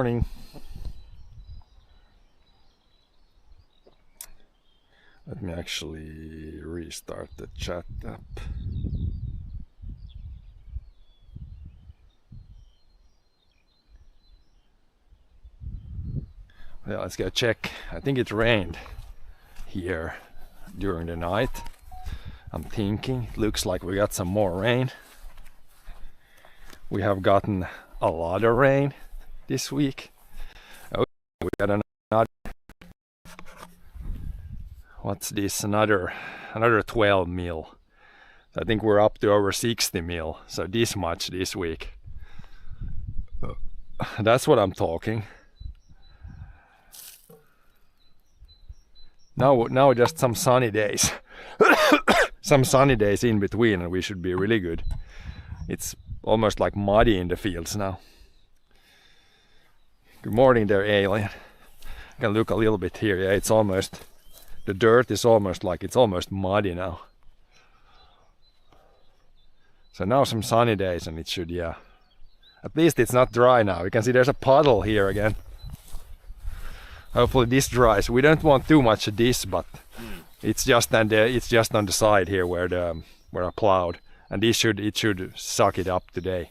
morning. Let me actually restart the chat app. Yeah, let's go check. I think it rained here during the night. I'm thinking it looks like we got some more rain. We have gotten a lot of rain this week. Oh, we got another. What's this? Another 12 mil. I think we're up to over 60 mil. So this much this week. That's what I'm talking. Now just some sunny days. Some sunny days in between and we should be really good. It's almost like muddy in the fields now. Good morning there, alien. I can look a little bit here. Yeah, it's almost, the dirt is almost like it's almost muddy now. So now some sunny days and it should, yeah. At least it's not dry now. You can see there's a puddle here again. Hopefully this dries. We don't want too much of this, but it's just on the side here where I plowed, and it should suck it up today.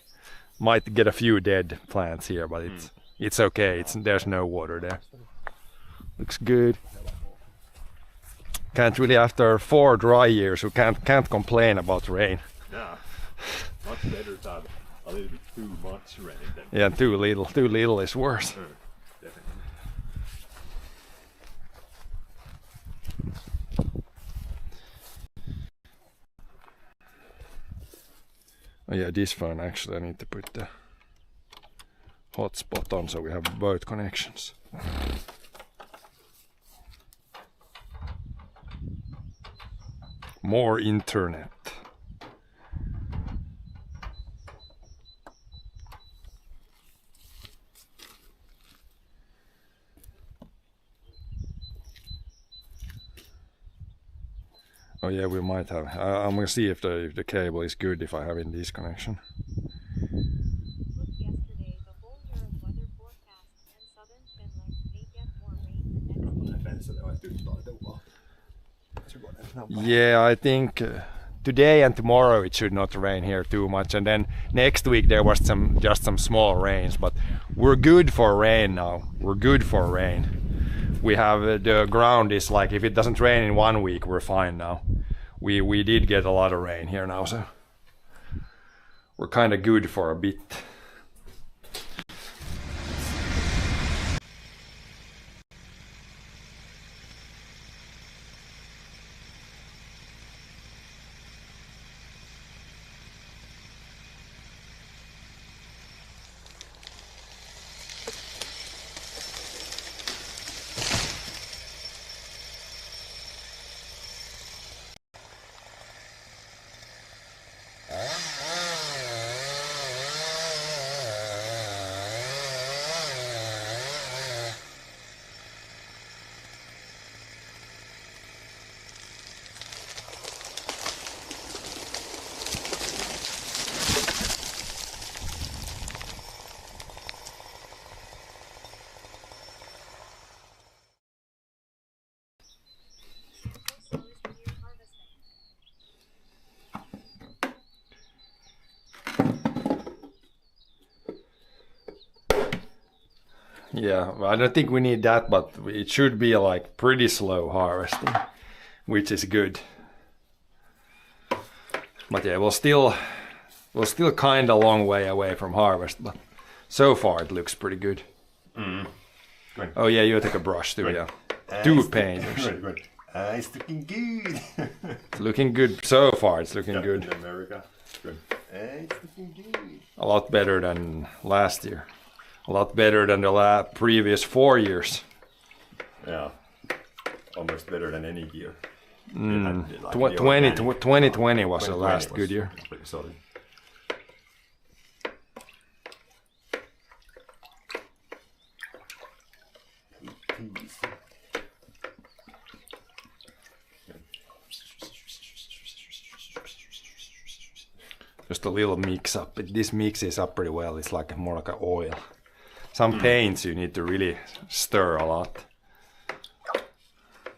Might get a few dead plants here, but it's okay. There's no water there. Looks good. Can't really, after 4 dry years, we can't complain about rain. Yeah, much better to have a little bit too much rain than Yeah, too little is worse. definitely. Oh yeah, this phone actually I need to put the hotspot on so we have both connections. More internet. Oh yeah, we might have. I'm gonna see if the cable is good if I have in this connection. Yesterday, the whole Europe weather forecast and southern Finland may get more rain the next. Yeah, I think today and tomorrow it should not rain here too much, and then next week there was just some small rains, but we're good for rain now. We're good for rain. We have the ground is like, if it doesn't rain in 1 week, we're fine now. We did get a lot of rain here now, so we're kind of good for a bit. Yeah, I don't think we need that, but it should be like pretty slow harvesting, which is good. But yeah, we're still kind of a long way away from harvest, but so far it looks pretty good. Good. Oh yeah, you take a brush too, Good. yeah. Two painters. Good. It's looking good. It's looking good so far. It's looking good. In America. Good. It's looking good. A lot better than last year. A lot better than the previous 4 years. Yeah. Almost better than any year. 2020 was the last good year. Pretty solid. Just a little mix up. This mixes up pretty well. It's like more like an oil. Some paints you need to really stir a lot.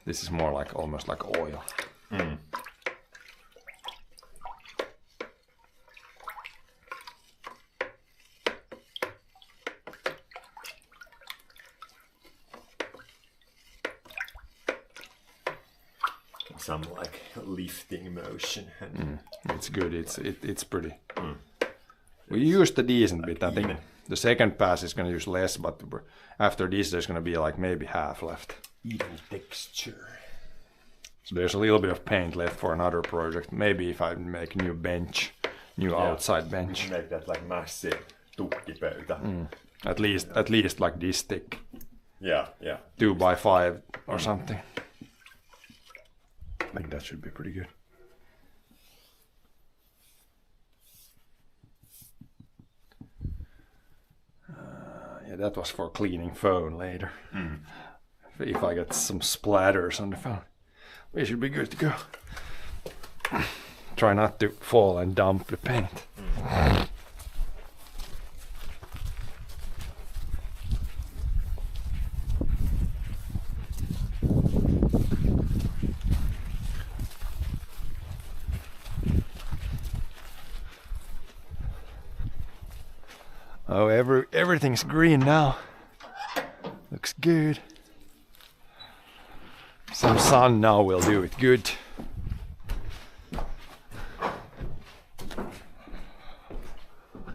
This is more like almost like oil. Some like lifting motion. It's good. It's pretty. We used a decent bit. I think the second pass is gonna use less, but after this there's gonna be like maybe half left. Even texture. So there's a little bit of paint left for another project. Maybe if I make a new bench, outside bench. Make that like massive tukkipöytä. At least like this thick, Yeah. 2x5 or something. I think that should be pretty good. Yeah, that was for cleaning phone later. If I get some splatters on the phone, we should be good to go. Try not to fall and dump the paint. Oh, everything's green now. Looks good. Some sun now will do it good.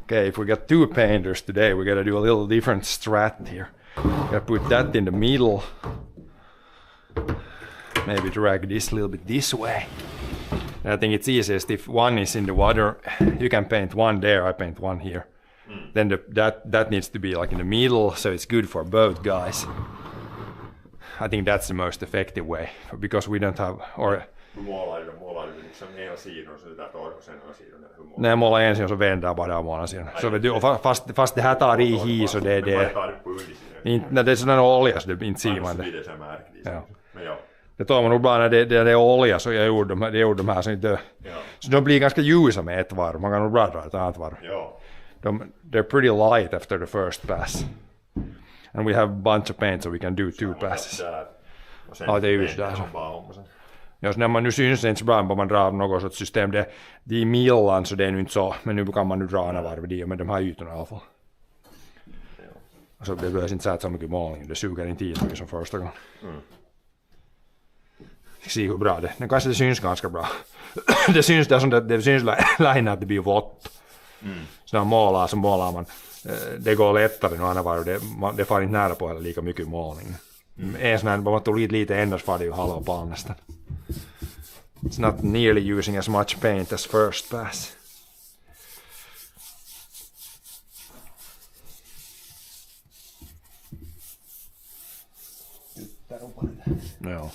Okay, if we got two painters today, we gotta do a little different strat here. Gotta put that in the middle. Maybe drag this a little bit this way. And I think it's easiest if one is in the water. You can paint one there, I paint one here. Then that needs to be like in the middle, so it's good for both guys. I think that's the most effective way, because we don't have, or Målar du liksom ena sidan så där tar du sen andra sidan eller hur målar? nej, målar en sida så vänder bara av andra sidan. Så fast det här tar i hit så det tar det på undersidan. inte, det är sån olja så det inte ser man Så det. blir det så här märkligt. Ja. Men ja. Det tar man nog bara när det är olja, så jag gjorde de här så inte. Så de blir ganska ljusa med ett varv, man kan nog bra dra ett annat varv. Ja. They're pretty light after the first pass. And we have a bunch of paint so we can do two passes. Ja, det är just där. Jos när man nu syns inte så bra om man drar något sorts system, de är millan så det är nu inte så, men nu kan man nu dra en varv de med de här ytorna i alla fall. Så det behövs inte sätta så mycket målning, det suger inte i så mycket som första gången. Se hur bra det kanske det syns ganska bra. Det syns där som det syns längre att det blir vått. Så när man så målar man, det går lättare nu andra varv, det far inte nära på heller lika mycket målning. En sån här, man tog lite ändå så var det ju halva pall nästan. It's not nearly using as much paint as first pass. No.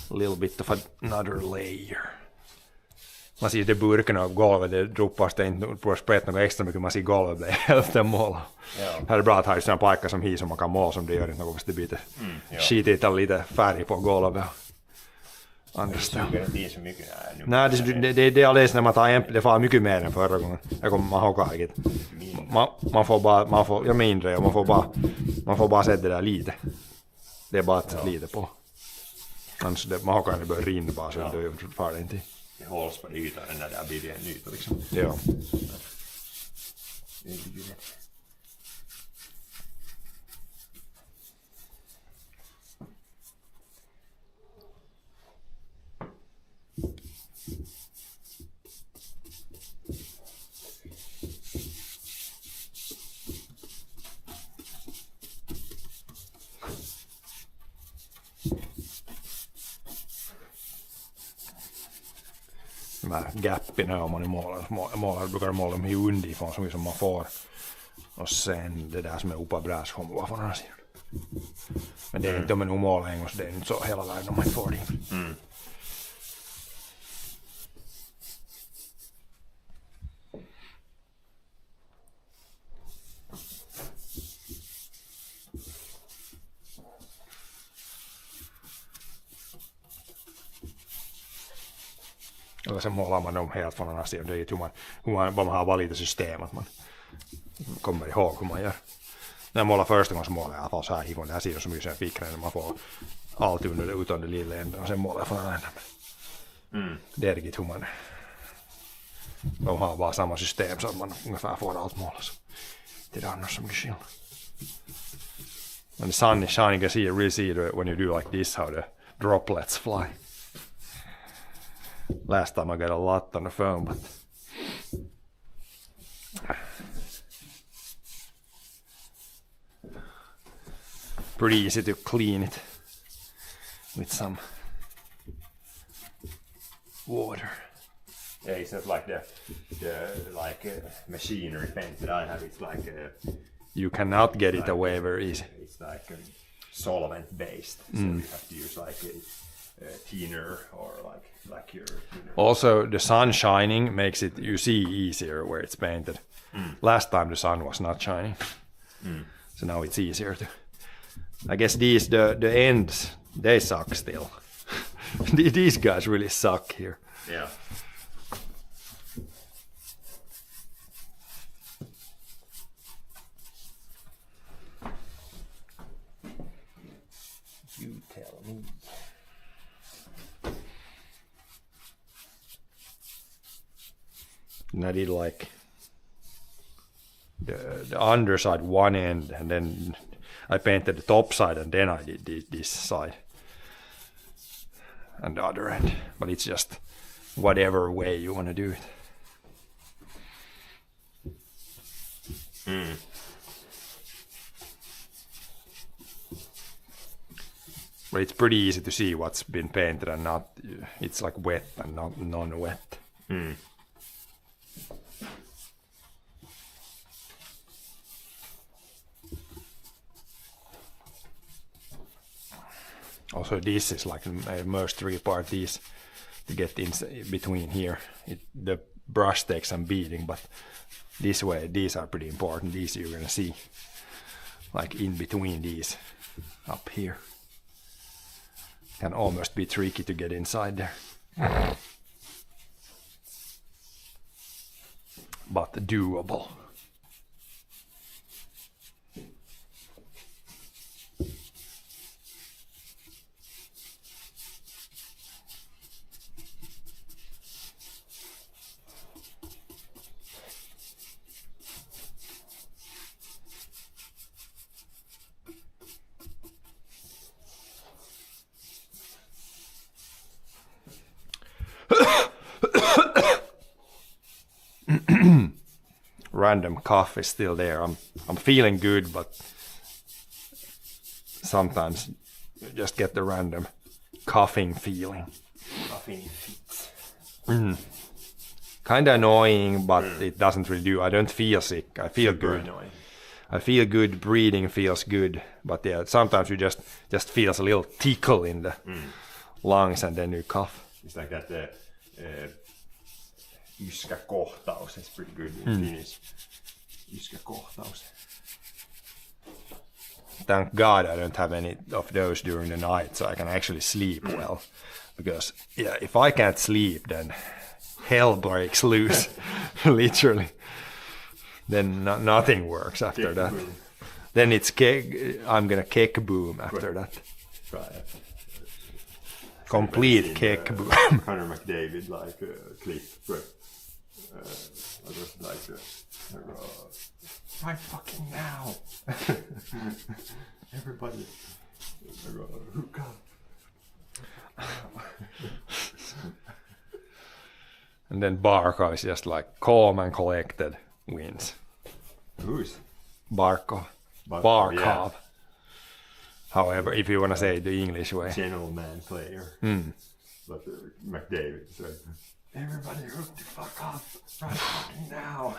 A little bit of another layer. Man ser det burken av golvet, det droppar det inte på sprätt något extra mycket, man ser golvet blir hälften måla. Ja. Här är bra att ha just en pajka som som man kan måla som det gör inte något, fast det blir skitigt eller lite färg på golvet. Det suger inte så mycket här nu. Nej, det är alldeles när man tar det får mycket mer än förra gången. Jag kommer man ihåg vilket. Man får mindre och man får bara sätta det där lite. Det är bara att lite på. Annars man har kan det börja rinna bara så det far det inte. Det hålls på ytan när det blir en yta liksom. Ja. De här gappina om man målar brukar måla dem i underifrån så mycket som man får. Och sen det där som är uppe bräs kommer bara från andra sidan. Men det är inte om man målar en gång så det är inte så hela världen om man får det. Eller sen målar man dem helt från andra sidan. Det är ju vad man har valt i systemet. kommer ihåg hur man gör. När jag målar första gången så målar jag i alla fall så här hivon. Det här ser så mycket som fickran när man får allt utan det lilla änden och sen målar jag från alla änden. Det är riktigt hur man... De har bara samma system så att man ungefär får allt målat. Så det är annars så mycket skillnad. When the sun is shining, you can really see when you do like this how the droplets fly. Last time I got a lot on the phone, but pretty easy to clean it with some water. Yeah, it's not like the machinery paint that I have. It's like You cannot get it away very easy. it's like solvent based, so you have to use like a thinner or like your thinner. Also, the sun shining makes it, you see easier where it's painted. Last time the sun was not shining, so now it's easier to. I guess the ends, they suck still. These guys really suck here. Yeah. You tell me. And I did like the underside one end, and then I painted the top side, and then I did this side and the other end. But it's just whatever way you want to do it. But it's pretty easy to see what's been painted and not. It's like wet and not non-wet. Also, this is like a most three part these to get in between here. The brush takes some beating, but this way these are pretty important. These you're gonna see like in between these up here. Can almost be tricky to get inside there. But doable. Random cough is still there. I'm feeling good, but sometimes you just get the random coughing feeling. Coughing fits. Kind of annoying, but it doesn't really do. I don't feel sick. I feel good. Annoying. I feel good. Breathing feels good, but yeah, sometimes you just feels a little tickle in the lungs, and then you cough. It's like that yskäkohtaus. It's pretty good in Finnish. Yskäkohtaus. Thank God I don't have any of those during the night, so I can actually sleep well. Because yeah, if I can't sleep, then hell breaks loose, literally. Then nothing works after that. Boom. Then it's I'm gonna kick boom after that. Try it. Complete kick boom. Connor McDavid clip. I was like, right fucking now. Everybody, hook up. And then Barkov is just like calm and collected, wins. Who's? Barkov. Barkov, yeah. Barkov. However, if you want to say it the English way. Gentleman player. But McDavid said, everybody hook the fuck up right fucking now.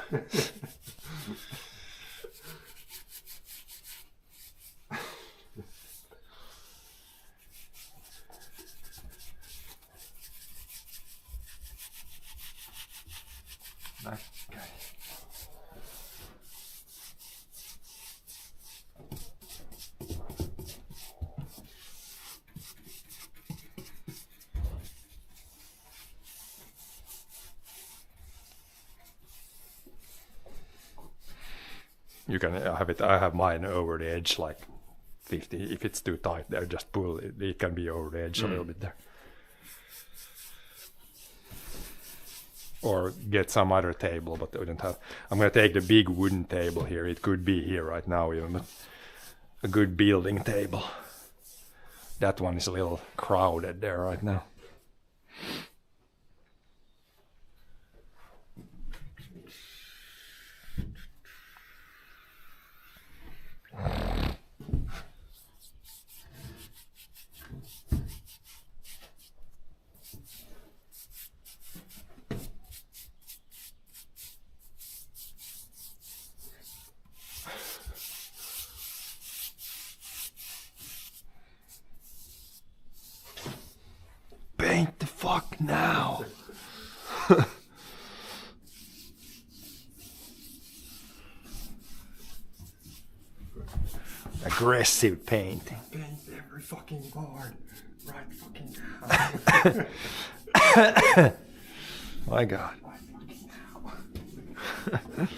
Nice guy. You can have it. I have mine over the edge like 50. If it's too tight there, just pull it. It can be over the edge a little bit there. Or get some other table, but I don't have. I'm gonna take the big wooden table here. It could be here right now even, but a good building table. That one is a little crowded there right now. Paint the fuck now. Aggressive painting. Paint every fucking board right fucking now. My God. Right fucking now.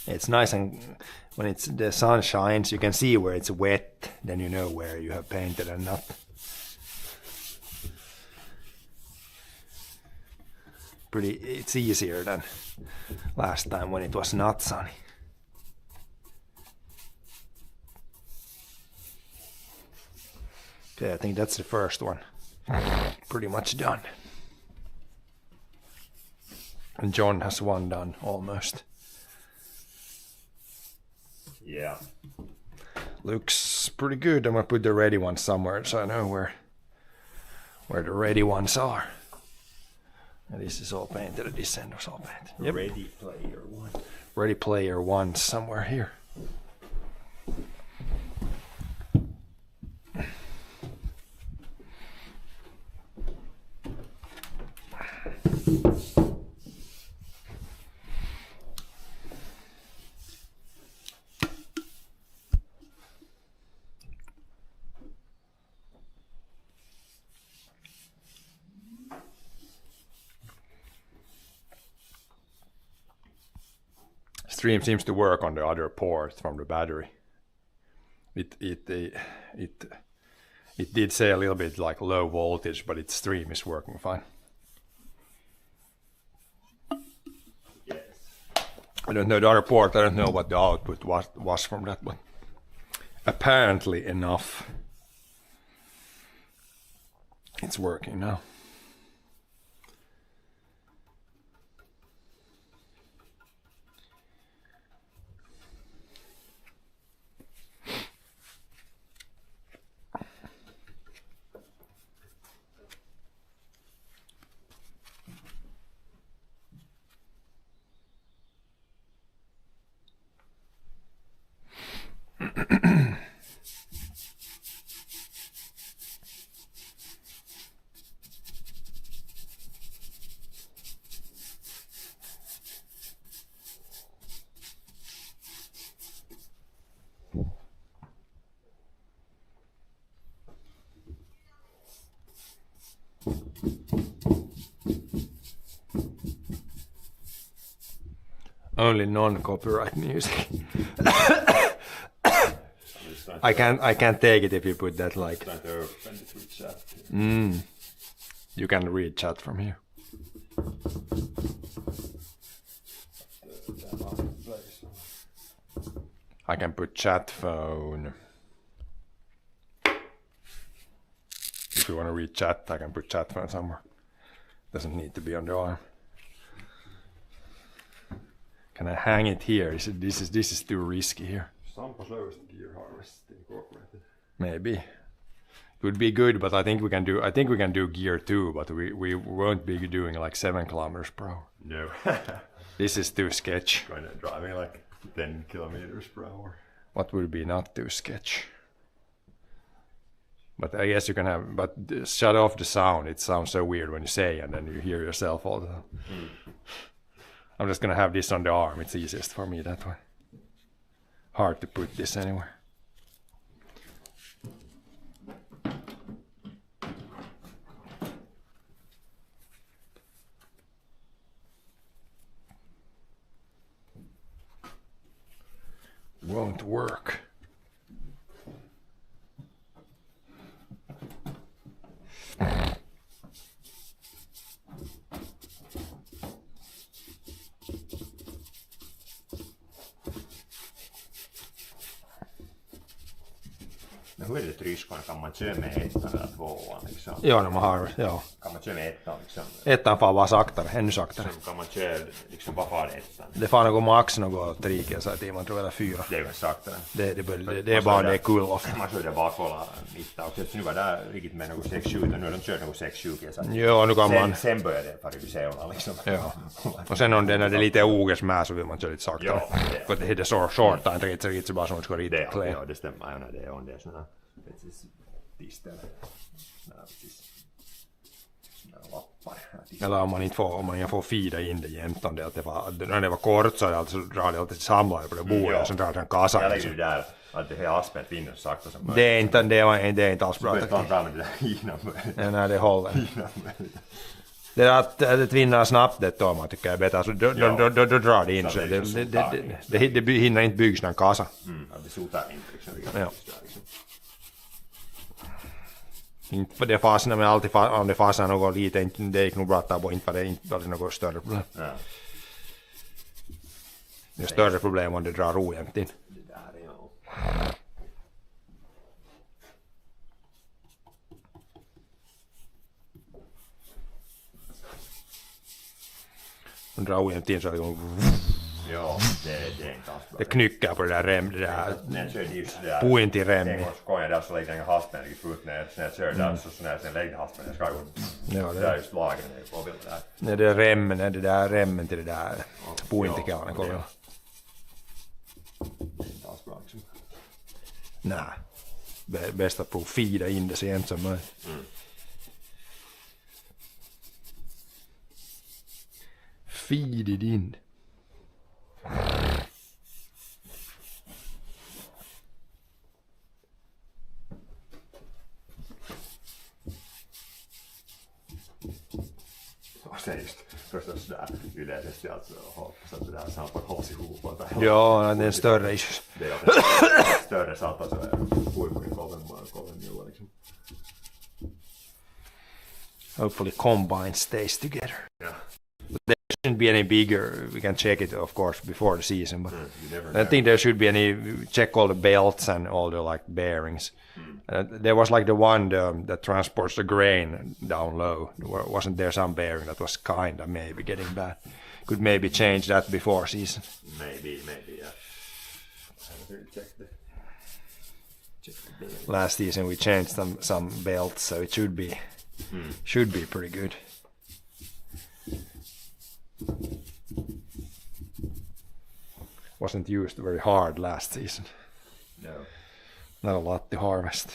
It's nice, and when it's the sun shines, you can see where it's wet. Then you know where you have painted and not. It's easier than last time when it was not sunny. Okay, I think that's the first one. Pretty much done. And John has one done almost. Yeah. Looks pretty good. I'm gonna put the ready ones somewhere so I know where the ready ones are. And this is all painted, this end was all painted. Yep. Ready Player One. Ready Player One somewhere here. Stream seems to work on the other port from the battery. It did say a little bit like low voltage, but its stream is working fine. Yes. I don't know the other port. I don't know what the output was from that, but apparently enough. It's working now. Only non-copyright music. I can't take it if you put that like. Trying to open it with chat. You can read chat from here. I can put chat phone. If you want to read chat, I can put chat phone somewhere. Doesn't need to be on the arm. Can I hang it here? This is too risky here. Sampo's lowest gear harvest incorporated. Maybe. It would be good, but I think we can do gear too, but we won't be doing like 7 kilometers per hour. No. This is too sketch. Kind of driving like 10 kilometers per hour. What would be not too sketch? But I guess you can have, but shut off the sound. It sounds so weird when you say, and then you hear yourself all the time. I'm just gonna have this on the arm. It's easiest for me that way. Hard to put this anywhere. Won't work. Men hur är det tryskon? Kan man köra med ettan eller tvåan liksom? Ja, de har, ja. Kan man köra med ettan liksom? Ettan far bara saktare, ännu saktare. Kan man köra liksom, vad far ettan? Det får något max något 3 timmar tror jag, eller 4. Det är väl saktare. Det är bara det kul ofta. Man körde bakhålla mitta och nu var det riktigt med något 6-7 och nu har de kört något 6-7. Ja, nu kan man... Sen börjar det fara i seuna liksom. Ja. Och sen om det när det är lite oges med så vill man köra lite saktare. Ja, för det är så short, inte riktigt så bara som det ska riktigt klä. Ja, det stämmer. Ja, det är on det såna tistel. Lappar. Eller om man inte får feeda in det jämt om det att när det var kort så alltså drar det alltid samlade på det bordet och sen drar den kassan. Ja, det är ju där att det här aspet vinner sakta som det är inte alls bra. Det är fram med det där innan. Nej, det håller. Det är att vinna snabbt det då man tycker är bättre. Så då drar det in så det hinner inte byggas någon kassa. Det sotar inte liksom. Ja. Inte på det fasen, men alltid om det fasar något lite, det är nog bra att ta på, inte var det inte något större problem. Ja. Det är större problem om det drar ojämnt in. Det där är ju... Om det drar ojämnt in så är det Ja, det är inte alls bra. det knycker på det där rem, det där När jag körde just det där... point i rem. En gång så kom jag där så lägger jag haspen riktigt fullt när jag körde där så när jag sen lägger haspen jag ska ju... Ja, Det är just lagen när jag får bilden där. när det är remmen, när det där remmen till det där pointikalan kommer. Det är inte alls bra liksom. Nej. Bäst att prova feeda in det så jämnt som möjligt. Feed it in. Och sen just förstås där yleisesti alltså hoppas att det där sampan hålls ihop. Ja, det är en större issue. Det är att större satan så är huipurin kovemmilla liksom. Hopefully combine stays together. Ja. There shouldn't be any bigger. We can check it, of course, before the season. But You never I know. think there should be check all the belts and all the like bearings. There was like the one that transports the grain down low. Wasn't there some bearing that was kind of maybe getting bad? Could maybe change that before season. Maybe, yeah. I haven't really checked the bearing. Last season we changed some belts, so it should be pretty good. Wasn't used very hard last season. No. Not a lot to harvest.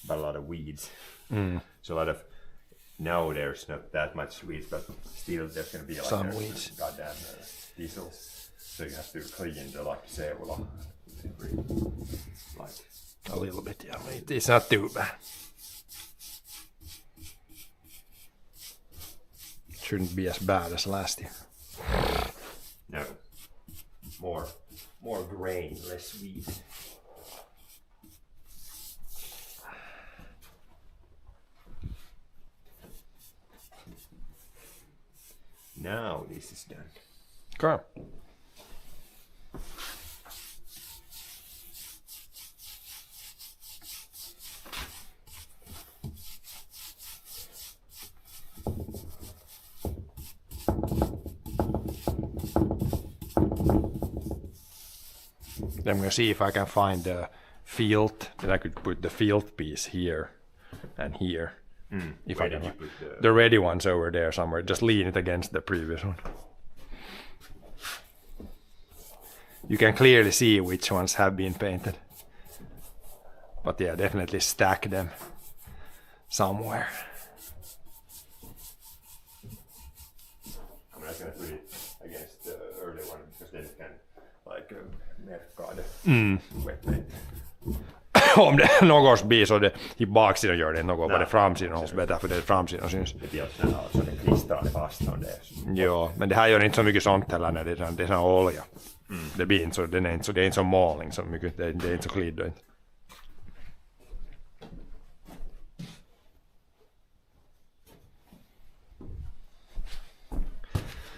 But a lot of weeds. So a lot of... No, there's not that much weeds, but still there's going to be like Some there's weeds. goddamn diesel. So you have to clean the like seula every like A little bit, yeah. It's not too bad. Shouldn't be as bad as last year. no more grain, less weed. Now this is done. Okay. I'm gonna see if I can find the field that I could put the field piece here and here. If Where I did can, you put the ready one's over there somewhere. Just lean it against the previous one. You can clearly see which ones have been painted. But yeah, definitely stack them somewhere. I'm not gonna put it against the early one because then it can like merkka det. Wet paint. Om det något blir så det i baksidan gör det något på det framsidan hos bättre för det framsidan syns. Det blir också så det klistrar fast om det. Ja, men det här gör inte så mycket sånt heller när det är sån olja. Det blir inte så, det är inte så målning så mycket, det är inte så glidd inte.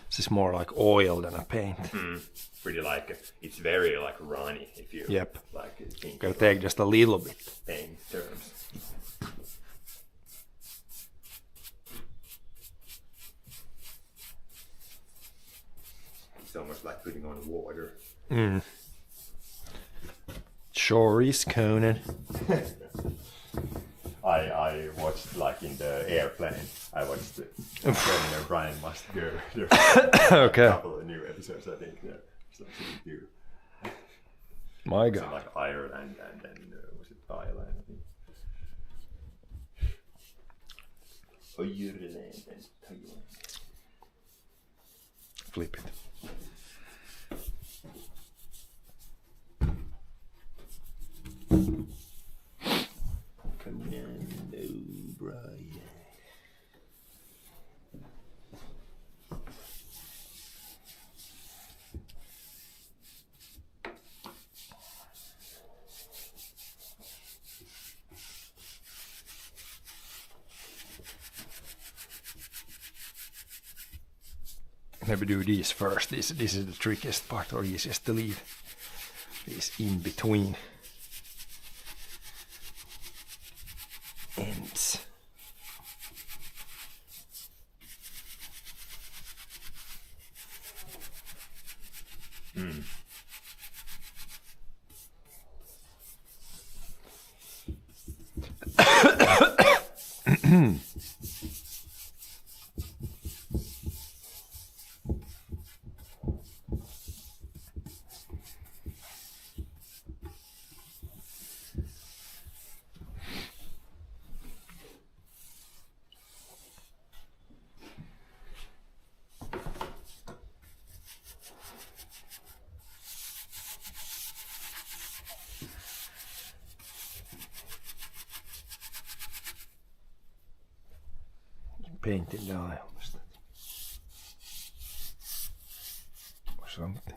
This is more like oil than a paint. Pretty like it's very like runny if you Yep. like think Gotta take just a little bit. paint terms. It's almost like putting on water. Sure is, Conan. I watched like in the airplane. I watched when Brian must go. There's Okay. a couple of new episodes I think. Yeah, something to do. My So God. like Ireland and then was it Thailand? I think. Ireland and Thailand. Flip it. Commando Brian. Maybe do these first. This is the trickiest part or easiest to leave. These in between ends. Painting the eye almost. Or something.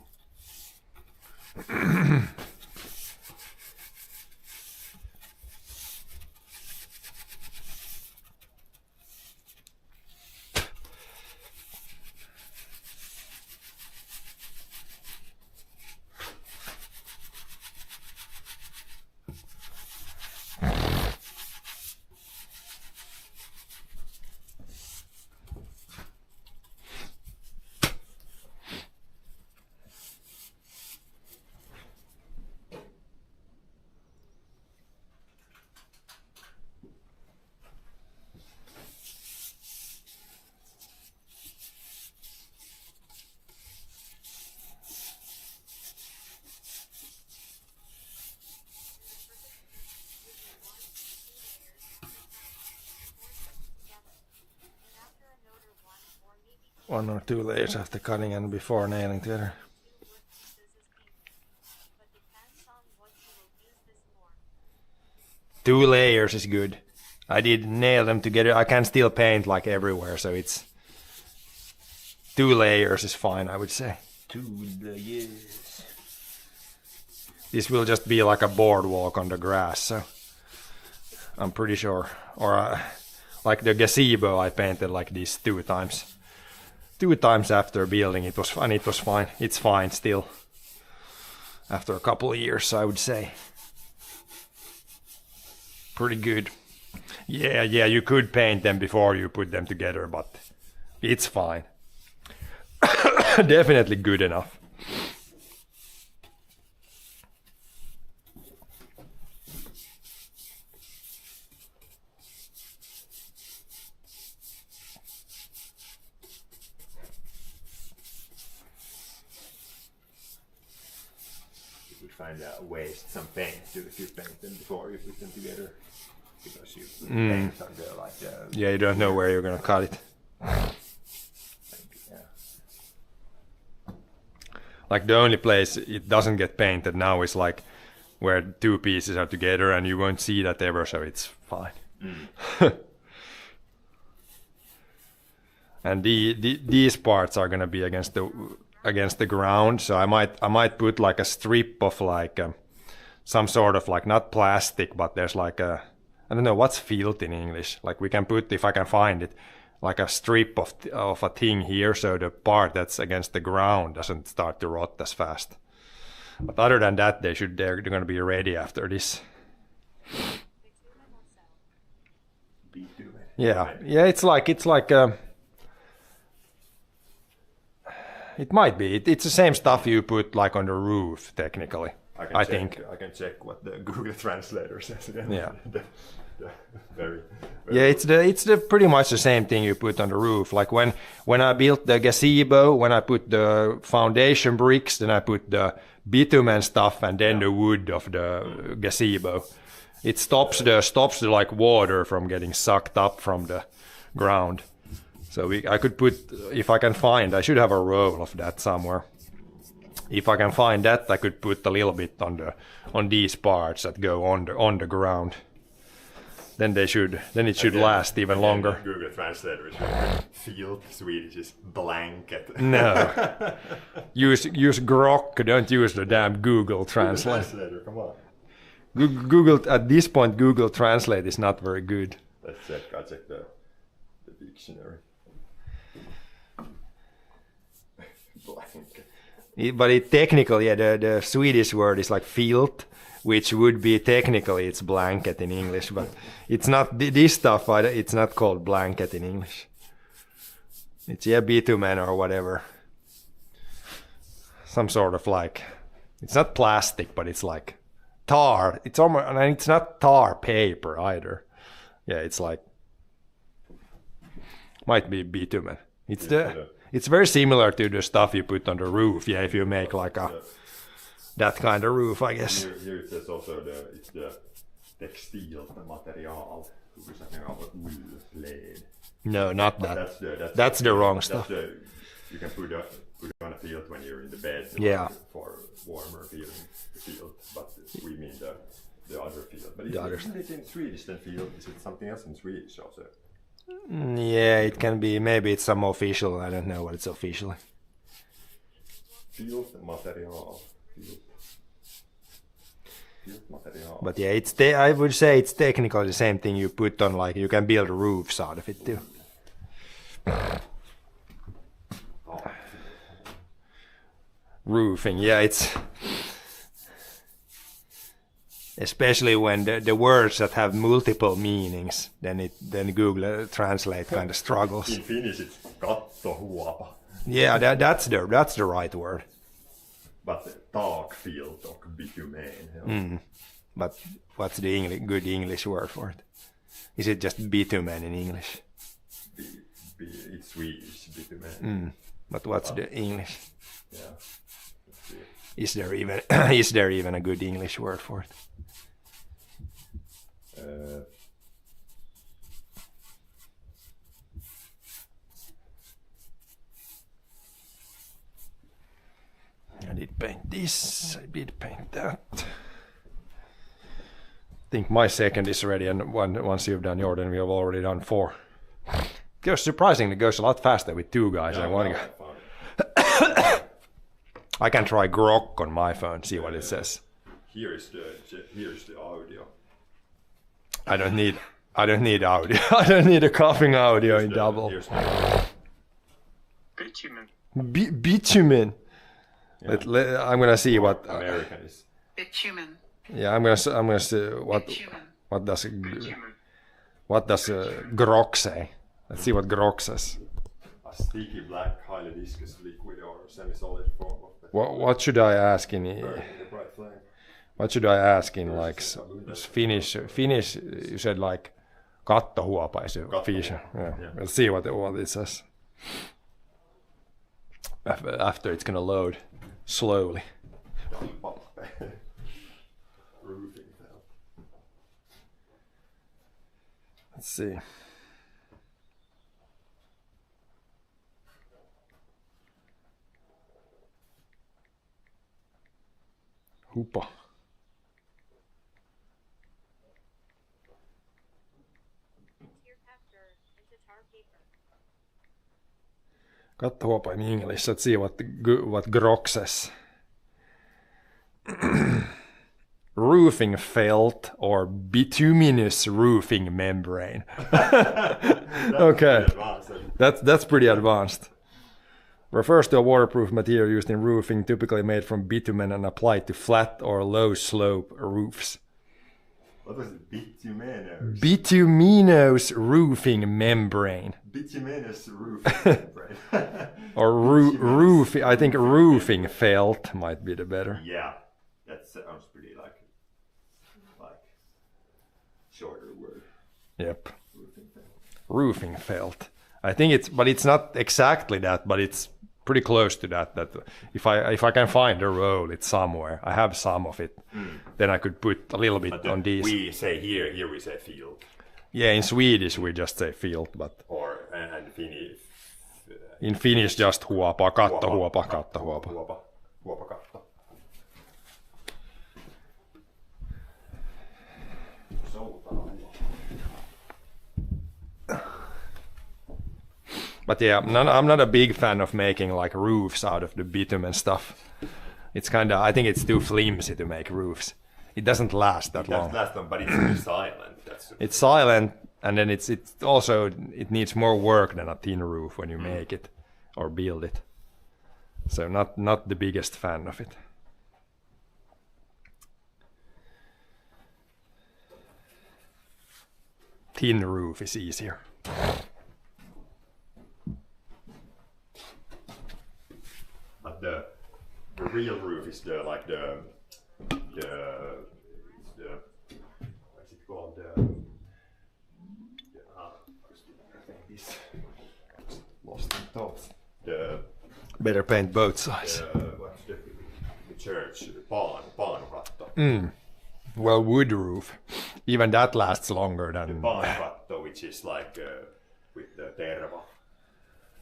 One or two layers after cutting and before nailing together. But depends on what you will use this for. 2 layers is good. I did nail them together. I can still paint like everywhere, so it's 2 layers is fine, I would say. 2 layers. This will just be like a boardwalk on the grass, so I'm pretty sure. Or like the gazebo, I painted like this 2 times. 2 times after building it was fun. It was fine. It's fine still. After a couple of years, I would say. Pretty good. Yeah, you could paint them before you put them together, but it's fine. Definitely good enough. kind of waste some paint too if you paint them before you put them together. Because you put paint under like Yeah, you don't know where you're gonna cut it. yeah. Like the only place it doesn't get painted now is like where two pieces are together and you won't see that ever, so it's fine. And these parts are gonna be against the ground, so I might put like a strip of like some sort of like, not plastic, but there's like a, I don't know what's field in English. Like we can put, if I can find it, like a strip of a thing here, so the part that's against the ground doesn't start to rot as fast. But other than that, they're going to be ready after this. Bitumen. Yeah, it's like it might be. It's the same stuff you put like on the roof, technically. I think. I can check what the Google Translator says again. Yeah. Very Yeah, it's the pretty much the same thing you put on the roof. Like when I built the gazebo, when I put the foundation bricks, then I put the bitumen stuff and then the wood of the gazebo. It stops the like water from getting sucked up from the ground. So I could put, if I can find, I should have a roll of that somewhere. If I can find that, I could put a little bit on these parts that go on the ground. Then it should last even longer. Google Translator is field, Swedish is blanket. No. Use Grok, don't use the damn Google Translate. Translator, come on. Google, at this point, Google Translate is not very good. Let's check, I'll check the dictionary. Blanket. But technically, the Swedish word is like field, which would be technically it's blanket in English, but it's not this stuff. It's not called blanket in English. It's bitumen or whatever. Some sort of like, it's not plastic, but it's like tar. It's almost, and it's not tar paper either. Yeah, it's like, might be bitumen. It's very similar to the stuff you put on the roof. Yeah, if you make like that kind of roof, I guess. Here it says also it's the textilmaterial. No, not But that. That's the wrong stuff. You can put on a field when you're in the bed. Yeah. For warmer field, but we mean the other field. But isn't it in Swedish then field? Is it something else in Swedish also? Yeah, it can be. Maybe it's some official. I don't know what it's officially. Field material. Field material. But yeah, I would say it's technically the same thing you put on. Like you can build roofs out of it too. Roofing, yeah, it's especially when the words that have multiple meanings, then Google Translate kind of struggles. In Finnish, it's kattohuopa. Yeah, that's the right word. But takfield or bitumen. But what's the good English word for it? Is it just bitumen in English? It's Swedish bitumen. But what's the English? Yeah. Is there even a good English word for it? I did paint this, I did paint that. I think my second is ready, and once you've done yours, then we have already done 4. It surprisingly goes a lot faster with 2 guys than 1 guy. I can try Grok on my phone, see what it says. Here's the audio. I don't need audio. I don't need a coughing audio in double. Bitumen. Bitumen. Yeah. I'm gonna see what. American is. Bitumen. Yeah, I'm gonna see what. Bitumen. What does Grok say? Let's see what Grok says. A sticky black, highly viscous liquid or semi-solid form of the What should I ask in? the bright flame. What should I ask in like Finnish? Finnish, you said like kattohuopa is a fish. Yeah. Let's see what it says. After it's gonna load slowly. Let's see. Hupa. Tear capture into tar paper. Katso Huopa in English. Let's see what Grok says. Roofing felt or bituminous roofing membrane. Okay, that's pretty advanced. Refers to a waterproof material used in roofing, typically made from bitumen and applied to flat or low slope roofs. What was it? Bituminous? Bituminous roofing membrane. Bituminous roofing membrane. Or roofing, I think roofing felt might be the better. Yeah, that sounds pretty like shorter word. Yep. Roofing felt. Roofing felt. I think it's not exactly that, but it's pretty close to that. That if I can find a roll, it's somewhere. I have some of it. Then I could put a little bit But on these. we say here we say field. Yeah, in Swedish we just say field, but And Finnish. in Finnish just huopa, katto, huopa, katto, huopa. Huopa katto. But yeah, I'm not a big fan of making like roofs out of the bitumen stuff. It's I think it's too flimsy to make roofs. It doesn't last that long. But it's really silent. It's silent, and then it's also it needs more work than a tin roof when you make it or build it. So not the biggest fan of it. Tin roof is easier. But the real roof is the what's it called? Lost in thoughts. Better paint both sides. What's the church? Paanukatto. Well, wood roof. Even that lasts longer than Paanukatto, which is like with the terva.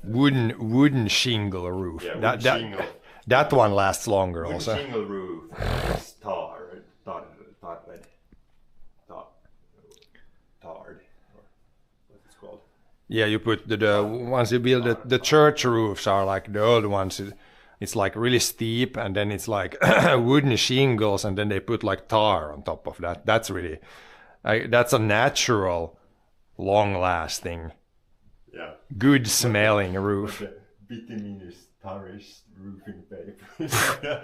wooden shingle roof. Yeah, that, wooden that, shingle. that one lasts longer Wooden also. shingle roof is tarred. What's it called? Yeah, you put the once you build the church roofs are like the old ones. It's like really steep, and then it's like wooden shingles, and then they put like tar on top of that. That's really, that's a natural, long-lasting, Yeah. good smelling roof. The bituminous tarnished roofing paper. Yeah.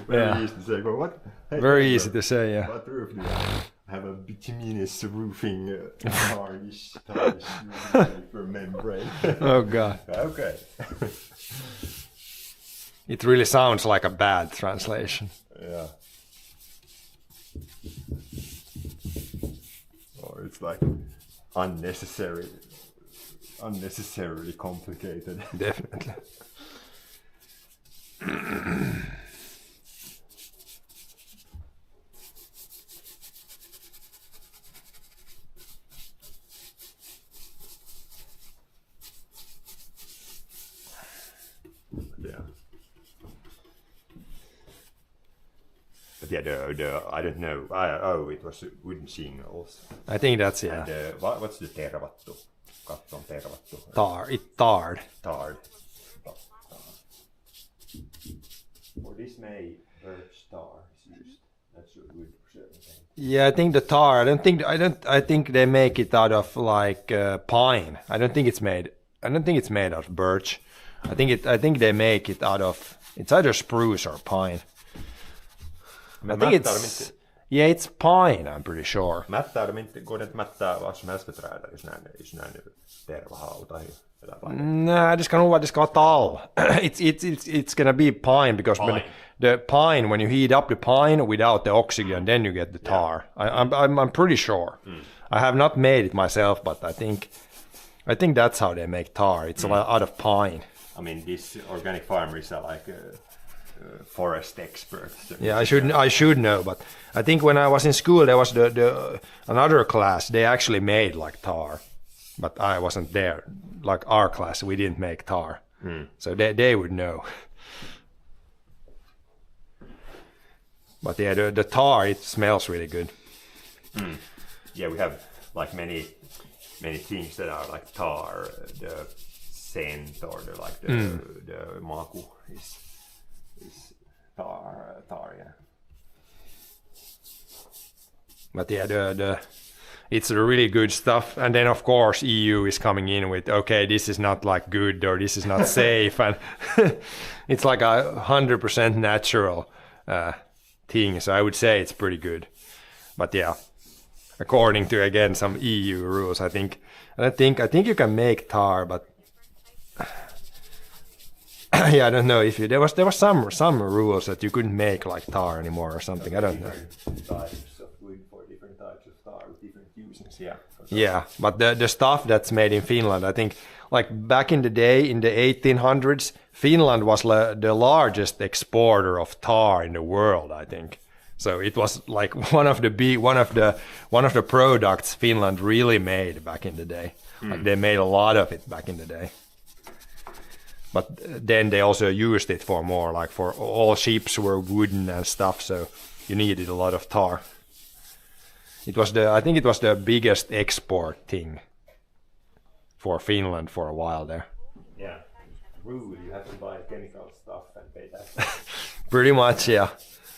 Very easy to say. But what? Hey, Very neighbor, easy to say, yeah. What roof do you have? I have a bituminous roofing tarnished roofing paper membrane. Oh god, Okay. it really sounds like a bad translation. Yeah. Or it's like unnecessarily complicated. Definitely. Yeah. But yeah, the I don't know. It was wooden shingles. I think that's yeah. And what's the tervattu? Katton tervattu. It tarred. Tarred. For this May, birch tar is used. That's a good certain thing. Yeah, I think the tar. I think they make it out of like pine. I don't think it's made out of birch. I think they make it out of. It's either spruce or pine. I think it's pine. I'm pretty sure. Mättää, går det inte mättää vad som helst med träd i sån här tervahauta eller vad? Nah, det ska nog vara tall. It's gonna be pine because when you heat up the pine without the oxygen, then you get the tar. I'm pretty sure. I have not made it myself, but I think that's how they make tar. It's out of pine. I mean, these organic farmers are like forest expert. So Yeah, I should know, but I think when I was in school, there was the another class. They actually made like tar, but I wasn't there. Like our class, we didn't make tar, so they would know. But yeah, the tar, it smells really good. Yeah, we have like many things that are like tar, the scent or the like the maku is tar, yeah. But yeah, it's a really good stuff. And then of course EU is coming in with, okay, this is not like good or this is not safe, and it's like 100% natural thing. So I would say it's pretty good. But yeah, according to again some EU rules, I think you can make tar, but yeah, I don't know if there was some rules that you couldn't make like tar anymore or something. I don't know. Different types of wood for different types of tar with different uses. Yeah. Yeah, but the stuff that's made in Finland, I think, like back in the day, in the 1800s, Finland was the largest exporter of tar in the world, I think. So it was like one of the products Finland really made back in the day. Like they made a lot of it back in the day. But then they also used it for more, like for all ships were wooden and stuff, so you needed a lot of tar. I think it was the biggest export thing for Finland for a while there. Yeah. Rude, you have to buy chemical stuff and pay that. Pretty much, yeah.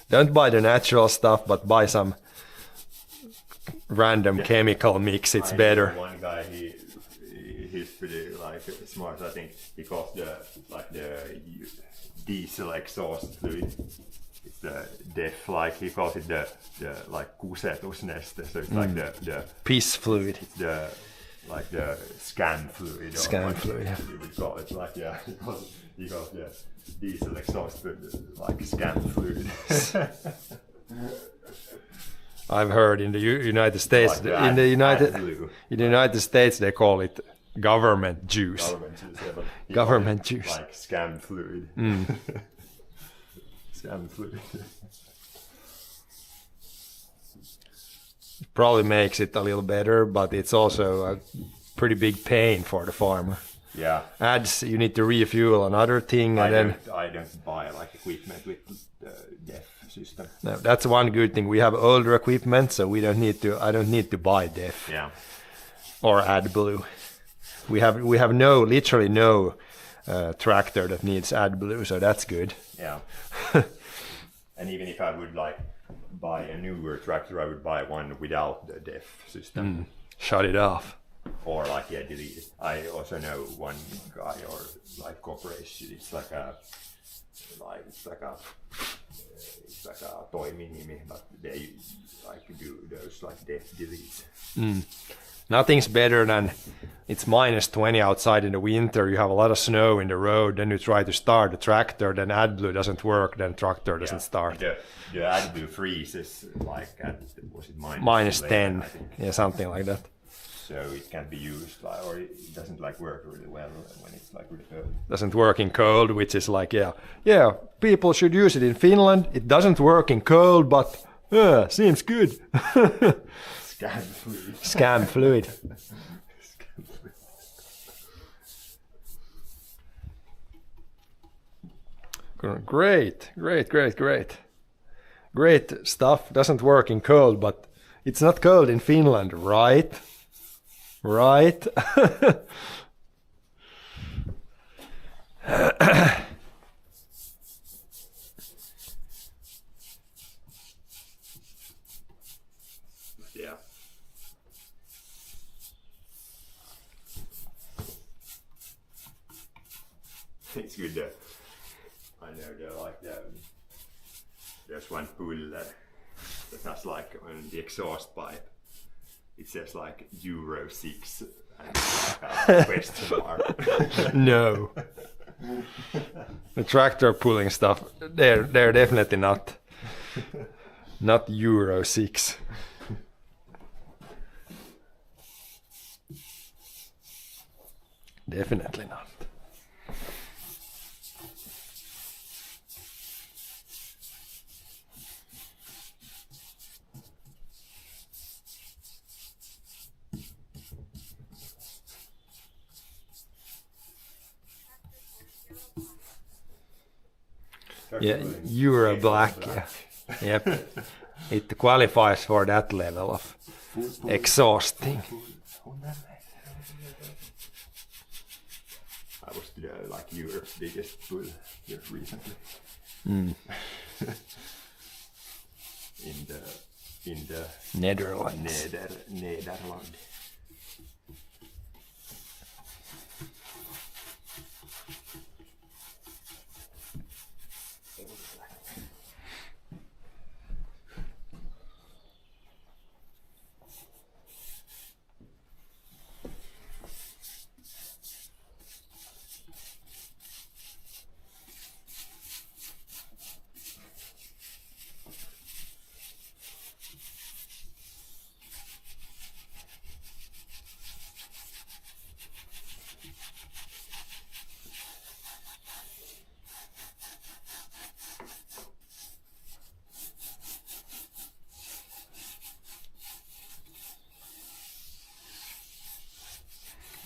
Don't buy the natural stuff, but buy some random chemical mix. It's I better. know one guy, he's pretty like smart. I think he calls the diesel exhaust fluid. It's the DEF, like he calls it the like kusetusneste. So it's like the Piss fluid. it's the like the scan fluid. Or Scan like fluid, yeah. You would call it like he calls the diesel exhaust fluid like scan fluid. I've heard in the United States, Like the AdBlue. in the United States they call it government juice. Government juice, yeah, but he Government calls it juice. like scam fluid. Scam fluid. Probably makes it a little better, but it's also a pretty big pain for the farmer. Yeah. Adds you need to refuel another thing, and then I don't buy like equipment with the DEF system. no, that's one good thing. We have older equipment, so I don't need to buy DEF Yeah. or AdBlue. We have literally no tractor that needs AdBlue, so that's good. Yeah. And even if I would like buy a newer tractor, I would buy one without the DEF system. Shut it off. Or like delete it. I also know one guy or like corporation. It's like a toiminimi, but they like do those like DEF deletes. Nothing's better than it's minus 20 outside in the winter. You have a lot of snow in the road. Then you try to start the tractor. Then AdBlue doesn't work. Then tractor doesn't start. The AdBlue freezes like at was it Minus 11, 10. I think. Yeah, something like that. So it can be used like, or it doesn't like work really well when it's like really cold. Doesn't work in cold, which is like, yeah, people should use it in Finland. It doesn't work in cold, but seems good. Scam fluid. Scam fluid. Great. Great stuff. Doesn't work in cold, but it's not cold in Finland, right? Right? Yeah. It's good though. I know there's one pool that has like on the exhaust pipe. It says like Euro 6 and like a question mark. No. The tractor pulling stuff, they're definitely not Euro 6. Definitely not. Yeah, Euro black. Yeah. Yep. It qualifies for that level of exhausting. I was like Europe's biggest bull here recently. in the Netherlands. Nederland.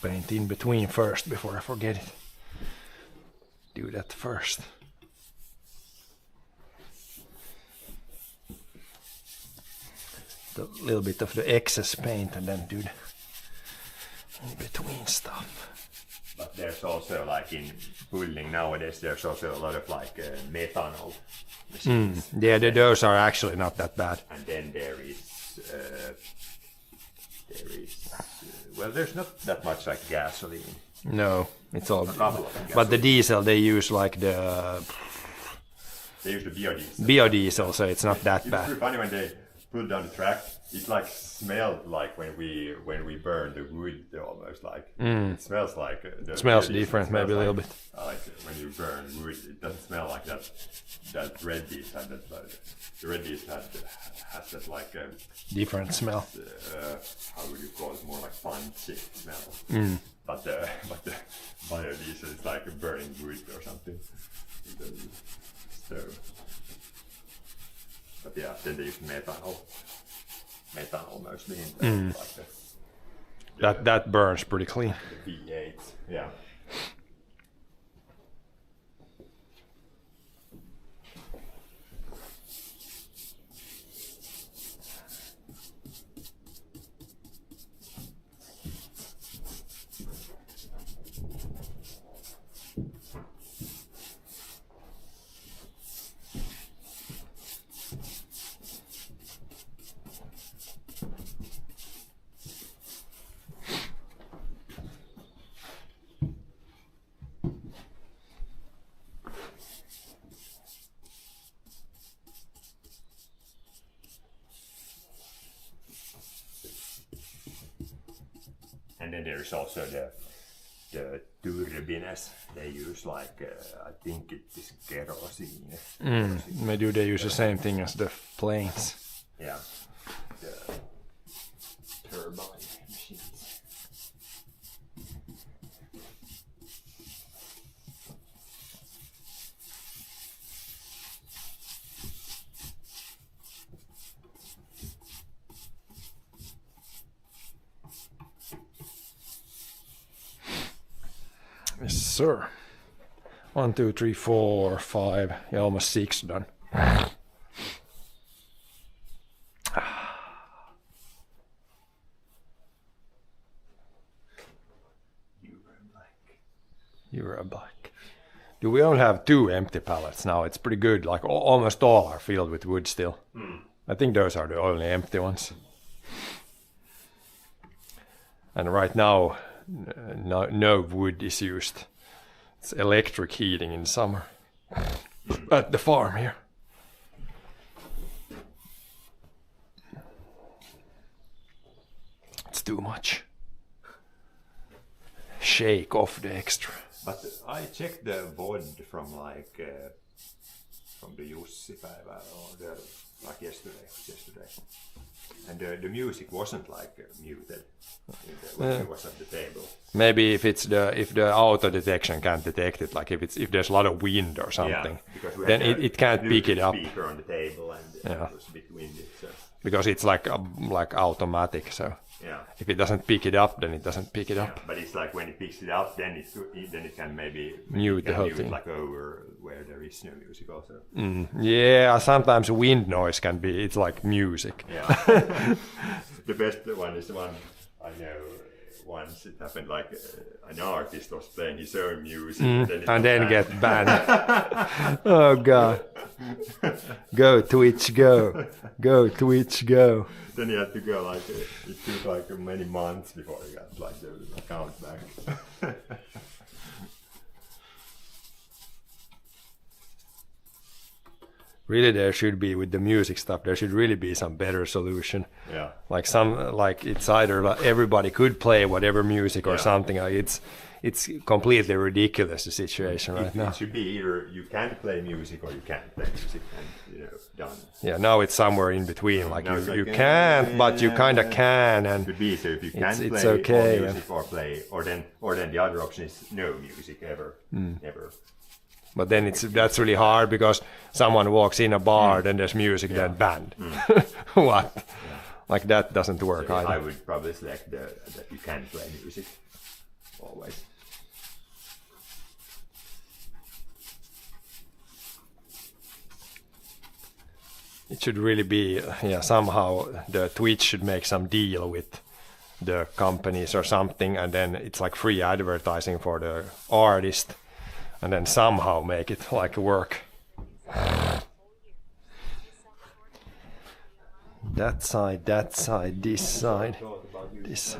Paint in between first before I forget it. Do that first. A little bit of the excess paint and then do the in between stuff. But there's also like in building nowadays, there's also a lot of like methanol machines. Yeah, those are actually not that bad. And then there is well, there's not that much like gasoline. No, it's all. Couple of gasoline. But the diesel they use like the They use the biodiesel. biodiesel, so it's not that It's bad. pretty funny when they pull down the track. It like smelled like when we burn the wood almost like. It smells like the Smells biodiesel different, maybe a little bit. Like when you burn wood, it doesn't smell like that. That red diesel had that. The red diesel has that like Different smell. how would you call it? More like punchy smell. But the biodiesel is like burning wood or something. So, but yeah, then they use methanol mostly in like That burns pretty clean. the V8. Yeah. And then there's also the turbines. They use like I think it is kerosene. Maybe they use the same thing as the planes. Yeah. The turbine machines. Yes, sir. 1, 2, 3, 4, 5. Yeah, almost 6 done. You're a black. Do we only have 2 empty pallets now? It's pretty good. Like almost all are filled with wood still. I think those are the only empty ones. And right now, no wood is used. It's electric heating in summer at the farm here. It's too much. Shake off the extra. But I checked the VOD from like from the Jussi-päivä or like yesterday, and the music wasn't like muted when it was at the table. Maybe if the auto detection can't detect it, like if there's a lot of wind or something, Yeah, because we then had it can't pick it up. Speaker on the table and Yeah. it was a bit windy. So. because it's like automatic. So Yeah. if it doesn't pick it up, then it doesn't pick it Yeah, up. but it's like when it picks it up, then it can maybe Mute it the can whole mute thing. like over where there is no music also. Yeah, sometimes wind noise can be. It's like music. Yeah. The best one is the one I know. Once it happened like an artist was playing his own music, And then get banned. Oh god. Go Twitch, go. Go Twitch, go. Then he had to go like it took like many months before he got like the account back. Really, there should be with the music stuff. There should really be some better solution. Yeah. Like it's either like everybody could play whatever music or Yeah. something. Like it's completely ridiculous the situation right now. It should be either you can play music or you can't play music, and done. Yeah, now it's somewhere in between. Like Now it's you like, can't, but you kind of can, and Could be so if you It's- can't it's play okay, all music or play, or then the other option is no music ever, never. but then that's really hard because someone walks in a bar, then there's music, then banned. What? Like that doesn't work So I either. would probably select that you can play music always. It should really be, somehow the Twitch should make some deal with the companies or something, and then it's like free advertising for the artist, and then somehow make it like work. That side, this side. Volts the AC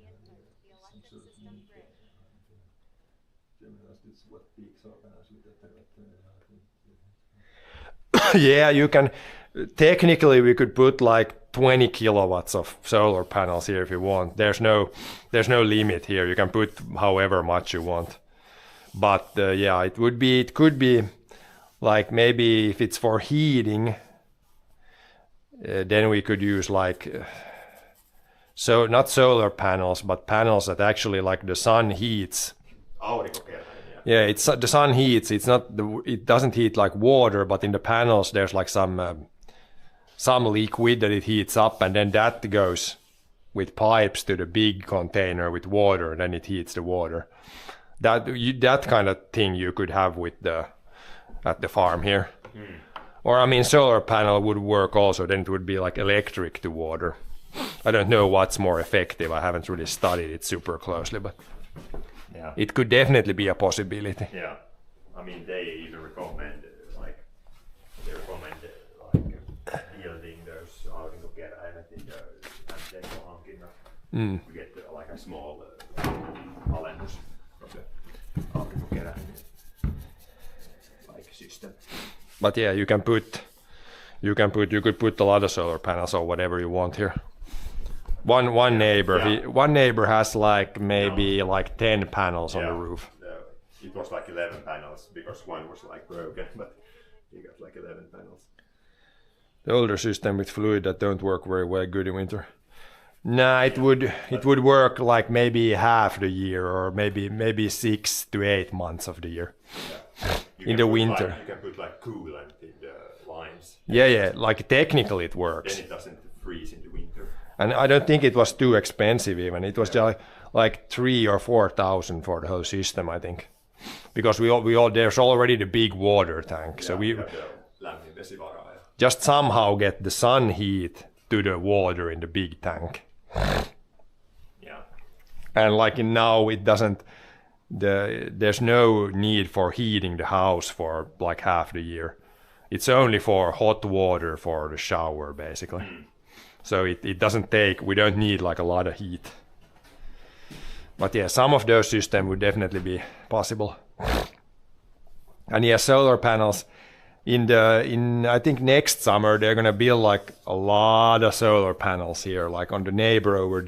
input to the electric system grid. Yeah, you can. Technically, we could put like 20 kilowatts of solar panels here if you want. There's no limit here. You can put however much you want. But it could be like maybe if it's for heating, then we could use like so not solar panels, but panels that actually like the sun heats. Aurinkokeräin, Yeah, it's the sun heats. It doesn't heat like water, but in the panels there's like some liquid that it heats up, and then that goes with pipes to the big container with water, and then it heats the water. That kind of thing you could have at the farm here. Or I mean, solar panel would work also. Then it would be like electric to water. I don't know what's more effective. I haven't really studied it super closely, but Yeah. it could definitely be a possibility. Yeah. I mean, they even recommend building those aurinkokeräimet in the MTK-hankinnat. We get like a small alennus from the aurinkokeräimen like system. But yeah, you could put a lot of solar panels or whatever you want here. One neighbor, Yeah. one neighbor has like maybe like 10 panels on the roof. It was like 11 panels because one was like broken, but he got like 11 panels. The older system with fluid that don't work very well good in winter. Nah, it would work like maybe half the year or maybe 6 to 8 months of the year. You In can the put, winter. Like, you can put like coolant in the lines. Yeah, like technically it works. Then it doesn't freeze in the winter. And I don't think it was too expensive even. It was just like 3,000 or 4,000 for the whole system, I think. Because we all there's already the big water tank, so we You have the lämminvesivaraa. just somehow get the sun heat to the water in the big tank. Yeah. And like now it doesn't. There's no need for heating the house for like half the year. It's only for hot water for the shower basically. So it doesn't take. We don't need like a lot of heat. But yeah, some of those systems would definitely be possible. And yeah, solar panels. In I think next summer they're gonna build like a lot of solar panels here, like on the neighbor over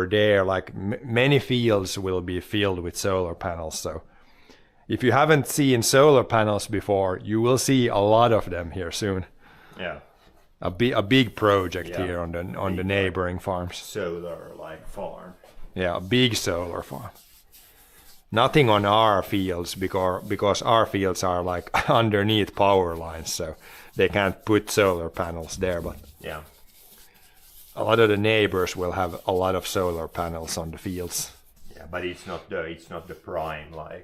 there. Like many fields will be filled with solar panels. So if you haven't seen solar panels before, you will see a lot of them here soon. Yeah. A big project Yeah. here on the neighboring farms. Solar like farm. Yeah, a big solar farm. Nothing on our fields because our fields are like underneath power lines, so they can't put solar panels there. But Yeah. a lot of the neighbors will have a lot of solar panels on the fields. Yeah, but it's not the prime Viljelymaa.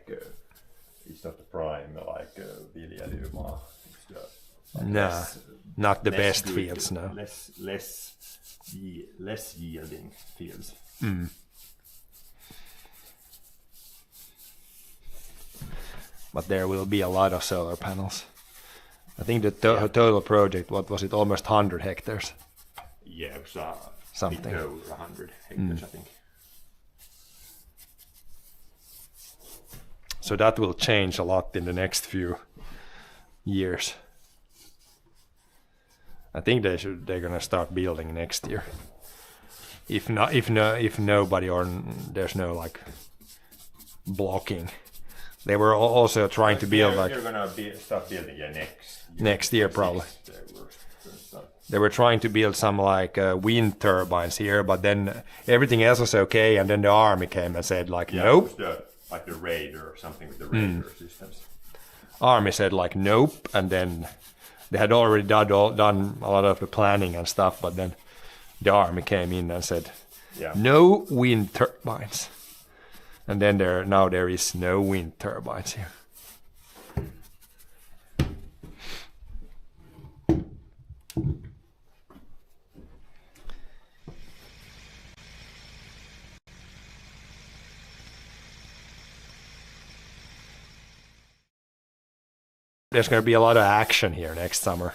It's the No, not the less best good, fields, no. less yielding fields. But there will be a lot of solar panels. I think the total project, what was it, almost 100 hectares? Yeah, it was Something. over 100 hectares, I think. So that will change a lot in the next few years. I think they're gonna start building next year. If nobody or there's no like blocking. They were also trying to build like They're gonna start building next year probably. They were gonna start. They were trying to build some like wind turbines here, but then everything else was okay, and then the army came and said like, Yeah, nope. it was like the radar or something with the radar systems. Army said like nope, and then they had already done a lot of the planning and stuff, but then the army came in and said Yeah. no wind turbines, and then there is no wind turbines here. There's going to be a lot of action here next summer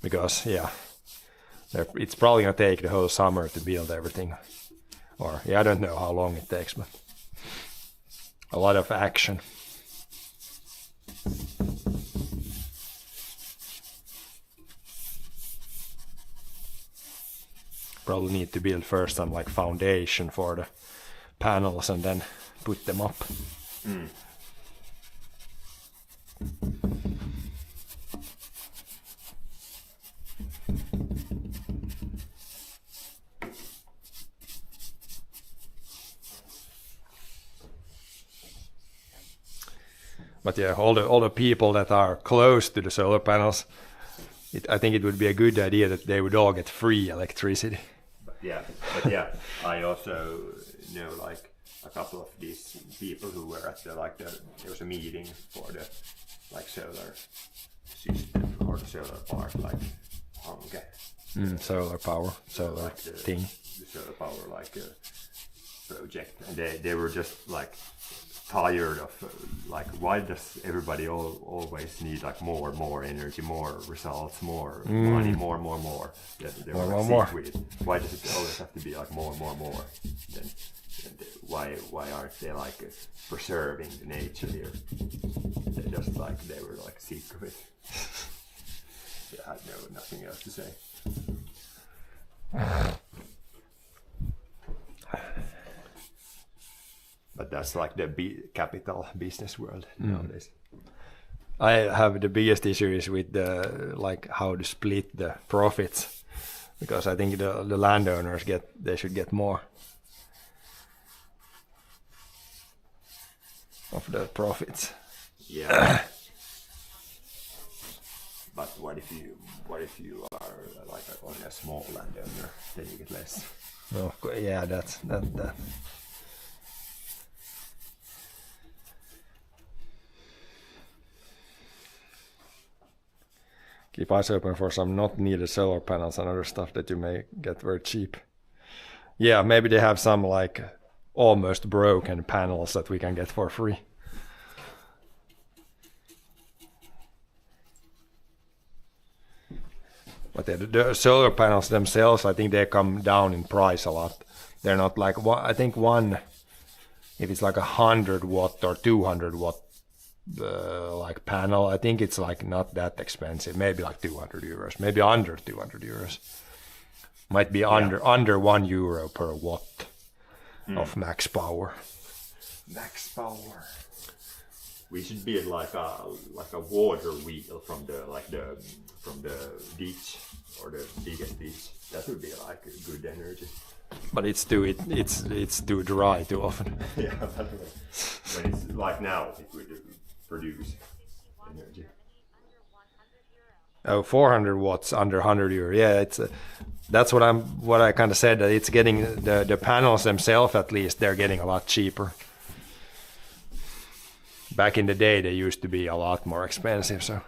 because, it's probably going to take the whole summer to build everything. Or, I don't know how long it takes, but a lot of action. Probably need to build first some like foundation for the panels and then put them up. But yeah, all the people that are close to the solar panels, I think it would be a good idea that they would all get free electricity. But yeah, I also know like a couple of these people who were at there was a meeting for the like solar system or the solar park like Hanke. Solar power, solar Like the thing. solar power project, and they were just like tired of like why does everybody always need like more energy, more results, more money, more. They were like more. sick with it. Why does it always have to be like more? Then why aren't they like preserving the nature here? They were like sick of it. I had nothing else to say. But that's like the capital business world nowadays. I have the biggest issue is with the like how to split the profits, because I think the landowners should get more of the profits. Yeah. But what if you are like only a small landowner, then you get less. No, yeah, that. Keep eyes open for some not needed solar panels and other stuff that you may get very cheap. Yeah, maybe they have some like almost broken panels that we can get for free. But the solar panels themselves, I think they come down in price a lot. They're not like, I think one, if it's like 100 watt or 200 watt like panel, I think it's like not that expensive. Maybe like 200 euros, maybe under 200 euros. Might be under €1 per watt of max power. Max power. We should build like a water wheel from the ditch or the biggest ditch. That would be like good energy. But it's too dry too often. Yeah, but when it's like now, it would produce energy. Oh, 400 watts under 100 euro. Yeah, that's what I kind of said, that it's getting the panels themselves, at least they're getting a lot cheaper. Back in the day, they used to be a lot more expensive, so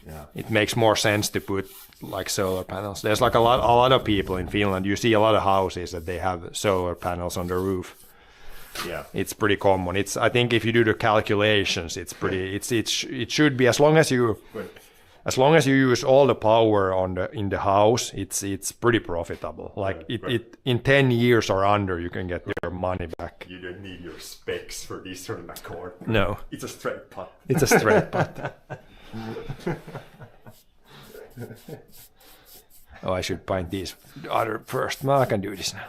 Yeah. it makes more sense to put like solar panels. There's like a lot of people in Finland. You see a lot of houses that they have solar panels on the roof. Yeah. It's pretty common. I think if you do the calculations, it's pretty. It should be, as long as you use all the power in the house, it's pretty profitable. Like it in 10 years or under, you can get your money back. You don't need your specs for this or that cord. No, It's a straight putt. it's a straight putt. Oh, I should paint these other first. No, I can do this now.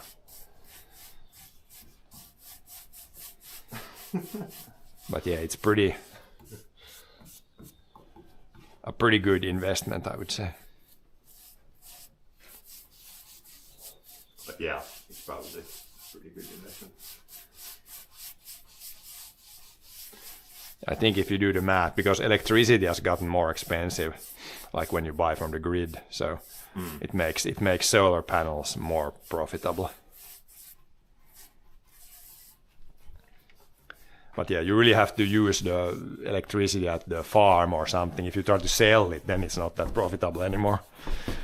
But yeah, it's a pretty good investment, I would say. But yeah, it's probably a pretty good investment. I think if you do the math, because electricity has gotten more expensive, like when you buy from the grid, so it makes solar panels more profitable. But yeah, you really have to use the electricity at the farm or something. If you try to sell it, then it's not that profitable anymore,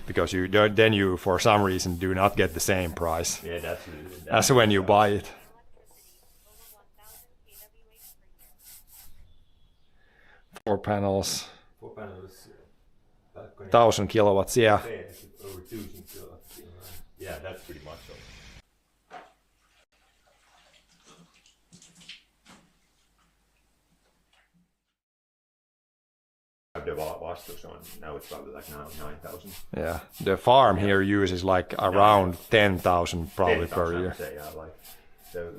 because you for some reason do not get the same price Yeah, that's as when you buy it. Electricity over 1000 kWh per year. 4 panels, 4 panels. 1000 kilowatts. Yeah, Over 1000 kilowatts. Yeah, that's pretty much so. The vastus on now, it's probably like now 9,000. yeah. The farm here uses like around 10,000 probably 10,000, per year. I'd say, yeah, like so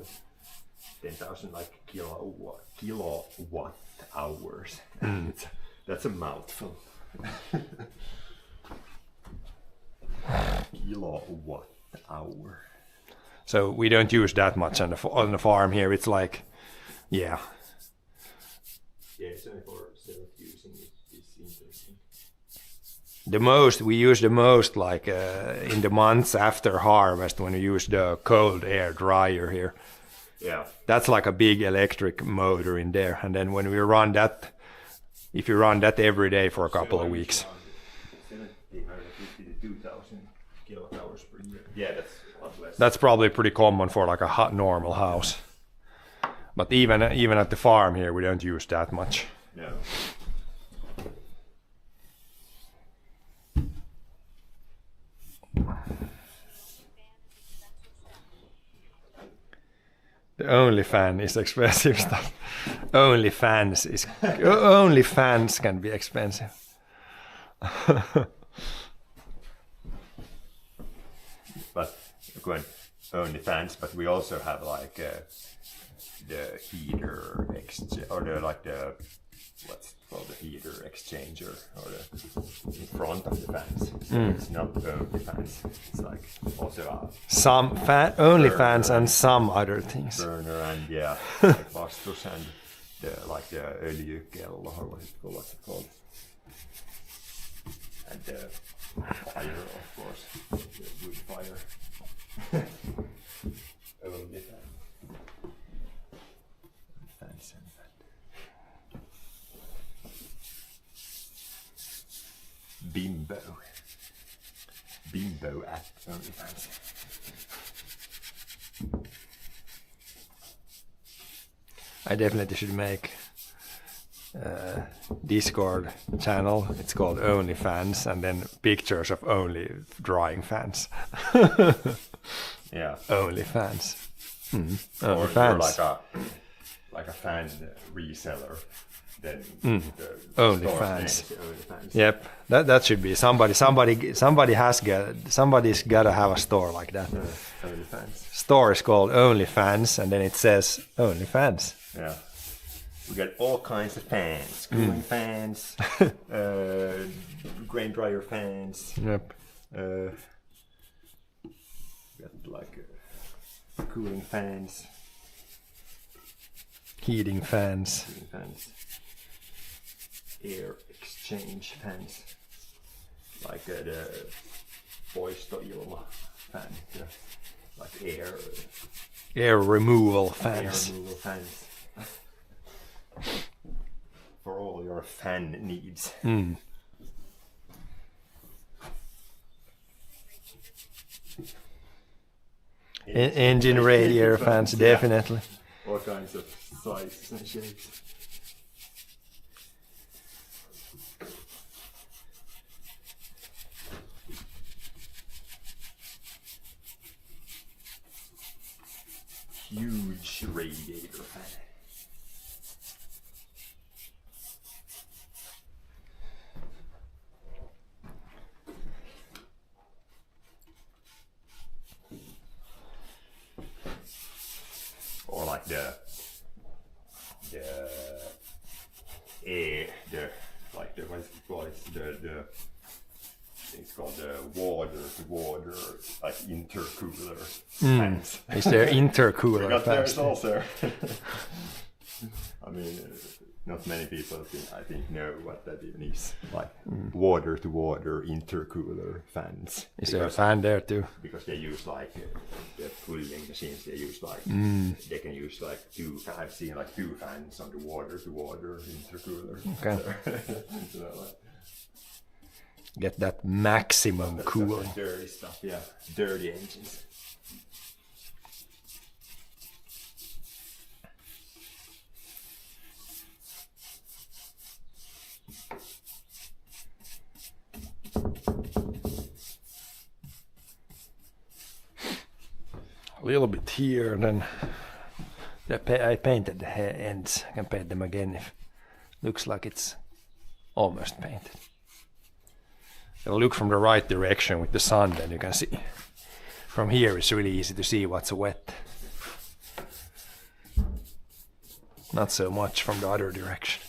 10,000 like kilowatt hours. That's a mouthful. Kilowatt hour. So we don't use that much on the farm here. It's like, yeah, Yeah, it's only for self-using. It's interesting. we use the most like in the months after harvest, when we use the cold air dryer here. Yeah. That's like a big electric motor in there, and then when we run that, if you run that every day for a couple of weeks, 1,750 to 2,000 kilowatt hours per year. Yeah, that's a lot less. that's probably pretty common for like a normal house. But even at the farm here, we don't use that much. No. The OnlyFan is expensive stuff. OnlyFans can be expensive. But when only fans, but we also have like the heater or the what's it called, the heater exchanger, or the in front of the fans. So it's not only fans. It's like also a Some OnlyFans and some other things. burner and yeah, like vastus and the öljykello, or what's it called, and the fire, of course, the wood fire. Only fans and that. Bimbo at OnlyFans. I definitely should make Discord channel. It's called OnlyFans, and then pictures of only drying fans. Yeah. OnlyFans. Or OnlyFans. like a fan reseller. Then the OnlyFans. store's name is OnlyFans. Yep, that should be somebody's gotta have a store like that. OnlyFans. Store is called OnlyFans, and then it says OnlyFans. Yeah. We got all kinds of fans. Cooling fans, grain dryer fans, Yep. got like cooling fans, Heating fans. air exchange fans, like the poistoilma fan, like Air removal air fans. removal fans. For all your fan needs. Engine radiator fans, definitely. All kinds of sizes and shapes. Huge radiator fan. Or like the what's it called? It's called the water to water, like intercooler fans. Is there intercooler Because fans? there's also, I mean, not many people I think know what that even is. Like water to water intercooler fans. Is there a fan there too? Because they use like the cooling machines. They use like they can use like two. I've seen like two fans on the water to water intercooler. Okay. So, like, Get that maximum that's cooling. dirty stuff. Yeah, dirty engines. A little bit here, and then I painted the ends. I can paint them again if looks like it's almost painted. It'll look from the right direction with the sun, then you can see. From here it's really easy to see what's wet. Not so much from the other direction.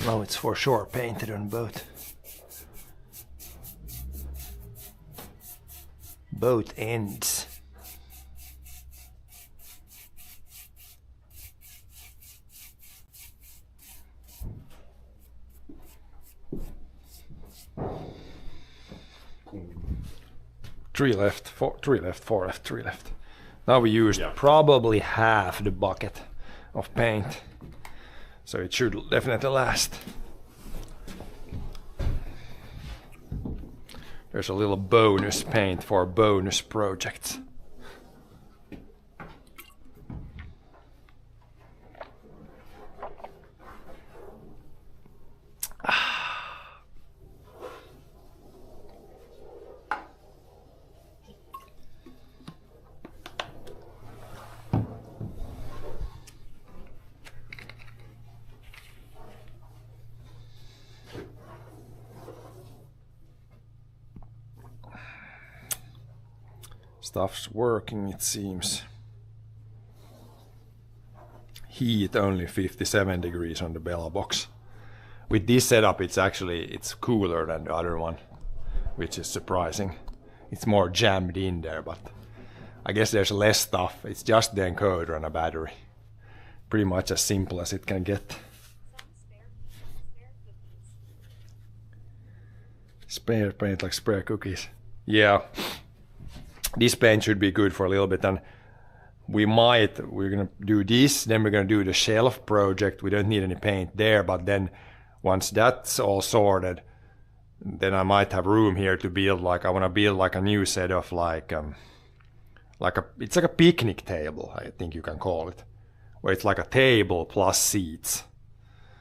Now it's for sure painted on both ends. Three left, four left, three left. Now we used probably half the bucket of paint. So it should definitely last. There's a little bonus paint for bonus projects. Stuff's working, it seems. Heat only 57 degrees on the Bella box. With this setup it's cooler than the other one, which is surprising. It's more jammed in there, but I guess there's less stuff. It's just the encoder and a battery. Pretty much as simple as it can get. Spare paint like spare cookies. Yeah. This paint should be good for a little bit, and we're gonna do this, then we're gonna do the shelf project. We don't need any paint there, but then once that's all sorted, then I might have room here to build I want to build a new set of it's like a picnic table, I think you can call it, where it's like a table plus seats.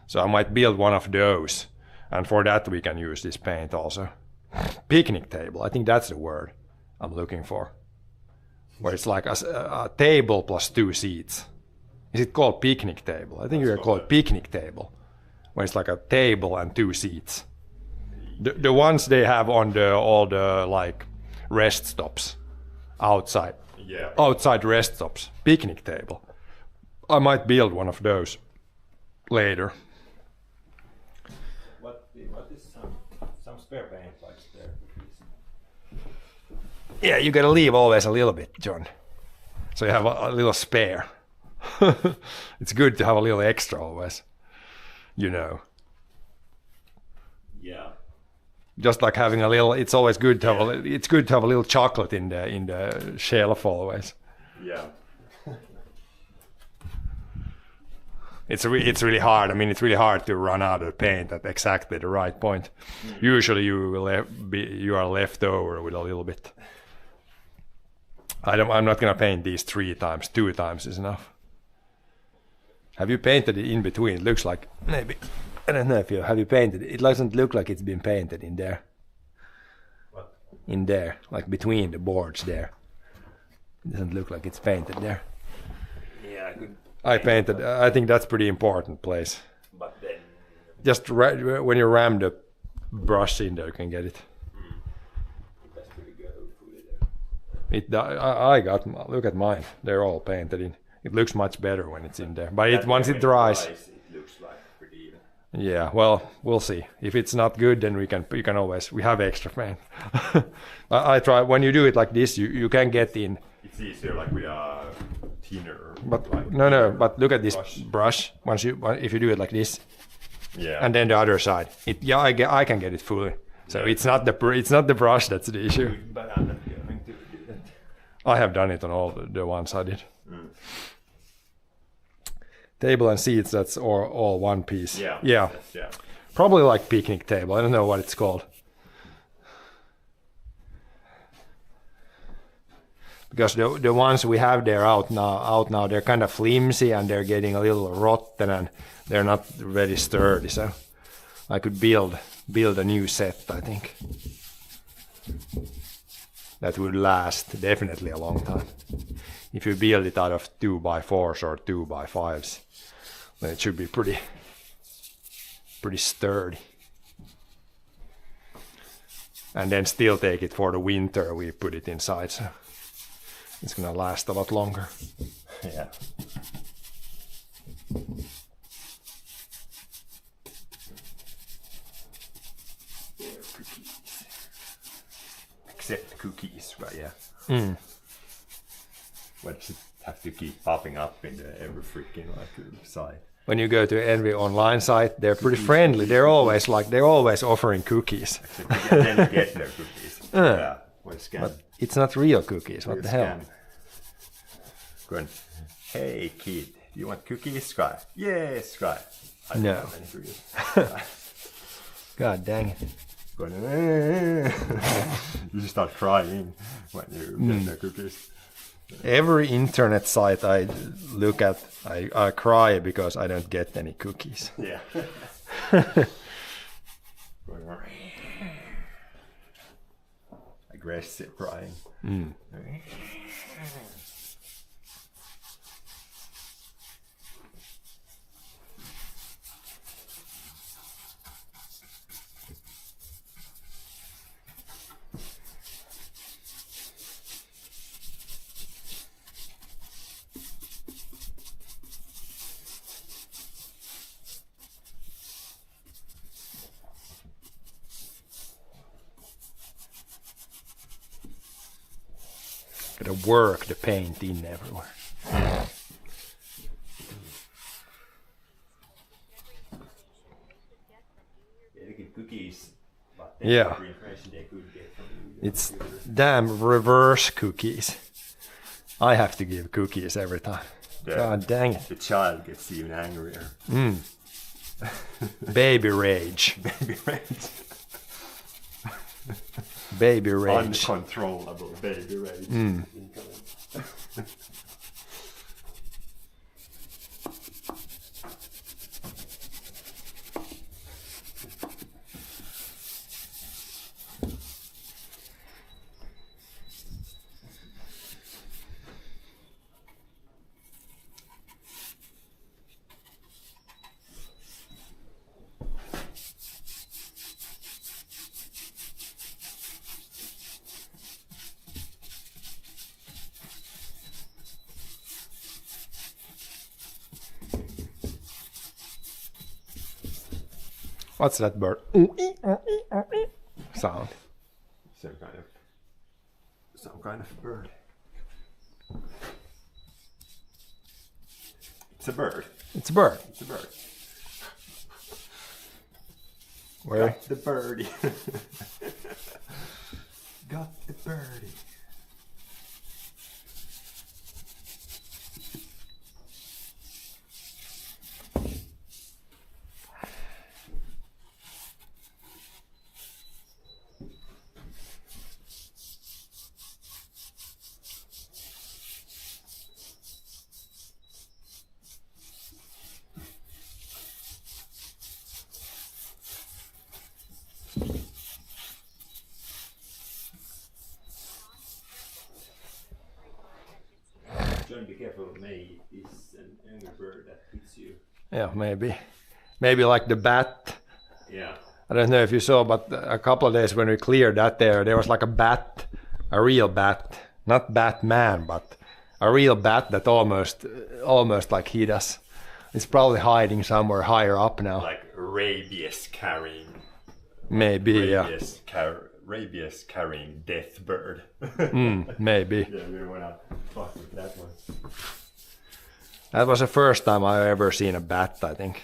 So I might build one of those, and for that we can use this paint also. Picnic table, I think that's the word I'm looking for. Where it's like a table plus 2 seats. Is it called picnic table? I think you call it picnic table. Where it's like a table and 2 seats. The ones they have on all the rest stops outside. Yeah. Outside rest stops. Picnic table. I might build one of those later. What is some spare paint like there? Yeah, you gotta leave always a little bit, John. So you have a little spare. It's good to have a little extra always. You know. Yeah. Just like having a little, it's always good to have it's good to have a little chocolate in the shelf always. Yeah. It's really hard. I mean, it's really hard to run out of paint at exactly the right point. Usually you are left over with a little bit. I'm not gonna paint these 3 times. 2 times is enough. Have you painted it in between? It looks like maybe. I don't know if have you painted it. It doesn't look like it's been painted in there. What? In there, like between the boards there. It doesn't look like it's painted there. Yeah, I could. I painted. I think that's pretty important place. But then. Just when you ram the brush in there, you can get it. That's pretty good. Fully there. I got. Look at mine. They're all painted in. It looks much better when it's in there. But once it dries. It looks like pretty even. Yeah, well, we'll see. If it's not good, then you can always, we have extra paint. I try, when you do it like this, you can get in. It's easier like with a thinner. But like no, but look at this brush. If you do it like this, Yeah. and then the other side, I can get it fully. So it's not the brush that's the issue. But I'm not going to do that. I have done it on all the ones I did. Table and seats, that's all one piece. Yeah. Yeah. Yeah. Probably like picnic table. I don't know what it's called. Because the ones we have there out now, they're kind of flimsy and they're getting a little rotten and they're not very sturdy. So I could build a new set, I think. That would last definitely a long time. If you build it out of 2x4s or 2x5s, then it should be pretty sturdy. And then still take it for the winter, we put it inside, so it's gonna last a lot longer. Yeah. Except cookies, but yeah. What does it have to keep popping up in every freaking site? When you go to Envy online site, they're pretty friendly. They're always offering cookies. Then you get their cookies. Yeah. Well, scan. But it's not real cookies. What the hell? Going, hey kid, do you want cookies? Sky. Yes, Sky. I don't No. have any cookies. God dang it. Going, you just start crying when you get their cookies. Every internet site I look at, I cry because I don't get any cookies. Yeah. Going, aggressive crying. Gotta work the paint in everywhere. They get cookies, but Yeah. the information they could get from you. It's damn reverse cookies. I have to give cookies every time. God dang it. The child gets even angrier. Baby rage. Baby rage. Baby rage. Uncontrollable baby rage. What's that bird? Sound. Some kind of bird. It's a bird. It's a bird. It's a bird. Where? Got the birdie. Got the birdie. John, be careful. May is an angry bird that hits you. Yeah, maybe. Maybe like the bat. Yeah. I don't know if you saw, but a couple of days when we cleared that there was like a bat, a real bat, not Batman, but a real bat that almost like hit us. It's probably hiding somewhere higher up now. Like rabies carrying. Maybe, yeah. Rabies carrying death bird. Maybe. Yeah, we don't wanna fuck with that one. That was the first time I ever seen a bat, I think.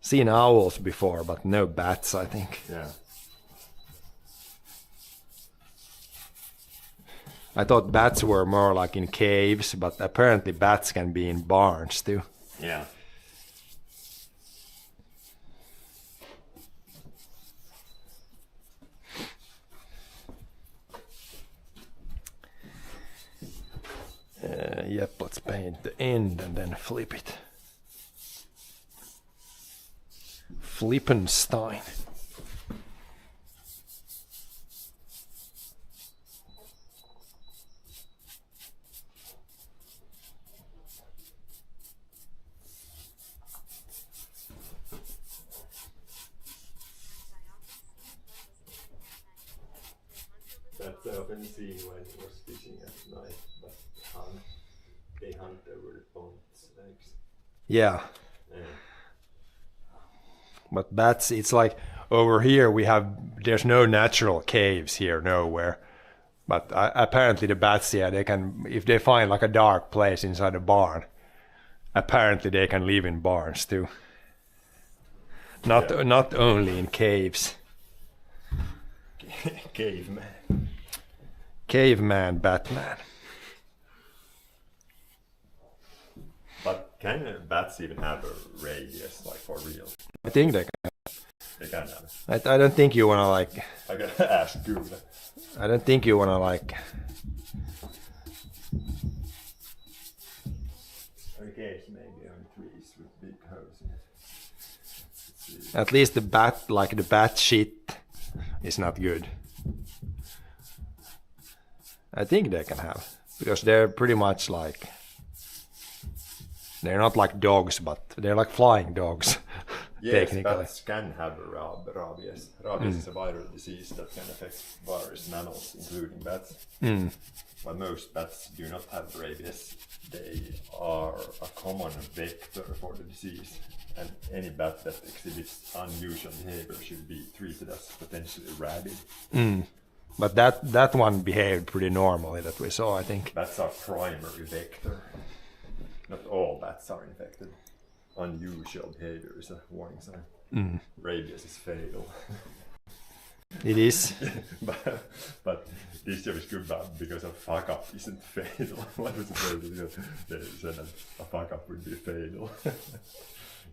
Seen owls before, but no bats, I think. Yeah. I thought bats were more like in caves, but apparently bats can be in barns too. Yeah. Yep, let's paint the end and then flip it. Flippenstein. That's often seen when he was fishing at night, but they hunt over the pond snakes. Yeah. Yeah. But bats, it's like over here there's no natural caves here, nowhere. But apparently the bats, yeah, they can, if they find like a dark place inside a barn, apparently they can live in barns too. Not only in caves. Caveman. Caveman Batman. But can bats even have a rabies, like for real? I think they can. They can have it. I don't think you wanna like. I gotta ask Google. I don't think you wanna like. Okay, maybe on trees with big holes in it. At least the bat shit is not good. I think they can have, because they're pretty much like, they're not like dogs, but they're like flying dogs. Yes, technically. bats can have rabies. Rabies is a viral disease that can affect various mammals, including bats. While most bats do not have rabies, they are a common vector for the disease, and any bat that exhibits unusual behavior should be treated as potentially rabid. But that one behaved pretty normally that we saw, I think. Bats are primary vector. Not all bats are infected. Unusual behavior is a warning sign. Rabies is fatal. It is. but this year is good because a fuck up isn't fatal. What was the word? They said that a fuck up would be fatal. It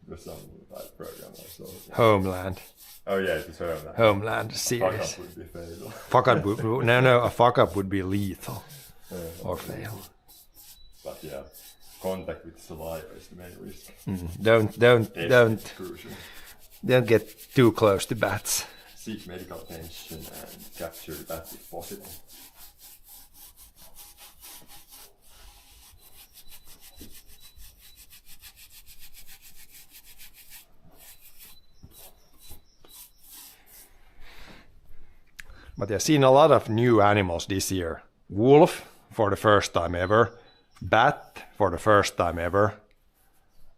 was some like program I saw. Homeland. Oh yeah, it was Homeland. Homeland Fuck series. up would be fatal. Fuck up would, no, a fuck up would be lethal or fail. But yeah, contact with saliva is the main risk. Don't It's crucial. get too close to bats. Seek medical attention and capture the bat if possible. But I've seen a lot of new animals this year. Wolf for the first time ever. Bat for the first time ever.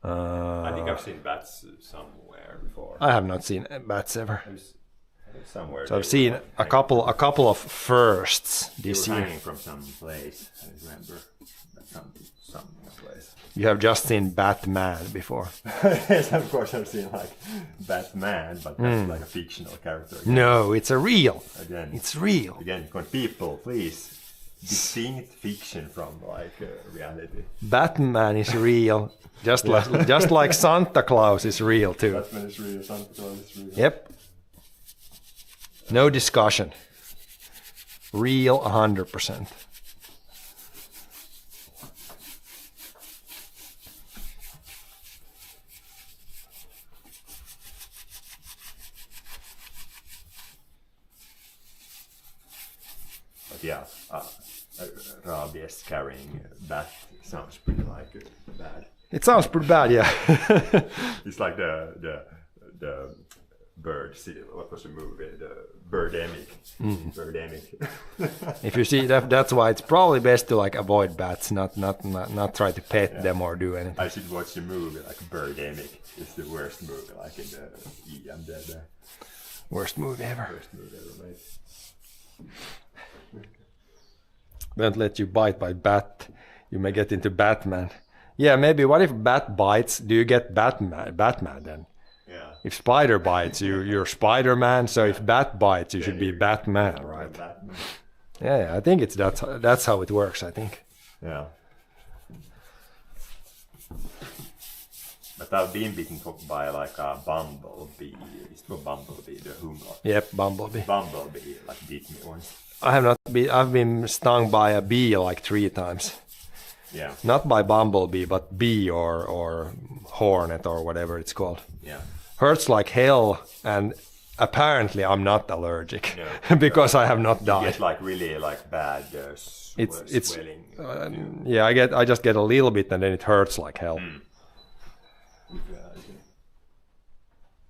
I think I've seen bats somewhere before. I have not seen bats ever. I think somewhere. So I've seen a couple of firsts this They were year. hanging from some place. I remember some place. You have just seen Batman before. Yes, of course I've seen like Batman, but that's like a fictional character. No, it's a real. Again, It's real. again, can people please distinct fiction from like reality? Batman is real. Just like Santa Claus is real too. Batman is real. Santa Claus is real. Yep. No discussion. Real 100%. But yeah, rabies carrying bat sounds pretty like bad. It sounds pretty bad, yeah. It's like the bird. What was the movie? The Birdemic. Birdemic. If you see that's why it's probably best to like avoid bats, not try to pet them or do anything. I should watch the movie like Birdemic. It's the worst movie, like in the IMDb. Worst movie ever. Worst movie ever made. Don't let you bite by bat. You may get into Batman. Yeah, maybe what if bat bites? Do you get Batman then? Yeah. If spider bites, you're Spider-Man. So if bat bites, you should be Batman, right? Batman. Yeah, I think that's how it works. I think. Yeah. But I've been bitten by like a bumblebee. It's called bumblebee, the humla. Yep, bumblebee. Bumblebee like bit me once. I have not been. I've been stung by a bee like 3 times. Yeah. Not by bumblebee, but bee or hornet or whatever it's called. Yeah. Hurts like hell, and apparently I'm not allergic No. because I have not You died. get like really like bad It's swelling. yeah, I just get a little bit and then it hurts like hell.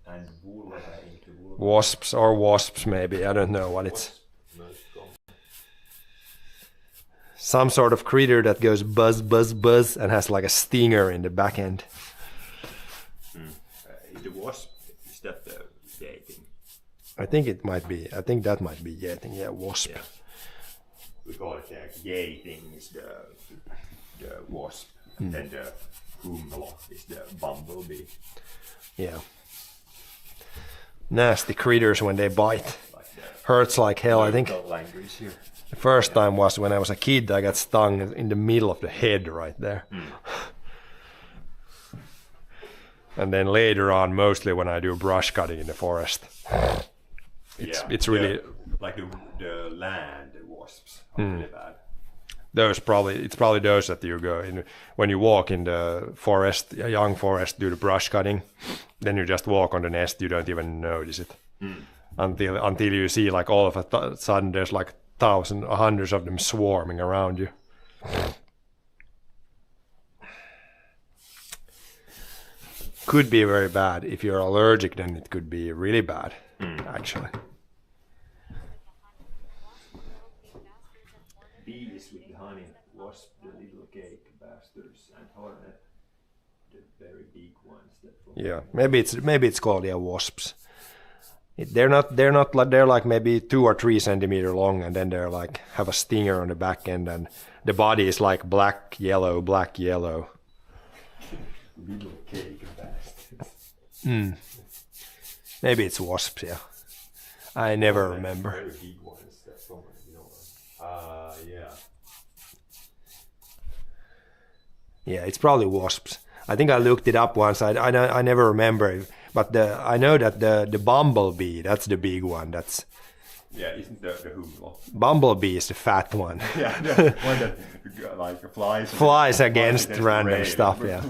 And Wasps maybe, I don't know what it's. Some sort of critter that goes buzz buzz buzz and has like a stinger in the back end. Is the wasp, is that the dating? I think that might be Yeting, yeah, wasp. Yeah. We call it gating is the wasp, and then the humla is the bumblebee. Yeah. Nasty critters when they bite. Like the Hurts like hell. I think local language here. the first time was when I was a kid. I got stung in the middle of the head right there. And then later on, mostly when I do brush cutting in the forest. It's really like the land wasps are really bad. it's probably those that you go in when you walk in the forest, a young forest, do the brush cutting. Then you just walk on the nest. You don't even notice it until you see like all of a sudden there's like thousands, hundreds of them swarming around you. Could be very bad. If you're allergic, then it could be really bad, actually. Bees with the honey, wasp, the little cake bastards, and hornet, the very big ones. Yeah, maybe it's called wasps. They're like maybe 2 or 3 centimeter long, and then they're like have a stinger on the back end, and the body is like black yellow. Little cake bastards. Maybe it's wasps. Yeah, I never remember. Very big ones. That's one, you know. Yeah. Yeah, it's probably wasps. I think I looked it up once. I never remember, but I know that the bumblebee, that's the big one. That's Yeah, isn't the humlo? bumblebee is the fat one. Yeah, the one that like Flies against random rain. stuff. Yeah,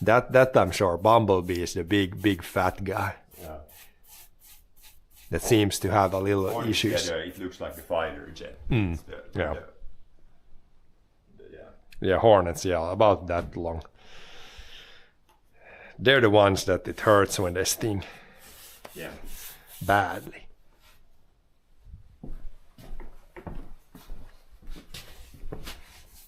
that I'm sure. Bumblebee is the big fat guy Yeah. that seems to have a little Or issues. it looks like the fighter jet. It's the- Yeah. the- yeah. Yeah, hornets. Yeah, about that long. They're the ones that it hurts when they sting Yeah. badly. There are all kinds of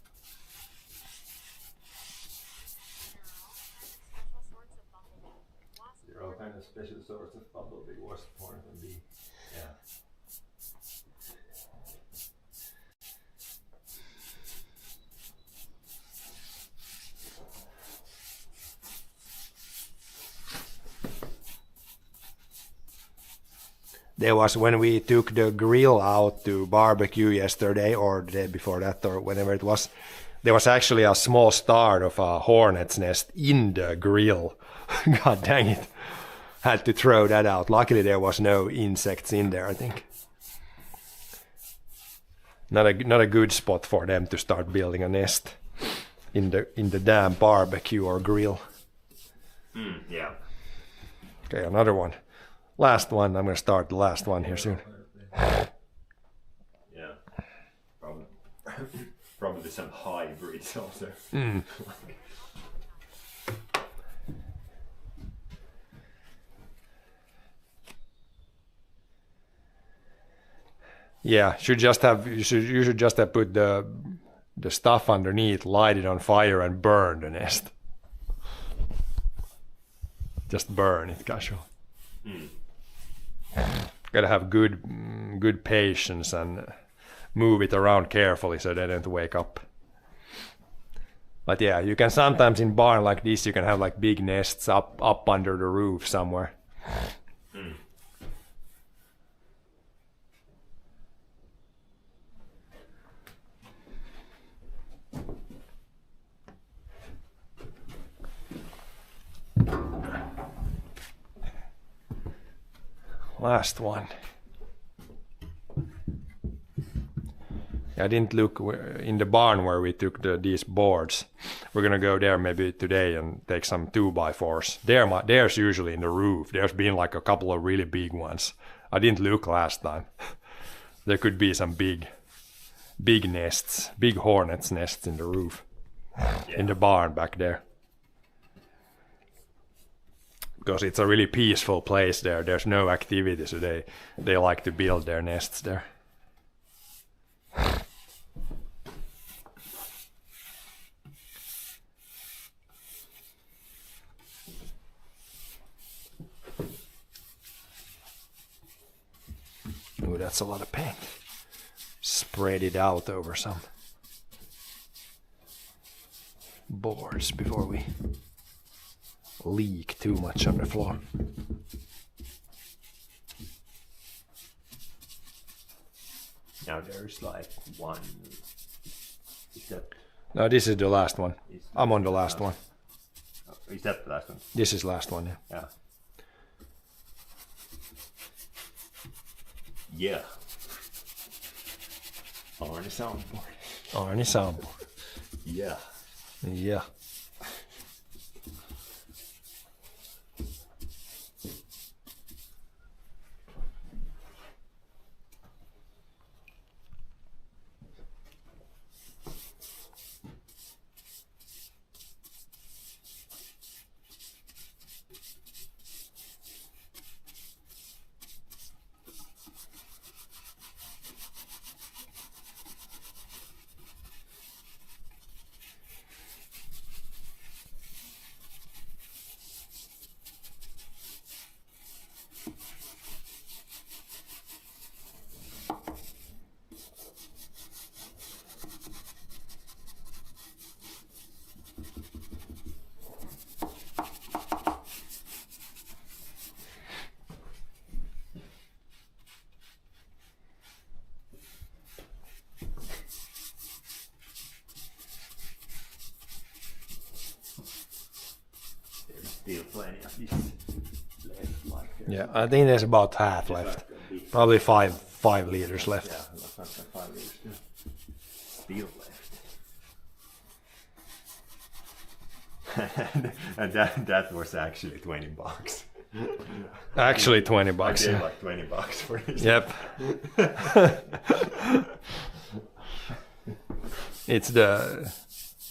special sorts of bumblebee, wasp, There are all kind of special sorts of bumblebee, wasp, hornet, and bee. Yeah. There was when we took the grill out to barbecue yesterday or the day before that or whenever it was, there was actually a small star of a hornet's nest in the grill. God dang it. Had to throw that out. Luckily there was no insects in there, I think. Not a good spot for them to start building a nest in the damn barbecue or grill. Yeah. Okay, another one. Last one. I'm gonna start the last one here soon. Yeah. Probably some hybrids also. Yeah, you should just have put the stuff underneath, light it on fire, and burn the nest. Just burn it casual. Gotta have good patience and move it around carefully so they don't wake up. But yeah, you can sometimes in barn like this you can have like big nests up under the roof somewhere. Last one. I didn't look in the barn where we took these boards. We're gonna go there maybe today and take some 2x4s. There's usually in the roof. There's been like a couple of really big ones. I didn't look last time. There could be some big nests, big hornets nests in the roof, in the barn back there. Because it's a really peaceful place there. There's no activity, so they like to build their nests there. Ooh, that's a lot of paint. Spread it out over some boards before we leak too much on the floor. Now there's like one. Is that No, this is the last one. I'm on the last one. is that the last one? This is last one, yeah. Yeah. Yeah. Arne soundboard. Arne soundboard. Yeah. Yeah. still plenty of this left. Like, Yeah, I think there's about half left. Probably 5 liters left. yeah, that's not 5 liters still left. And that was actually $20. Actually, $20. I gave Yeah. like $20 for this. Yep. It's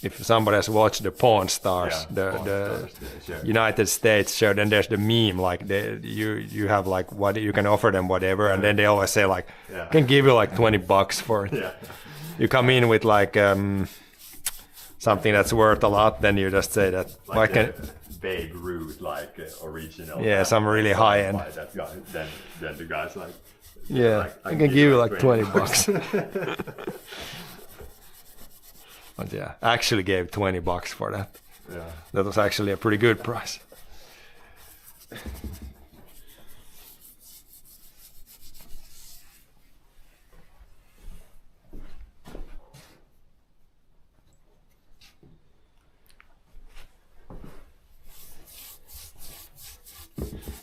if somebody has watched the Pawn Stars, Yeah, the Pawn Stars, the show. United States show, then there's the meme like you have like what you can offer them whatever, and then they always say like, Yeah. can give you like $20 for it. Yeah. You come in with like something that's worth a lot, then you just say that Like I can. Babe Ruth, like original. Yeah, some really high end. By that guy. Then the guy's like, Yeah, like, I can give you like $20. But yeah, I actually gave $20 for that. Yeah. That was actually a pretty good price.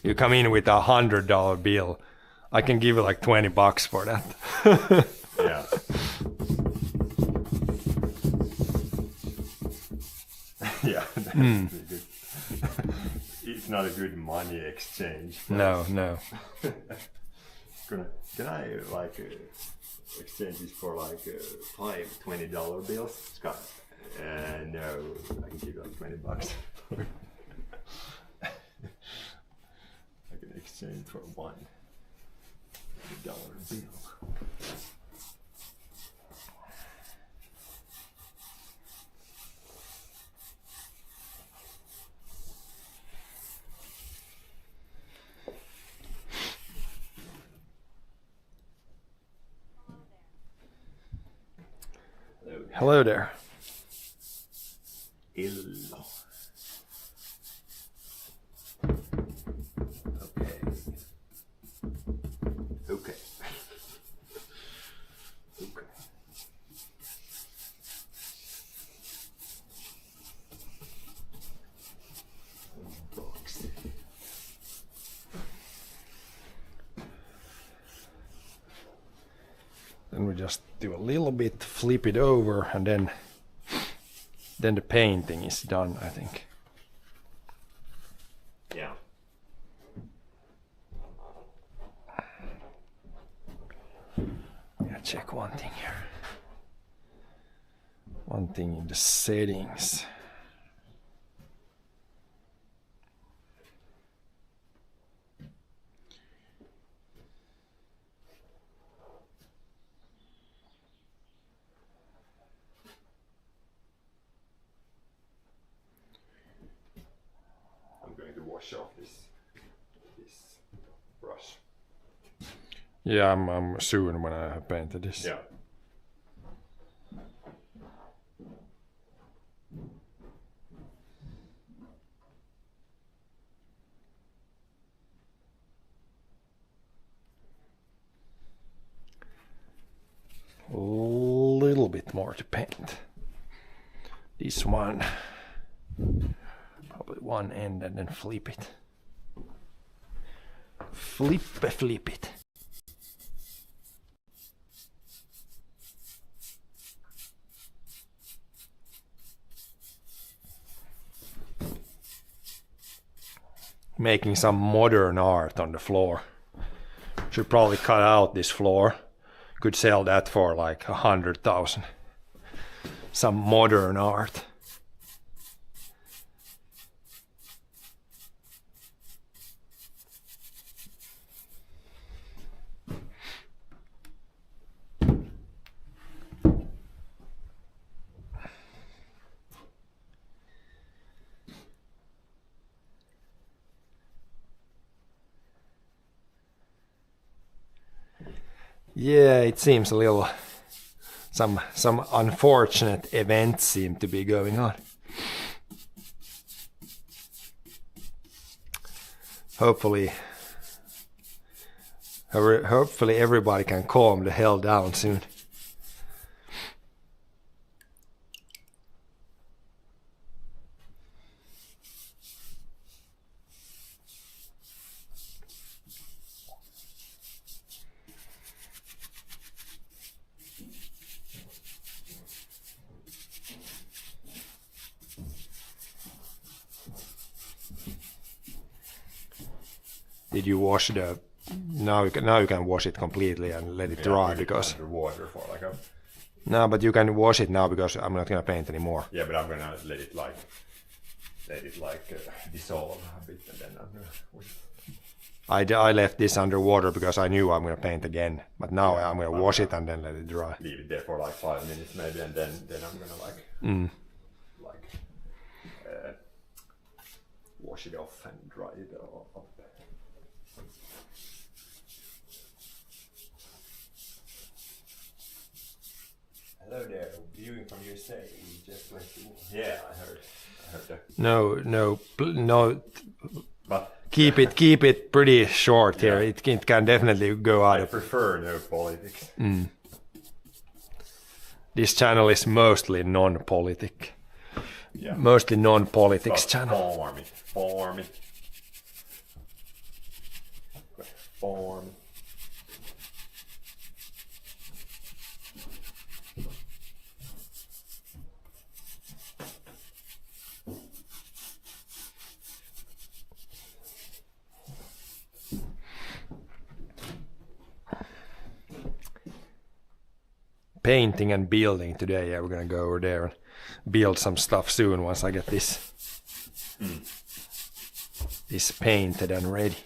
You come in with $100 bill, I can give you like $20 for that. Yeah. Yeah. That's pretty good. It's not a good money exchange. but- No. Can I like exchange this for like 5 $20 bills, Scott? No, I can give you like $20. I can exchange for $1 bill. Hello there. Illo. Okay. Okay. Okay. Box. Then we just do a little bit, flip it over, and then the painting is done, I think. Yeah. Yeah, check one thing here. One thing in the settings. I'm going to wash off this brush. Yeah, I'm soon when I have painted this. Yeah. A little bit more to paint. This one, probably one end and then flip it. Flip it. Making some modern art on the floor. Should probably cut out this floor. Could sell that for like 100,000. Some modern art. Yeah, it seems a little some unfortunate events seem to be going on. Hopefully everybody can calm the hell down soon. Did you wash the? Now you can wash it completely and let it dry because Underwater for like a. no, but you can wash it now because I'm not gonna paint anymore. Yeah, but I'm gonna let it dissolve a bit and then I'm gonna wash it. I left this underwater because I knew I'm gonna paint again. But now I'm gonna wash it and then let it dry. Leave it there for like 5 minutes maybe, and then I'm gonna wash it off and dry it up. Hello there, viewing from USA. We just went to. Yeah, I heard that. No. But Keep it pretty short here. It can definitely go out I of. prefer no politics. This channel is mostly non-politic. Yeah. Mostly non-politics channel. Farm me. Painting and building today. Yeah, we're gonna go over there and build some stuff soon once I get this painted and ready.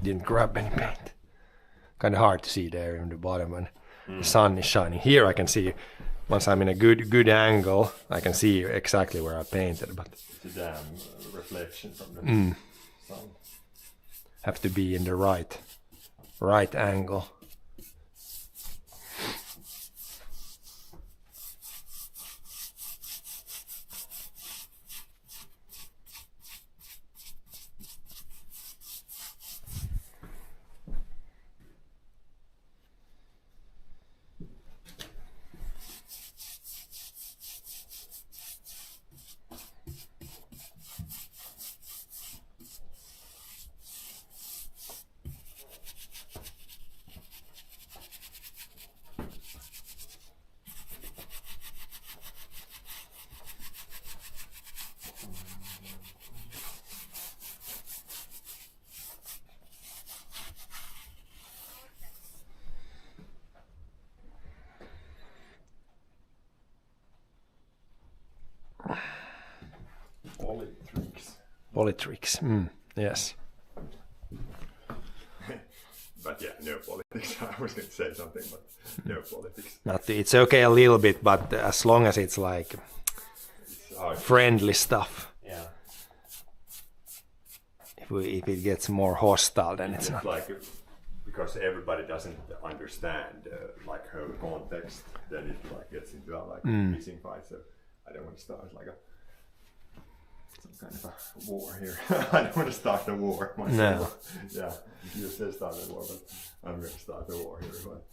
Didn't grab any paint. Kind of hard to see there in the bottom when the sun is shining. Here I can see, once I'm in a good angle, I can see exactly where I painted. But It's a damn reflection from the sun. have to be in the right angle. Politricks. Yes. But yeah, no politics. I was going to say something, but no politics. It's okay a little bit, but as long as it's like It's friendly stuff. yeah. If it gets more hostile, then it's It's not. like because everybody doesn't understand like her context, then it like gets into a missing fight. So I don't want to start like some kind of a war here. I don't want to start a war myself. No. Yeah, you say start a war, but I'm going to start a war here. But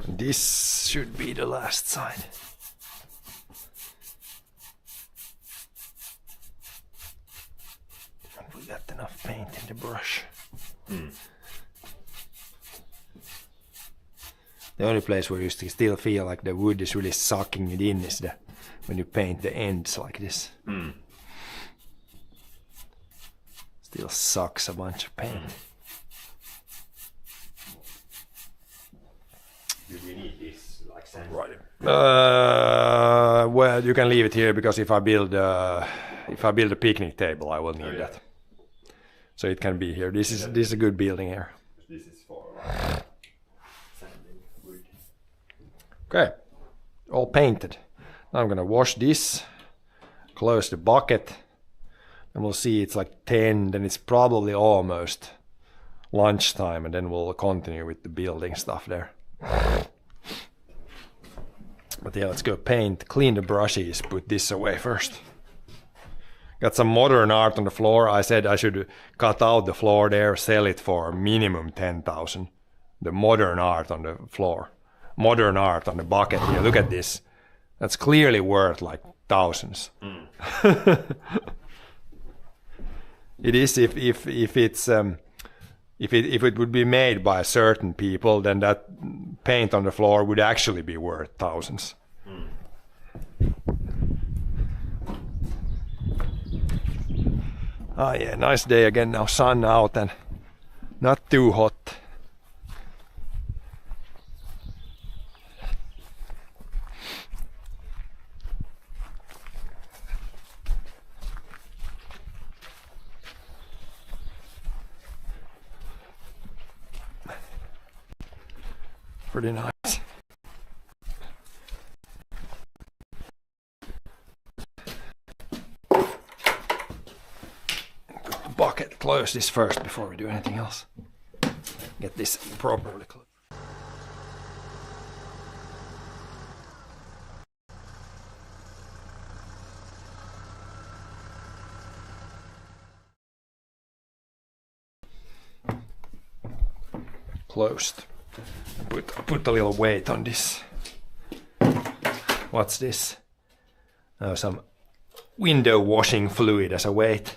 This should be the last side. We got enough paint in the brush. The only place where you still feel like the wood is really sucking it in is when you paint the ends like this. Still sucks a bunch of paint. do we need this like sand? Right. Well, you can leave it here because if I build a picnic table, I will need that. So it can be here. This is a good building here. This is for like sanding wood. Okay, all painted. Now I'm gonna wash this, close the bucket, and we'll see it's like 10, then it's probably almost lunchtime, and then we'll continue with the building stuff there. But yeah, let's go paint, clean the brushes, put this away first. Got some modern art on the floor. I said I should cut out the floor there, sell it for minimum 10,000. The modern art on the floor. Modern art on the bucket here. Look at this. That's clearly worth like thousands. It is if it's if it would be made by certain people, then that paint on the floor would actually be worth thousands. Oh yeah, nice day again now, sun out and not too hot. Pretty nice. Put the bucket, close this first before we do anything else. Get this properly closed. Closed. Put a little weight on this. What's this? Oh, some window washing fluid as a weight.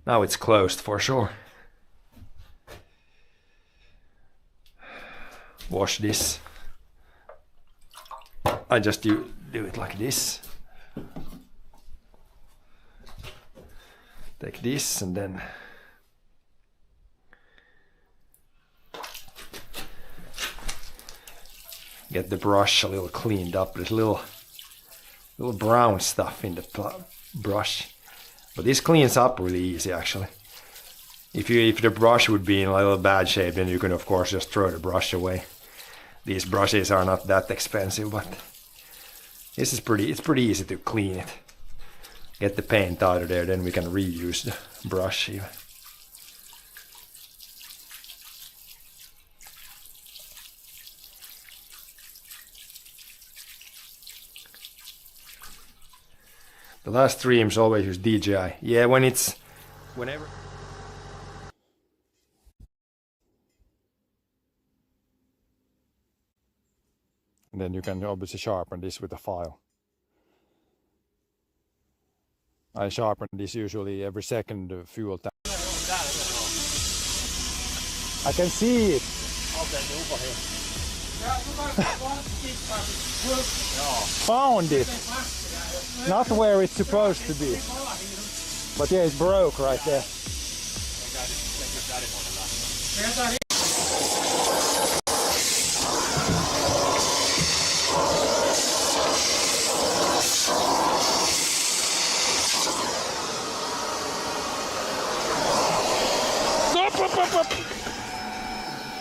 Now it's closed for sure. Wash this. I just do it like this. Take this and then get the brush a little cleaned up. There's little brown stuff in the brush, but this cleans up really easy actually. If the brush would be in a little bad shape, then you can of course just throw the brush away. These brushes are not that expensive, but this is it's pretty easy to clean it. Get the paint out of there, then we can reuse the brush even. The last streams always use DJI. Yeah, whenever. And then you can obviously sharpen this with a file. I sharpen this usually every second fuel tank. I can see it. Found it. Not where it's supposed to be. But yeah, it's broke right there.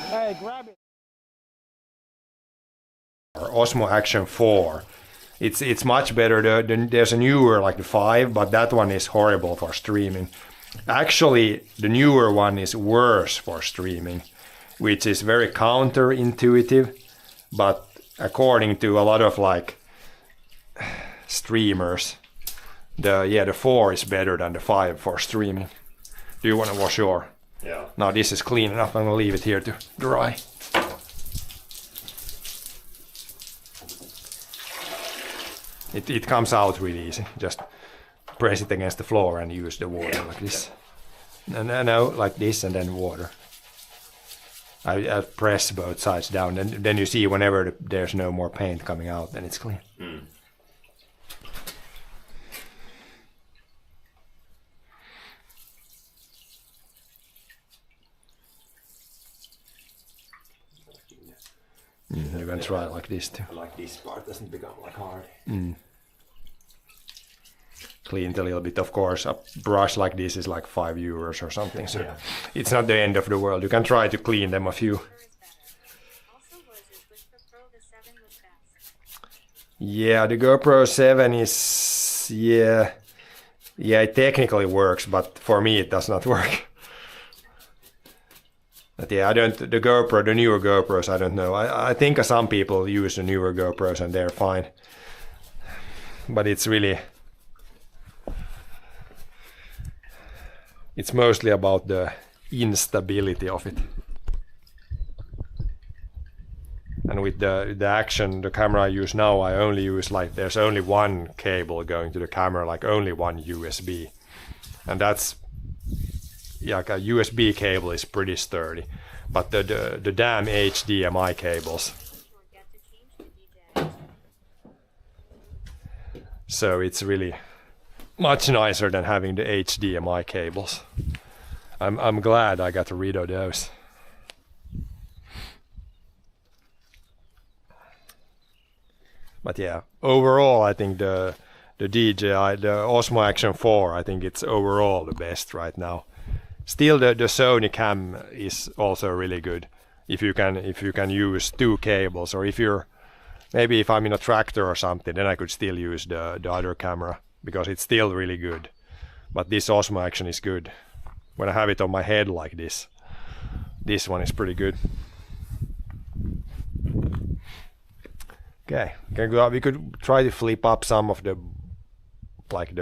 Hey, grab it. Osmo Action 4. It's much better. There's a newer like the 5, but that one is horrible for streaming. Actually, the newer one is worse for streaming, which is very counterintuitive. But according to a lot of like streamers, the 4 is better than the 5 for streaming. Do you want to wash your? Yeah. Now this is clean enough. I'm gonna leave it here to dry. It comes out really easy. Just press it against the floor and use the water like this. No, like this and then water. I press both sides down, and then you see whenever there's no more paint coming out, then it's clean. You can try it like this too. Like this part doesn't become like hard. cleaned a little bit. Of course, a brush like this is like €5 or something, so it's not the end of the world. You can try to clean them a few. Also, was his wish for Pro the 7 was best. Yeah, the GoPro 7 is it technically works, but for me it does not work. But yeah, the newer GoPros, I don't know. I think some people use the newer GoPros and they're fine. But it's mostly about the instability of it. And with the camera I use now, I only use there's only one cable going to the camera, like only one USB. And that's, like a USB cable is pretty sturdy. But the damn HDMI cables. Forget to change the DJ. So it's really much nicer than having the HDMI cables. I'm glad I got rid of those. But yeah, overall I think the DJI, the Osmo Action 4, I think it's overall the best right now. Still the Sony Cam is also really good if you can use two cables, or if I'm in a tractor or something, then I could still use the other camera because it's still really good. But this Osmo Action is good. When I have it on my head like this one is pretty good. Okay, we could try to flip up some of the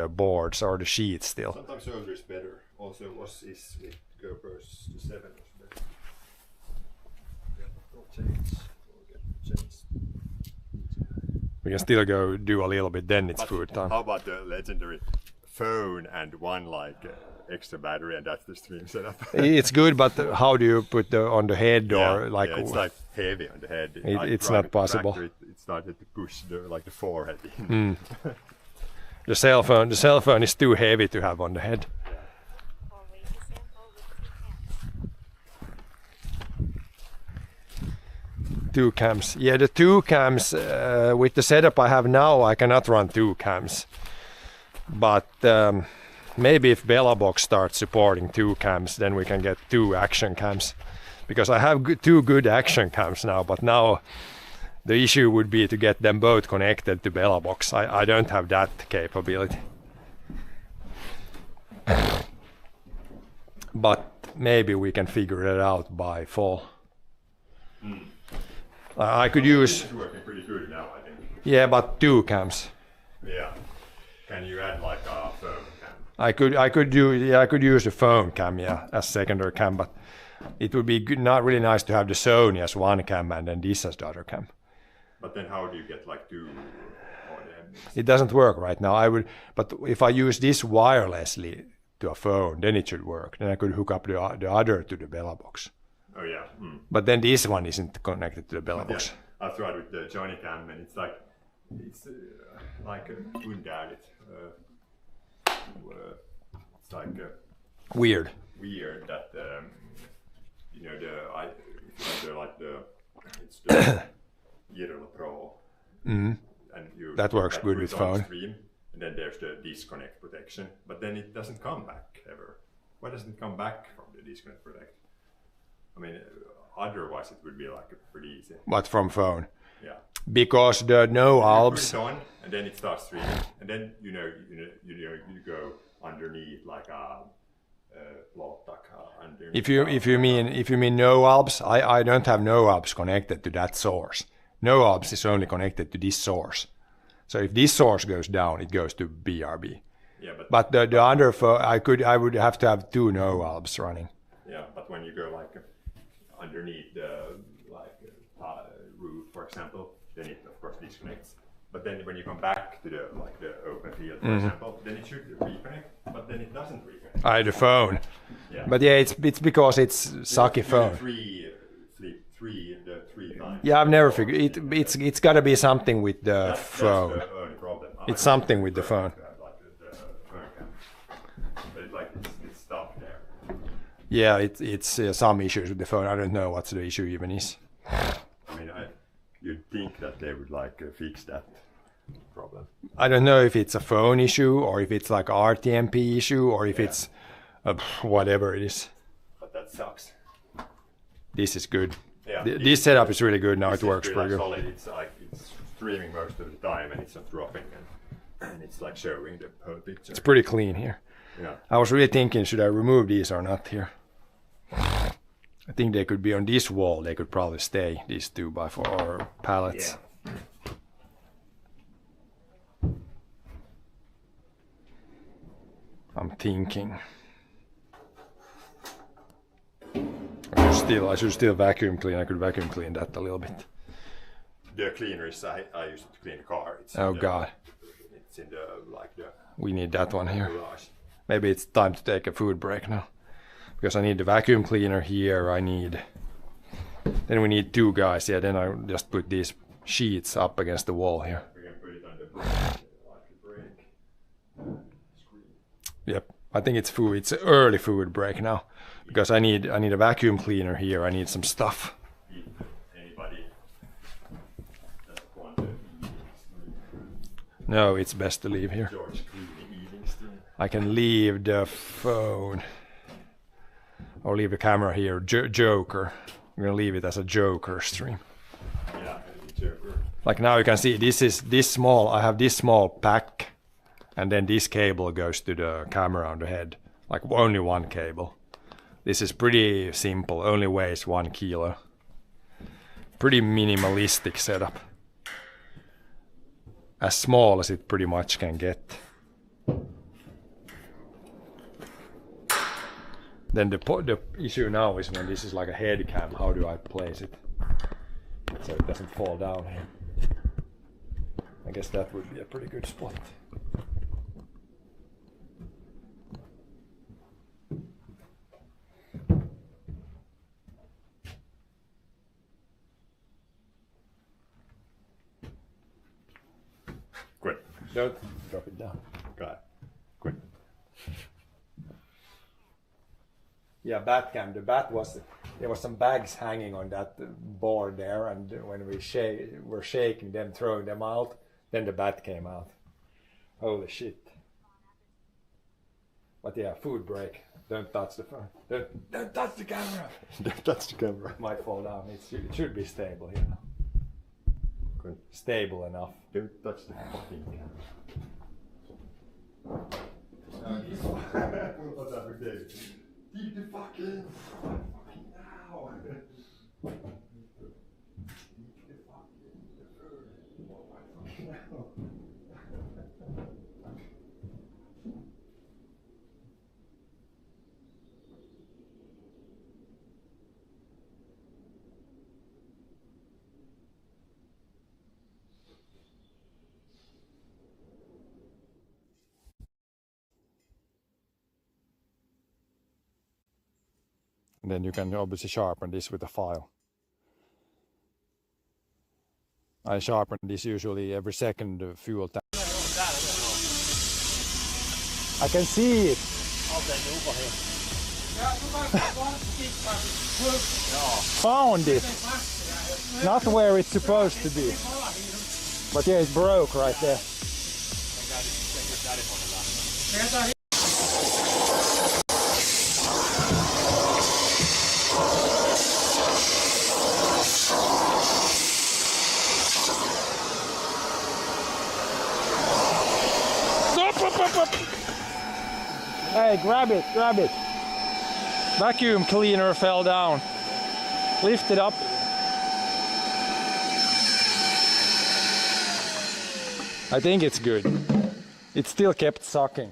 boards or the sheets still. Sometimes older is better. Also, is with GoPros the 7 was better. We can still go do a little bit, then it's food time. How about the legendary phone and one extra battery, and that's the stream setup? It's good, but how do you put on the head or it's like heavy on the head. It's not possible. It started to push the forehead in. The cell phone is too heavy to have on the head. Always a sample with 2 cams. 2 cams. Yeah, the 2 cams with the setup I have now, I cannot run 2 cams. But maybe if Bellabox starts supporting 2 cams, then we can get 2 action cams. Because I have 2 good action cams now, but now the issue would be to get them both connected to Bellabox. I don't have that capability. But maybe we can figure it out by fall. I could use... It's working pretty good now, I think. Yeah, but 2 cams. Yeah. Can you add like a phone cam? I could use the phone cam, as secondary cam, but it would be not really nice to have the Sony as one cam and then this as the other cam. But then how do you get 2 It doesn't work right now. But if I use this wirelessly to a phone, then it should work. Then I could hook up the other to the Bellabox. Oh yeah. But then this one isn't connected to the Bellabox. Yeah. I tried with the Johnny Cam, and it's like undärligt. It's like Weird. that it's the Jirla Pro, and That works good put with it on phone. stream, and then there's the disconnect protection, but then it doesn't come back ever. Why doesn't it come back from the disconnect protection? I mean, otherwise it would be pretty easy. But from phone. Yeah. Because the no You albs. put it on, and then it starts streaming, and then you go underneath like a underneath. If you mean no albs, I don't have no albs connected to that source. No albs is only connected to this source. So if this source goes down, it goes to BRB. Yeah, But the other phone, I would have to have 2 no albs running. Yeah, but when you go underneath the roof, for example, then it of course disconnects. But then when you come back to the open field, for example, then it should reconnect, but then it doesn't reconnect. The phone. Yeah. But yeah, it's because it's sucky phone. The three times. Yeah, I've never figured it. It's got to be something with the phone. That's the only problem. It's something with the phone. The phone cam. But it's stuck there. Yeah, it's some issues with the phone. I don't know what the issue even is. I mean, you'd think that they would fix that. problem. I don't know if it's a phone issue or if it's like RTMP issue or if it's whatever it is. But that sucks. This is good. Yeah. This setup is really good now. This It works is pretty good. solid. It's like it's streaming most of the time and it's not dropping and it's like showing the whole picture. It's pretty clean here. Yeah. I was really thinking, should I remove these or not here? I think they could be on this wall. They could probably stay, these 2x4 pallets. Yeah. I'm thinking. I should still vacuum clean. I could vacuum clean that a little bit. The cleaner is I use it to clean the car. It's Oh in the, God, It's in the like the we need that one here. garage. Maybe it's time to take a food break now. Because I need the vacuum cleaner here. Then we need 2 guys. Yeah, then I just put these sheets up against the wall here. We can put it on the brake screen. Yep. I think it's food. It's early food break now. Because I need a vacuum cleaner here. I need some stuff. If anybody doesn't want to eat No, it's best to leave here. George Clooney eating stream. I can leave the phone. Or leave the camera here. Joker. I'm gonna leave it as a Joker stream. Yeah, Joker. Like now you can see this is this small. I have this small pack, and then this cable goes to the camera on the head. Like only one cable. This is pretty simple. Only weighs 1 kilo. Pretty minimalistic setup. As small as it pretty much can get. Then the issue now is when this is like a head cam, how do I place it so it doesn't fall down here? I guess that would be a pretty good spot. Good. Don't drop it down. Got it. Good. Yeah, bat cam. The bat was there was some bags hanging on that board there, and when we were shaking them, throwing them out, then the bat came out. Holy shit! But yeah, food break. Don't touch the phone. Don't touch the camera. Don't touch the camera. Might fall down. It should be stable here now. Good. Stable enough. Don't touch the fucking camera. What's up with David? Eat the fucking now. Eat the fucking now. And then you can obviously sharpen this with a file. I sharpen this usually every second fuel tank. I can see it. Found it. Not where it's supposed to be. But yeah, it broke right there. Hey, grab it, grab it. Vacuum cleaner fell down. Lift it up. I think it's good. It still kept sucking.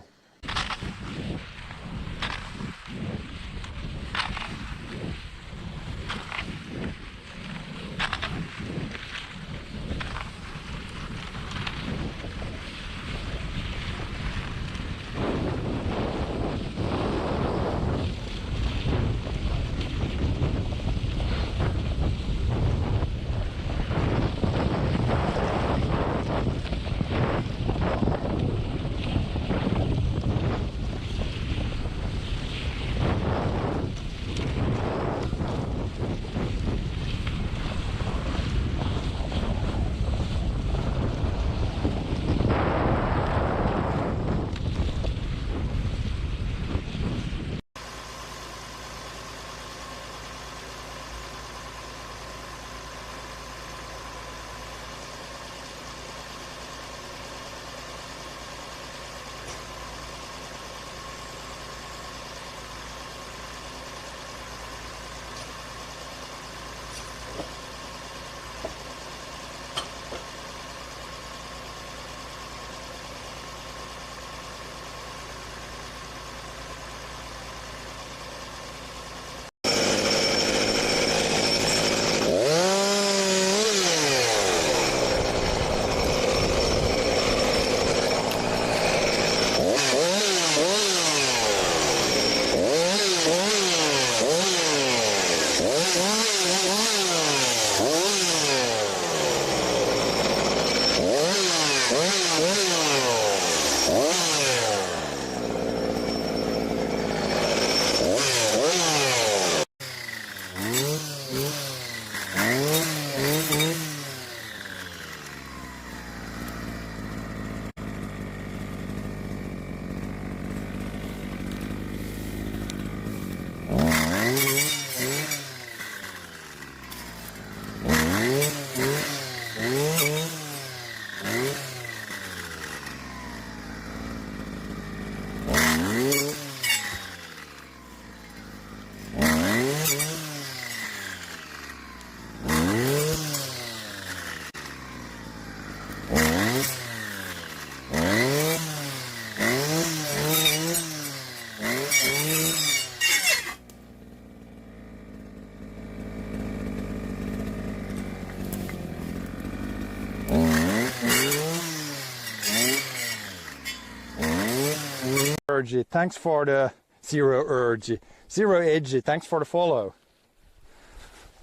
Thanks for the Zero Edgy, thanks for the follow.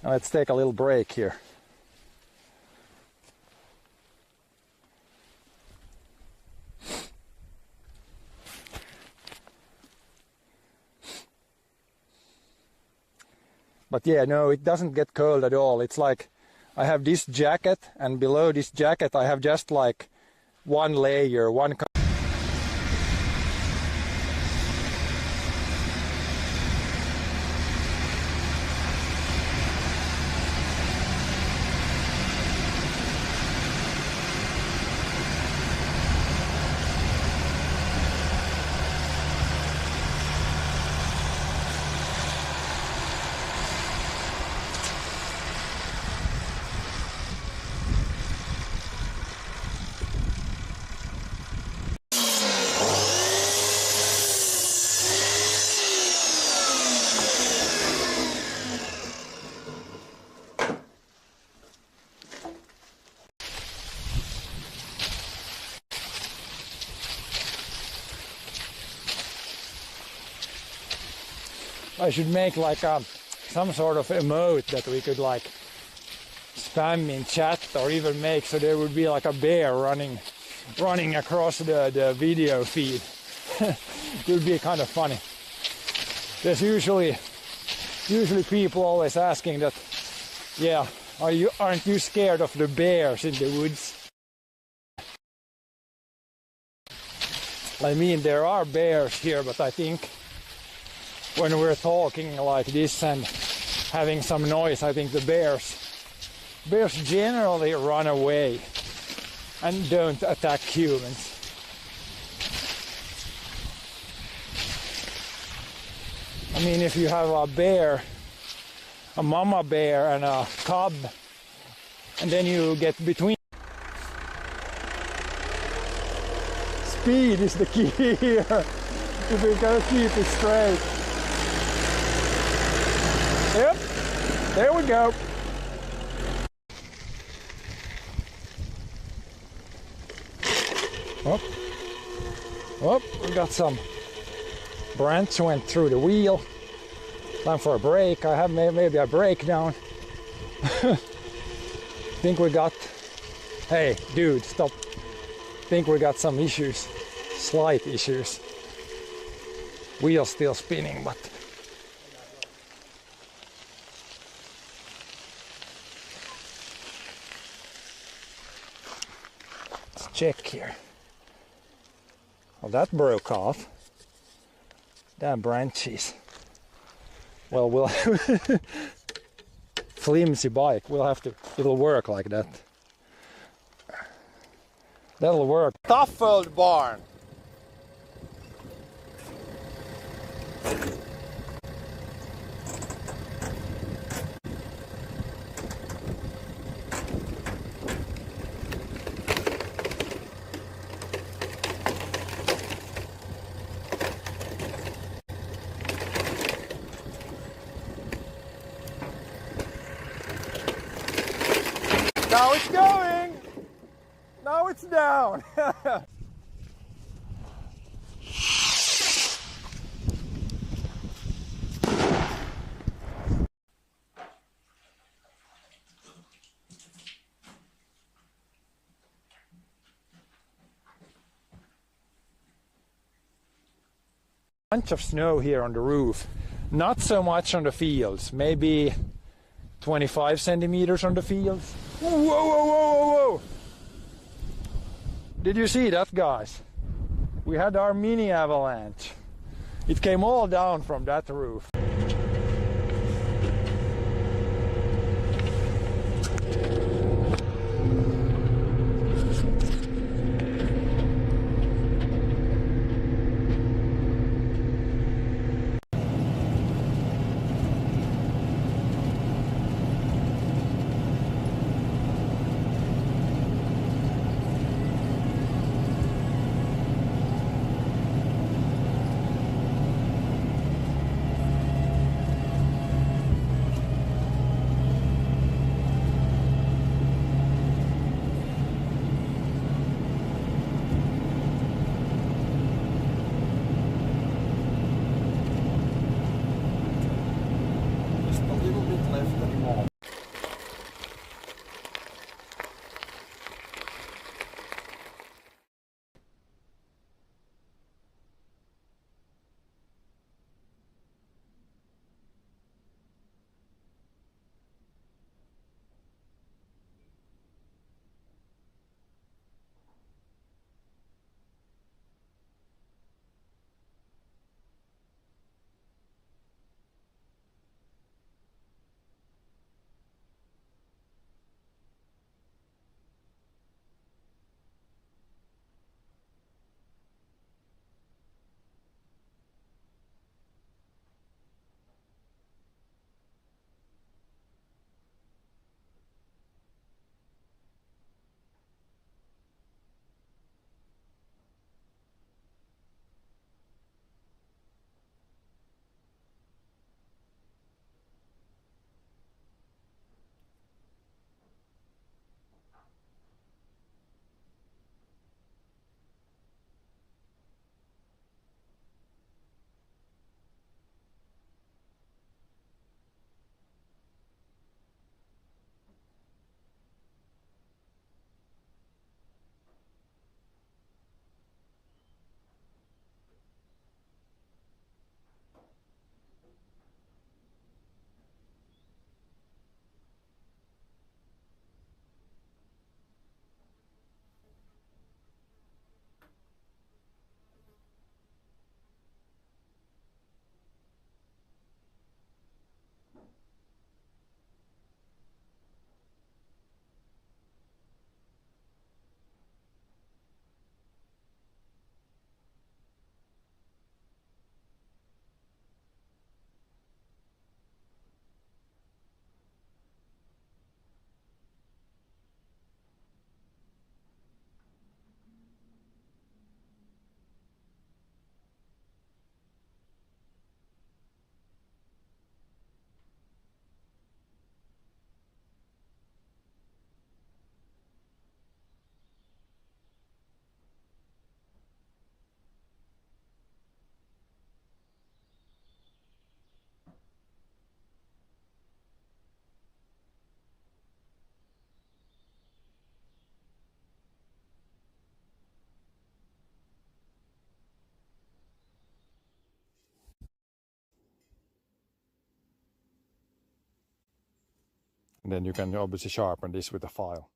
Now let's take a little break here. But yeah, no, it doesn't get cold at all. It's like I have this jacket, and below this jacket I have just like one layer, one. I should make like some sort of emote that we could like spam in chat, or even make so there would be like a bear running across the video feed. It would be kind of funny. There's usually people always asking that, yeah, aren't you scared of the bears in the woods? I mean, there are bears here, but I think when we're talking like this and having some noise, I think the bears generally run away and don't attack humans. I mean, if you have a bear, a mama bear and a cub, and then you get between. Speed is the key here, if we're gonna keep it straight. Yep, there we go. Oh, we got some branch went through the wheel. Time for a break. I have maybe a breakdown. Think we got. Hey, dude, stop. Think we got some issues, slight issues. Wheel still spinning, but. Check here. Well, that broke off. Damn branches. Well, we'll flimsy bike. We'll have to. It'll work like that. That'll work. Tuffold barn. Now it's going! Now it's down! Bunch of snow here on the roof. Not so much on the fields. Maybe 25 centimeters on the fields. Whoa, whoa, whoa, whoa, whoa! Did you see that, guys? We had our mini avalanche. It came all down from that roof. And then you can obviously sharpen this with a file.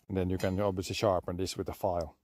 And then you can obviously sharpen this with a file.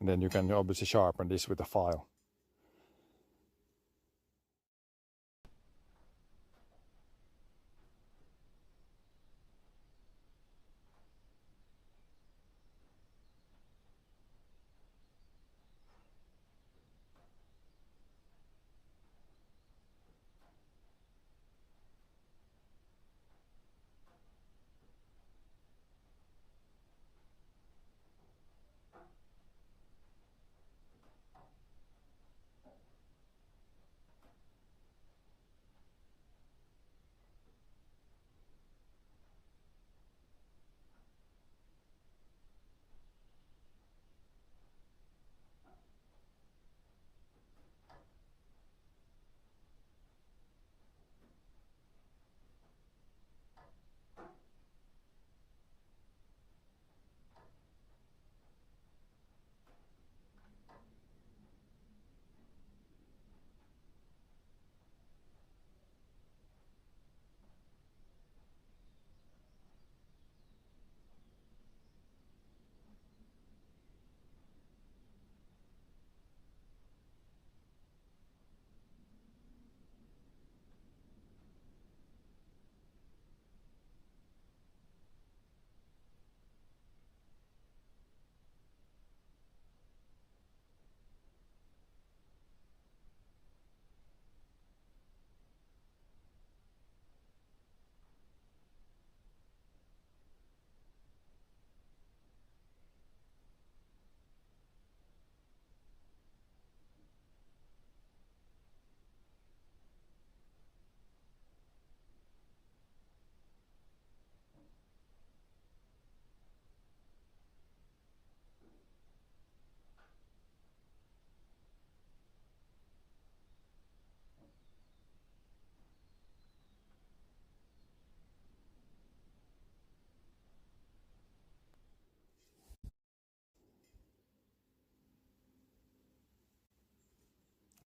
And then you can obviously sharpen this with a file.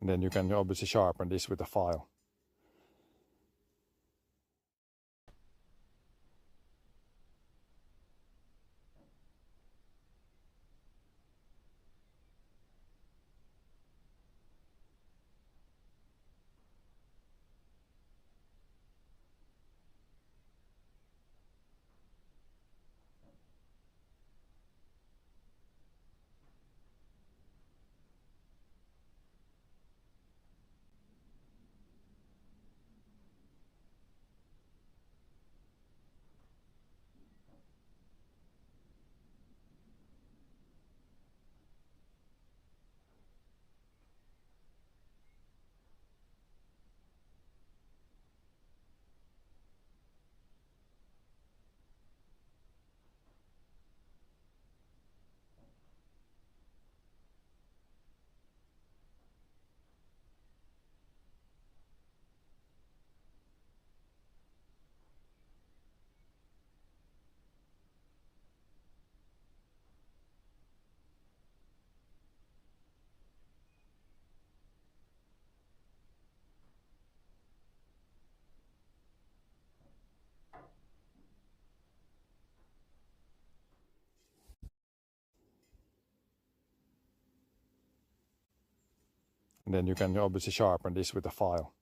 And then you can obviously sharpen this with a file. And then you can obviously sharpen this with a file.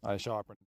I sharpen.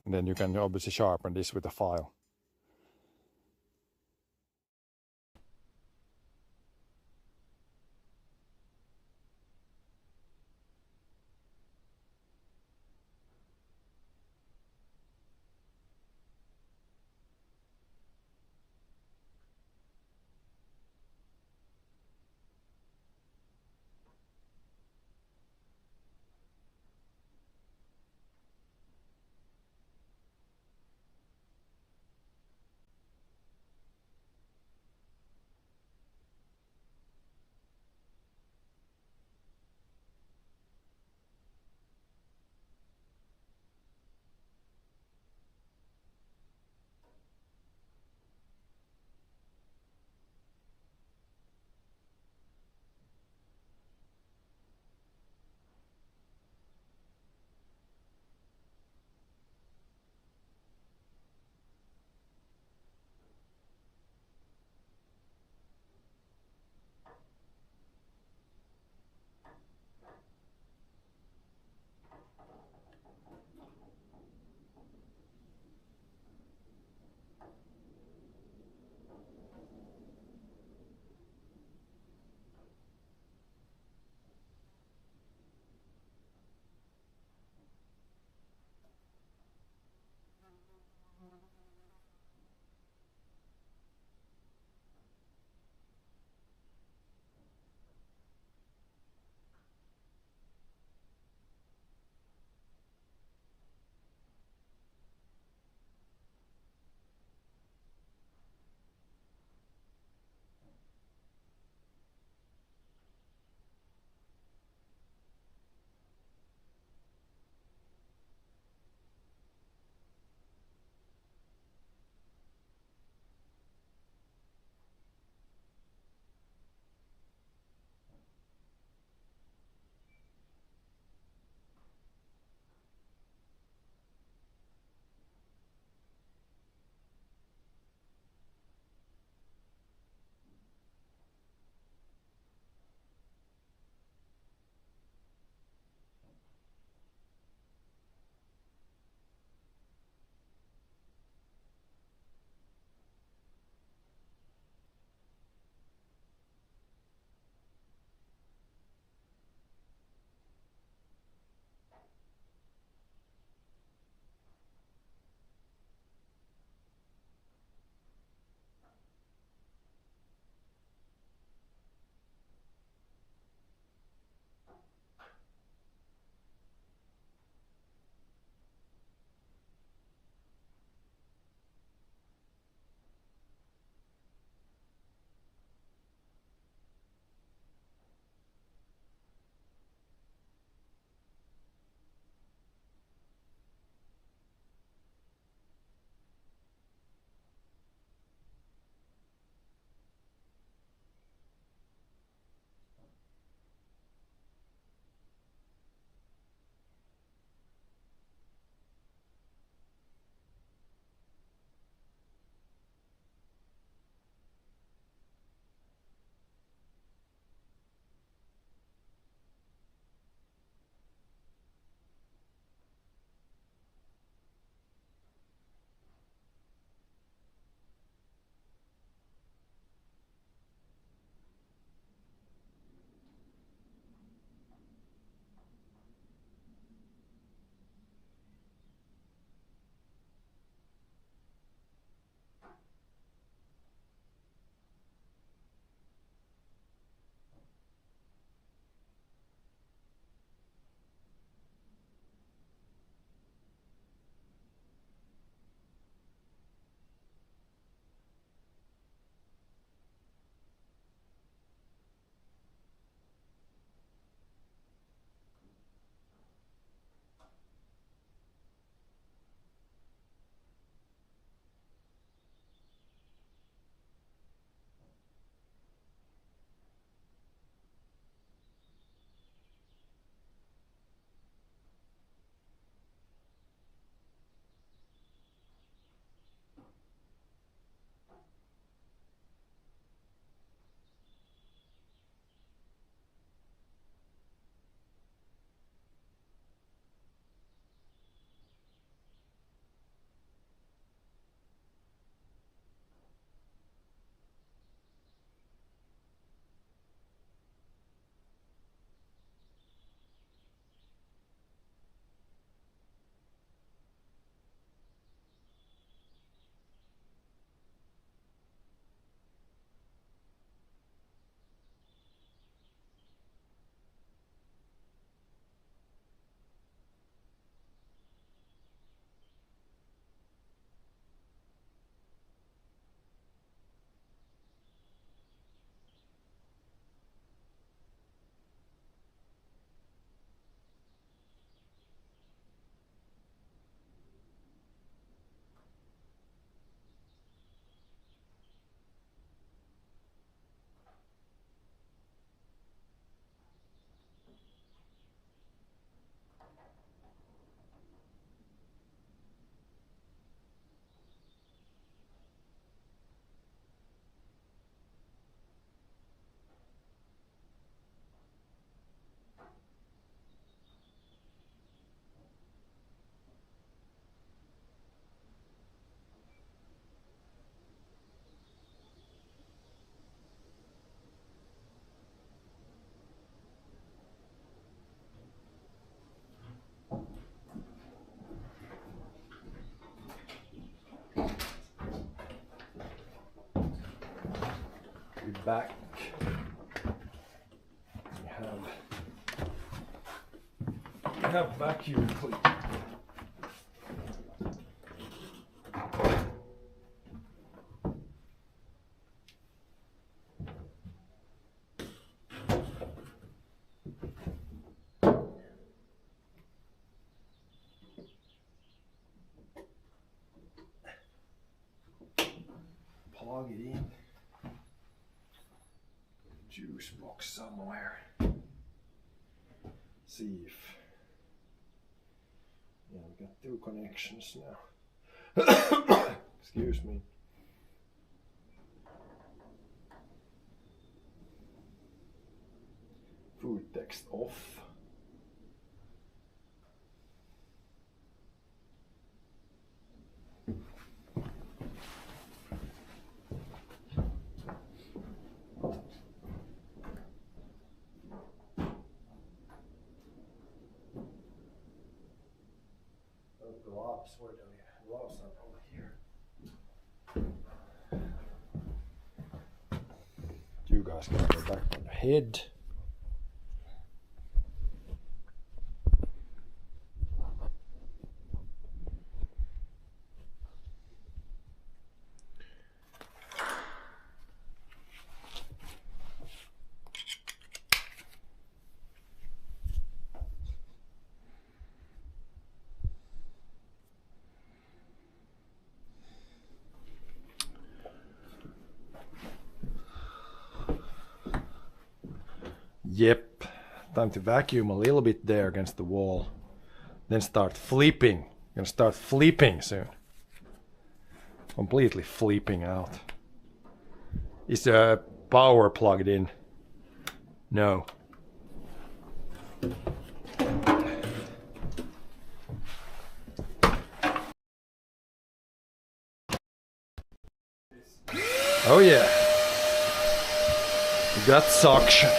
And then you can obviously sharpen this with a file. have vacuum cleaner. Plug it in. Juice box somewhere. See if. Yeah, we got 2 connections now. Excuse me. Food text off. Gloves, where do we? Gloves are over here. You guys gotta go back on the head. Yep, time to vacuum a little bit there against the wall. Then start flipping. Gonna start flipping soon. Completely flipping out. Is the power plugged in? No. Oh yeah. We got suction.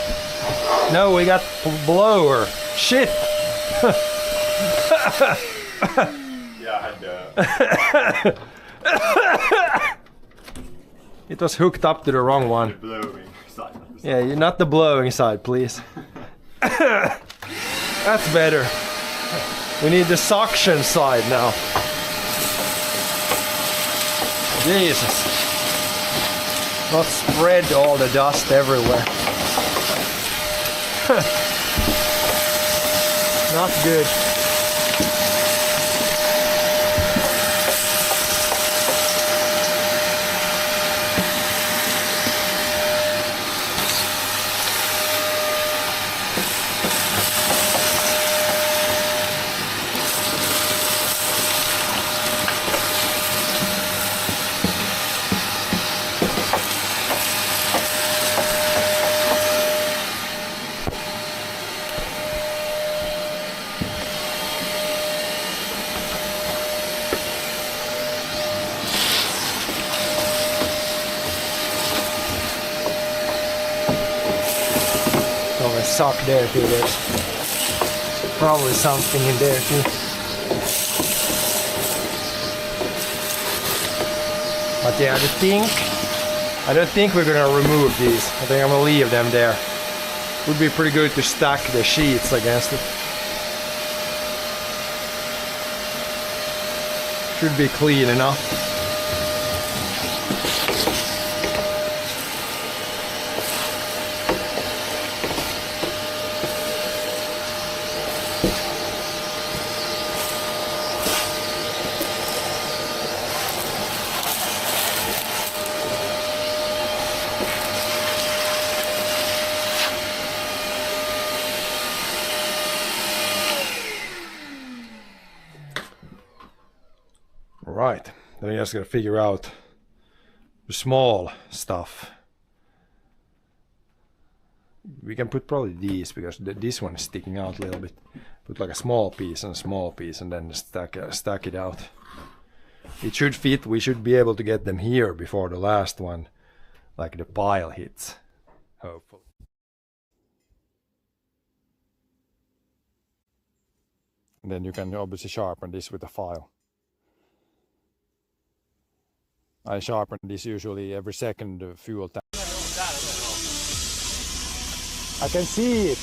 No, we got blower. Shit. Yeah, I had It was hooked up to the wrong the one. blowing side. Yeah, you're not the blowing side, please. That's better. We need the suction side now. Jesus. Not spread all the dust everywhere. Not good. Sock there too, there's probably something in there too. But yeah, I don't think we're gonna remove these. I think I'm gonna leave them there. Would be pretty good to stack the sheets against it. Should be clean enough. Right, then we just gotta figure out the small stuff. We can put probably these because this one is sticking out a little bit. Put like a small piece and a small piece and then stack it out. It should fit. We should be able to get them here before the last one, like the pile hits, hopefully. And then you can obviously sharpen this with a file. I sharpen this usually every second fuel tank. I can see it.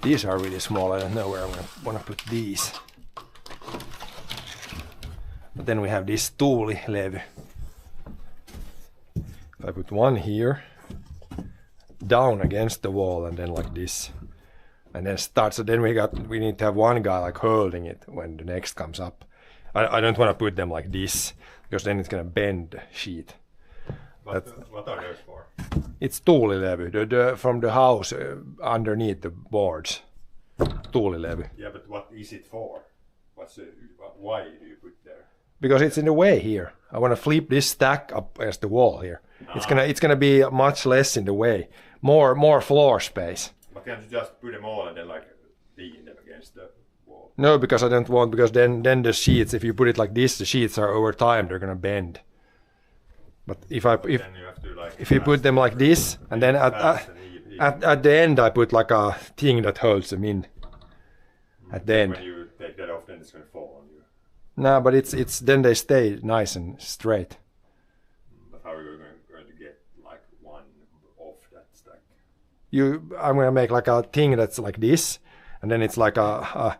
These are really small. I don't know where I want to put these. But then we have this tuulilevy. If I put one here, down against the wall, and then like this, and then start. So then we need to have one guy like holding it when the next comes up. I don't want to put them like this because then it's gonna bend the sheet. What are those for? It's tuulilevy, the from the house underneath the boards. Tuulilevy. Yeah, but what is it for? Why do you put there? Because it's in the way here. I want to flip this stack up against the wall here. It's gonna be much less in the way. More floor space. But can't you just put them all and then like lean them against the wall? No, because I don't want, because then the sheets, if you put it like this, the sheets are over time, they're gonna bend. But if then you have to like you put them like this, and then at the end I put like a thing that holds them in. At the end. When you take that off, then it's gonna fall on you. No, but it's then they stay nice and straight. But how are you going to get like one off that stack? I'm gonna make like a thing that's like this, and then it's like a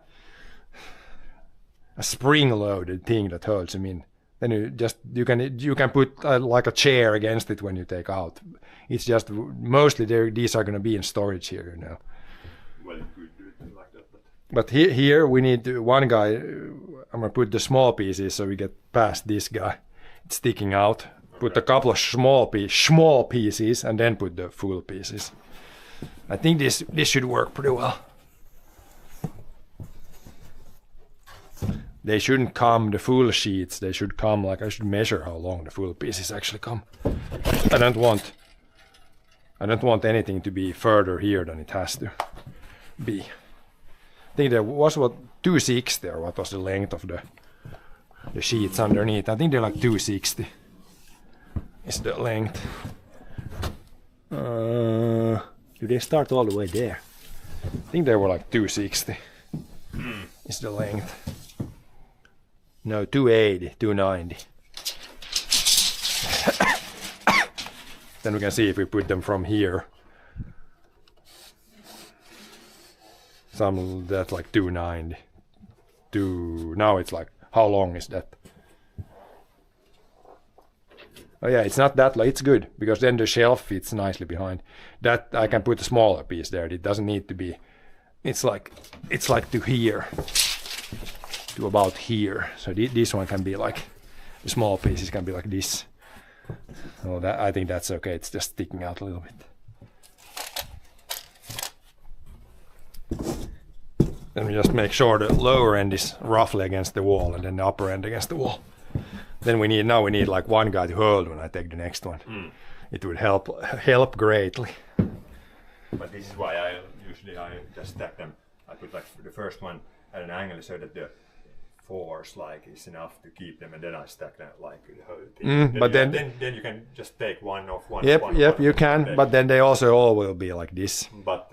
spring-loaded thing that holds them in. Then you can put like a chair against it when you take out. It's just mostly these are gonna be in storage here, you know. Well, you could do it like that, But here we need one guy. I'm gonna put the small pieces so we get past this guy. It's sticking out. Put a couple of small pieces and then put the full pieces. I think this should work pretty well. They shouldn't come the full sheets. They should come like I should measure how long the full pieces actually come. I don't want anything to be further here than it has to be. I think there was 260 or what was the length of the sheets underneath. I think they're like 260 is the length. Do they start all the way there? I think they were like 260 is the length. No, 280, 290. Then we can see if we put them from here. Some that's like 290. Now it's like, how long is that? Oh yeah, it's not that long. It's good because then the shelf fits nicely behind. That I can put a smaller piece there. It doesn't need to be. It's like to here, to about here. So this one can be like, the small pieces can be like this. So that I think that's okay. It's just sticking out a little bit. Then we just make sure the lower end is roughly against the wall and then the upper end against the wall. Then we need like one guy to hold when I take the next one. It would help greatly. But this is why I just stack them. I put like the first one at an angle so that the force like is enough to keep them, and then I stack them like the whole thing. But then you can just take one off one. Yep, you can. But then they also all will be like this. But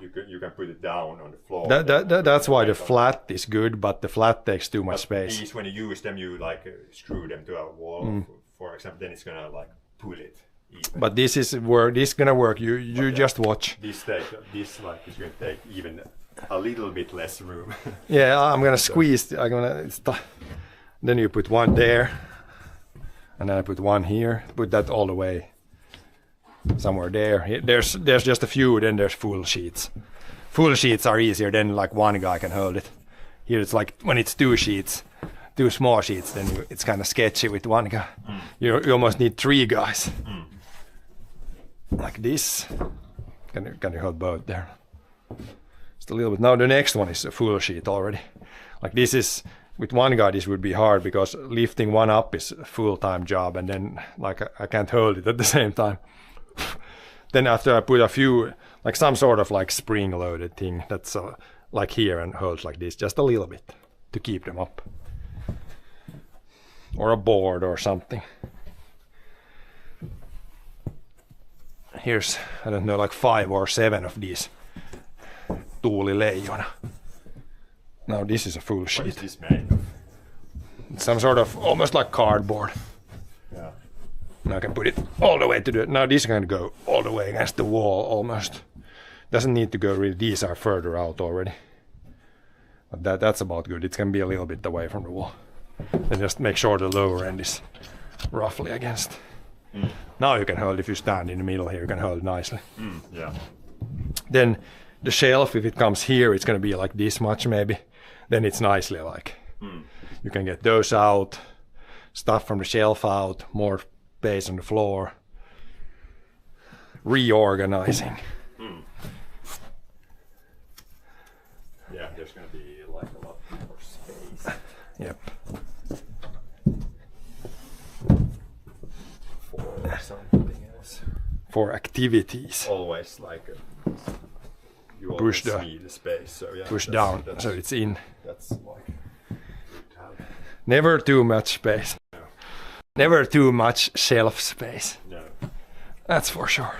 you can put it down on the floor. That's why the flat is good, but the flat takes too much space. These, when you use them, you like screw them to a wall, for example. Then it's gonna like pull it. Even. But this is gonna work. You just watch. This like is gonna take even a little bit less room. Yeah, I'm gonna squeeze. Then you put one there, and then I put one here. Put that all the way. Somewhere there. There's just a few. Then there's full sheets. Full sheets are easier. Then like one guy can hold it. Here it's like when it's two small sheets. Then it's kind of sketchy with one guy. You almost need three guys. Like this. Can you hold both there? Just a little bit. Now the next one is a full sheet already. Like this is with one guy. This would be hard because lifting one up is a full-time job, and then like I can't hold it at the same time. Then after I put a few, like some sort of like spring-loaded thing that's like here and holds like this, just a little bit to keep them up. Or a board or something. Here's, I don't know, like 5 or 7 of these tuulileijona. Now this is a full sheet. What is this made of? It's some sort of almost like cardboard. Yeah. Now I can put it all the way to now this can go all the way against the wall almost. Doesn't need to go really. These are further out already. But that's about good. It can be a little bit away from the wall. And just make sure the lower end is roughly against. Now you can hold, if you stand in the middle here, you can hold nicely. Yeah. Then the shelf, if it comes here, it's going to be like this much maybe. Then it's nicely like, you can get those out, stuff from the shelf out, more space on the floor. Reorganizing. Yeah, there's gonna be like a lot more space Yep. for something else. For activities. Always like you Push always the- need the space. So yeah, Push that's- down That's, so it's in. that's like good to have. Never too much space. Never too much shelf space. No. That's for sure.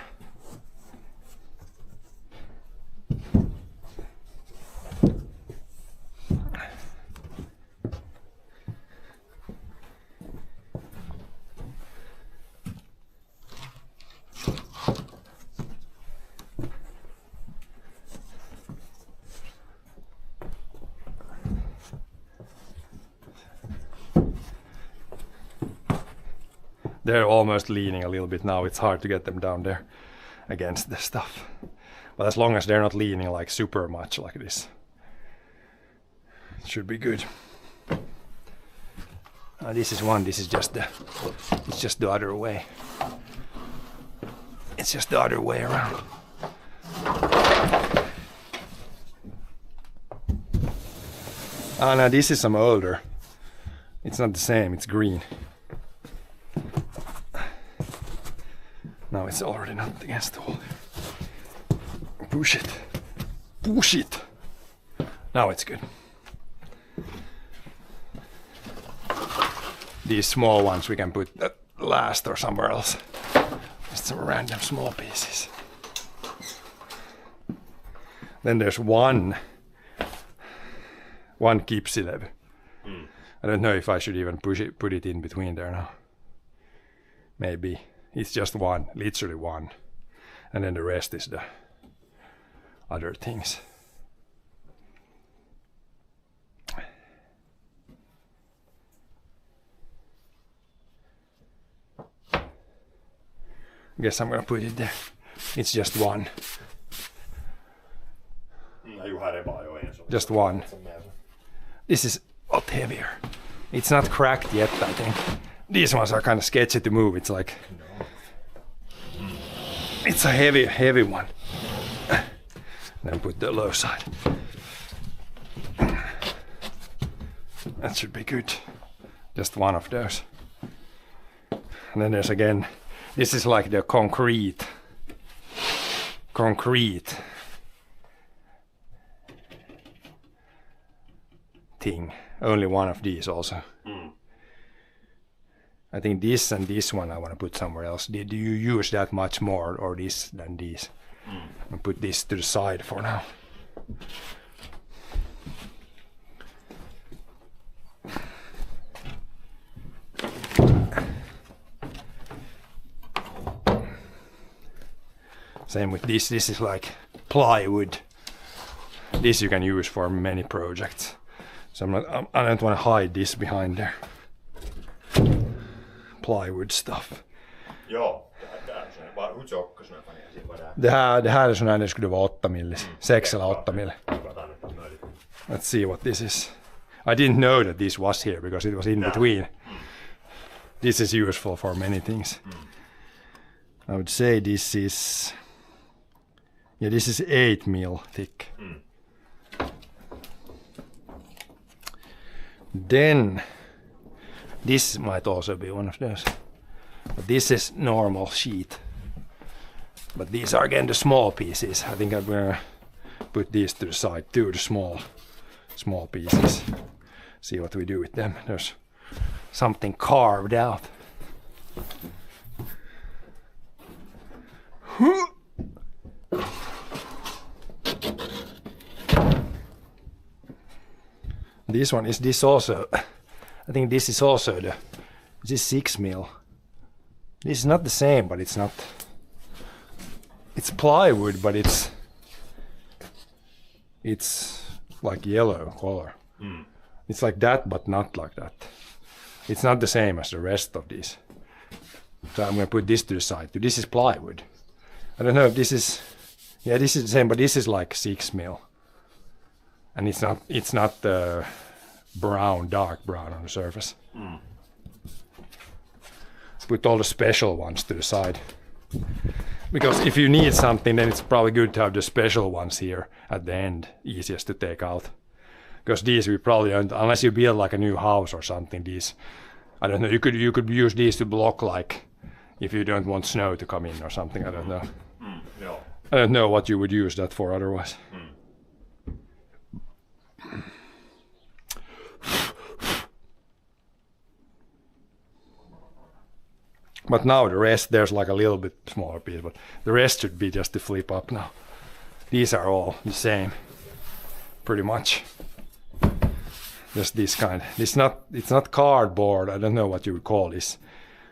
They're almost leaning a little bit now. It's hard to get them down there against the stuff. But as long as they're not leaning like super much like this, it should be good. This is one. This is just it's just the other way. It's just the other way around. Now this is some older. It's not the same. It's green. Now it's already not against the wall. Push it. Push it. Now it's good. These small ones we can put at last or somewhere else. Just some random small pieces. Then there's one Kipsilevy. I don't know if I should even put it in between there now. Maybe. It's just one, literally one. And then the rest is the other things. Guess I'm gonna put it there. It's just one. You had it by your hands. Just one. This is a lot heavier. It's not cracked yet, I think. These ones are kind of sketchy to move. It's like... It's a heavy one. Then put the low side. That should be good. Just one of those. And then there's again... This is like the concrete thing. Only one of these also. I think this and this one I want to put somewhere else. Did you use that much more or this than these? I'll put this to the side for now. Same with this. This is like plywood. This you can use for many projects. So I don't want to hide this behind there. Plywood stuff. Jo, det är så. Bara hur tjocka såna kan jag se vad det är. Det här är sån här, det skulle vara 8 millis. 6 eller 8 mil. Let's see what this is. I didn't know that this was here because it was in between. This is useful for many things. I would say this is... Yeah, this is 8 mil thick. Then this might also be one of those. But this is normal sheet. But these are again the small pieces. I think I'm gonna put these to the side too, the small pieces. See what we do with them. There's something carved out. This one, is this also, I think this is also the, is this 6 mil? This is not the same, but it's not, it's plywood, but it's it's like yellow color. It's like that, but not like that. It's not the same as the rest of these. So I'm going to put this to the side. This is plywood. I don't know if this is, yeah, this is the same, but this is like 6 mil. And it's not brown, dark brown on the surface. Put all the special ones to the side. Because if you need something, then it's probably good to have the special ones here at the end, easiest to take out. Because these we probably don't, unless you build like a new house or something, these, I don't know, you could use these to block, like, if you don't want snow to come in or something, I don't know. Joo. I don't know what you would use that for otherwise. But now the rest, there's like a little bit smaller piece, but the rest should be just to flip up now. These are all the same, pretty much. Just this kind. It's not cardboard. I don't know what you would call this.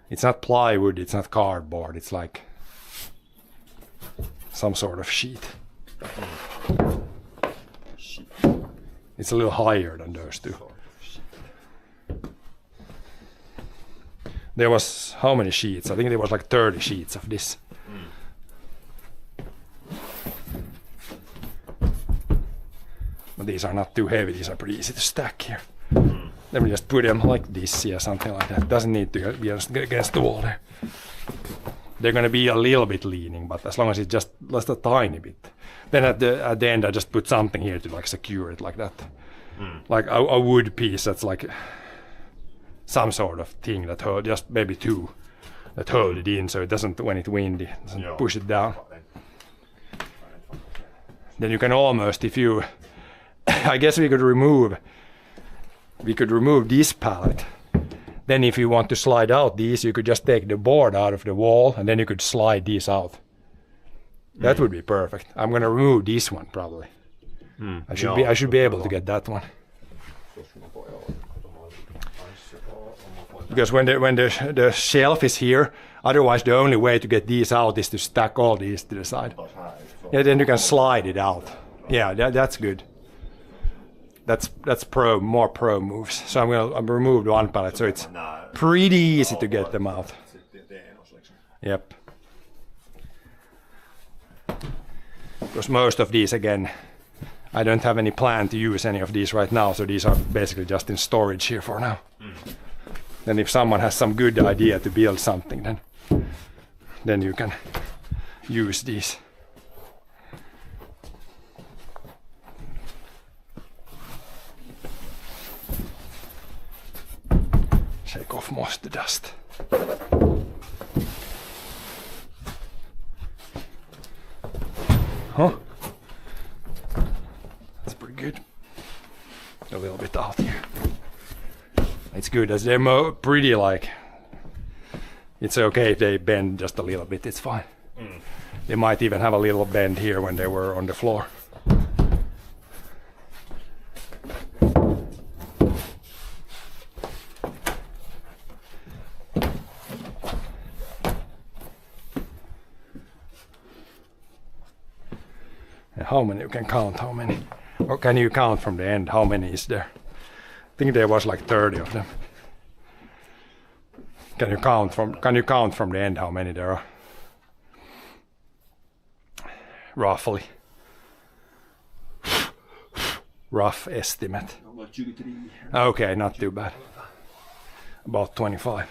It's not plywood. It's not cardboard. It's like some sort of sheet. It's a little higher than those two. There was how many sheets? I think there was like 30 sheets of this. But these are not too heavy. These are pretty easy to stack here. Then we just put them like this, yeah, something like that. Doesn't need to be against the wall there. They're gonna be a little bit leaning, but as long as it's just a tiny bit. Then at the end, I just put something here to like secure it like that, like a wood piece that's like some sort of thing that hold, just maybe two, that hold it in so it doesn't, when it's windy, doesn't push it down. Then you can almost, if you, I guess we could remove this pallet. Then if you want to slide out these, you could just take the board out of the wall and then you could slide these out. That would be perfect. I'm gonna remove this one probably. I should be able to get that one. Because when the shelf is here, otherwise the only way to get these out is to stack all these to the side. Yeah, then you can slide it out. Yeah, that's good. That's more pro moves. So I'm gonna remove one pallet, so it's pretty easy to get them out. Yep. Because most of these, again, I don't have any plan to use any of these right now, so these are basically just in storage here for now. Then if someone has some good idea to build something, then you can use these. Shake off most of the dust. Huh? That's pretty good. A little bit out here. It's good as they're pretty, like, it's okay if they bend just a little bit, it's fine. They might even have a little bend here when they were on the floor. And how many you can count, how many? Or can you count from the end, how many is there? I think there was like 30 of them. Can you count from the end how many there are? Roughly. Rough estimate. Okay, not too bad. About 25.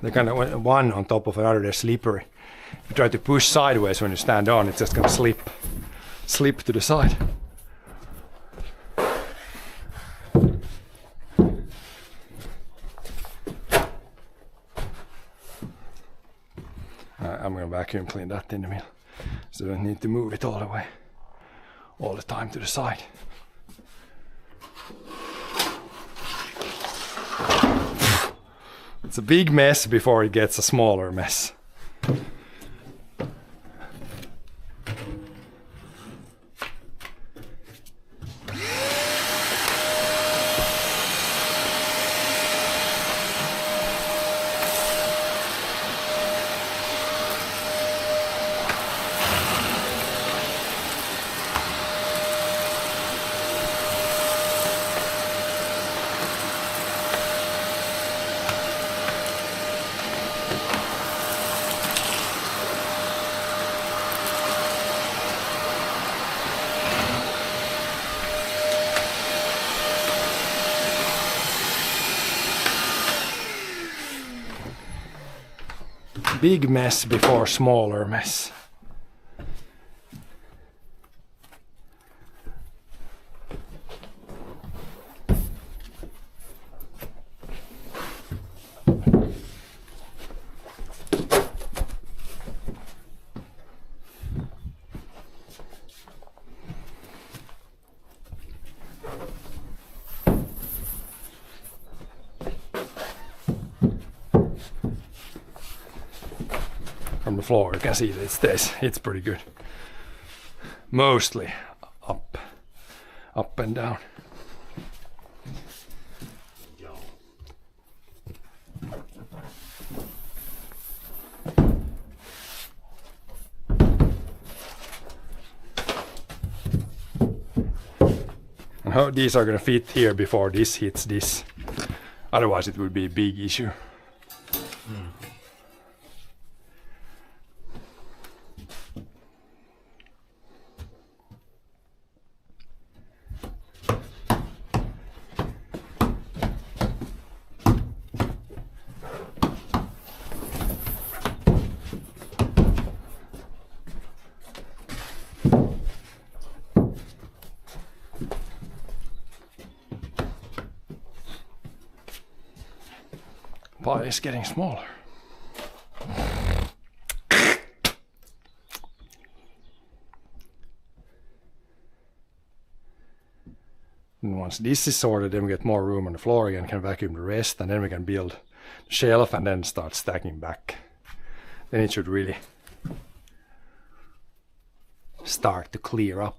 They're kind of one on top of another, they're slippery. If you try to push sideways when you stand on, it's just gonna slip to the side. I'm gonna vacuum clean that in the middle, so I don't need to move it all the time to the side. It's a big mess before it gets a smaller mess. Big mess before smaller mess. From the floor you can see that it stays, it's pretty good. Mostly up and down. And how these are gonna fit here before this hits this. Otherwise it would be a big issue. Pie is getting smaller. And once this is sorted, then we get more room on the floor again, can vacuum the rest, and then we can build the shelf and then start stacking back. Then it should really start to clear up.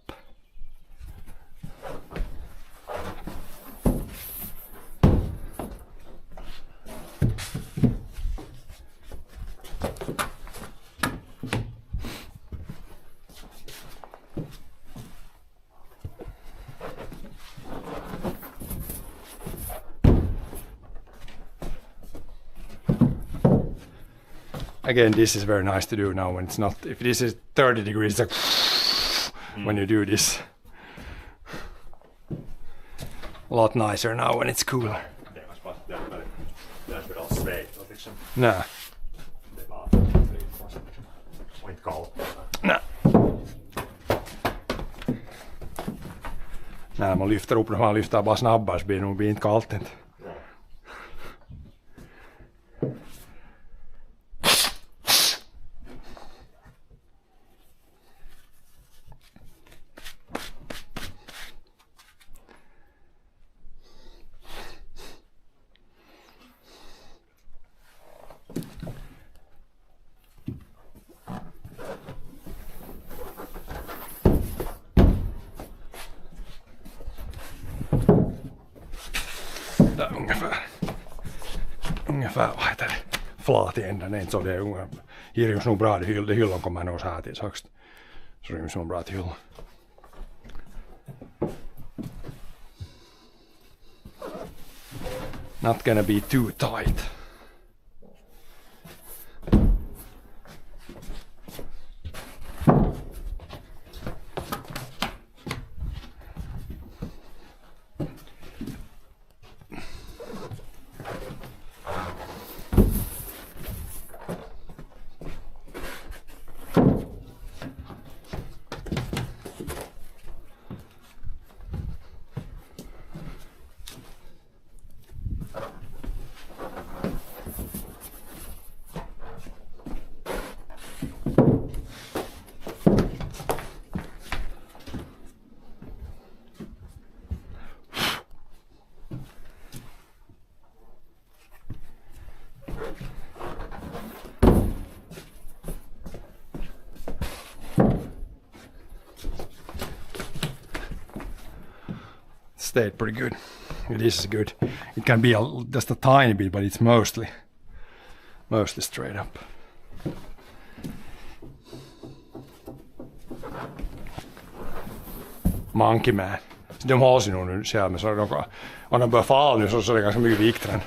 Again, this is very nice to do now when it's not, if this is 30 degrees, it's like when you do this. A lot nicer now when it's cooler. Det var bara därför alls svejt och liksom. Nää. Det var och inte kallt. Nää. När man lyfter upp, när man lyfter bara snabbare så blir det nog inte kallt inte. Ungefär vad heter det? Flat i änden, inte så det är här ryms nog bra till hyllan kommer nog så här till högst. Så ryms nog bra till hyllan. Not gonna be too tight. Stayed pretty good. It is good. It can be just a tiny bit, but it's mostly straight up. Monkey Man. Så de har sig nog nu själv, men så om de börjar falla nu så är det ganska mycket viktigare.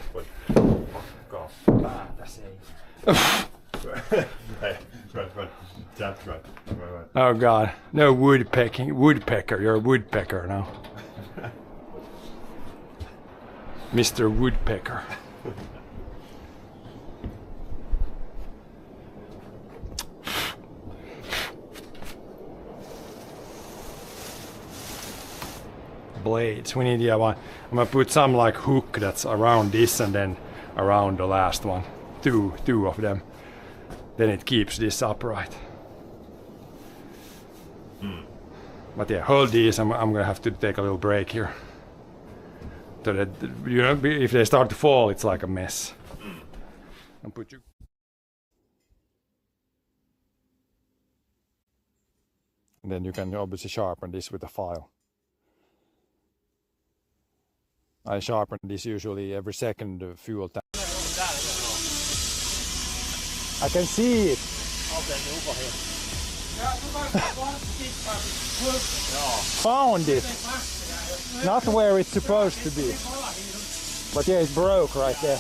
Oh God, no woodpecker, you're a woodpecker now. Mr. Woodpecker. blades. We need, yeah, one. I'm gonna put some like hook that's around this and then around the last one. Two of them. Then it keeps this upright. But yeah, hold these. I'm gonna have to take a little break here. So that, you know, if they start to fall, it's like a mess. And put you. And then you can obviously sharpen this with a file. I sharpen this usually every second fuel tank. I can see it. Found it. Not where it's supposed to be. But yeah, it broke right there.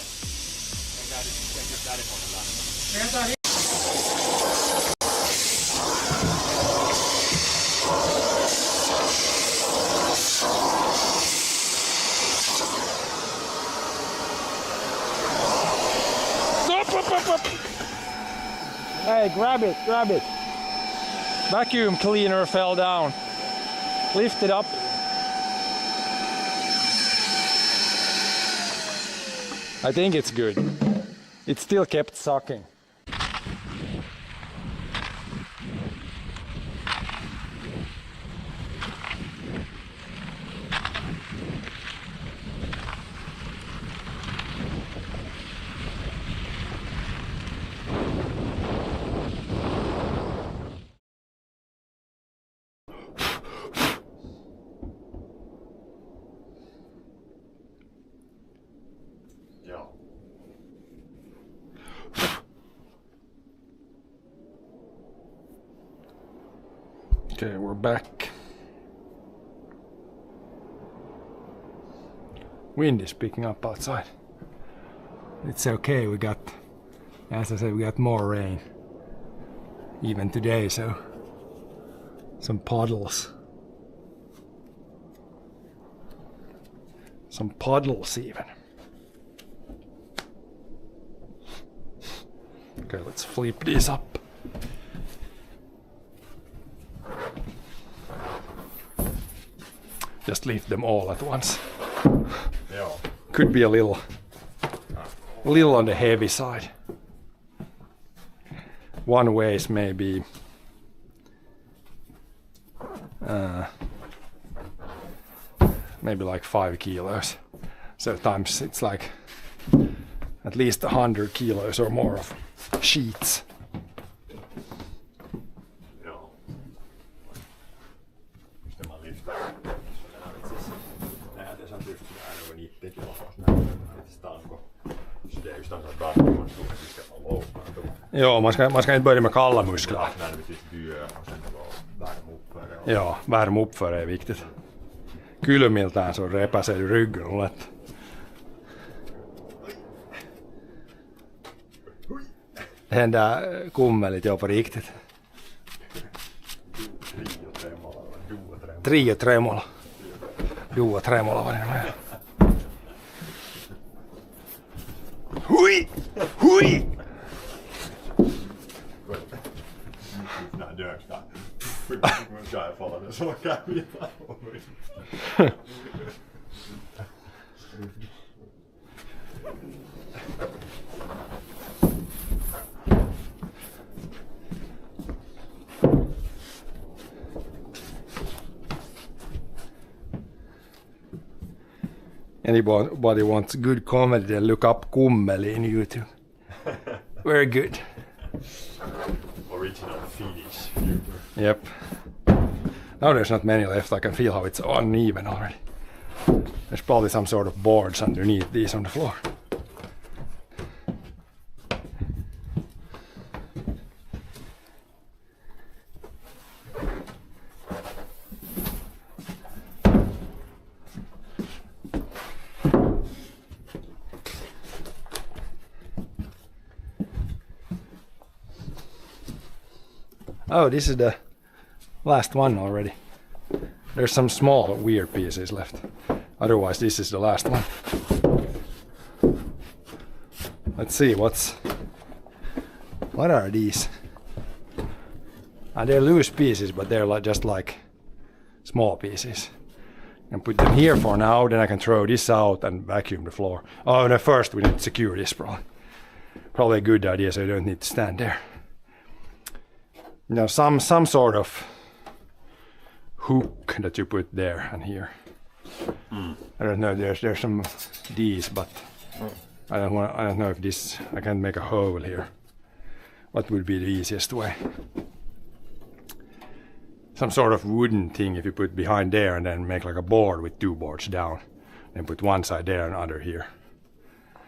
Hey, grab it, grab it. Vacuum cleaner fell down. Lift it up. I think it's good. It still kept sucking. Okay, we're back. Wind is picking up outside. It's okay, we got, as I said, we got more rain. Even today, so some puddles. Some puddles even. Okay, let's flip this up. Just lift them all at once. Yeah. Could be a little on the heavy side. One weighs maybe maybe like 5 kilos. So times it's like at least 100 kilos or more of sheets. Joo. Mistä mä liftaan? Nej, det är sant lyft där över 90 kilo. Lite stanko. Så det är just sånt där man tror att vi ska få lov. Ja, man ska inte börja med kalla muskler. Närmast byö och sen värma upp för det. Ja, värma upp för det är viktigt. Kylmiltään så repäsee ryggen lätt. Det händer kummelit jo på riktigt. Trio tremola. Duo tremola var det med. Hui! Hui! Nej, dök där. Nu ska jag falla, det så kan vi inte. Anybody wants good comedy, then look up Kummeli in YouTube. Very good. Original Finnish. Yep. Now there's not many left. I can feel how it's uneven already. There's probably some sort of boards underneath these on the floor. Oh, this is the last one already. There's some small weird pieces left. Otherwise, this is the last one. Let's see, what are these? They're loose pieces, but they're just like small pieces. And put them here for now, then I can throw this out and vacuum the floor. Oh, no, first we need to secure this probably. Probably a good idea, so you don't need to stand there. Now some sort of hook that you put there and here. I don't know, there's some these, but I don't know if this, I can make a hole here. What would be the easiest way? Some sort of wooden thing if you put behind there and then make like a board with 2 boards down. Then put one side there and other here.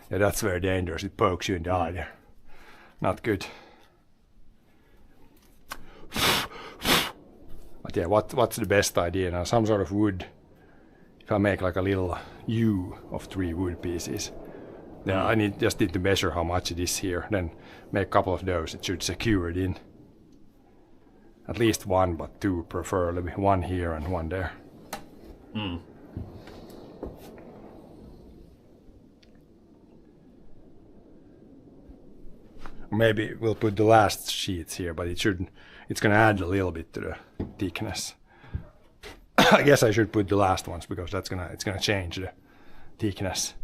Yeah, that's very dangerous. It pokes you in the eye there. Not good. But yeah, what's the best idea now? Some sort of wood. If I make like a little U of 3 wood pieces, then I just need to measure how much it is here. Then make a couple of those. It should secure it in. At least 1, but 2 preferably. 1 here and 1 there. Maybe we'll put the last sheets here, but it's gonna add a little bit to the thickness. I guess I should put the last ones because it's gonna change the thickness.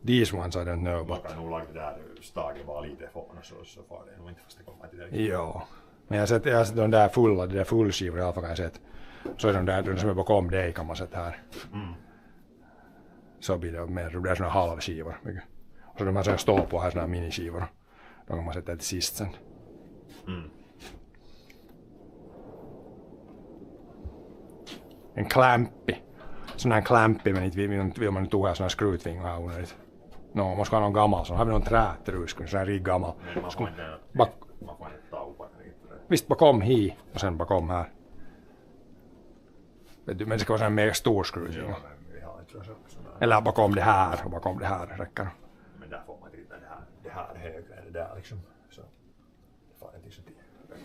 These ones I don't know, but... Man kan nog lägga det där staget bara lite ifrån så far det nog inte fast det kommer till det. Jo. Men jag har sett de där fullskivor i alla fall kan jag sett. Så är de som är bakom dig kan man sätta här. Så blir det mer, det blir såna halvskivor. Och så de här som står på här såna miniskivor. De kan man sätta till sist sen. En klämpi. Sån här klämpi, men inte vill man inte ha såna här skrutvingar onödigt. No, man ska ha någon gammal sån. Har vi någon trätrusk, sån här riktigt gammal. Men man får inte taupa. Visst bakom hi och sen bakom här. Vet du, men det ska vara sån här mer stor skruvning. Eller bakom det här och bakom det här räcker. Men där får man inte det här högre än det där liksom. Så det får inte så till.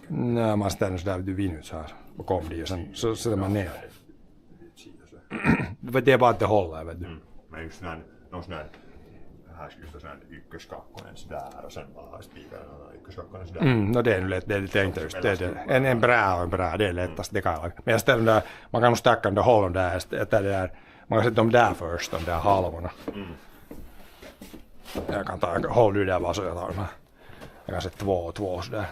Nej, man ställer sådär du vinner ut så här bakom det och sen så sätter man ner. Det är bara att det håller, vet du. Men just någon sån här här skulle stå sån här ykköskakkonen sådär och sen bara spikar den ykköskakkonen sådär. No det är nu lätt, det är lite enklare just. En bra, det är lättast, det kan jag. Men jag ställer där, man kan nog stacka de där hålen där, man kan sätta dem där först, de där halvorna. Jag kan ta, håll du där bara så jag tar de här. Jag kan sätta två sådär.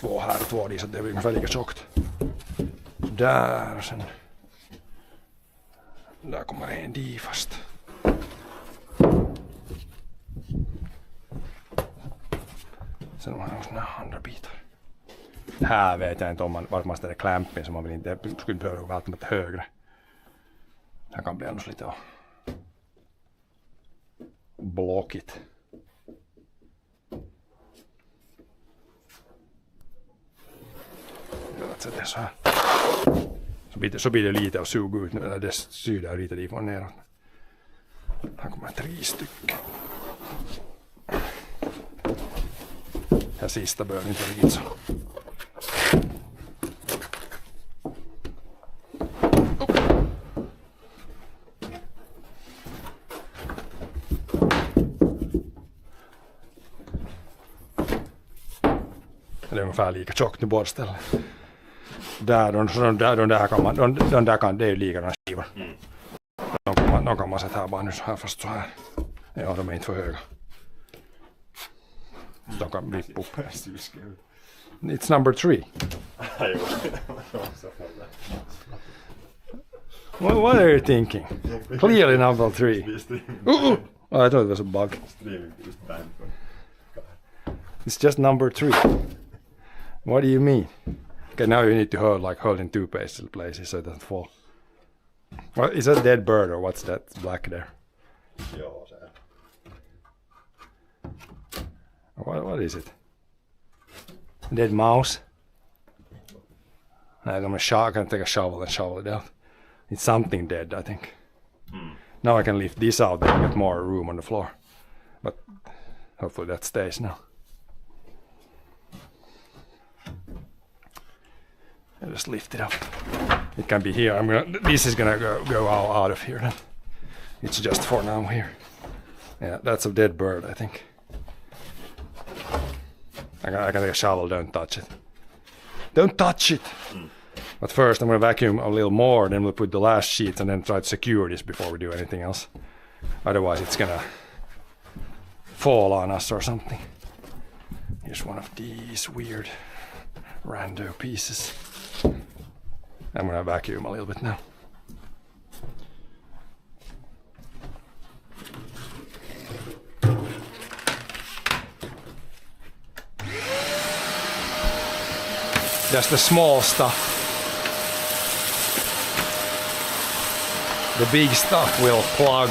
2 här och 2 dit så det blir ungefär lika tjockt. Där och sen. Där kommer en dit fast. Sen har man såna andra bitar. Här vet jag inte om vart man ställer klämpen så man vill inte, skulle behöva välttämättä högre. Här kan bli annars lite blockigt. Det är så här. Så blir det lite av sug ut när det syr och lite ifrån neråt. Här kommer 3 stycken. Här sista börjar inte riktigt så. Det är ungefär lika tjockt i båda ställen. Där, de där kan, det är ju likadana skivor. De kan man sätta här bara nu så här fast så här. Ja, de är inte för höga. De kan bli upp. It's number 3. What are you thinking? Clearly number 3. Oh, I thought it was a bug. It's just number 3. What do you mean? Okay, now you need to hold in 2 places so it doesn't fall. Well, is that a dead bird or what's that black there? Joo, se. What is it? A dead mouse? I can take a shovel and shovel it out. It's something dead, I think. Now I can lift this out and get more room on the floor. But hopefully that stays now. I just lift it up. It can be here. This is gonna go out of here then. It's just for now here. Yeah, that's a dead bird, I think. I can take a shovel. Don't touch it. Don't touch it. But first I'm gonna vacuum a little more, then we'll put the last sheets and then try to secure this before we do anything else. Otherwise it's gonna fall on us or something. Here's one of these weird rando pieces. I'm gonna vacuum a little bit now. Just the small stuff. The big stuff will plug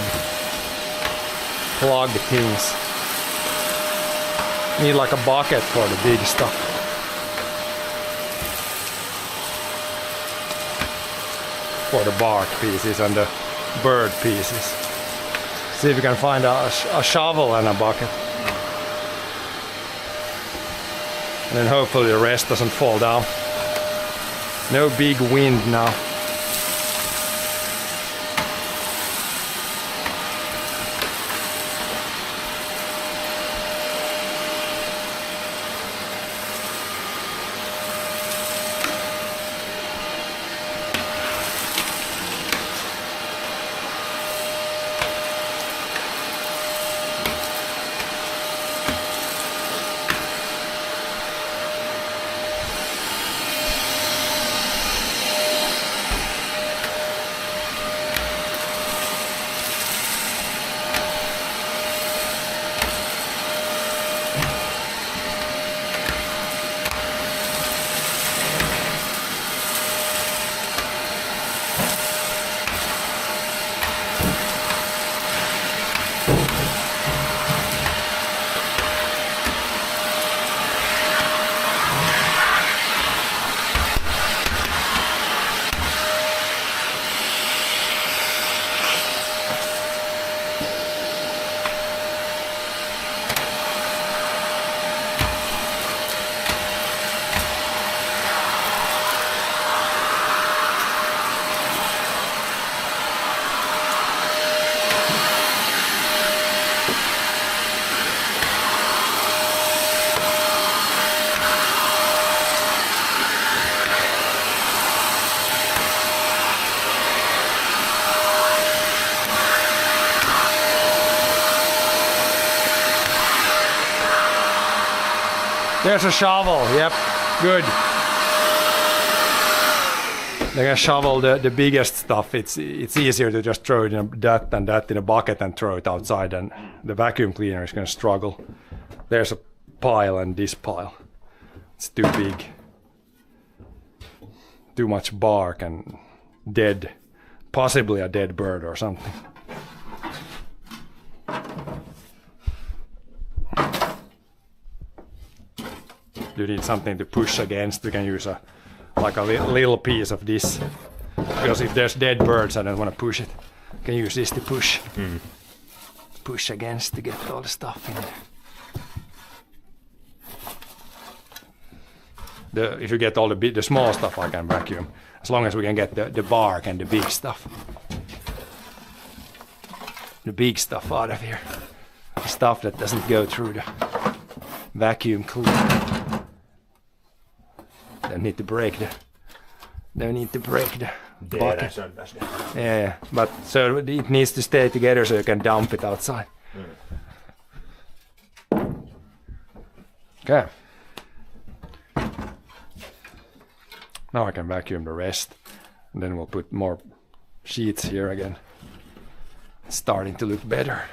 things. Need like a bucket for the big stuff. For the bark pieces and the bird pieces. See if we can find a shovel and a bucket. And then hopefully the rest doesn't fall down. No big wind now. There's a shovel, yep, good. They're gonna shovel the biggest stuff. It's easier to just throw it in that in a bucket and throw it outside, and the vacuum cleaner is gonna struggle. There's a pile and this pile. It's too big. Too much bark and dead, possibly a dead bird or something. You need something to push against. We can use a little piece of this, because if there's dead birds I don't want to push it. You can use this to push. Push against to get all the stuff in there. If you get all the small stuff I can vacuum, as long as we can get the bark and the big stuff. The big stuff out of here. The stuff that doesn't go through the vacuum cleaner. Don't need to break the bucket. Yeah, but so it needs to stay together so you can dump it outside. Okay. Now I can vacuum the rest, and then we'll put more sheets here again. It's starting to look better.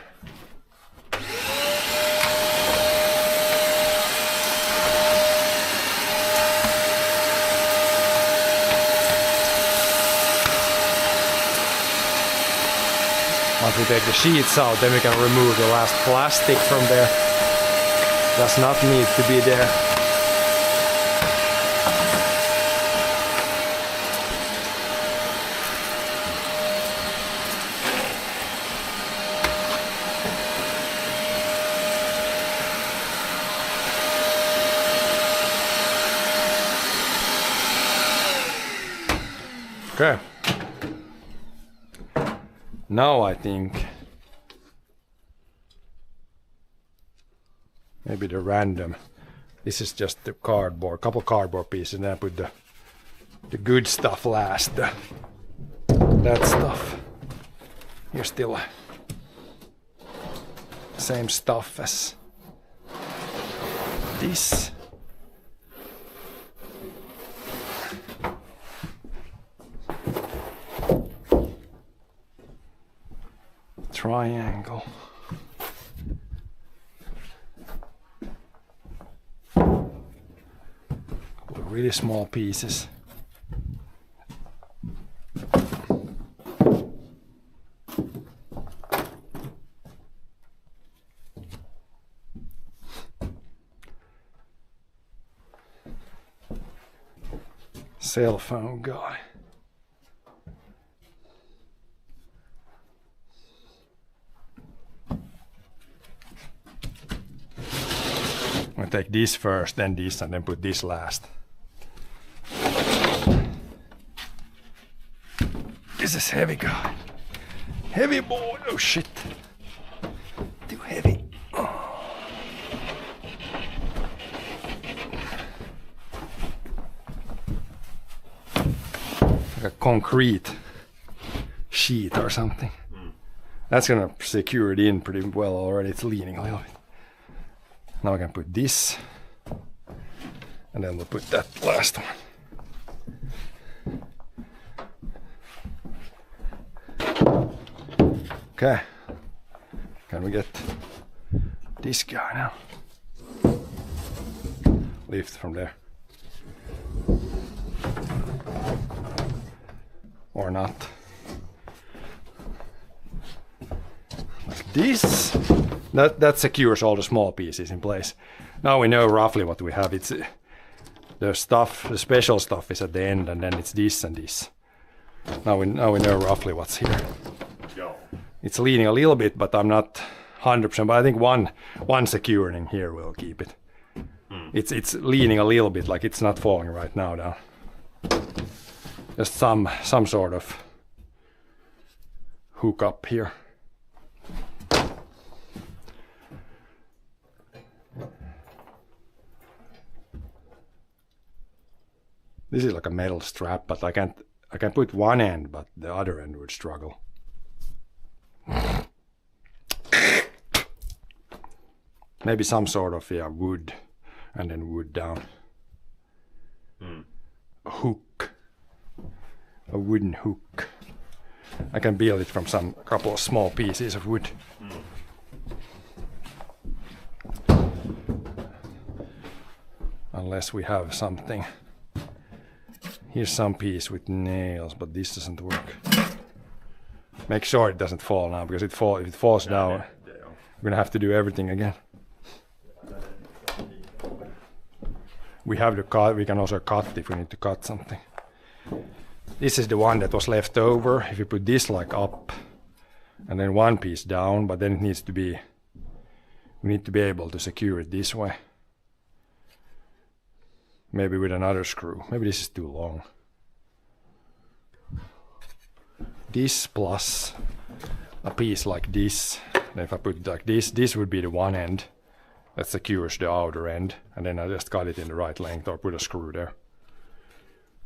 Once we take the sheets out, then we can remove the last plastic from there. Does not need to be there. Okay. Now I think maybe the random. This is just the cardboard, couple cardboard pieces, and then I put the the good stuff last. That stuff. Here's still same stuff as this. Triangle. Couple of really small pieces. Cell phone guy. I'm gonna take this first, then this, and then put this last. This is heavy guy. Heavy boy. Oh shit. Too heavy. A concrete sheet or something. That's gonna secure it in pretty well already. It's leaning a little bit. Now I can put this, and then we'll put that last one. Okay. Can we get this guy now? Lift from there. Or not. Like this. That secures all the small pieces in place. Now we know roughly what we have. It's the stuff, the special stuff is at the end, and then it's this and this. Now we know roughly what's here. It's leaning a little bit, but I'm not 100%. But I think one securing here will keep it. It's leaning a little bit, like it's not falling right now down. Just some sort of hook up here. This is like a metal strap, but I can put one end, but the other end would struggle. Maybe some sort of wood, and then wood down. A hook. A wooden hook. I can build it from a couple of small pieces of wood. Unless we have something. Here's some piece with nails, but this doesn't work. Make sure it doesn't fall now, because if it falls down, we're gonna have to do everything again. We have to cut. We can also cut if we need to cut something. This is the one that was left over. If you put this like up, and then one piece down, but then it needs to be. We need to be able to secure it this way. Maybe with another screw. Maybe this is too long. This plus a piece like this. Then if I put it like this would be the one end that secures the outer end, and then I just cut it in the right length or put a screw there.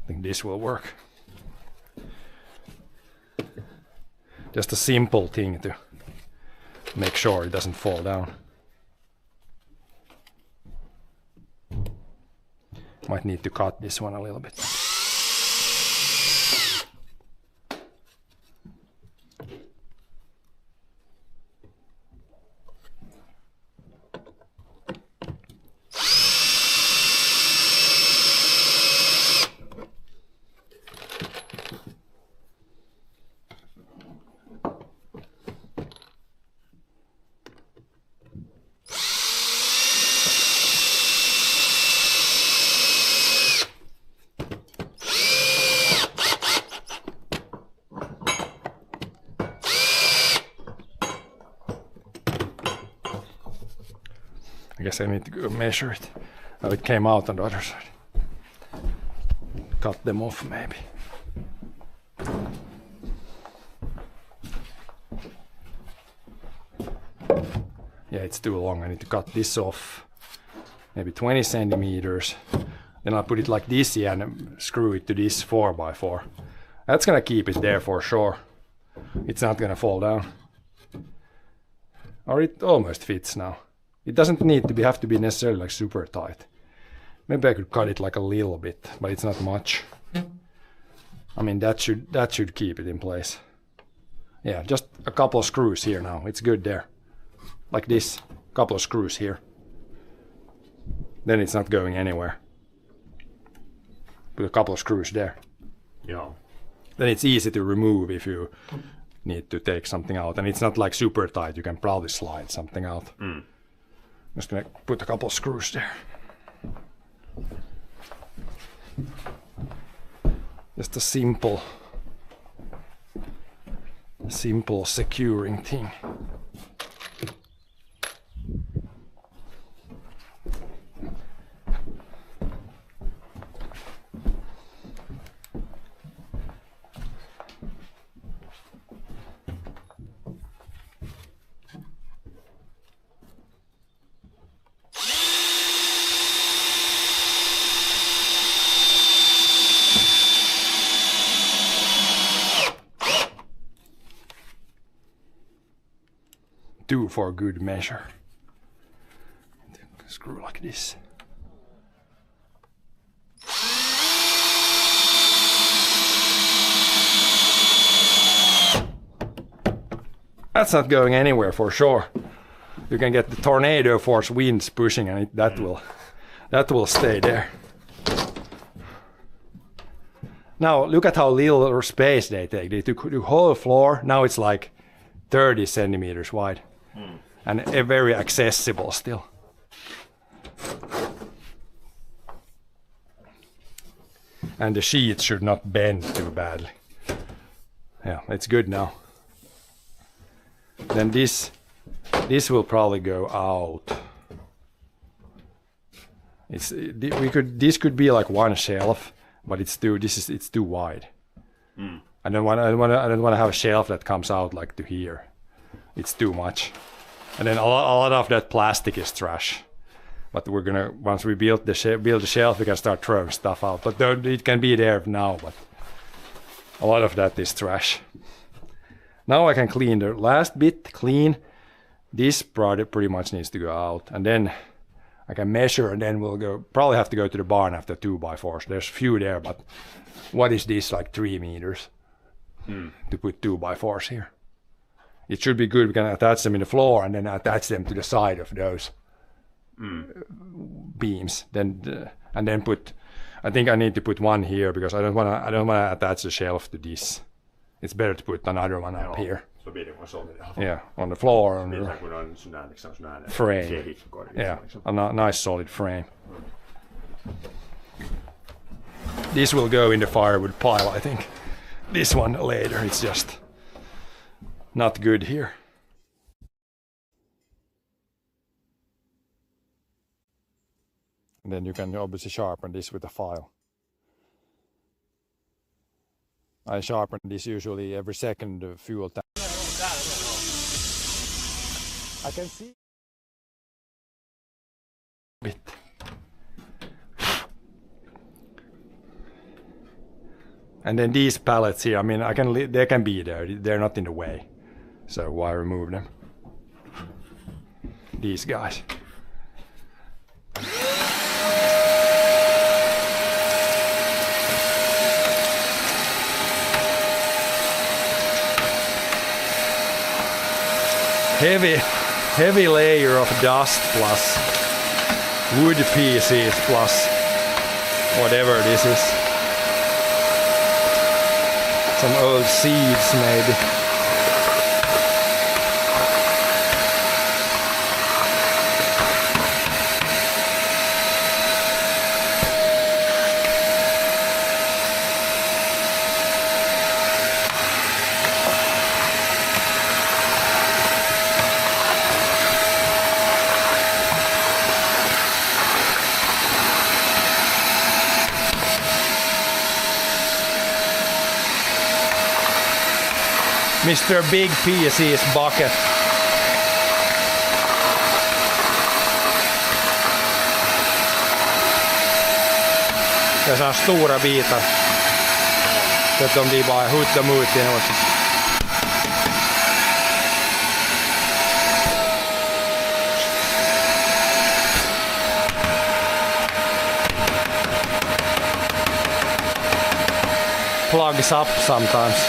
I think this will work. Just a simple thing to make sure it doesn't fall down. Might need to cut this one a little bit. I guess I need to go measure it, how it came out on the other side. Cut them off maybe. Yeah, it's too long. I need to cut this off. Maybe 20 centimeters. Then I'll put it like this here and screw it to this 4x4. That's gonna keep it there for sure. It's not gonna fall down. Or it almost fits now. It doesn't need to have to be necessarily like super tight. Maybe I could cut it like a little bit, but it's not much. I mean, that should keep it in place. Yeah, just a couple of screws here now. It's good there. Like this, couple of screws here. Then it's not going anywhere. Put a couple of screws there. Yeah. Then it's easy to remove if you need to take something out. And it's not like super tight. You can probably slide something out. Just gonna put a couple of screws there. Just a simple securing thing. Two for good measure. Screw like this. That's not going anywhere for sure. You can get the tornado force winds pushing, and that will stay there. Now look at how little space they take. They took the whole floor. Now it's like 30 centimeters wide. And very accessible still. And the sheet should not bend too badly. Yeah, it's good now. Then this will probably go out. This could be like one shelf, but it's too wide. I don't want to have a shelf that comes out like to here. It's too much. And then a lot of that plastic is trash. But we're gonna, once we build the shelf, we can start throwing stuff out. But it can be there now, but a lot of that is trash. Now I can clean the last bit, clean. This product pretty much needs to go out. And then I can measure, and then we'll probably have to go to the barn after 2x4s. There's few there, but what is this, like 3 meters? To put 2x4s here. It should be good. We can attach them in the floor and then attach them to the side of those beams. Then and then put. I think I need to put one here because I don't want to attach the shelf to this. It's better to put another one up here. Så blir det en solid. Yeah, on the floor. On the frame. Yeah, a nice solid frame. This will go in the firewood pile, I think. This one later. It's just not good here. And then you can obviously sharpen this with a file. I sharpen this usually every second fuel tank. I can see bit. And then these pallets here, I mean, they can be there. They're not in the way. So why remove them? These guys. Heavy layer of dust plus wood pieces plus whatever this is. Some old seeds maybe. Mr. Big PC's bucket. Ja så stora bitar. Så att de blir bara hutta dem ut igen. Plugs up sometimes.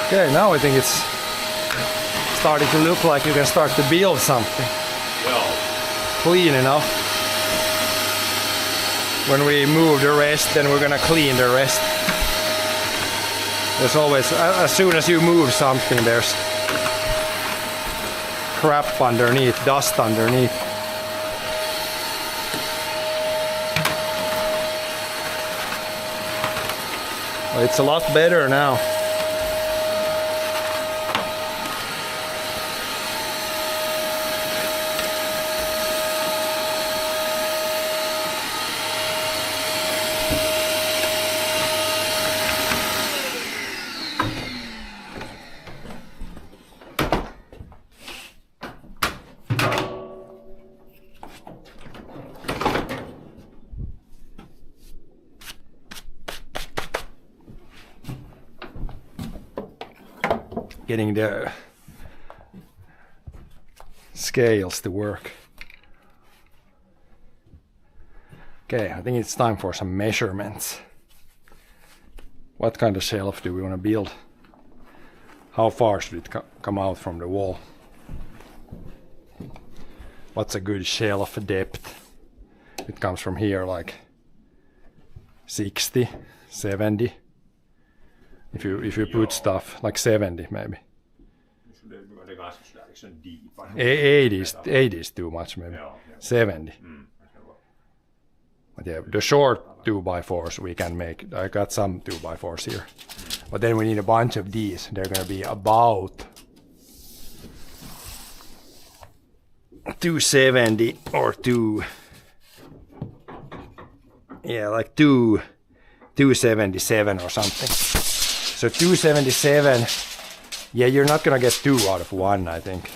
Okay, now I think it's starting to look like you can start to build something. Clean enough. When we move the rest, then we're gonna clean the rest. There's always, as soon as you move something, there's crap underneath, dust underneath. Well, it's a lot better now. Getting the scales to work. Okay, I think it's time for some measurements. What kind of shelf do we want to build? How far should it come out from the wall? What's a good shelf depth? It comes from here like 60, 70. If you put stuff like 70 maybe. 80 is too much maybe. 70. But yeah, the short 2x4s we can make. I got some 2x4s here. But then we need a bunch of these. They're gonna be about 270 or 277 or something. So 277, yeah, you're not gonna get 2 out of 1, I think,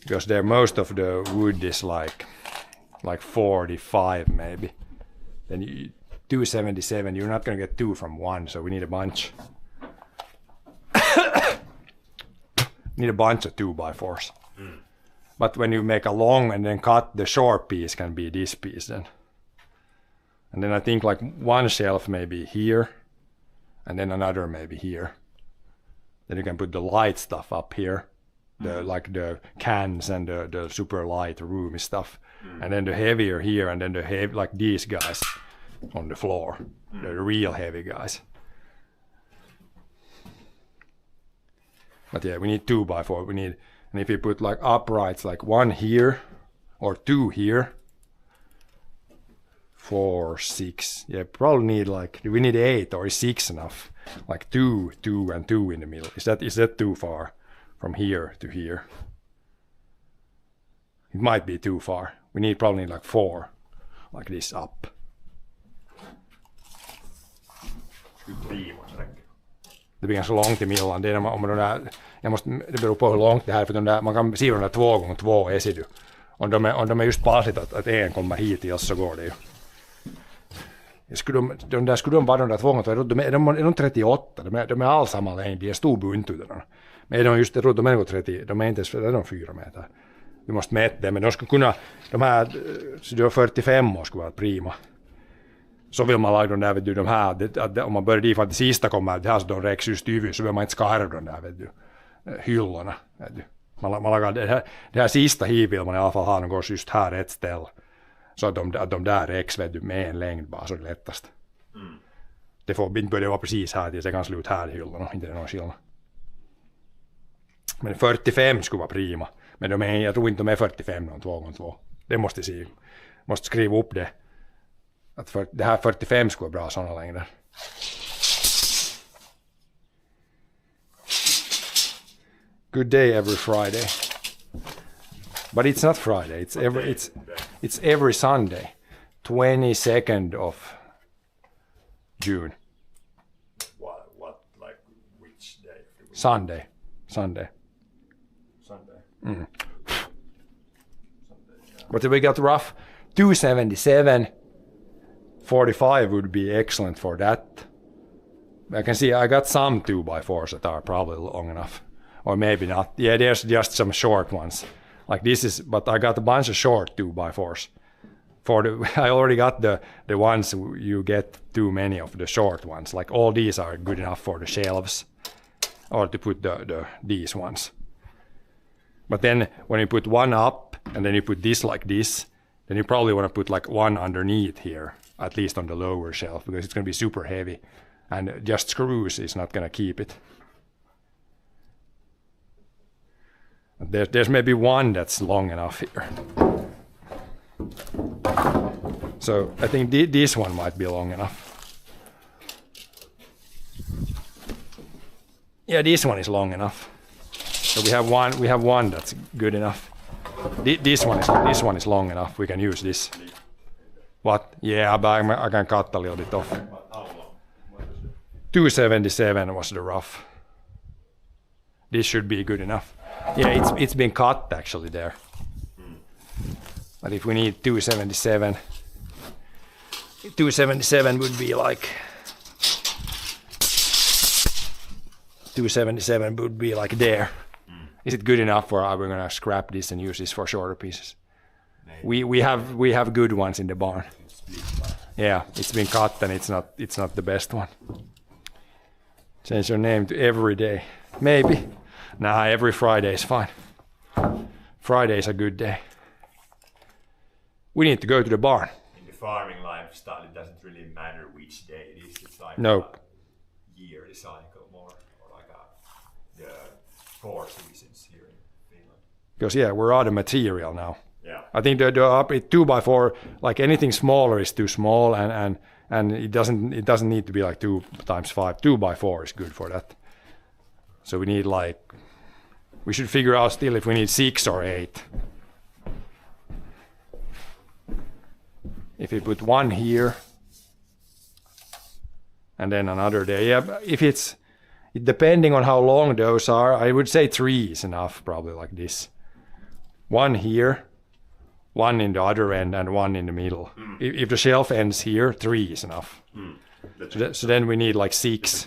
because there most of the wood is like 45 maybe. Then 277, you're not gonna get 2 from 1, so we need a bunch. Need a bunch of 2x4s. But when you make a long and then cut, the short piece can be this piece then. And then I think like one shelf maybe here, and then another maybe here. Then you can put the light stuff up here. the cans and the super light roomy stuff, and then the heavier here, and then the heavy like these guys on the floor, the real heavy guys. But yeah, we need 2x4. We need, and if you put like uprights, like 1 here or 2 here, 4, 6. Yeah, probably need like, we need 8 or is 6 enough? Like 2, 2, and 2 in the middle. Is that too far from here to here? It might be too far. We need probably like 4, like this up. Det blir ganska långt emellan. Det är om de där, det beror på hur långt det här är, för de där, man kan se de där 2x2 esidu. Om de är just passligt att en kommer hit till oss så går det ju. Skulle de vara de där 2x2, de är 38, de är alls samma längd, de är stor buntutarna. Men är de just, jag tror de är nog 30, de är inte ens, de 4 meter. Vi måste mäta det, men de skulle kunna, de här, så det var 45 år skulle vara prima. Så vill man lägga de där, vet du, de här, om man börjar dit för att det sista kommer, det här så de räcks just yvigt, så vill man inte skarva de där, vet du, hyllorna, vet du. Man lagar det här sista hiv vill man i alla fall ha, de går just här ett ställe. Så att de där räcks, vet du, med en längd bara, så det är lättast. Det får inte börja vara precis här tills det kan sluta här i hyllorna, inte det är någon skillnad. Men 45 skulle vara prima, men jag tror inte de är 45 någon 2x2. Det måste skriva upp det. Att det här 45 skulle vara bra sådana längder. Good day every Friday. But it's not Friday. It's every Sunday. 22nd of June. What like which day? Sunday. But we got rough 277. 45 would be excellent for that. I can see I got some 2x4s that are probably long enough. Or maybe not. Yeah, there's just some short ones. Like this is, but I got a bunch of short 2x4s. I already got the ones you get too many of the short ones. Like all these are good enough for the shelves. Or to put these ones. But then when you put one up and then you put this like this, then you probably want to put like one underneath here, at least on the lower shelf, because it's going to be super heavy and just screws is not going to keep it. There's maybe one that's long enough here. So I think this one might be long enough. Yeah, this one is long enough. So we have one that's good enough. This one is long enough. We can use this. What? Yeah, but I can cut a little bit off. 277 was the rough. This should be good enough. Yeah, it's been cut actually there. But if we need 277, 277 would be like 277 would be like there. Is it good enough, or are we gonna scrap this and use this for shorter pieces? We have good ones in the barn. Yeah, it's been cut and it's not the best one. Change your name to every day. Maybe. Nah, every Friday is fine. Friday is a good day. We need to go to the barn. In the farming lifestyle, it doesn't really matter which day it is. It's like Nope. a yearly cycle more, or like the 4 seasons here in Finland. Because yeah, we're out of material now. Yeah. I think the 2x4, like anything smaller is too small, and it doesn't need to be like 2x5. 2x4 is good for that. So we need we should figure out still if we need 6 or 8. If we put one here and then another there, yeah. If it's depending on how long those are, I would say 3 is enough, probably like this. One here, one in the other end, and one in the middle. If the shelf ends here, 3 is enough. So then we need like 6.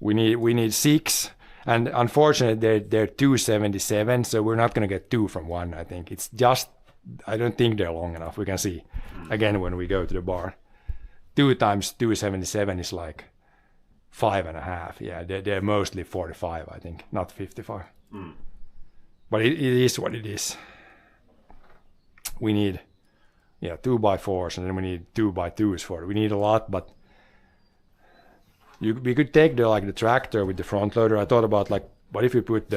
We need 6, and unfortunately they're 277, so we're not gonna get 2 from one. I think it's just, I don't think they're long enough. We can see again when we go to the barn. 2 times 277 is like 5.5. Yeah, they're mostly 45, I think, not 55. But it is what it is. We need 2x4s, and then we need 2x2s for it. We need a lot, but we could take the tractor with the front loader. I thought about like, what if you put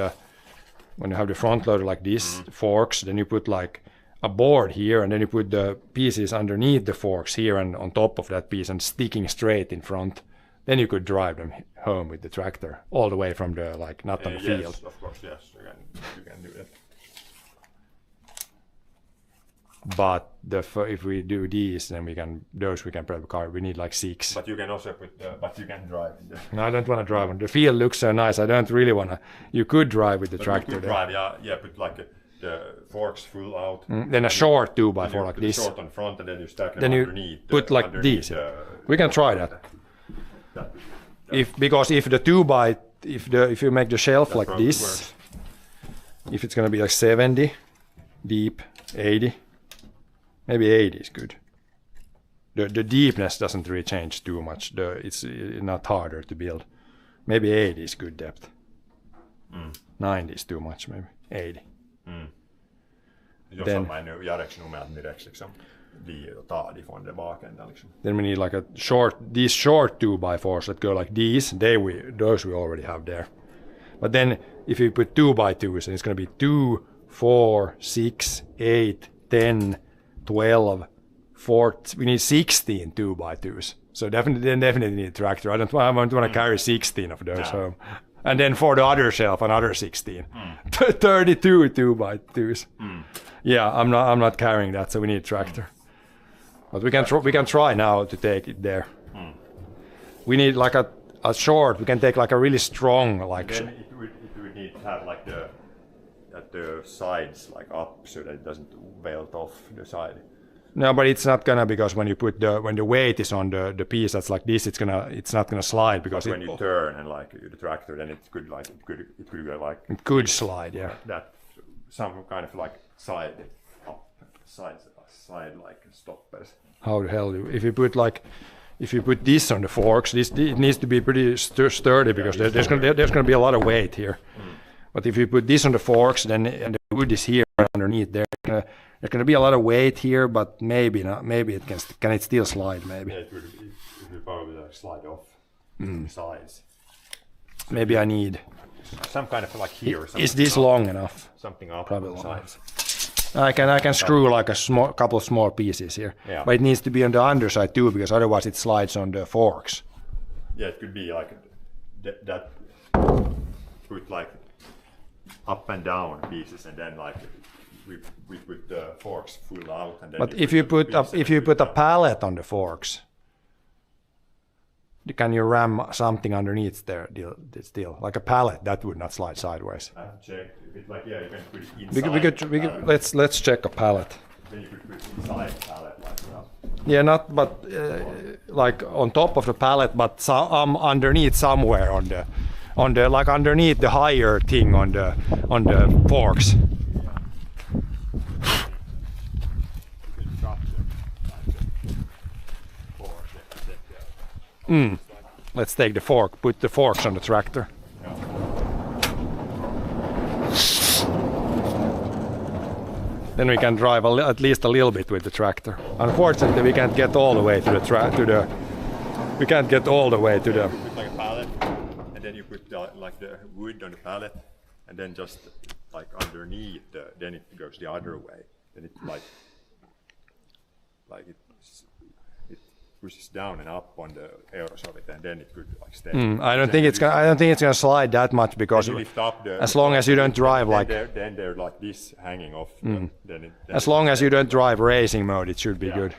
when you have the front loader like this, forks, then you put like a board here, and then you put the pieces underneath the forks here and on top of that piece and sticking straight in front. Then you could drive them home with the tractor all the way from the not on the field. Yes, of course, yes, you can do that. But if we do these, then we can probably carry. We need like 6. But you can also but you can drive in the. No, I don't want to drive on. The field looks so nice. I don't really want to. You could drive with the tractor. You could there. drive, yeah, put like the forks full out. Then a short 2x4 like this. Short on front, and then you stack them Then you underneath. put like underneath these. We can try that. Because if you make the shelf like this, works. if it's gonna be like 70 deep, 80, maybe 80 is good. The deepness doesn't really change too much. It's not harder to build. Maybe 80 is good depth. 90 is too much, maybe 80. Jossain mä en Jareks nog med att direkt liksom de tar ifrån det bakända liksom. Then we need like these short 2x4s that go like these. Those we already have there. But then if you put 2x2s, and it's going to be 2, 4, 6, 8, 10, 12, 14. We need 16 2x2s. So definitely need a tractor. I don't want to carry 16 of those home. And then for the other shelf, another 16. 32 2x2s. Yeah, I'm not carrying that, so we need a tractor. But we can try now to take it there. We need like a short. We can take like a really strong like. Then it would need to have like the sides like up so that it doesn't welt off the side. No, but it's not gonna, because when the weight is on the piece that's like this, it's not gonna slide because when you turn and like the tractor, then it could go like it could slide, yeah. That some kind of like side like stoppers. How the hell if you put this on the forks, it needs to be pretty sturdy because there's gonna be a lot of weight here. But if you put this on the forks, then and the wood is here underneath there. There's going to be a lot of weight here, but maybe not. Maybe it can it still slide? Maybe. Yeah, it would probably like slide off the sides. Maybe I need some kind of like here. Is this long enough? Something up Probably on the long. sides. I can screw like a couple of small pieces here, but it needs to be on the underside too, because otherwise it slides on the forks. Yeah, it could be like that. Put like up and down pieces, and then like. We put the forks full out, and then. But if you put a pallet on the forks, can you ram something underneath there still? Like a pallet that would not slide sideways. I have to check. If it like you can put it inside. We could let's check a pallet. Then you could put it inside the pallet like that. Yeah, not but like on top of the pallet, but underneath somewhere on the like underneath the higher thing on the forks. Let's take the fork, put the forks on the tractor. Then we can drive at least a little bit with the tractor. Unfortunately, we can't get all the way to the we can't get all the way to the. You put like a pallet, and then you put like the wood on the pallet, and then just like underneath, then it goes the other way. Then it like it pushes down and up on the areas of it, and then it could like stay. I don't think it's gonna slide that much, because as long as you don't drive like. Then they're like this hanging off. Then as long as you don't drive racing mode, it should be good.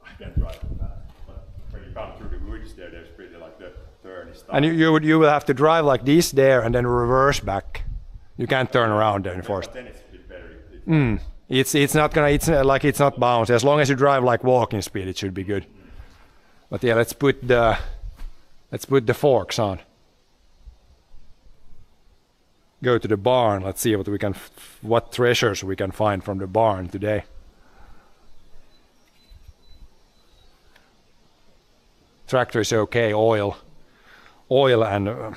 I can drive that, but when you come through the woods, there's pretty like the turn is. And you will have to drive like this there and then reverse back. You can't turn around there first. But then it's a bit better. It's not gonna. It's not bouncy. As long as you drive like walking speed, it should be good. But yeah, let's put the forks on. Go to the barn. Let's see what treasures we can find from the barn today. Tractor is okay. Oil oil and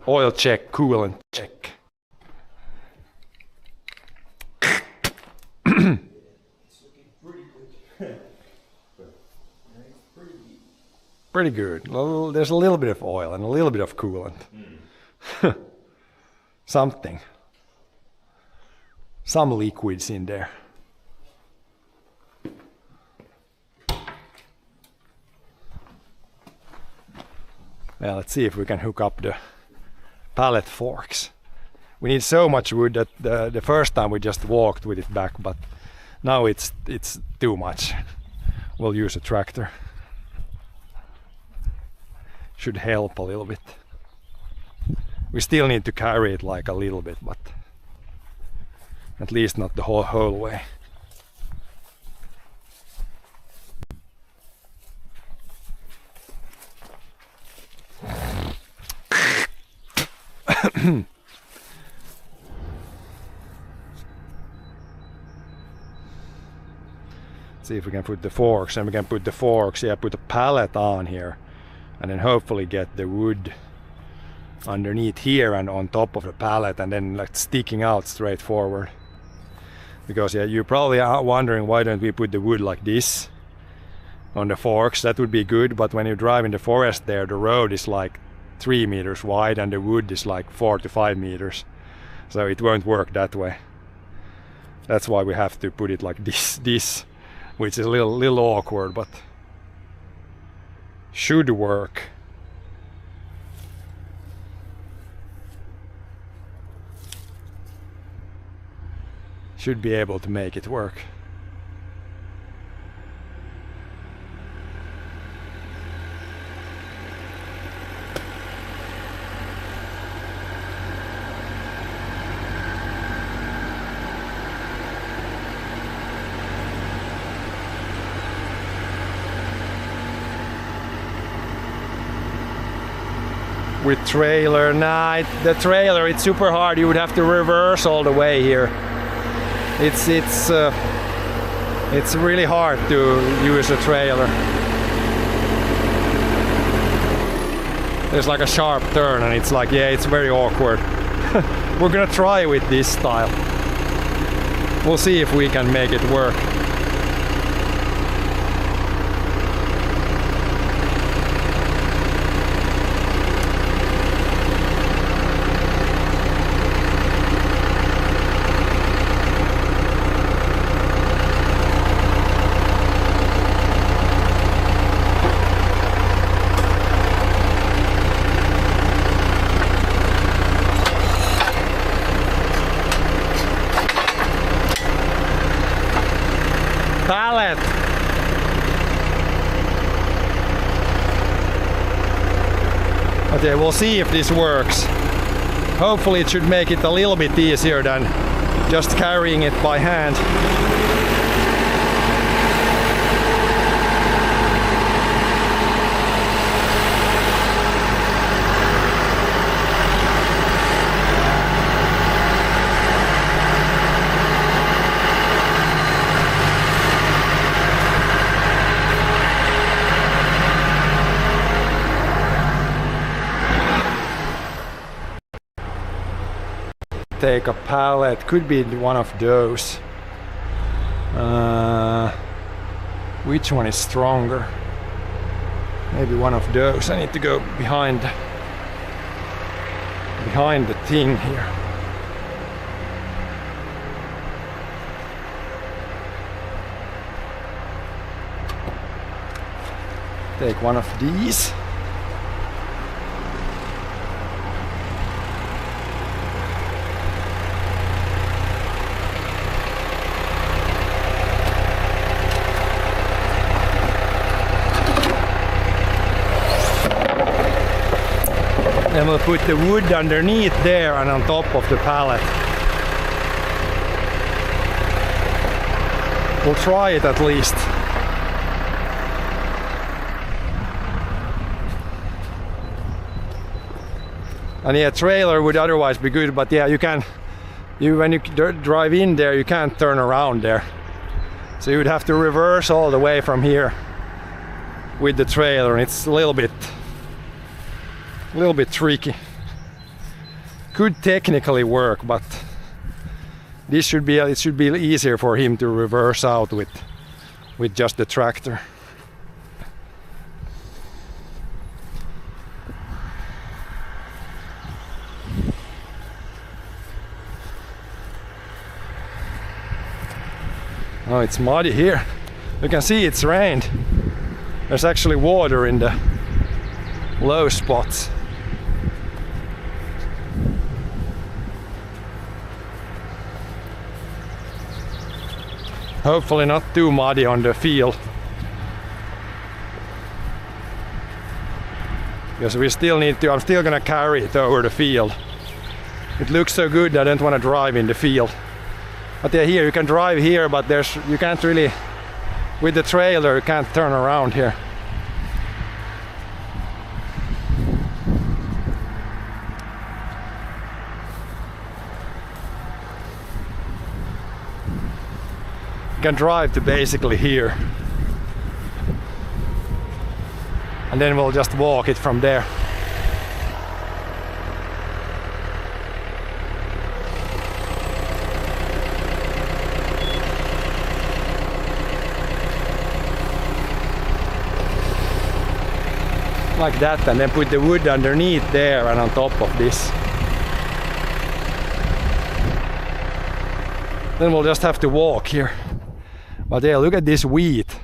oil check, coolant check. Pretty good. There's a little bit of oil and a little bit of coolant. Something. Some liquids in there. Well, let's see if we can hook up the pallet forks. We need so much wood that the first time we just walked with it back, but now it's too much. We'll use a tractor. Should help a little bit. We still need to carry it like a little bit, but at least not the whole way. See if we can put the forks, and we can put the forks, put a pallet on here, and then hopefully get the wood underneath here and on top of the pallet, and then like sticking out straight forward. Because you probably are wondering, why don't we put the wood like this on the forks? That would be good, but when you drive in the forest there, the road is like 3 meters wide and the wood is like 4 to 5 meters, so it won't work that way. That's why we have to put it like this, which is a little awkward, but should work. Should be able to make it work. With trailer, the trailer, it's super hard. You would have to reverse all the way here. It's really hard to use a trailer. There's like a sharp turn and it's like, it's very awkward. We're gonna try with this style. We'll see if we can make it work. Pallet. Okay, we'll see if this works. Hopefully it should make it a little bit easier than just carrying it by hand. Take a pallet, could be one of those. Which one is stronger? Maybe one of those. I need to go behind the thing here. Take one of these. Then we'll put the wood underneath there and on top of the pallet. We'll try it at least. And trailer would otherwise be good, but when you drive in there, you can't turn around there. So you would have to reverse all the way from here. with the trailer, and it's a little bit tricky. Could technically work, but it should be easier for him to reverse out with just the tractor. Oh, it's muddy here. You can see it's rained. There's actually water in the low spots. Hopefully not too muddy on the field. Because we still need to, I'm still gonna carry it over the field. It looks so good I don't want to drive in the field. But yeah, here you can drive here, but you can't really, with the trailer you can't turn around here. You can drive to basically here. And then we'll just walk it from there. Like that, and then put the wood underneath there and on top of this. Then we'll just have to walk here. But yeah, look at this wheat.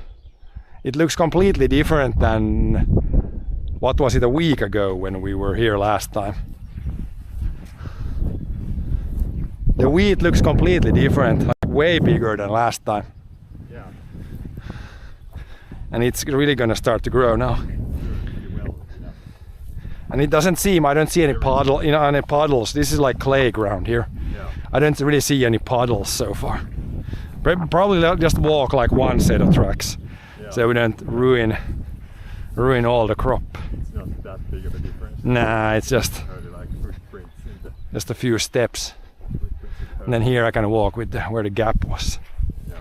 It looks completely different than what was it a week ago when we were here last time. The wheat looks completely different, like way bigger than last time. Yeah. And it's really gonna start to grow now. And it doesn't seem, I don't see any puddle, any puddles. This is like clay ground here. Yeah. I don't really see any puddles so far. Probably just walk like one set of tracks, Yeah. so we don't ruin all the crop. It's not that big of a difference. Nah, it's just Only like footprints in the a few steps. footprints in the And then here I can walk with where the gap was, Yeah.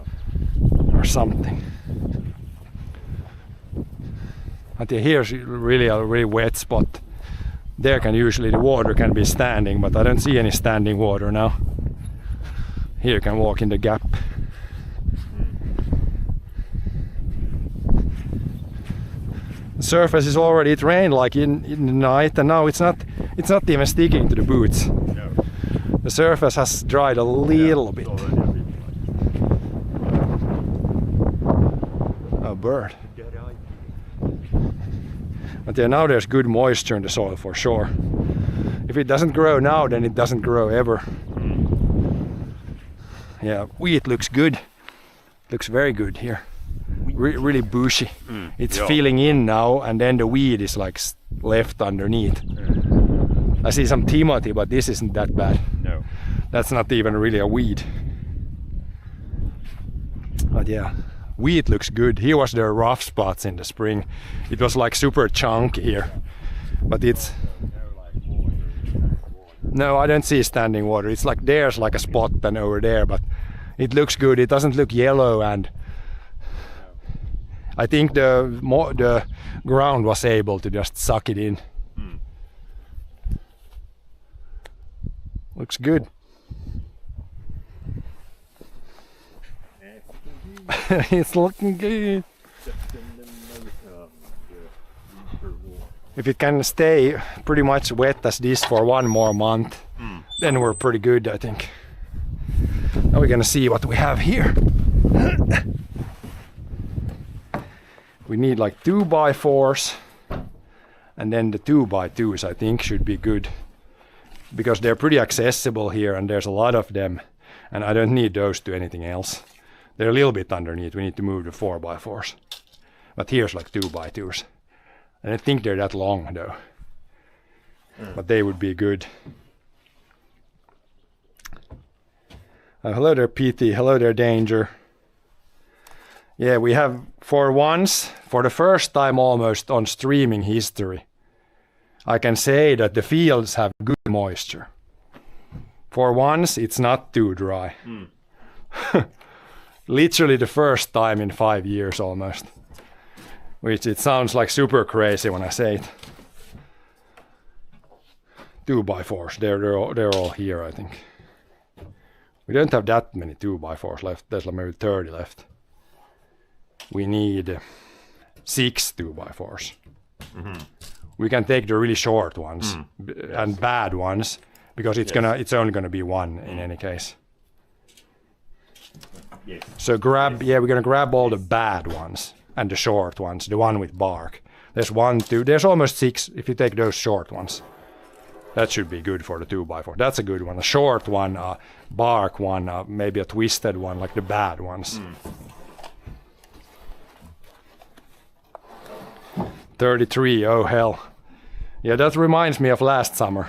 or something. But yeah, here's really a really wet spot. There the water can be standing, but I don't see any standing water now. Here you can walk in the gap. The surface is already, it rained like in the night, and now it's not even sticking to the boots. No. The surface has dried a little bit. It's already a bit like A bird. But yeah, now there's good moisture in the soil for sure. If it doesn't grow now, then it doesn't grow ever. Yeah, wheat looks good. Looks very good here. Really bushy. It's Yeah. filling in now, and then the weed is like left underneath. I see some Timothy, but this isn't that bad. No. That's not even really a weed. But yeah, wheat looks good. Here was the rough spots in the spring. It was like super chunky here. But it's... No, I don't see standing water. It's like there's like a spot and over there, but it looks good. It doesn't look yellow, and I think the ground was able to just suck it in. Looks good. It's looking good. If it can stay pretty much wet as this for one more month, then we're pretty good, I think. Now we're gonna see what we have here. We need like 2x4s, and then the 2x2s I think should be good, because they're pretty accessible here and there's a lot of them, and I don't need those to anything else. They're a little bit underneath. We need to move the 4x4s, but here's like 2x2s. I don't think they're that long though, but they would be good. Hello there, PT. Hello there, Danger. Yeah, we have for the first time almost on streaming history, I can say that the fields have good moisture. For once, it's not too dry. Literally the first time in 5 years almost. which it sounds like super crazy when I say it. 2x4s, they're all here, I think. We don't have that many 2x4s left. There's like maybe 30 left. We need 6 2x4s. We can take the really short ones and bad ones because it's only gonna be one in any case. Yes. So we're gonna grab all the bad ones and the short ones, the one with bark. There's 1, 2, there's almost 6 if you take those short ones. That should be good for the 2x4. That's a good one. A short one, a bark one, maybe a twisted one, like the bad ones. 33, oh hell. Yeah, that reminds me of last summer.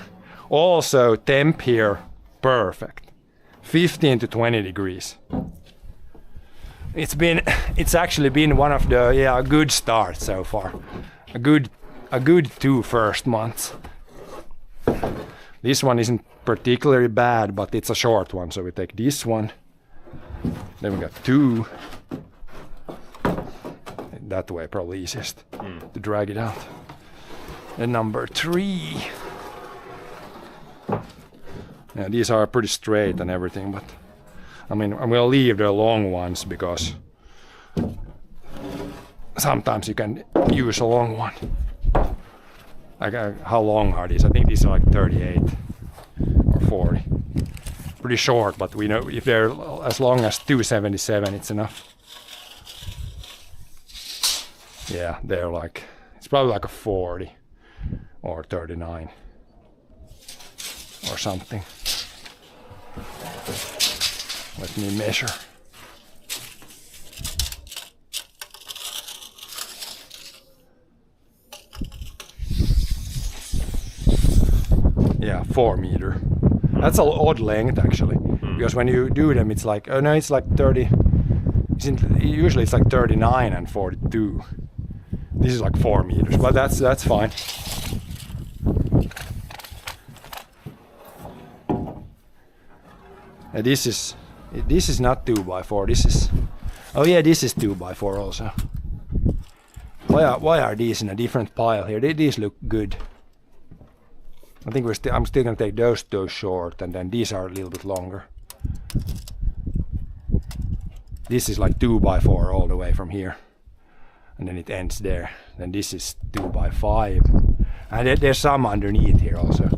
Also, temp here, perfect. 15 to 20 degrees. It's actually been one of the, a good start so far. A good 2 first months. This one isn't particularly bad, but it's a short one, so we take this one. Then we got 2. That way probably easiest to drag it out. And number 3. Yeah, these are pretty straight and everything, but I mean, I'm gonna leave the long ones because sometimes you can use a long one. How long are these? I think these are like 38 or 40. Pretty short, but we know if they're as long as 277, it's enough. Yeah, they're like, it's probably like a 40 or 39 or something. Let me measure. Yeah, 4 meter. That's an odd length actually, because when you do them, it's like, oh no, it's like 30. Usually it's like 39 and 42. This is like 4 meters, but that's fine. This is not 2x4. This is, oh yeah, this is 2x4 also. Why are these in a different pile here? These look good. I think I'm still gonna take those short, and then these are a little bit longer. This is like 2x4 all the way from here, and then it ends there. Then this is 2x5, and there's some underneath here also.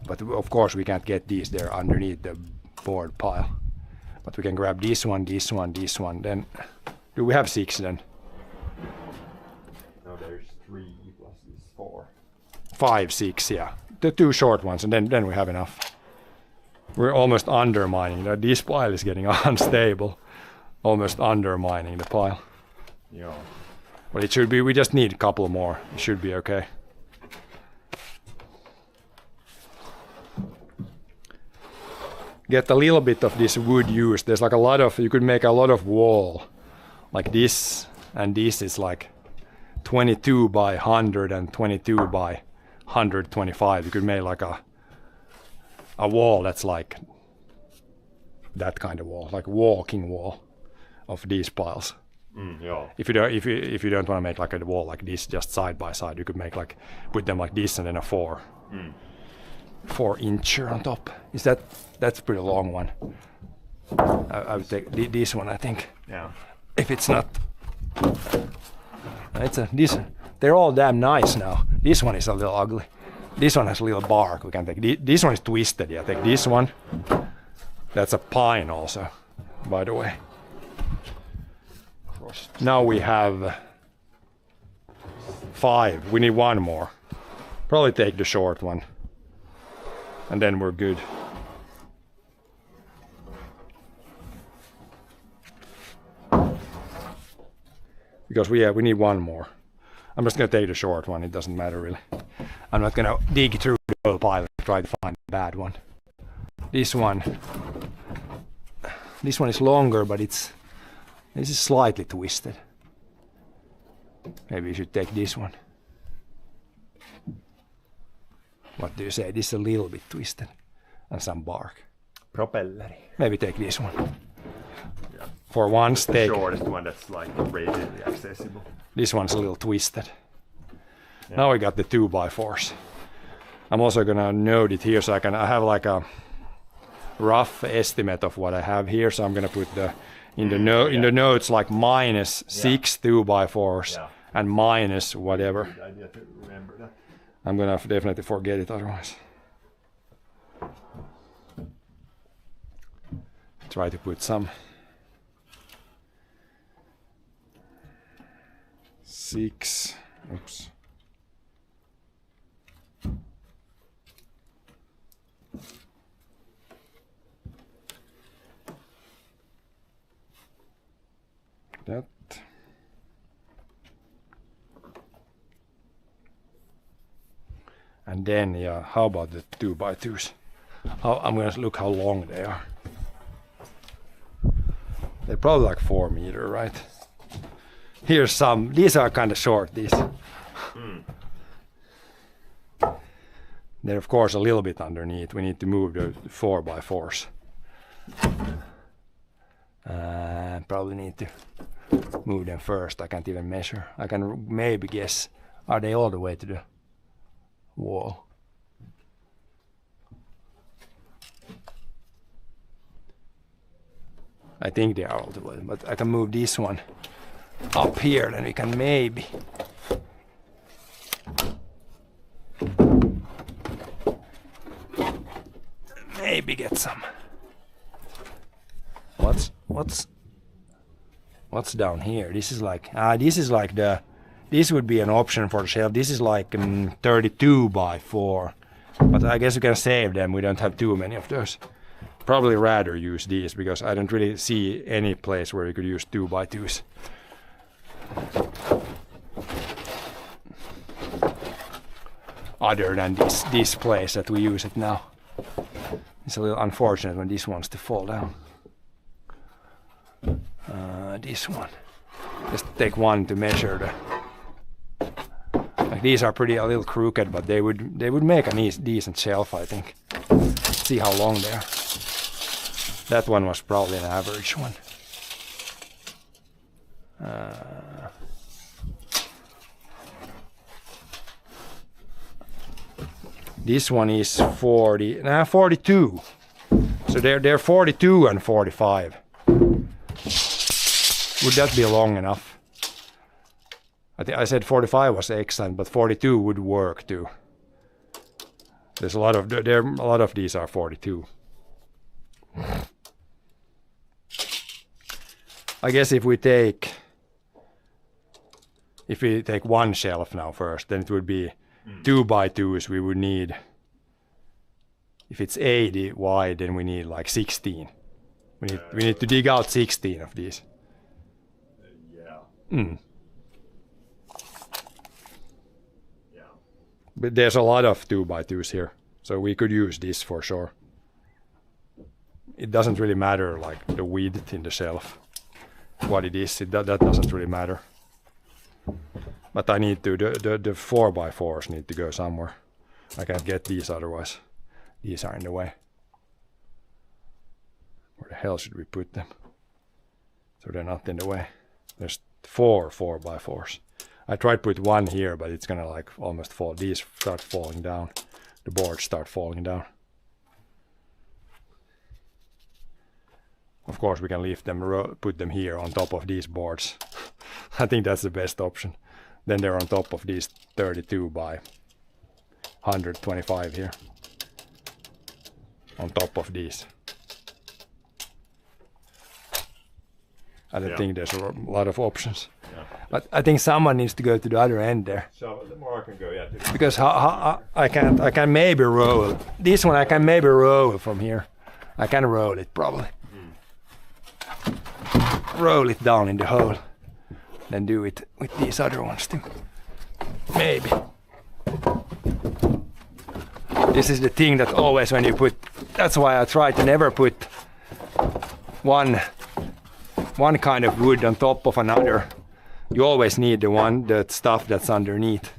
But of course we can't get these there underneath the board pile. But we can grab this one, this one, this one. Then do we have 6 then? No, there's 3 plus this 4. 5, 6, yeah. The 2 short ones, and then we have enough. We're almost undermining that. This pile is getting unstable. Almost undermining the pile. Yeah. But it should be, we just need a couple more. It should be okay. Get a little bit of this wood used. There's like a lot of, you could make a lot of wall. Like this, and this is like 22 by 100 and 22 by 125. You could make like a wall that's like that kind of wall, like a walking wall of these piles. Yeah. If you don't want to make like a wall like this just side by side, you could make like, put them like this and then a 4 incher on top. That's a pretty long one. I would take this one, I think. Yeah. If it's not, they're all damn nice now. This one is a little ugly. This one has a little bark. We can take this one is twisted. Yeah, take this one. That's a pine also, by the way. Now we have 5. We need 1 more. Probably take the short one, and then we're good. Because we need 1 more. I'm just gonna take the short one. It doesn't matter really. I'm not gonna dig through the whole pile and try to find a bad one. This one is longer, but this is slightly twisted. Maybe you should take this one. What do you say? This is a little bit twisted and some bark. Propelleri. Maybe take this one. Yeah. for one The stake. shortest one that's like readily accessible. This one's a little twisted. Now we got the 2x4s. I'm also gonna note it here so I have like a rough estimate of what I have here. So I'm gonna put in the notes like minus 6 2x4s Yeah. and minus whatever. Good idea to remember that. I'm gonna definitely forget it otherwise. Try to put some 6. Oops. That. And then, yeah, how about the 2x2s? I'm gonna look how long they are. They're probably like 4 meter, right? Here's some. These are kind of short. These. They're of course a little bit underneath. We need to move the 4x4s. Probably need to move them first. I can't even measure. I can maybe guess. Are they all the way to the wall? I think they are all the way, but I can move this one up here, then we can maybe get some. What's down here? This is like this would be an option for the shelf. This is like 32x4, but I guess we can save them. We don't have too many of those. Probably rather use these because I don't really see any place where you could use 2x2s. Other than this place that we use it now. It's a little unfortunate when this wants to fall down. This one. Just take one to measure the. Like these are a little crooked, but they would make a decent shelf, I think. Let's see how long they are. That one was probably an average one. This one is 42. So they're 42 and 45. Would that be long enough? I said 45 was excellent, but 42 would work too. There's a lot of these are 42. I guess if we take one shelf now first, then it would be 2x2s. We would need, if it's 80 wide, then we need like 16. We need to dig out 16 of these. Yeah. But there's a lot of 2x2s here, so we could use this for sure. It doesn't really matter like the width in the shelf, what it is. That doesn't really matter. But I need to the 4x4s need to go somewhere. I can't get these otherwise. These are in the way. Where the hell should we put them? So they're not in the way. There's 4 4x4s. I tried to put one here, but it's gonna like almost fall. These start falling down. The boards start falling down. Of course, we can leave them, put them here on top of these boards. I think that's the best option. Then they're on top of these 32 by 125 here. On top of these. I don't think there's a lot of options. Yeah. But I think someone needs to go to the other end there. So the more I can go, yeah. Because I can maybe roll. This one I can maybe roll from here. I can roll it probably. Roll it down in the hole. Then do it with these other ones too. Maybe. This is the thing that always when you put, that's why I try to never put one kind of wood on top of another. You always need the stuff that's underneath.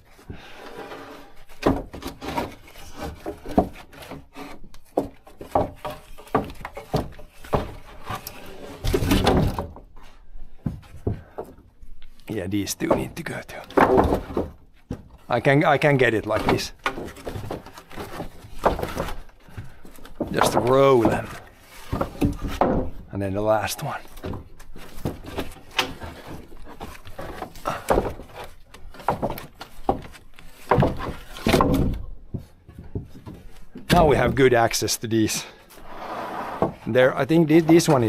Yeah, these two need to go too. I can get it like this. Just roll them. And then the last one. Now we have good access to these. There, I think this one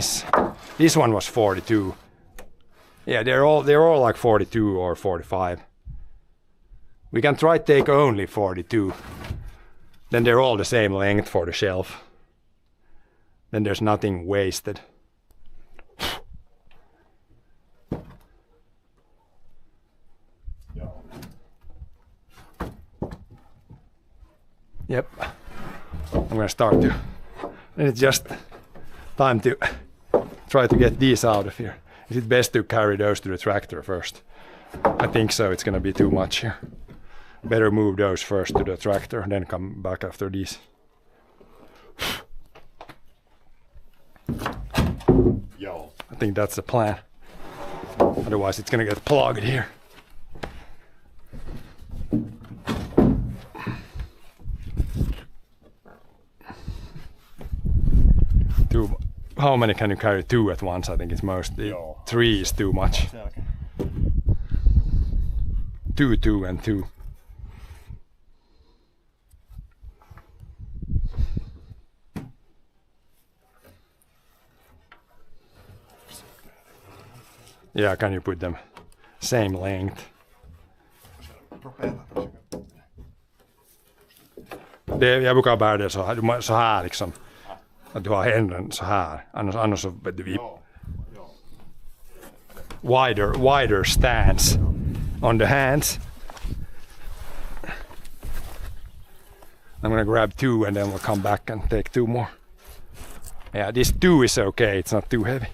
was 42. Yeah, they're all like 42 or 45. We can try to take only 42. Then they're all the same length for the shelf. Then there's nothing wasted. Yep. I'm gonna start to. And it's just time to try to get these out of here. Is it best to carry those to the tractor first? I think so. It's gonna be too much here. Better move those first to the tractor and then come back after these. Joo. I think that's the plan. Otherwise it's gonna get plugged here. Two, how many can you carry? 2 at once? I think it's most. Joo. 3 is too much. Selkeä. 2, 2 and 2. Yeah, can you put them same length? Jag brukar bära det så här liksom. Att du har händerna så här. Annars så vet du, wider stance on the hands. I'm gonna grab 2 and then we'll come back and take 2 more. Yeah, this 2 is okay. It's not too heavy.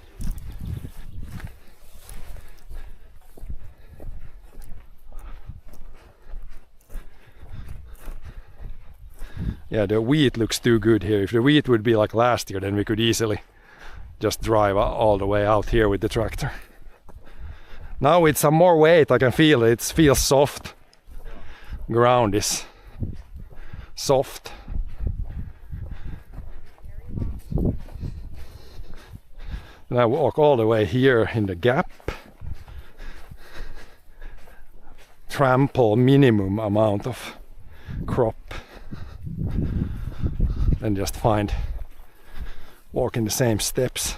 Yeah, the wheat looks too good here. If the wheat would be like last year, then we could easily just drive all the way out here with the tractor. Now with some more weight, I can feel it. It feels soft. Ground is soft. And I walk all the way here in the gap. Trample minimum amount of crop. Then just walk in the same steps.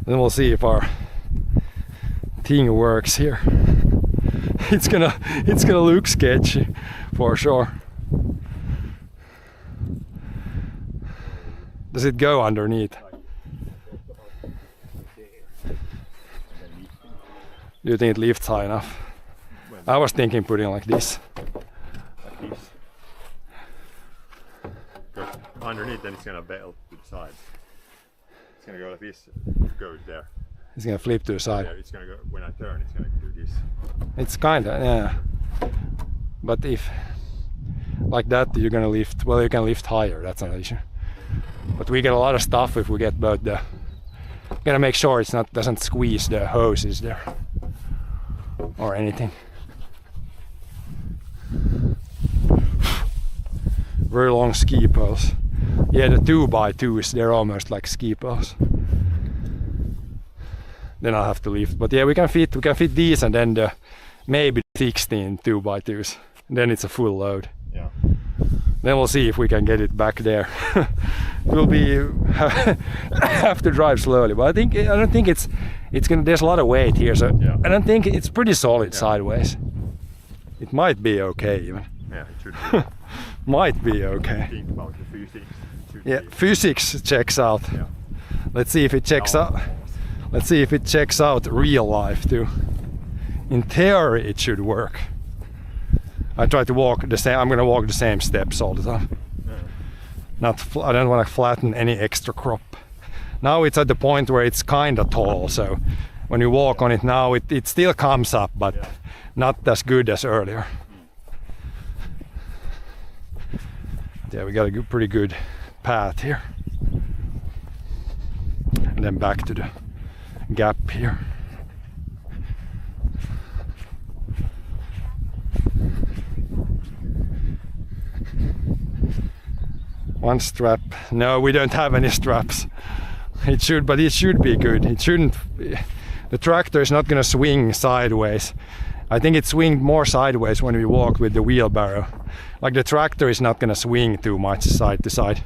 Then we'll see if our thing works here. It's gonna look sketchy for sure. Does it go underneath? Do you think it lifts high enough? I was thinking putting like this. Like this. Because underneath then it's gonna belt to the side. It's gonna go like this, goes there. It's gonna flip to the side. Yeah, it's gonna go, when I turn it's gonna do this. It's kinda, yeah. But if like that you're gonna lift, well you can lift higher, that's not an issue. But we get a lot of stuff if we get both the, gotta make sure it's not, doesn't squeeze the hoses there. Or anything. Very long ski poles. Yeah, the 2x2s, they're almost like ski poles. Then I'll have to lift. But yeah, we can fit these and then the maybe 16 2x2s. Then it's a full load. Yeah. Then we'll see if we can get it back there. We'll be have to drive slowly. But I don't think it's gonna. There's a lot of weight here, so yeah. I don't think it's pretty solid sideways. It might be okay even. Yeah, it should be. Might be okay. Think about the physics. Yeah, physics checks out. Yeah. Let's see if it checks out. Let's see if it checks out real life too. In theory, it should work. I try to walk the same. I'm gonna walk the same steps all the time. Yeah. I don't want to flatten any extra crop. Now it's at the point where it's kind of tall, so when you walk on it now, it still comes up, but not as good as earlier. Yeah, we got a pretty good path here. And then back to the gap here. One strap. No, we don't have any straps. It should be good. It shouldn't. The tractor is not going to swing sideways. I think it swinged more sideways when we walked with the wheelbarrow. Like the tractor is not going to swing too much side to side.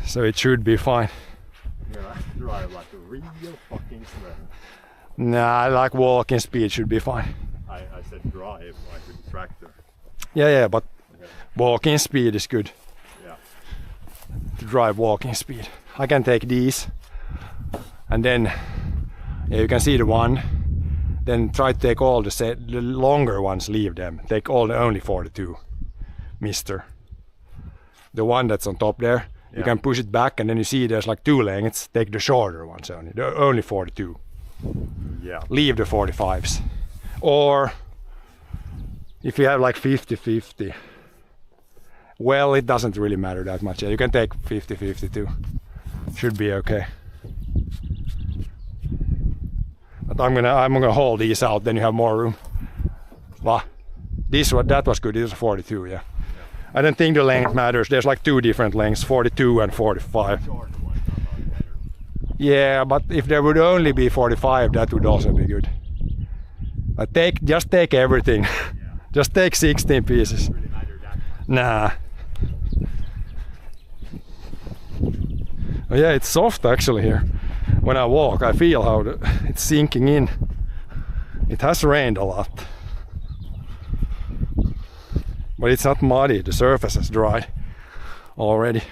So it should be fine. Yeah, I drive like a real fucking sled. Nah, like walking speed should be fine. I said drive like with the tractor. Yeah, but Okay. walking speed is good. Yeah. To drive walking speed. I can take these. And then you can see the one. Then try to take all the longer ones, leave them. Take only 42, mister. The one that's on top there, you can push it back and then you see there's like 2 lengths. Take the shorter ones only, only 42. Yeah. Leave the 45s. Or if you have like 50-50, well, it doesn't really matter that much. You can take 50-50 too. Should be okay. But I'm gonna hold these out, then you have more room. Well, that was good. This is 42, yeah. I don't think the length matters. There's like 2 different lengths, 42 and 45. Yeah, but if there would only be 45, that would also be good. But just take everything. Just take 16 pieces. Nah. Oh, yeah, it's soft actually here. When I walk, I feel how it's sinking in. It has rained a lot. But it's not muddy, the surface has dried already.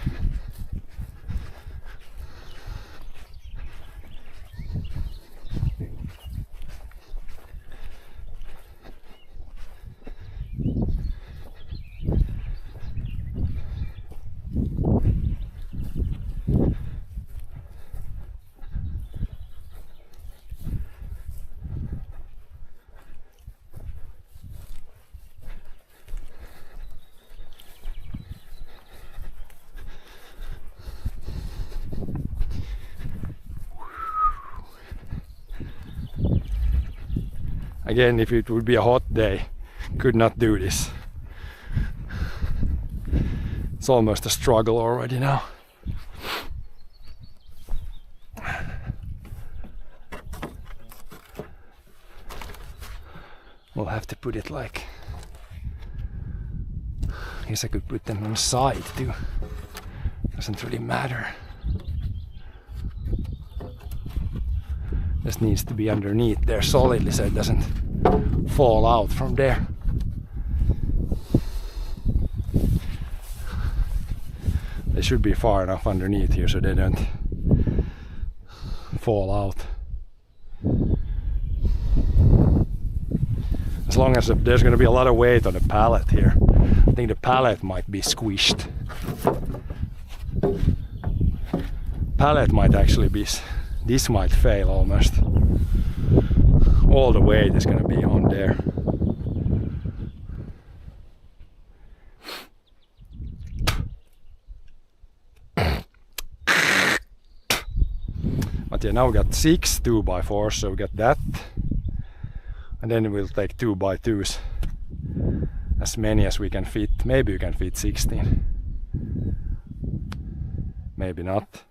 Again, if it would be a hot day, could not do this. It's almost a struggle already now. We'll have to put it like... I guess I could put them on the side too. Doesn't really matter. This needs to be underneath there solidly so it doesn't fall out from there. They should be far enough underneath here so they don't fall out. As long as there's going to be a lot of weight on the pallet here. I think the pallet might be squished. Pallet might actually be... This might fail almost. All the weight is going to be on there. But yeah, now we got 6 2x4s, so we got that. And then we'll take 2x2s. As many as we can fit. Maybe we can fit 16. Maybe not.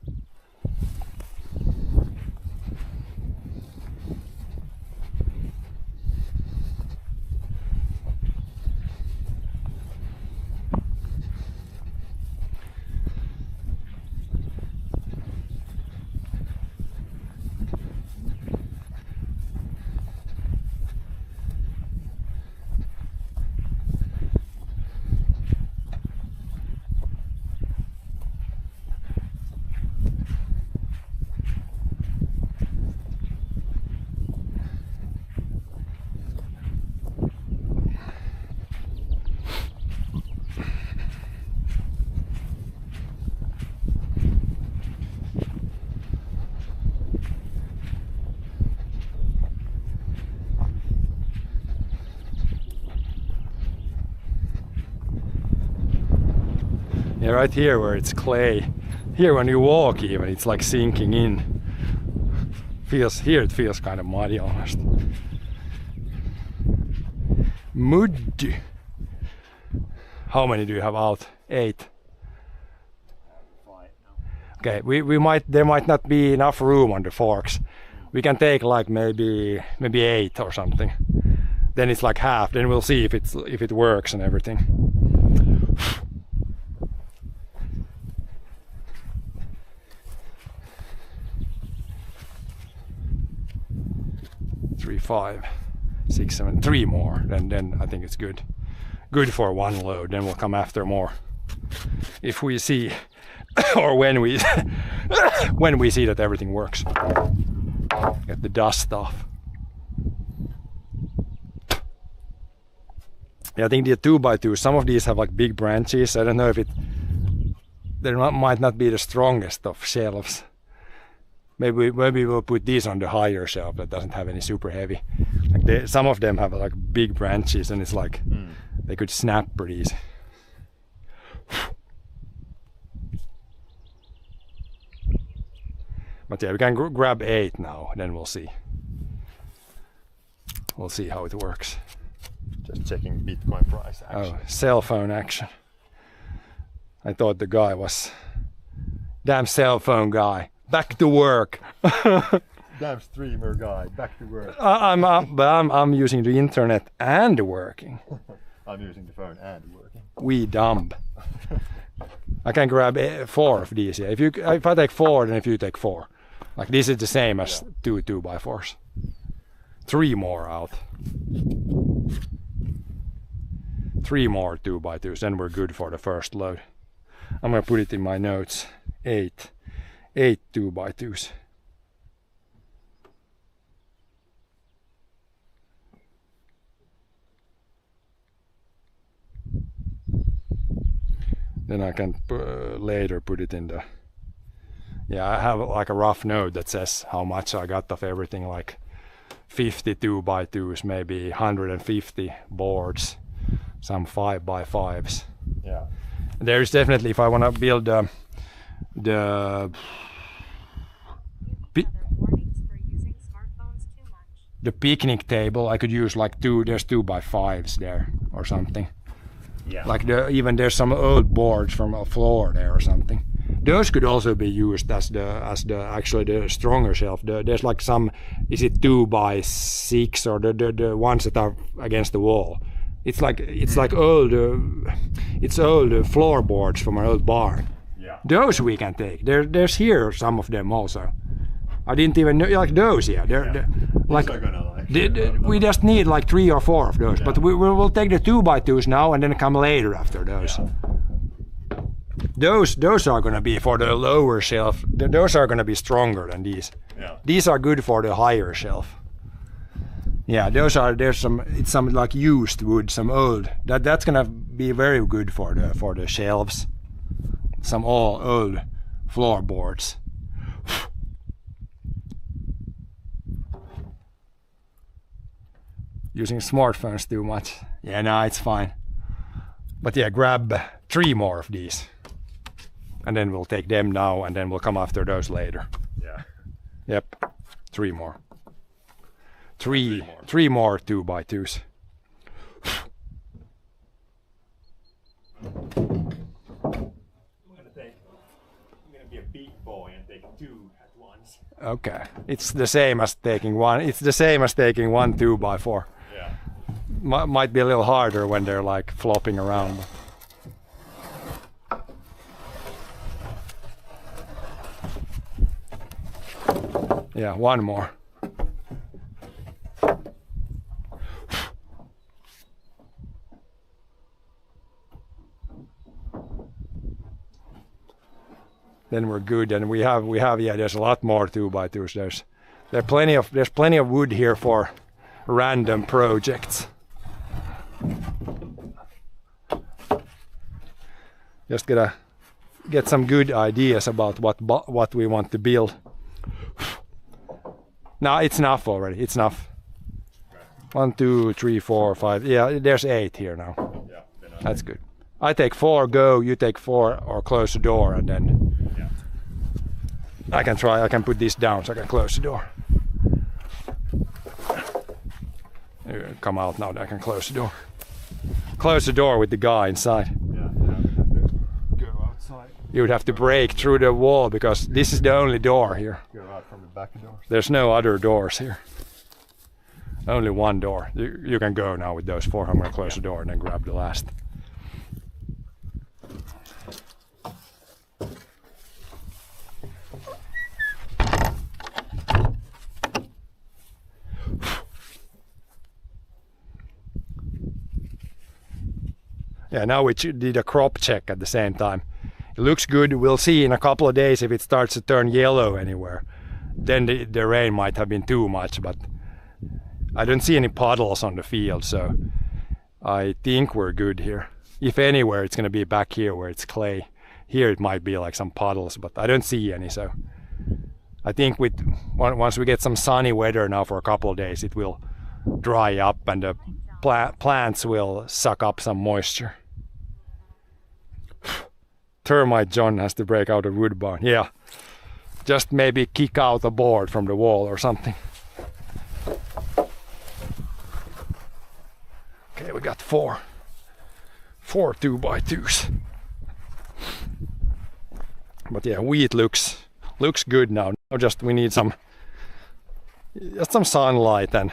Yeah, right here where it's clay. Here when you walk even, it's like sinking in. Here it feels kind of muddy almost. Mud. How many do you have out? 8. Okay, there might not be enough room on the forks. We can take like maybe 8 or something. Then it's like half. Then we'll see if it works and everything. 3, 5, 6, 7, 3 more. Then I think it's good. Good for one load. Then we'll come after more if we see, or when we when we see that everything works. Get the dust off. Yeah, I think the 2x2, some of these have like big branches. I don't know if they might not be the strongest of shelves. Maybe we'll put these on the higher shelf that doesn't have any super heavy. Like some of them have like big branches, and it's like they could snap pretty easy. But yeah, we can grab 8 now, then we'll see. We'll see how it works. Just checking Bitcoin price action. Oh, cell phone action. I thought the guy was damn cell phone guy. Back to work. Damn streamer guy, back to work. I'm using the internet and working. I'm using the phone and working. We dumb. I can grab 4 of these. Yeah. If I take 4, then if you take 4, like this is the same as 2 2x4s. 3 more out. 3 more 2x2s. Then we're good for the first load. I'm gonna put it in my notes. 8 2x2s. Then I can later put it in the... Yeah, I have like a rough note that says how much I got of everything, like 50 2x2s, maybe 150 boards, some 5x5s. Yeah. There is definitely, if I want to build the Other warnings for using smartphones too much. the picnic table, I could use like there's 2x5s there or something. Yeah. Like there's some old boards from a floor there or something. Those could also be used as the stronger shelf. There's like some, is it 2x6 or the ones that are against the wall? It's like old floorboards from an old barn. Yeah. Those we can take. There's here some of them also. I didn't even know, like those. Yeah, they're like. We just need like 3 or 4 of those, Yeah. but we'll take the 2x2s now and then come later after those. Yeah. Those are gonna be for the lower shelf. Those are gonna be stronger than these. Yeah. These are good for the higher shelf. Yeah, there's some like used wood, some old. That's gonna be very good for the shelves. Some old floorboards. Using smartphones too much. Yeah, no, it's fine. But yeah, grab 3 more of these. And then we'll take them now and then we'll come after those later. Yeah. Yep. 3 more. 3 more 2x2s. I'm gonna be a big boy and take 2 at once. Okay. It's the same as taking one. It's the same as taking 1 2x4. Yeah. Might be a little harder when they're like flopping around. Yeah, 1 more. Then we're good, and we have yeah. There's a lot more 2x2s. There's plenty of wood here for random projects. Just gotta get some good ideas about what we want to build. No, it's enough already. It's enough. 1, 2, 3, 4, 5. Yeah, there's 8 here now. Yeah. That's good. I take 4, go, you take 4, or close the door, and then I can try. I can put this down so I can close the door. Come out now, I can close the door. Close the door with the guy inside. Yeah, I would have to go outside. You would have to break through the wall because this is the only door here. Go out from the back door. There's no other doors here. Only one door. You can go now with those 4. I'm gonna close the door and then grab the last. Yeah, now we did a crop check at the same time. It looks good. We'll see in a couple of days if it starts to turn yellow anywhere. Then the rain might have been too much, but I don't see any puddles on the field, so I think we're good here. If anywhere, it's gonna be back here where it's clay. Here it might be like some puddles, but I don't see any, so I think once we get some sunny weather now for a couple of days, it will dry up and the plants will suck up some moisture. Termite John has to break out a wood barn. Yeah, just maybe kick out a board from the wall or something. Okay, we got 4 2x2s. But yeah, wheat looks good now. Now just we need some sunlight and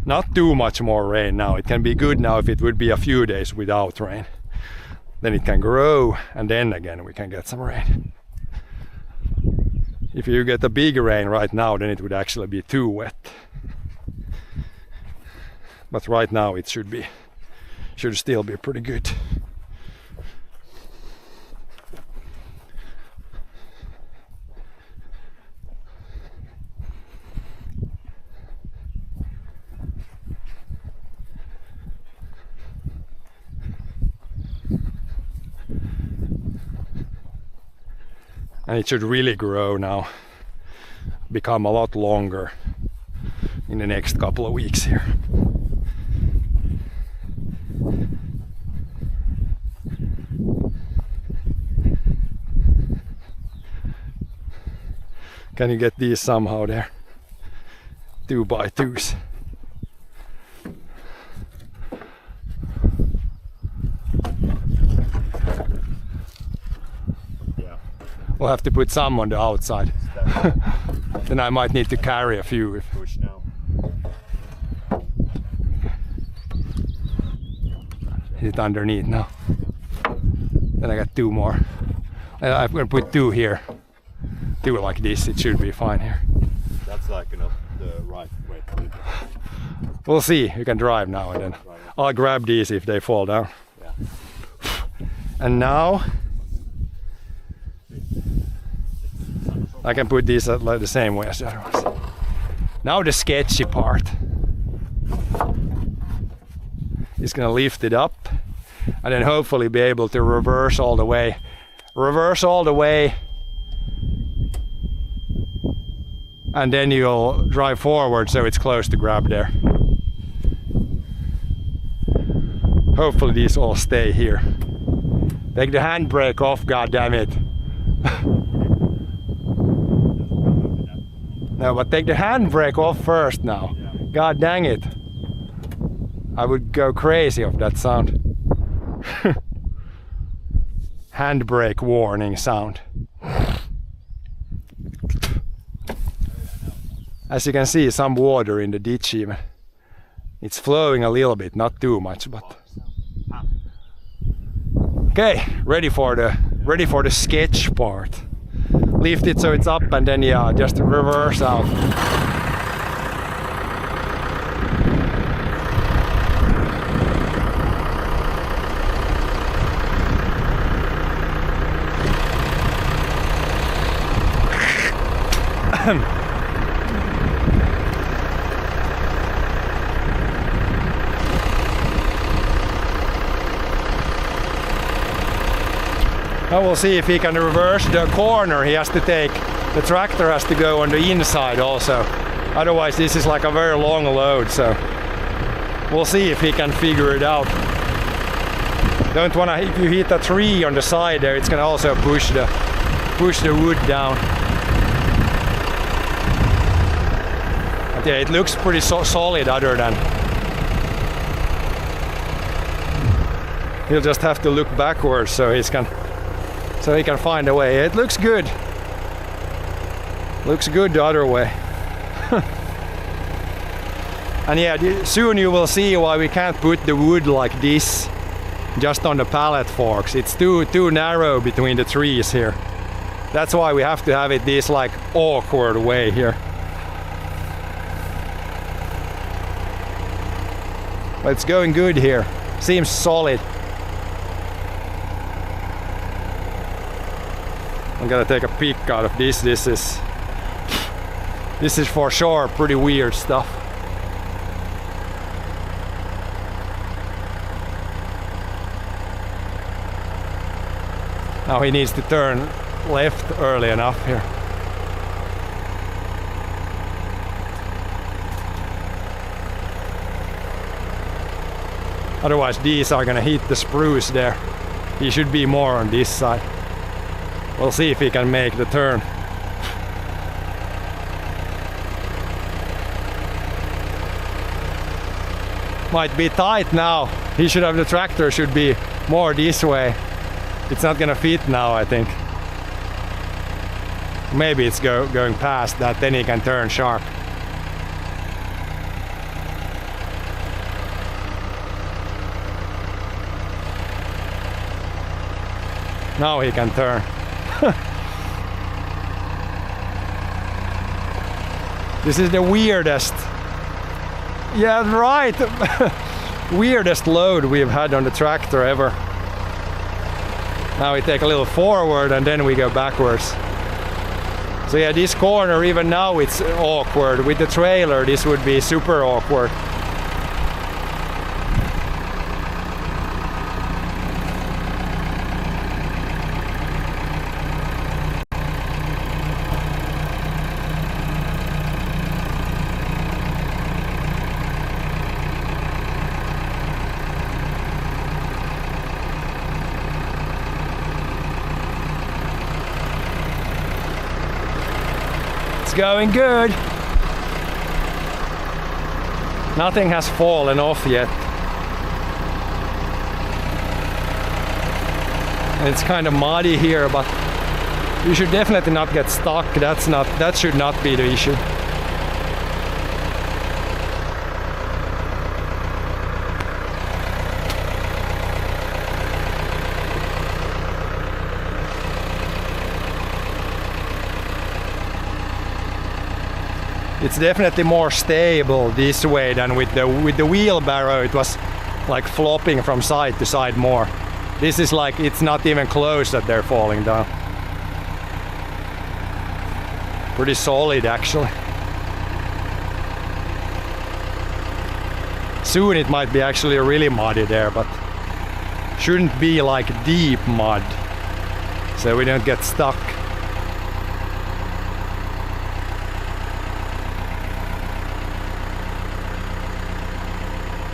not too much more rain now. It can be good now if it would be a few days without rain. Then it can grow and then again we can get some rain. If you get a big rain right now, then it would actually be too wet. But right now it should still be pretty good. And it should really grow now, become a lot longer in the next couple of weeks here. Can you get these somehow there? 2x2s. We'll have to put some on the outside. Then I might need to carry a few. Push now. Is it underneath now? Then I got 2 more. I'm gonna put 2 here. 2 like this, it should be fine here. That's like enough the right way to do it. We'll see, you can drive now and then. I'll grab these if they fall down. Yeah. And now I can put these like the same way as the other ones. Now the sketchy part. It's gonna lift it up and then hopefully be able to reverse all the way. Reverse all the way. And then you'll drive forward so it's close to grab there. Hopefully these all stay here. Take the handbrake off, god damn it. No, but take the handbrake off first now. God dang it. I would go crazy of that sound. Handbrake warning sound. As you can see, some water in the ditch even. It's flowing a little bit, not too much, but okay, ready for the sketch part. Lift it so it's up and then yeah, just reverse out. Now we'll see if he can reverse the corner. He has to take, the tractor has to go on the inside also. Otherwise this is like a very long load, so we'll see if he can figure it out. Don't wanna, if you hit a tree on the side there, it's gonna also push the wood down. But yeah, it looks pretty solid other than. He'll just have to look backwards so he can find a way. It looks good. Looks good the other way. And yeah, soon you will see why we can't put the wood like this just on the pallet forks. It's too narrow between the trees here. That's why we have to have it this like awkward way here. But it's going good here. Seems solid. I'm gonna take a peek out of this. This is for sure pretty weird stuff. Now he needs to turn left early enough here. Otherwise these are gonna hit the spruce there. He should be more on this side. We'll see if he can make the turn. Might be tight now. He should have, the tractor should be more this way. It's not gonna fit now, I think. Maybe it's going past that, then he can turn sharp. Now he can turn. This is the weirdest. Yeah, right. Weirdest load we've had on the tractor ever. Now we take a little forward and then we go backwards. So yeah, this corner, even now it's awkward. With the trailer, this would be super awkward. Going good. Nothing has fallen off yet. It's kind of muddy here, but you should definitely not get stuck. That should not be the issue. It's definitely more stable this way than with the wheelbarrow. It was like flopping from side to side more. This is like, it's not even close that they're falling down. Pretty solid actually. Soon it might be actually really muddy there, but shouldn't be like deep mud, so we don't get stuck.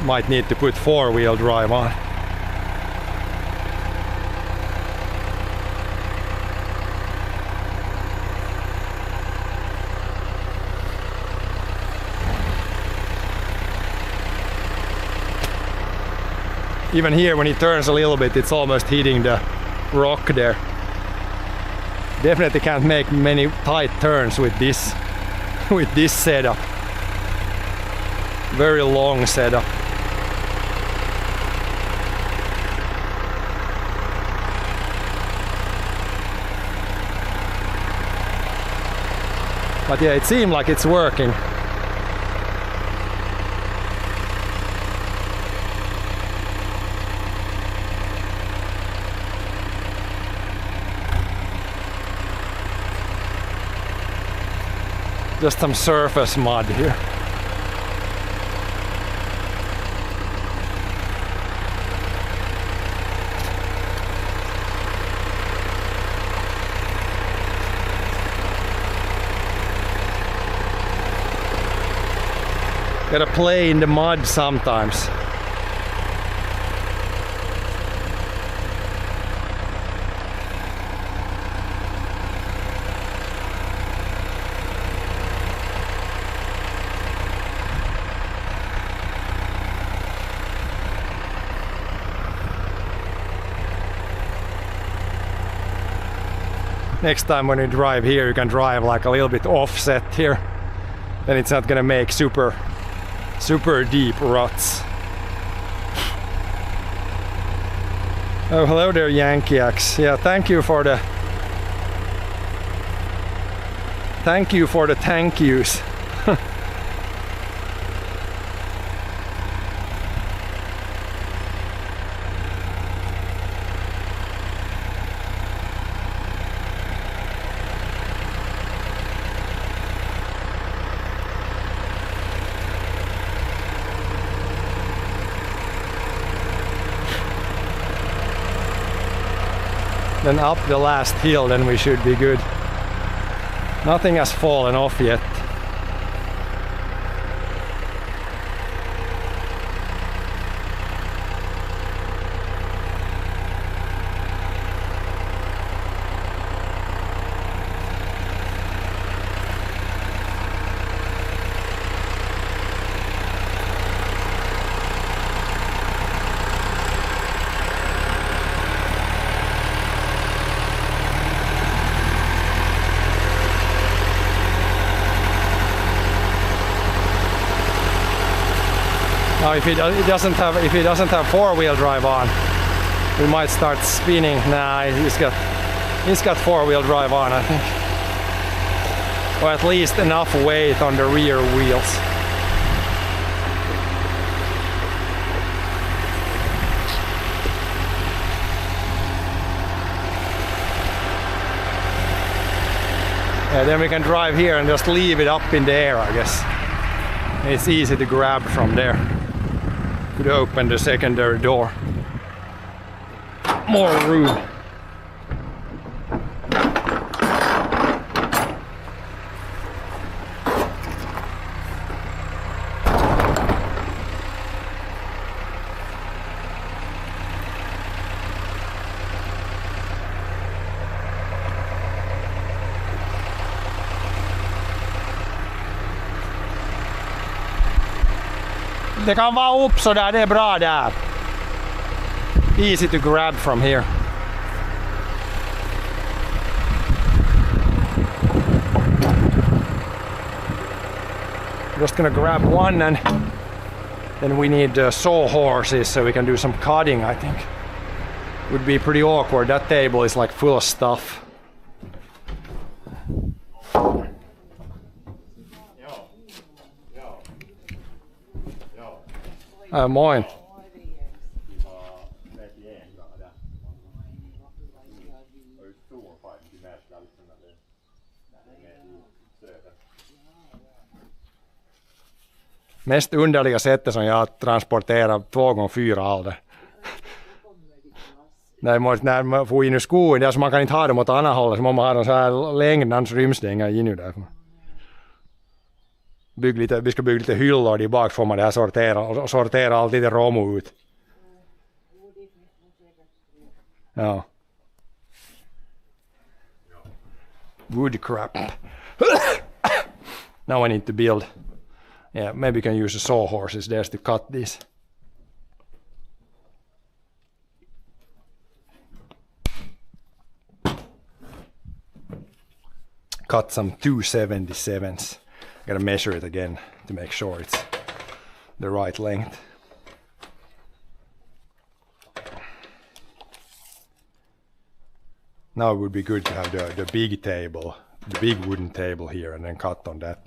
Might need to put four-wheel drive on. Even here when he turns a little bit, it's almost hitting the rock there. Definitely can't make many tight turns with this setup. Very long setup. But yeah, it seemed like it's working. Just some surface mud here. Gotta play in the mud sometimes. next time when you drive here, you can drive like a little bit offset here. Then it's not gonna make super deep ruts. Oh, hello there, Yankee X. Yeah, thank you for the thank yous. Then up the last hill, then we should be good. Nothing has fallen off yet. Now if he doesn't have four-wheel drive on, we might start spinning. Nah, he's got four-wheel drive on, I think. Or at least enough weight on the rear wheels. Yeah, then we can drive here and just leave it up in the air, I guess. It's easy to grab from there. Could open the secondary door. More room. Det kan vara upp så där, det är bra där. Easy to grab from here. Just gonna grab one, and then we need saw horses so we can do some cutting, I think. Would be pretty awkward. That table is like full of stuff. Moin. Mest underliga sättet som jag transporterar 2x4 alder. När man får in i skogen, det är så man kan inte ha dem åt andra hållet, så man har dem så här längd, annars ryms det inga in därifrån. Vi ska bygga lite hyllor i bak, får man det här sortera allt lite romu ut. Ja. Wood crap. Now I need to build. Yeah, maybe you can use the saw horses there to cut these. Cut some 277s. I gotta measure it again to make sure it's the right length. Now it would be good to have the big table, the big wooden table here, and then cut on that.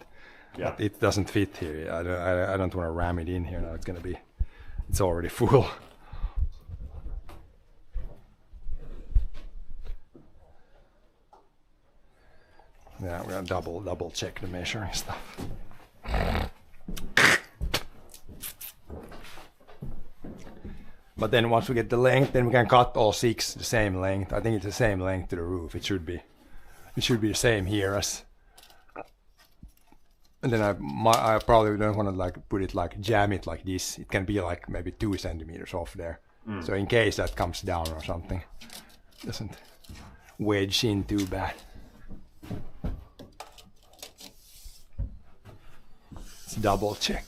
Yeah. But it doesn't fit here. I don't want to ram it in here now. It's already full. Yeah, we're gonna double check the measuring stuff. But then once we get the length, then we can cut all 6 the same length. I think it's the same length to the roof. It should be the same here as. And then I probably don't want to like put it like jam it like this. It can be like maybe 2 centimeters off there. So in case that comes down or something, doesn't wedge in too bad. Let's double check.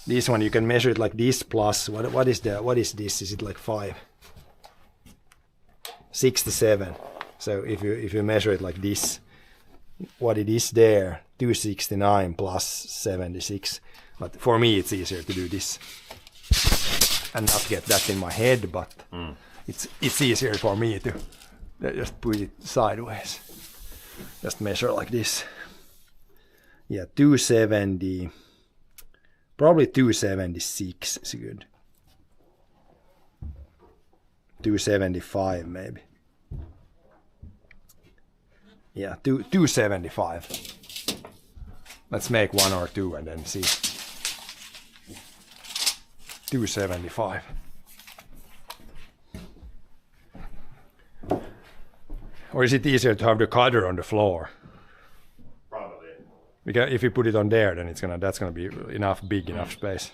This one you can measure it like this plus what is this? Is it like 5 67. So if you measure it like this, what it is there, 269 plus 76. But for me, it's easier to do this and not get that in my head. But it's easier for me to just put it sideways. Just measure like this. Yeah, 270. Probably 276 is good. 275 maybe. Yeah, 275. Let's make 1 or 2 and then see. 275. Or is it easier to have the cutter on the floor? Probably. Because if you put it on there, then that's gonna be big enough space.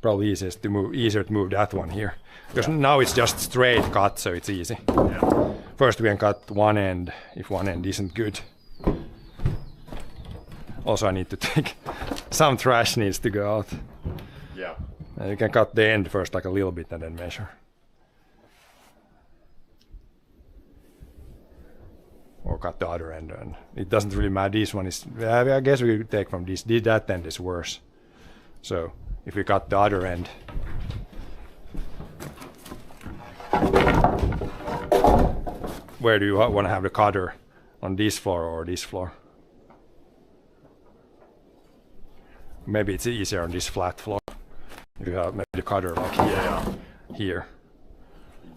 Probably easier to move that one here. Because now it's just straight cut, so it's easy. Yeah. First we can cut one end, if one end isn't good. Also I need to take, some trash needs to go out. Yeah. You can cut the end first like a little bit and then measure. Or cut the other end, and it doesn't really matter. This one is, I guess we could take from this. That end is worse. So if we cut the other end, where do you want to have the cutter? On this floor or this floor? Maybe it's easier on this flat floor. If you have maybe the cutter like here. Here.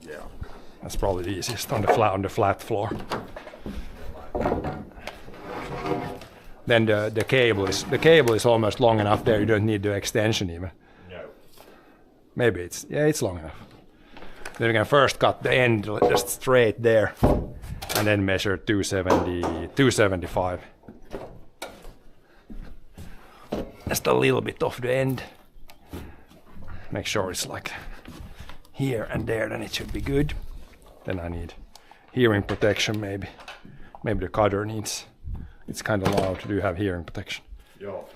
Yeah. That's probably the easiest on the flat floor. Then the cable is almost long enough there. You don't need the extension even. No. Maybe it's long enough. Then we can first cut the end just straight there, and then measure 275. Just a little bit off the end. Make sure it's like here and there, then it should be good. Then I need hearing protection maybe. Maybe the cutter needs. It's kind of loud. Do you have hearing protection? Joo,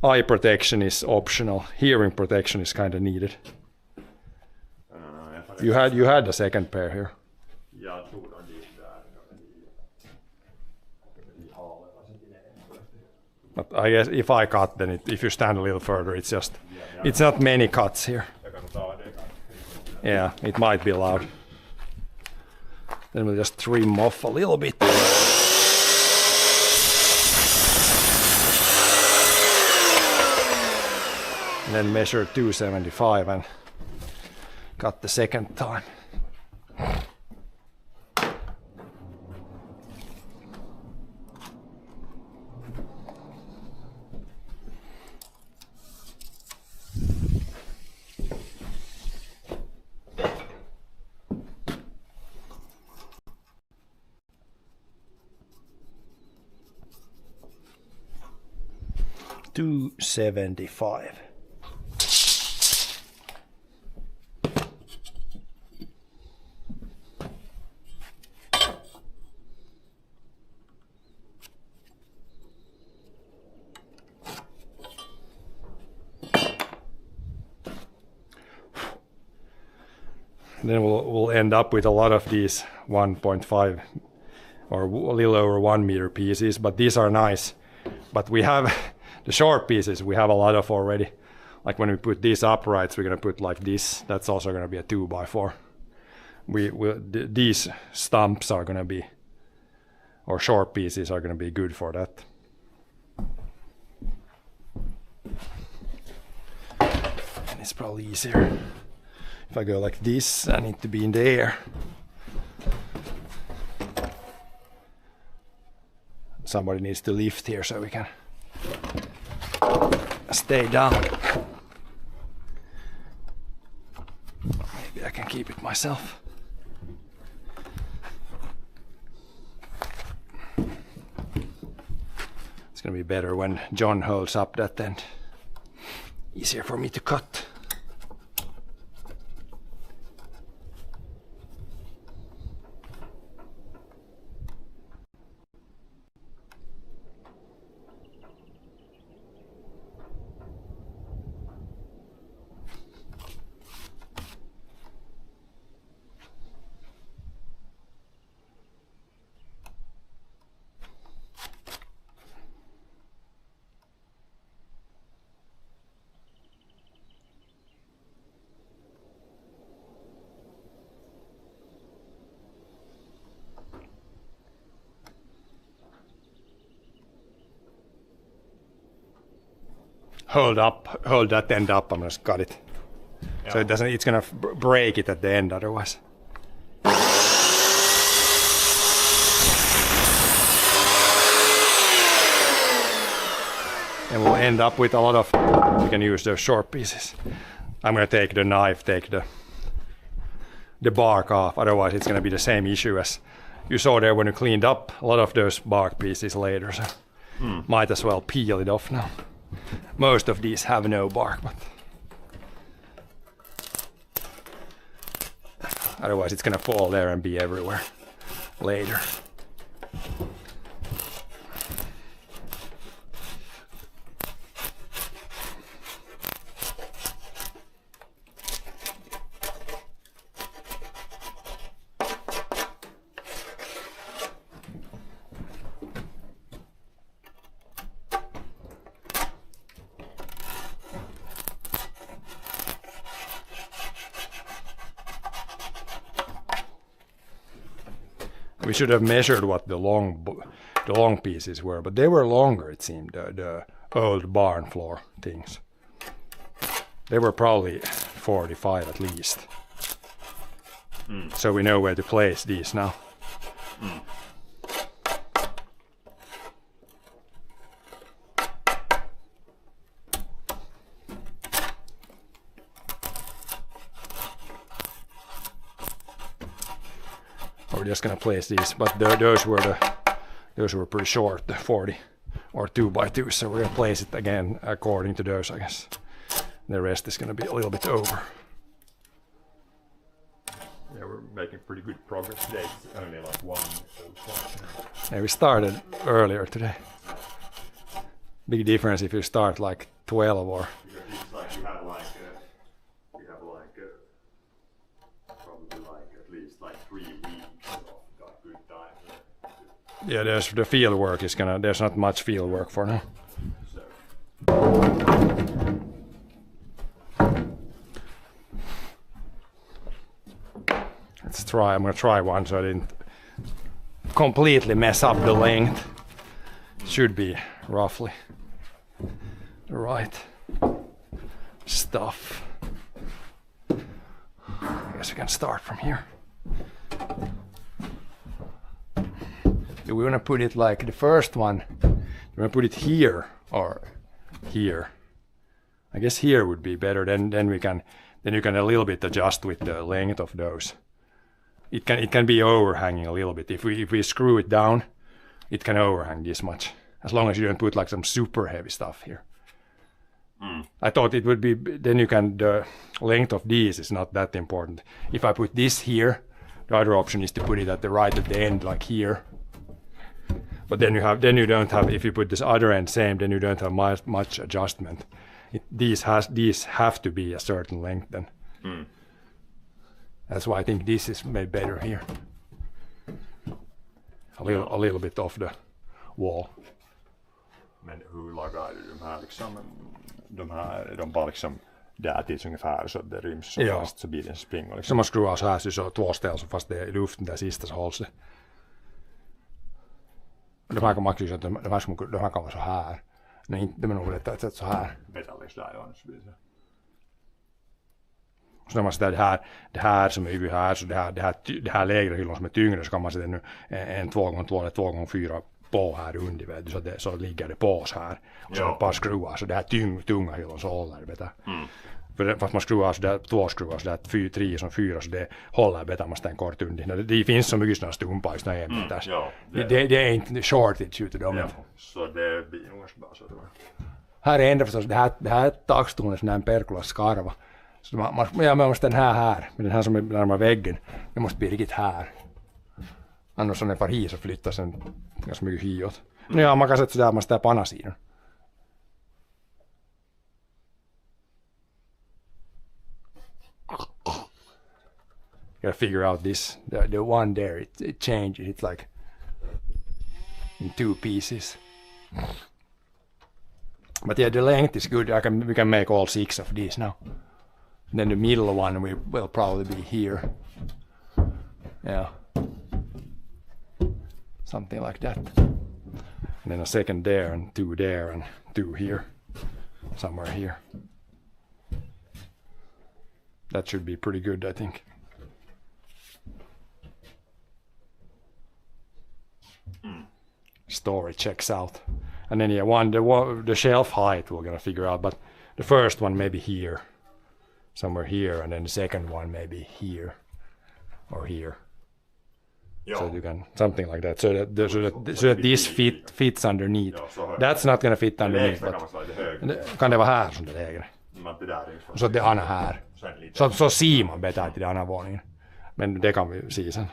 Eye protection is optional. Hearing protection is kind of needed. You had the second pair here. Jag tror de gick där. I havet. But I guess if I cut, then if you stand a little further, it's it's not many cuts here. Yeah, it might be loud. Then we'll just trim off a little bit. And then measure 275 and cut the second time. $275. Then we'll end up with a lot of these 1.5 or a little over 1 meter pieces, but these are nice. But we have the short pieces, we have a lot of already. Like when we put these uprights, we're gonna put like this. That's also gonna be a 2x4. These stumps are gonna be, or short pieces are gonna be good for that. And it's probably easier. If I go like this, I need to be in the air. Somebody needs to lift here so we can stay down. Maybe I can keep it myself. It's gonna be better when John holds up that end. Easier for me to cut. hold that end up. I'm gonna cut it. So it doesn't. It's gonna break it at the end otherwise. And we'll end up with a lot of. You can use those short pieces. I'm gonna take the knife, take the bark off. Otherwise, it's gonna be the same issue as you saw there when you cleaned up a lot of those bark pieces later. So might as well peel it off now. Most of these have no bark, but otherwise it's gonna fall there and be everywhere later. We should have measured what the long pieces were, but they were longer, it seemed, the old barn floor things. They were probably 45 at least. So we know where to place these now. We're just gonna place these, but those were pretty short, the 40 or 2x2. So we're gonna place it again according to those, I guess. The rest is gonna be a little bit over. Yeah, we're making pretty good progress today. It's only like one. Yeah, we started earlier today. Big difference if you start like 12 or. It's like we have like probably like at least like 3 weeks of got good time. Yeah, there's the field work is gonna. There's not much field work for now. So. Let's try. I'm gonna try one so I didn't completely mess up the length. Should be roughly the right stuff. I guess we can start from here. Do we wanna put it like the first one? Do we wanna put it here or here? I guess here would be better. Then you can a little bit adjust with the length of those. It can be overhanging a little bit. If we screw it down, it can overhang this much. As long as you don't put like some super heavy stuff here. I thought it would be, then you can, the length of these is not that important. If I put this here, the other option is to put it at the end, like here. But then you don't have, if you put this other end same, then you don't have much adjustment. These have to be a certain length then. That's why I think this is made better here. A little bit off the wall. Men hur lagar du de bara liksom där tills ungefär så att det ryms så fast så blir det en spring liksom. Så man skruvar så här så två ställ så fast det är i luften där sista så hålls det. De här kan man också de här kan vara så här. Nej, inte men nog det så här. Metallis där ja, så blir det så. Så när man sätter det här som är över här, så det här lägre hyllan som är tyngre, så kan man sätta nu en 2x2 eller 2x4 på här under, vet du, så ligger det på så här. Och så ett par skruvar, så det här tunga hyllan så håller det bättre. För fast man skruvar så där 2 skruvar så där 3 som 4 så det håller bättre man stänger kort under. Det finns så mycket sådana stumpar i sådana ämnen. Det är inte shortage utav dem. Ja, så det blir nog bra så det var. Här är ändå förstås, det här är takstornet sån här Perkulas skarva. Så man måste den här, men den här som är närmare väggen, det måste bli riktigt här. Annars om det far hit så flyttar sen ganska mycket hiot. Ja, man kan sätta sådär, man sätter på andra sidan. Gotta figure out this, the one there, it changes, it's like in 2 pieces. But yeah, the length is good, we can make all 6 of these now. Then the middle one will probably be here. Yeah. Something like that. And then a second there and 2 there and 2 here. somewhere here. That should be pretty good, I think. Story checks out. And then the shelf height we're gonna figure out, but the first one maybe here, somewhere here, and then the second one maybe here or here. Joo. So you can something like that, so that this fits underneath. Joo, så har That's not gonna fit jag. underneath, Lägsta but kan man slå lite högre. kan det vara här som det lägre? Man inte där just. Så att det är Anna här. Sen lite. Så ser man bättre till den andra våningen. Men det kan vi se sen.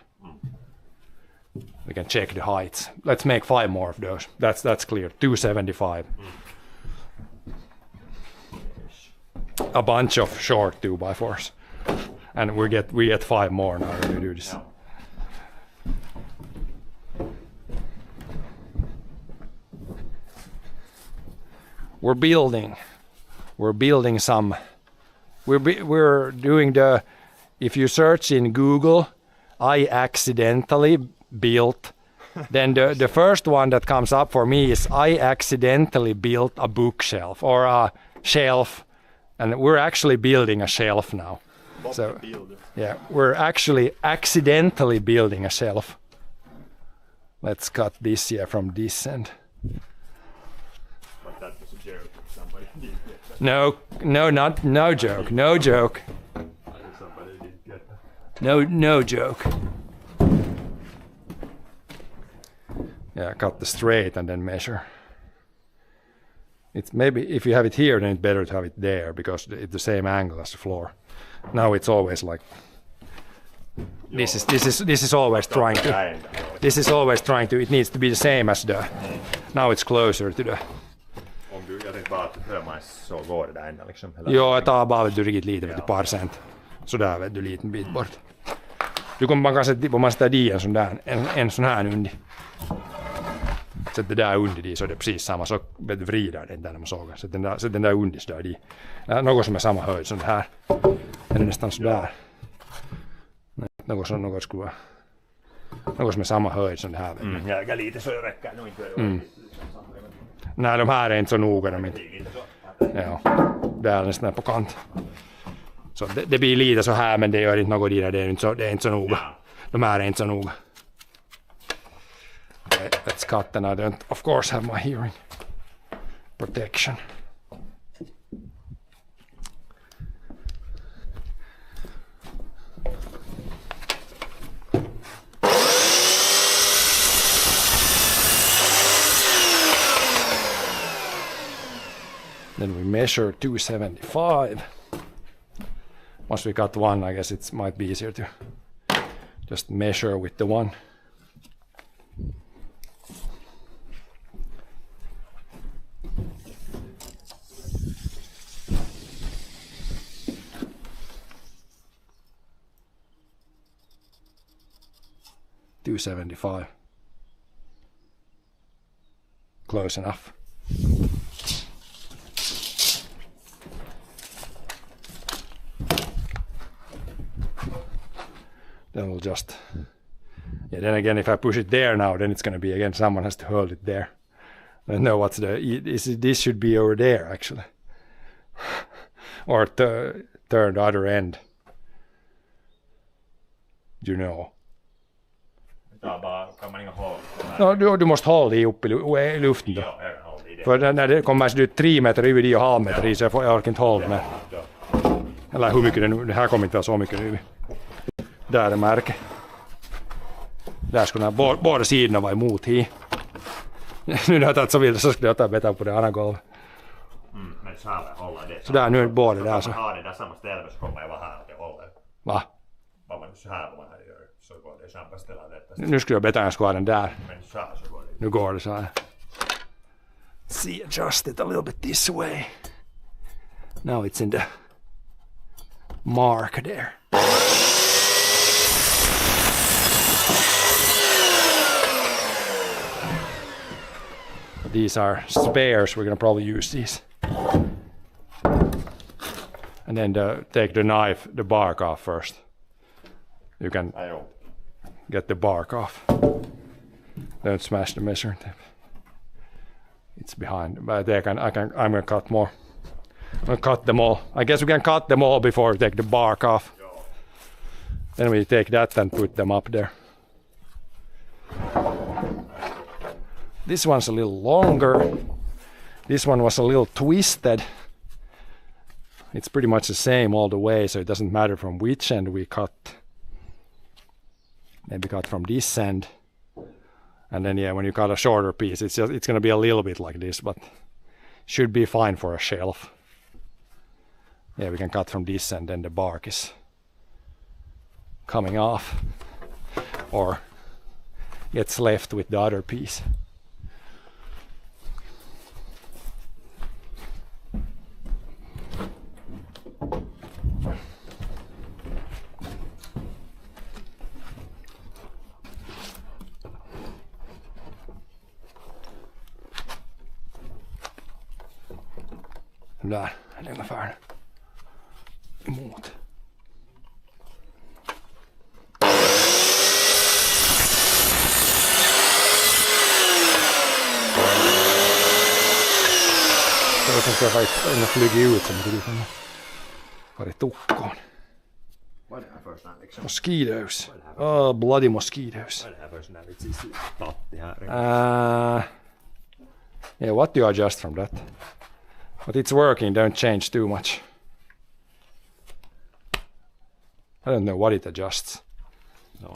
We can check the heights. Let's make 5 more of those. That's clear. 275. A bunch of short 2x4s. And we get 5 more now when we do this. Ja. We're building some. We're doing the. If you search in Google, I accidentally built. Then the first one that comes up for me is I accidentally built a bookshelf or a shelf, and we're actually building a shelf now. So yeah, we're actually accidentally building a shelf. Let's cut this here from this end. But that was a joke. Somebody did get that. No joke. Somebody did get that. No joke. Yeah, cut the straight and then measure. It's maybe if you have it here, then it's better to have it there because it's the same angle as the floor. Now it's always like this is always trying to. Näin. This is always trying to. It needs to be the same as the. Now it's closer to the. Om du, jag tänkte bara att hör man så går det där ända liksom. Hela Jo, ta bara vet du riktigt lite, vet du, par cent. Sådär vet du, liten bit bort. Du kommer man kan sätta, om man sätter dit en sån här under. Sätt det där under dit så är det precis samma, så vet du, vrider den där när man sågar. Sätt den där under så där dit. Något som är samma höjd som det här. Eller nästan sådär. Något skulle vara. Något som är samma höjd som det här. Ja, lite så räcker nog inte. Nej, de här är inte så noga. De inte. Ja, det är nästan på kant. Så det blir lite så här, men det gör inte något i det. Det är inte så noga. De här är inte så noga. Okay, let's cut, and I don't, of course, have my hearing protection. Then we measure 275. Once we got one, I guess it might be easier to just measure with the one. $275. Close enough. Then we'll just, yeah, then again, if I push it there now, then it's going to be, again, someone has to hold it there. I don't know what's this should be over there, actually. Or turn the other end. Do you know? Ta bara, kan man inga hålla? No, du måste hålla det uppe i luften då. Ja, jag håller i det. För när det kommer så 3 meter över 10,5 meter i, så jag orkar inte hålla med. Eller hur mycket det nu, det här kommer inte vara så mycket nu. Där är märke. Där skulle båda sidorna vara emot hit. Nu när jag tagit så vill så skulle jag ta bättre på det andra golvet. Men så här håller det. Så där nu är båda där så. Om man har det där samma ställe så kommer jag vara här och jag håller. Va? Om man så här gör så går det samma ställe detta. Nu skulle jag bättre än skulle ha den där. Men så här så går det. Nu går det så här. See, adjust it a little bit this way. Now it's in the mark there. These are spares. We're gonna probably use these. And then take the knife, the bark off first. You can I know. get the bark off. Don't smash the measuring tape. It's behind, but I'm gonna cut more. We'll cut them all. I guess we can cut them all before we take the bark off. Then we take that and put them up there. This one's a little longer. This one was a little twisted. It's pretty much the same all the way, so it doesn't matter from which end we cut. Maybe cut from this end. And then yeah, when you cut a shorter piece, it's gonna be a little bit like this, but should be fine for a shelf. Yeah, we can cut from this end, then the bark is coming off, or gets left with the other piece. Där är det ungefär emot. Det som ska vara flyga ut som det kan vara tukkoon. Vad är det här för sån här liksom? Mosquitoes. Oh, bloody mosquitoes. Vad är det här för sån här vitsis tatti här? Yeah, what do you adjust from that? But it's working, don't change too much. I don't know what it adjusts. No.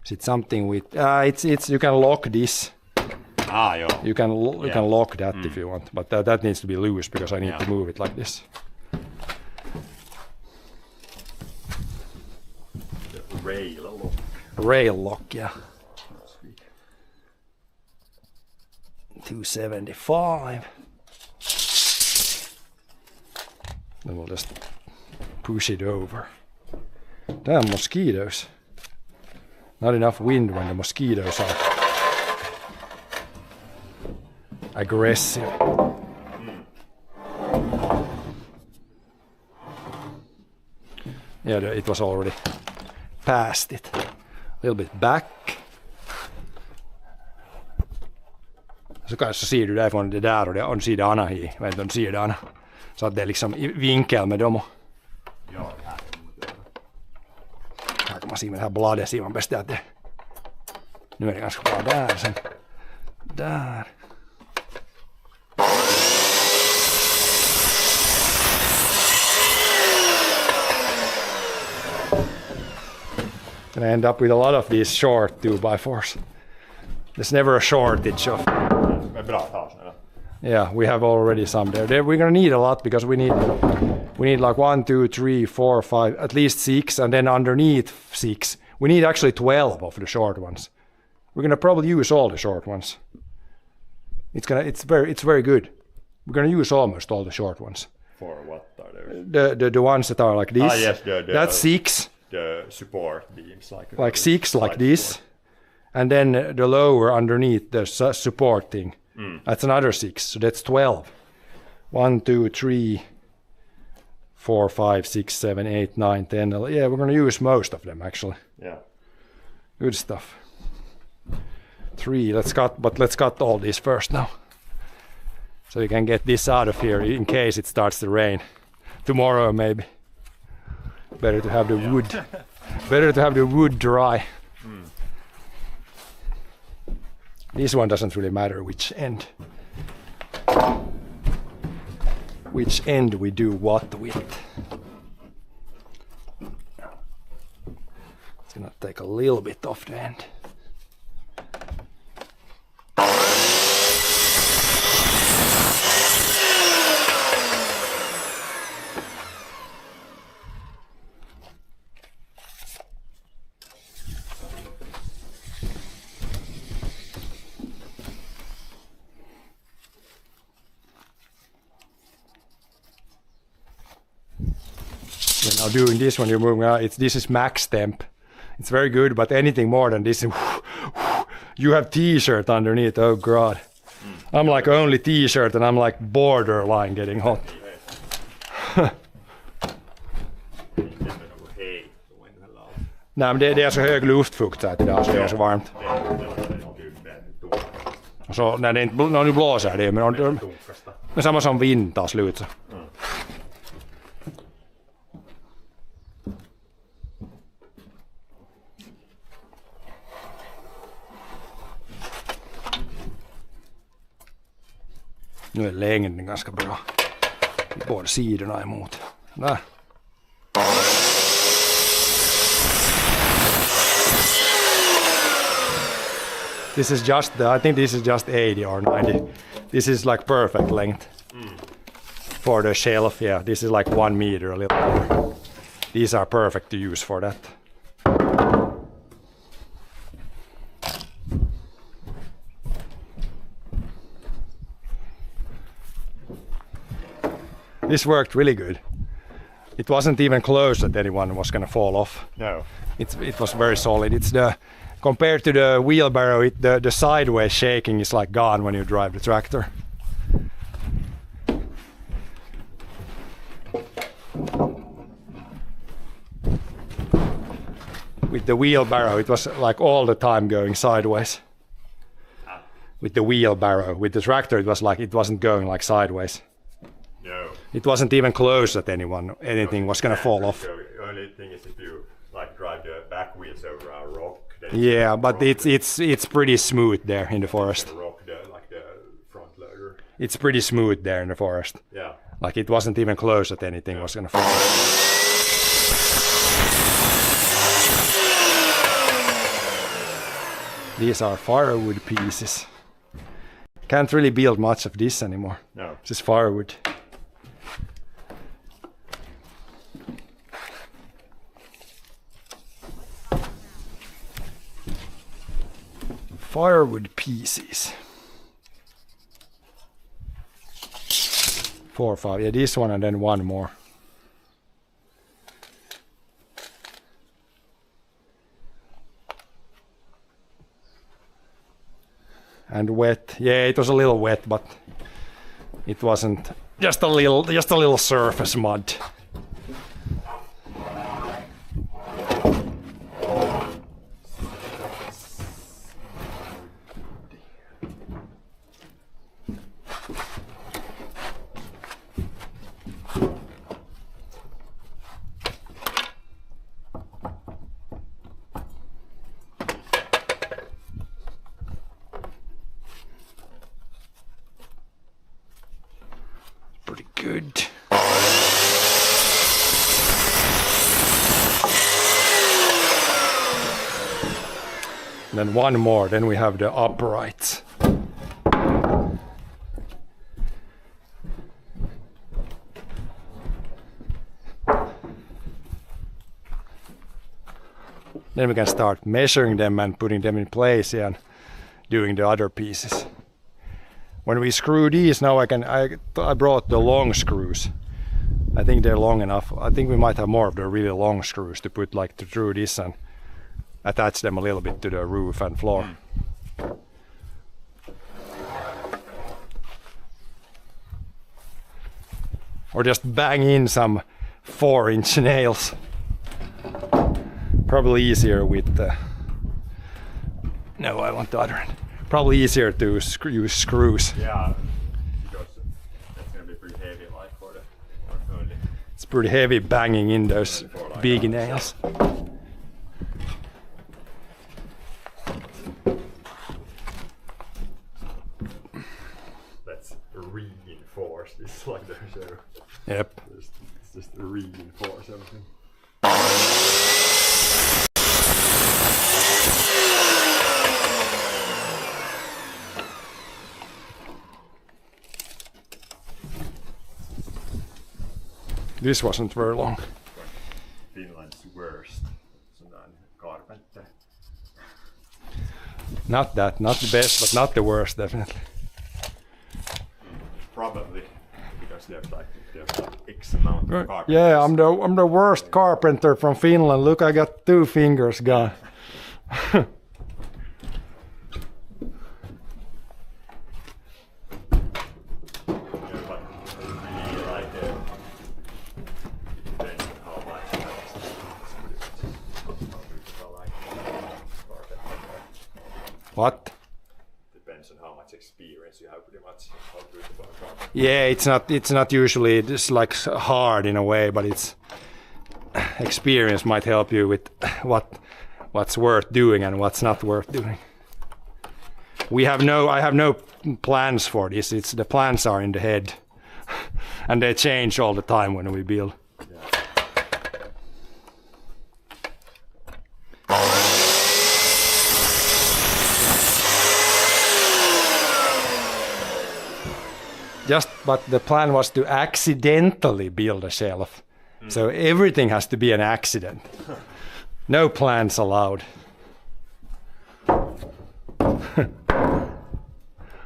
Is it something with... it's you can lock this. Ah, joo. You can lock that if you want, but that needs to be loose because I need to move it like this. Rail lock. Rail lock, yeah. 275. Then we'll just push it over. Damn mosquitoes. Not enough wind when the mosquitoes are aggressive. Yeah, it was already past it. A little bit back. Så kanske ser du därifrån det där och det är sidorna i sidorna. Så att det är liksom i vinkel med dem. Joo, Här kan man se med det här bladet ser man bäst att det... Nu är det ganska bra där sen. Där. Gonna end up with a lot of these short 2x4s. There's never a shortage of... Men bra tas eller? Yeah, we have already some there. We're gonna need a lot because we need like 1, 2, 3, 4, 5, at least 6, and then underneath 6. We need actually 12 of the short ones. We're gonna probably use all the short ones. It's very good. We're gonna use almost all the short ones. For what are those? The ones that are like this. Ah, yes, that's 6. The support beams Like 6 like this. Support. And then the lower underneath the support thing. That's another 6, so that's 12. 1, 2, 3, 4, 5, 6, 7, 8, 9, 10. Yeah, we're gonna use most of them actually. Yeah. Good stuff. 3, let's cut all these first now. So we can get this out of here in case it starts to rain. Tomorrow maybe. Better to have the wood. Better to have the wood dry. This one doesn't really matter which end we do what with. It's gonna take a little bit off the end. Now doing this when you're moving out, this is max temp. It's very good, but anything more than this, you have t-shirt underneath. Oh god, I'm like only t-shirt and I'm like borderline getting hot. Nej, men det är så hög luftfuktighet idag så det är så varmt. Så när det inte, när nu blåser det, men Tunkasta. men samma som vind tar slut så. Nu är längden ganska bra. Båda sidorna emot. Där. This is just I think this is just 80 or 90. This is like perfect length for the shelf. Yeah, this is like 1 meter a little more. These are perfect to use for that. This worked really good. It wasn't even close that anyone was gonna fall off. No. It was very solid. It's the compared to the wheelbarrow, the sideways shaking is like gone when you drive the tractor. With the wheelbarrow, it was like all the time going sideways. With the wheelbarrow, with the tractor, it was like it wasn't going like sideways. No. It wasn't even close that anything was gonna fall off. The only thing is if you like drive the back wheels over a rock. Then Yeah, but rock it's pretty smooth there in the forest. the rock like the front loader. It's pretty smooth there in the forest. Yeah. Like it wasn't even close that anything was gonna fall. These are firewood pieces. Can't really build much of this anymore. No. This is firewood. Firewood pieces. 4 or 5. Yeah, this one and then one more. And wet. Yeah, it was a little wet, but it wasn't just a little surface mud. Pretty good. Then one more, then we have the uprights. Then we can start measuring them and putting them in place and doing the other pieces. When we screw these now, I brought the long screws. I think they're long enough. I think we might have more of the really long screws to put like through this and attach them a little bit to the roof and floor. Or just bang in some 4-inch nails. Probably easier with the... No, I want the other end. Probably easier to use screws. Yeah. Because that's gonna be pretty heavy like for the only. It's pretty heavy banging in those big nails. Let's reinforce this like the show. Yep. It's just reinforce everything. This wasn't very long. Finland's worst sån där carpenter. Not the best, but not the worst, definitely. Probably because there's like X amount of carpenters. Yeah, I'm the worst carpenter from Finland. Look, I got 2 fingers gone. Depends on how much What? Depends on how much Yeah, it's not usually just like hard in a way, but it's experience might help you with what's worth doing and what's not worth doing. I have no plans for this. It's the plans are in the head, and they change all the time when we build. But the plan was to accidentally build a shelf. So everything has to be an accident. No plans allowed.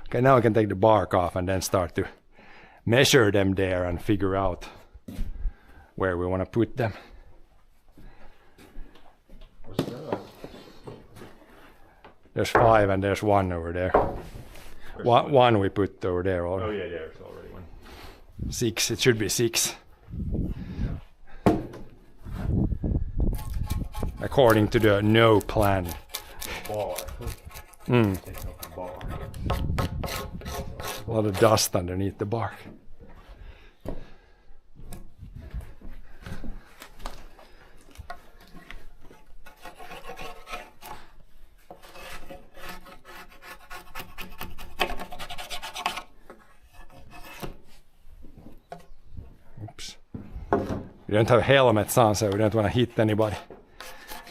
Okay, now I can take the bark off and then start to measure them there and figure out where we want to put them. What's that? There's 5 and there's 1 over there. One we put over there. Oh yeah, there's already one. 6, it should be 6. According to the no plan. Bar. Mm. Take off the bar. A lot of dust underneath the bark. Oops. We don't have helmets on, so we don't want to hit anybody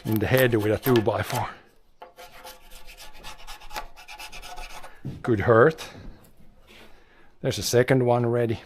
in the head with a 2x4. Could hurt. There's a second one ready.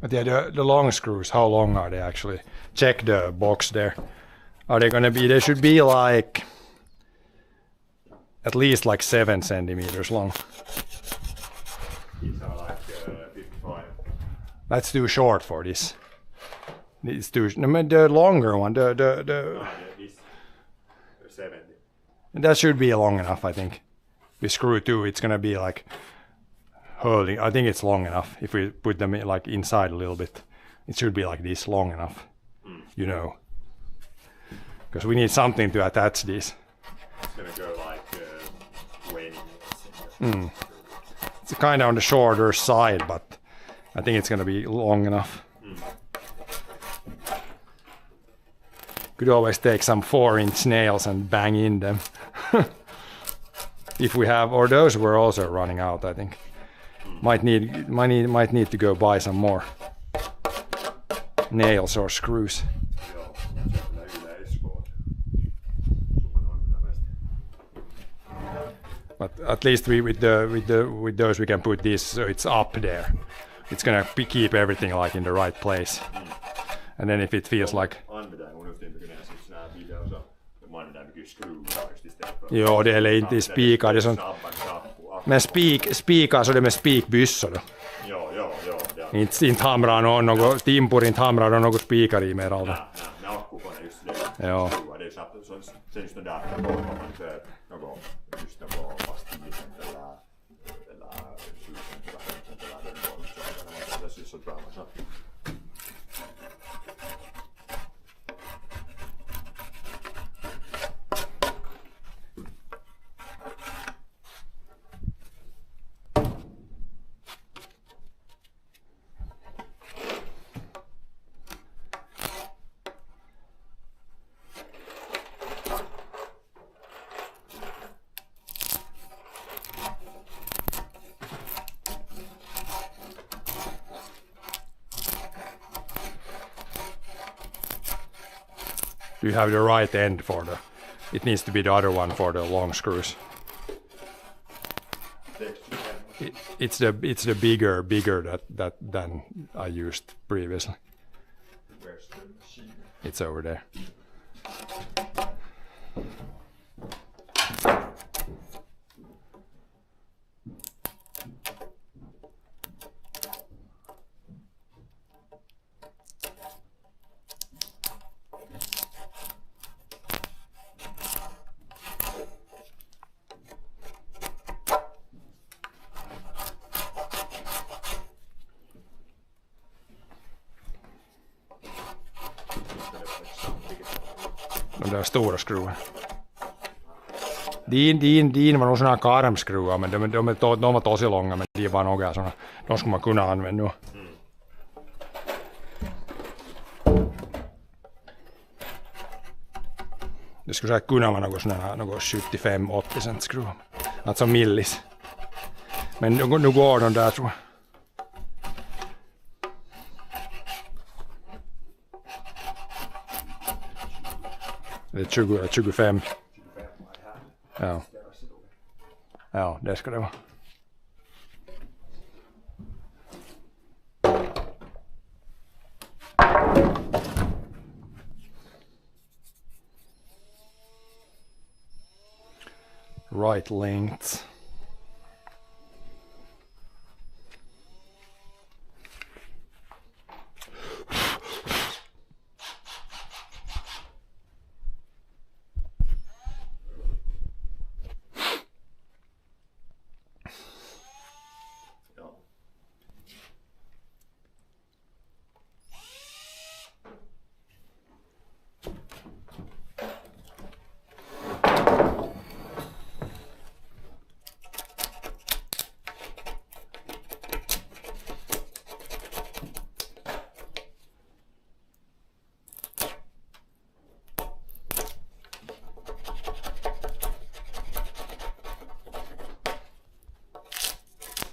But yeah, the long screws, how long are they actually? Check the box there. Are they gonna be, they should be like, at least like 7 centimeters long. These are like 55. That's too short for this. It's too, no, the longer one, Yeah, these are 70. that should be long enough, I think. With screw 2, it's gonna be like holding. I think it's long enough. If we put them in, like inside a little bit, it should be like this long enough. You know, because we need something to attach this. It's gonna go like 20 minutes. It's kind of on the shorter side, but I think it's gonna be long enough. Could always take some 4-inch nails and bang in them. If we have, or those were also running out, I think. Might need to go buy some more nails or screws. Joo, se on kyllä yleiskoot. Summan on nämästä. But at least with those we can put this so it's up there. It's gonna keep everything like in the right place. And then if it feels like, Anvedään, unohdin tykkänä siis nää videossa. Man använder mycket skruvar just istället för... joo, det är inte spikar, det är sånt. Men spikar så det med spikbyssor då. Joo. Ja. Inte hamrar något, Timpuri inte hamrar något spikar i mer alla. Nää akkukone just det. Joo. Skruvar, det är så sen just där på man kör något just något fastillisen eller 7 eller den så det är så bra så. Do you have the right end for the, it needs to be the other one for the long screws. it's the bigger that than I used previously. Where's the machine? It's over there. De där stora skruvarna. Din var nog såna karmskruvar, men de var tosi långa, men de var några såna. De skulle man kunna använda nu. Det skulle säkert kunna vara något 75-80 cent skruv. Alltså millis. Men nu går de där, tror jag. Det är 20, 25. Ja. Ja, det ska det vara. Right length.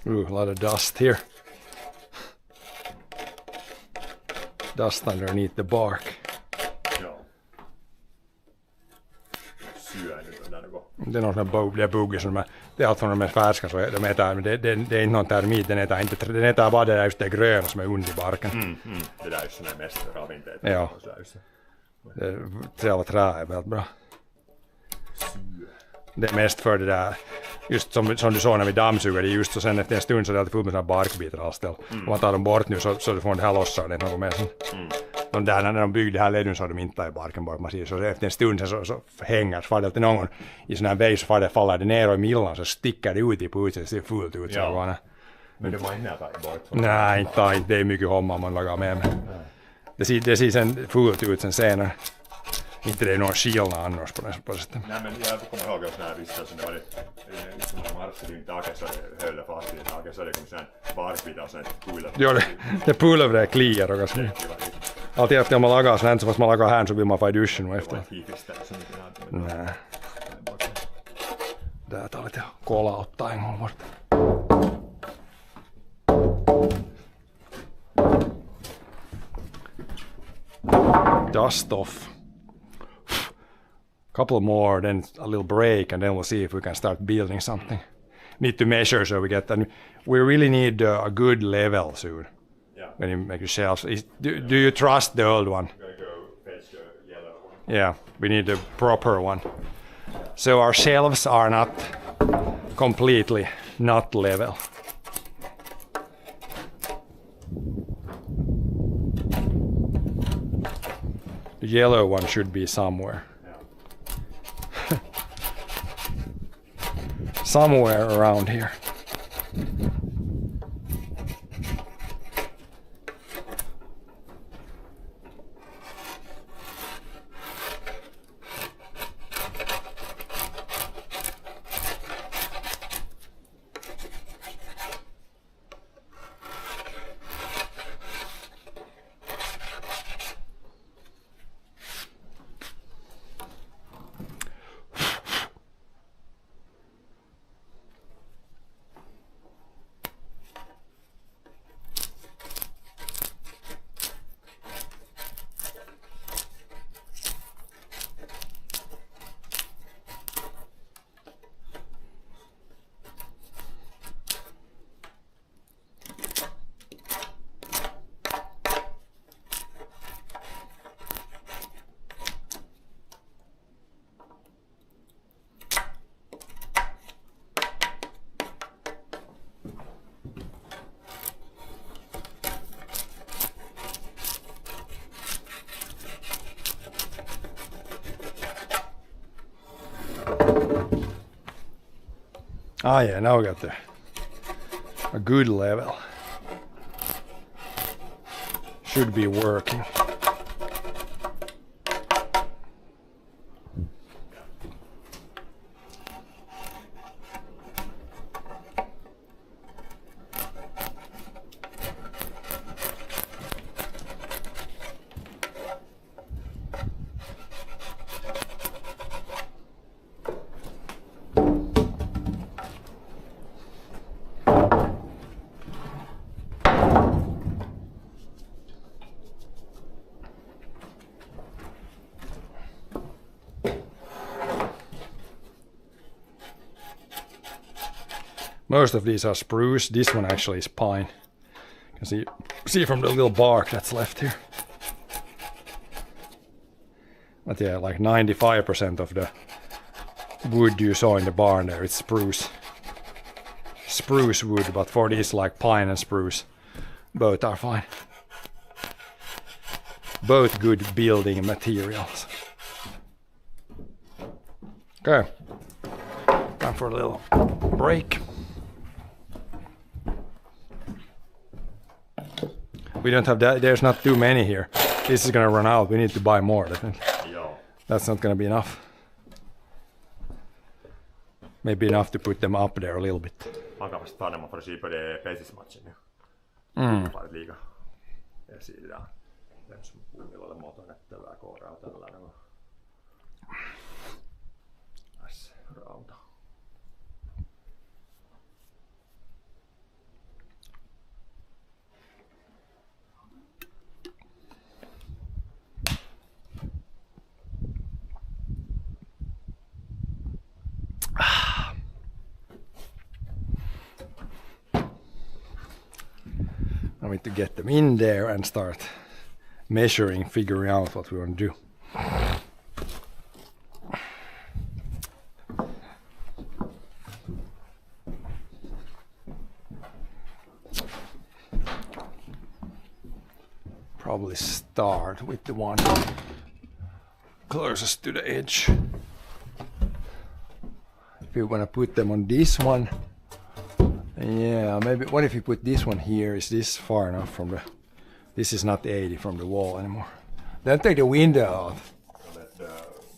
Ooh, a lot of dust here. Dust underneath the bark. Joo. Syö nyt on något. Det är någon sån här bugge som det är allt från de är färska så de äter, men det är inte någon termit, den äter bara det där just det gröna som är under i barken. Det där är såna mest ravinteet. Ja. Själva träet är väldigt bra. Det är mest för det där, just som du såg när vi dammsuger det just, och sen efter en stund så är det alltid fullt med såna barkbitar allställ. Om man tar dem bort nu så du får det här lossar, det är något mer sen. De där, när de byggde här ledden så hade de inte i barken bort, man ser, så efter en stund så hänger, så far det alltid någon i sån här väg, så faller det ner och i millan så sticker det ut i pusen, det ser fullt ut. Ja. Men det var inte tagit bort. Nej, inte, det är mycket homma man lagar med. Det ser sen fullt ut sen senare. Inte det är någon skillnad annars på det sättet. Nej, men jag kommer ihåg att när vissa som det var liksom när man marschade in taket så höll det fast i taket så det kom sån barkbitar och sån pulver. Jo, det pulvret kliar och ganska. Alltid efter man lagar sånt så fast man lagar här så vill man få i duschen och efter. Nej. Där tar lite kola ottaa en gång bort. Dust off. Couple more, then a little break, and then we'll see if we can start building something. Need to measure so we get that. We really need a good level soon. Yeah. When you make the shelves. Do you trust the old one? I'm gonna go fetch the yellow one. Yeah, we need a proper one. So our shelves are not completely not level. The yellow one should be somewhere. Somewhere around here. Oh yeah, now we got a good level. Should be working. Most of these are spruce. This one actually is pine. You can see from the little bark that's left here. But yeah, like 95% of the wood you saw in the barn there, it's spruce. Spruce wood, but for these like pine and spruce, both are fine. Both good building materials. Okay, time for a little break. We don't have that, there's not too many here. This is gonna run out, we need to buy more, I think. Joo. That's not gonna be enough. Maybe enough to put them up there a little bit. Vakavasti taannemma för sig på det pesismatchen nu. Varit liiga. Ja siitä on semmoinen puumilla motonettavää kooraa tällainen. Tässä rauta. I need to get them in there and start measuring, figuring out what we want to do. Probably start with the one closest to the edge. If you want to put them on this one, yeah, maybe. What if you put this one here? Is this far enough from the? This is not 80 from the wall anymore. Then take the window out. Let the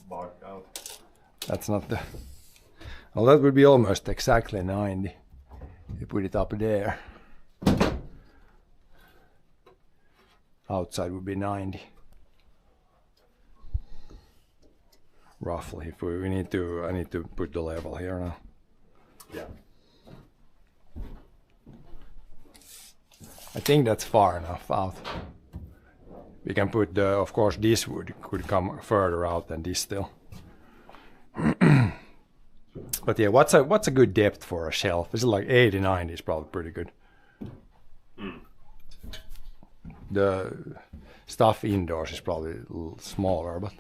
bug out. That's not the. Well, that would be almost exactly 90. You put it up there. Outside would be 90. Roughly. If we need to, I need to put the level here now. Yeah. I think that's far enough out. We can put the, of course, this wood could come further out than this still. But yeah, what's a good depth for a shelf? Is it like 80, 90 is probably pretty good. The stuff indoors is probably a little smaller, but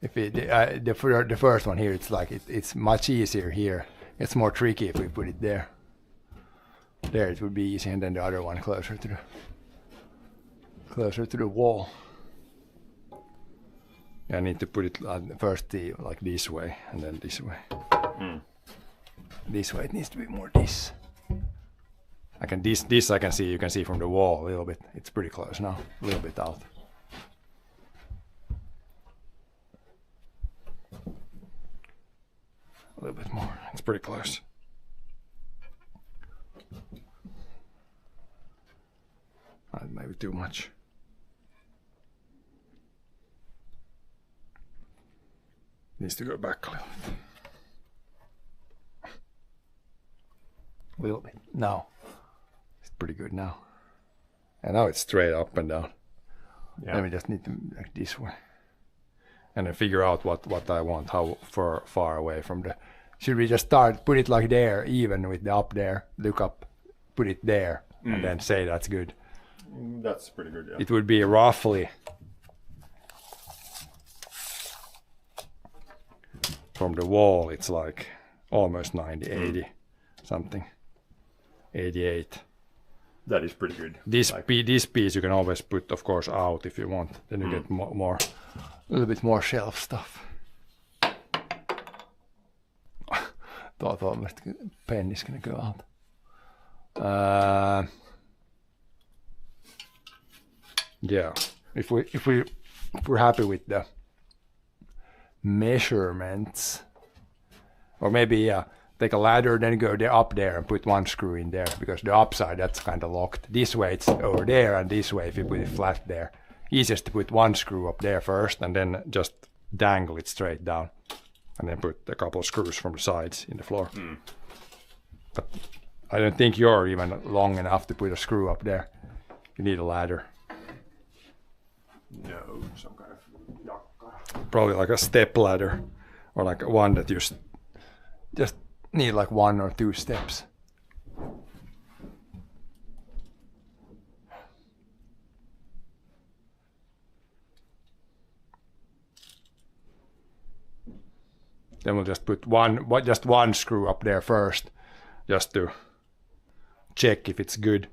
if the first one here, it's like it's much easier here. It's more tricky if we put it there. There it would be easy, and then the other one closer to the wall. I need to put it first like this way, and then this way. This way it needs to be more this. I can this I can see. You can see from the wall a little bit. It's pretty close now. A little bit out. A little bit more. It's pretty close. Maybe too much. Needs to go back a little bit. A little bit. Now. It's pretty good now. And now it's straight up and down. Yeah. Then we just need to like this way. And then figure out what I want, how far away from the... Should we just put it like there, even with the up there, look up, put it there, and then say that's good. That's pretty good, yeah. It would be roughly from the wall, it's like almost 90, 80 something, 88. That is pretty good. This piece you can always put, of course, out if you want. Then you get more, a little bit more shelf stuff. Thought that pen is gonna go out. Yeah, if we're happy with the measurements, or maybe take a ladder, then go up there and put one screw in there, because the upside that's kind of locked. This way it's over there, and this way if you put it flat there, easiest to put one screw up there first and then just dangle it straight down, and then put a couple of screws from the sides in the floor. But I don't think you're even long enough to put a screw up there. You need a ladder. No, some kind of yakka. Probably like a step ladder, or like one that you just need like 1 or 2 steps. Then we'll just put one screw up there first, just to check if it's good.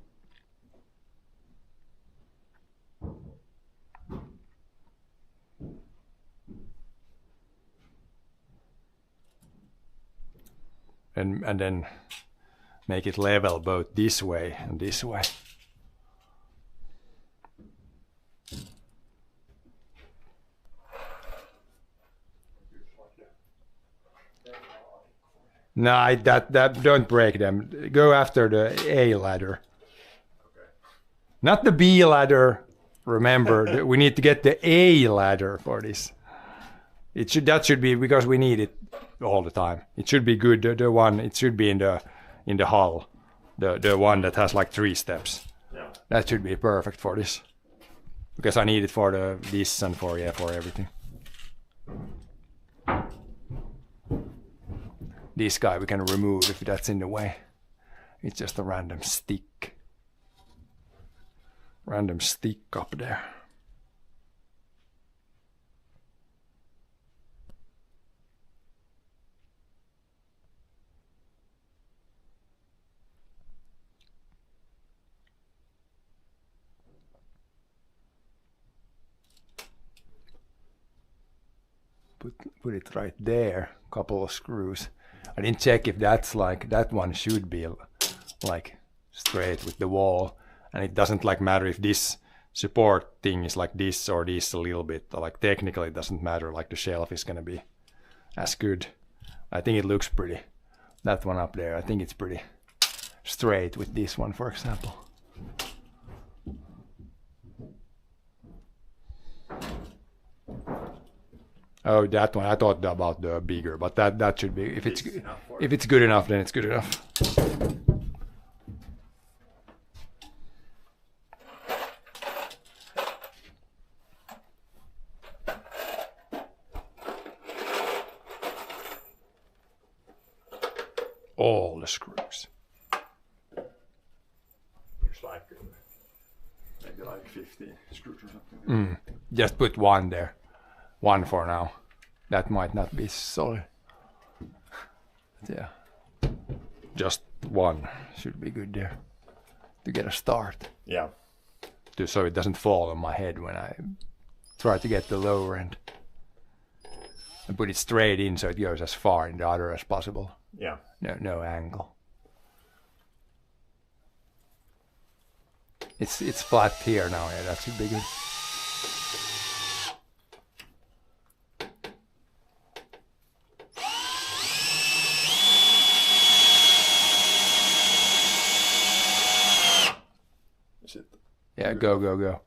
And then make it level both this way and this way. No, that don't break them. Go after the A ladder. Okay. Not the B ladder. Remember, we need to get the A ladder for this. That should be, because we need it all the time. It should be good. The one, it should be in the hull. The one that has like 3 steps. Yeah. That should be perfect for this. Because I need it for this and for everything. This guy we can remove if that's in the way. It's just a random stick. Random stick up there. Put it right there, couple of screws. I didn't check if that's like, that one should be like straight with the wall, and it doesn't like matter if this support thing is like this or this a little bit, like technically it doesn't matter, like the shelf is gonna be as good. I think it looks pretty, that one up there, I think it's pretty straight with this one, for example. Oh, that one. I thought about the bigger, but that should be, if it's good enough, then it's good enough. All the screws. It's like maybe like 50 screws or something. Just put one there. One for now. That might not be solid. Yeah. Just one should be good there to get a start. Yeah. So it doesn't fall on my head when I try to get the lower end. And put it straight in so it goes as far in the other as possible. Yeah. No angle. It's flat here now, yeah, that should be good. Yeah, go.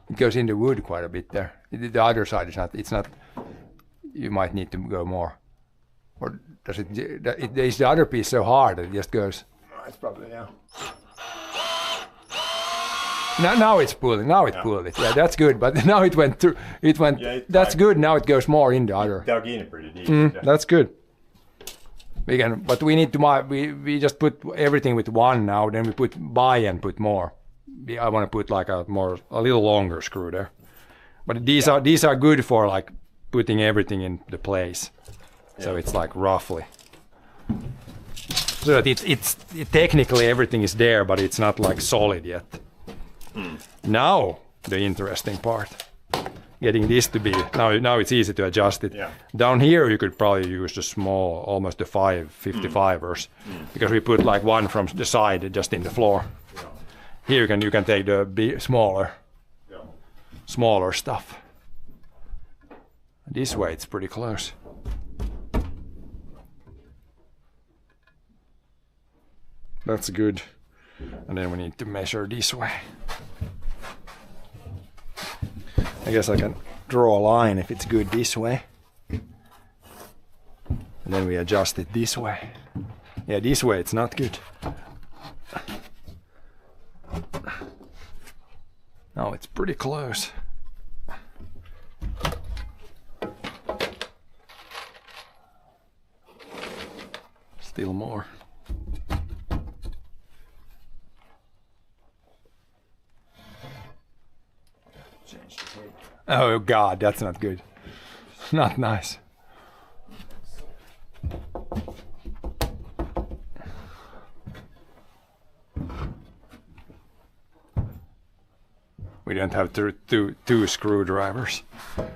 It goes in the wood quite a bit there. The other side is not, you might need to go more. Or does is the other piece so hard that it just goes? It's probably, yeah. Now it's pulling, pulled it. Yeah, that's good, but now it went through, Yeah, that's good, now it goes more in the other. Dug in pretty deep. That's good. But we need to, we just put everything with one now, then we put by and put more. I want to put like a little longer screw there. But these are good for like putting everything into place. So it's like roughly. So that it's technically everything is there, but it's not like solid yet. Now the interesting part. getting this to be, now it's easy to adjust it. Yeah. Down here you could probably use the small, almost the 55ers, because we put like one from the side just in the floor. Yeah. Here you can take the Yeah. smaller stuff. This way it's pretty close. That's good. And then we need to measure this way. I guess I can draw a line if it's good this way. And then we adjust it this way. Yeah, this way it's not good. No, it's pretty close. Still more. Oh God, that's not good. Not nice. We don't have two screwdrivers.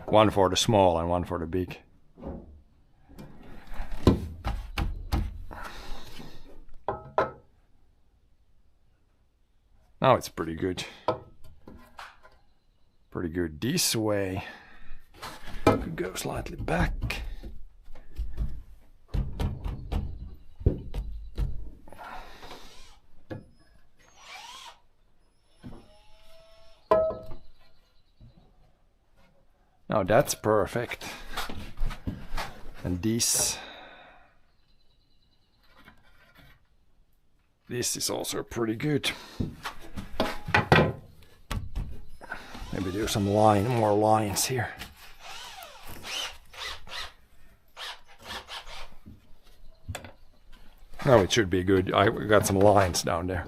One for the small and one for the big. Now it's pretty good. Pretty good this way. Could go slightly back. Now that's perfect. And this is also pretty good. Maybe do some more lines here. No, it should be good. I got some lines down there.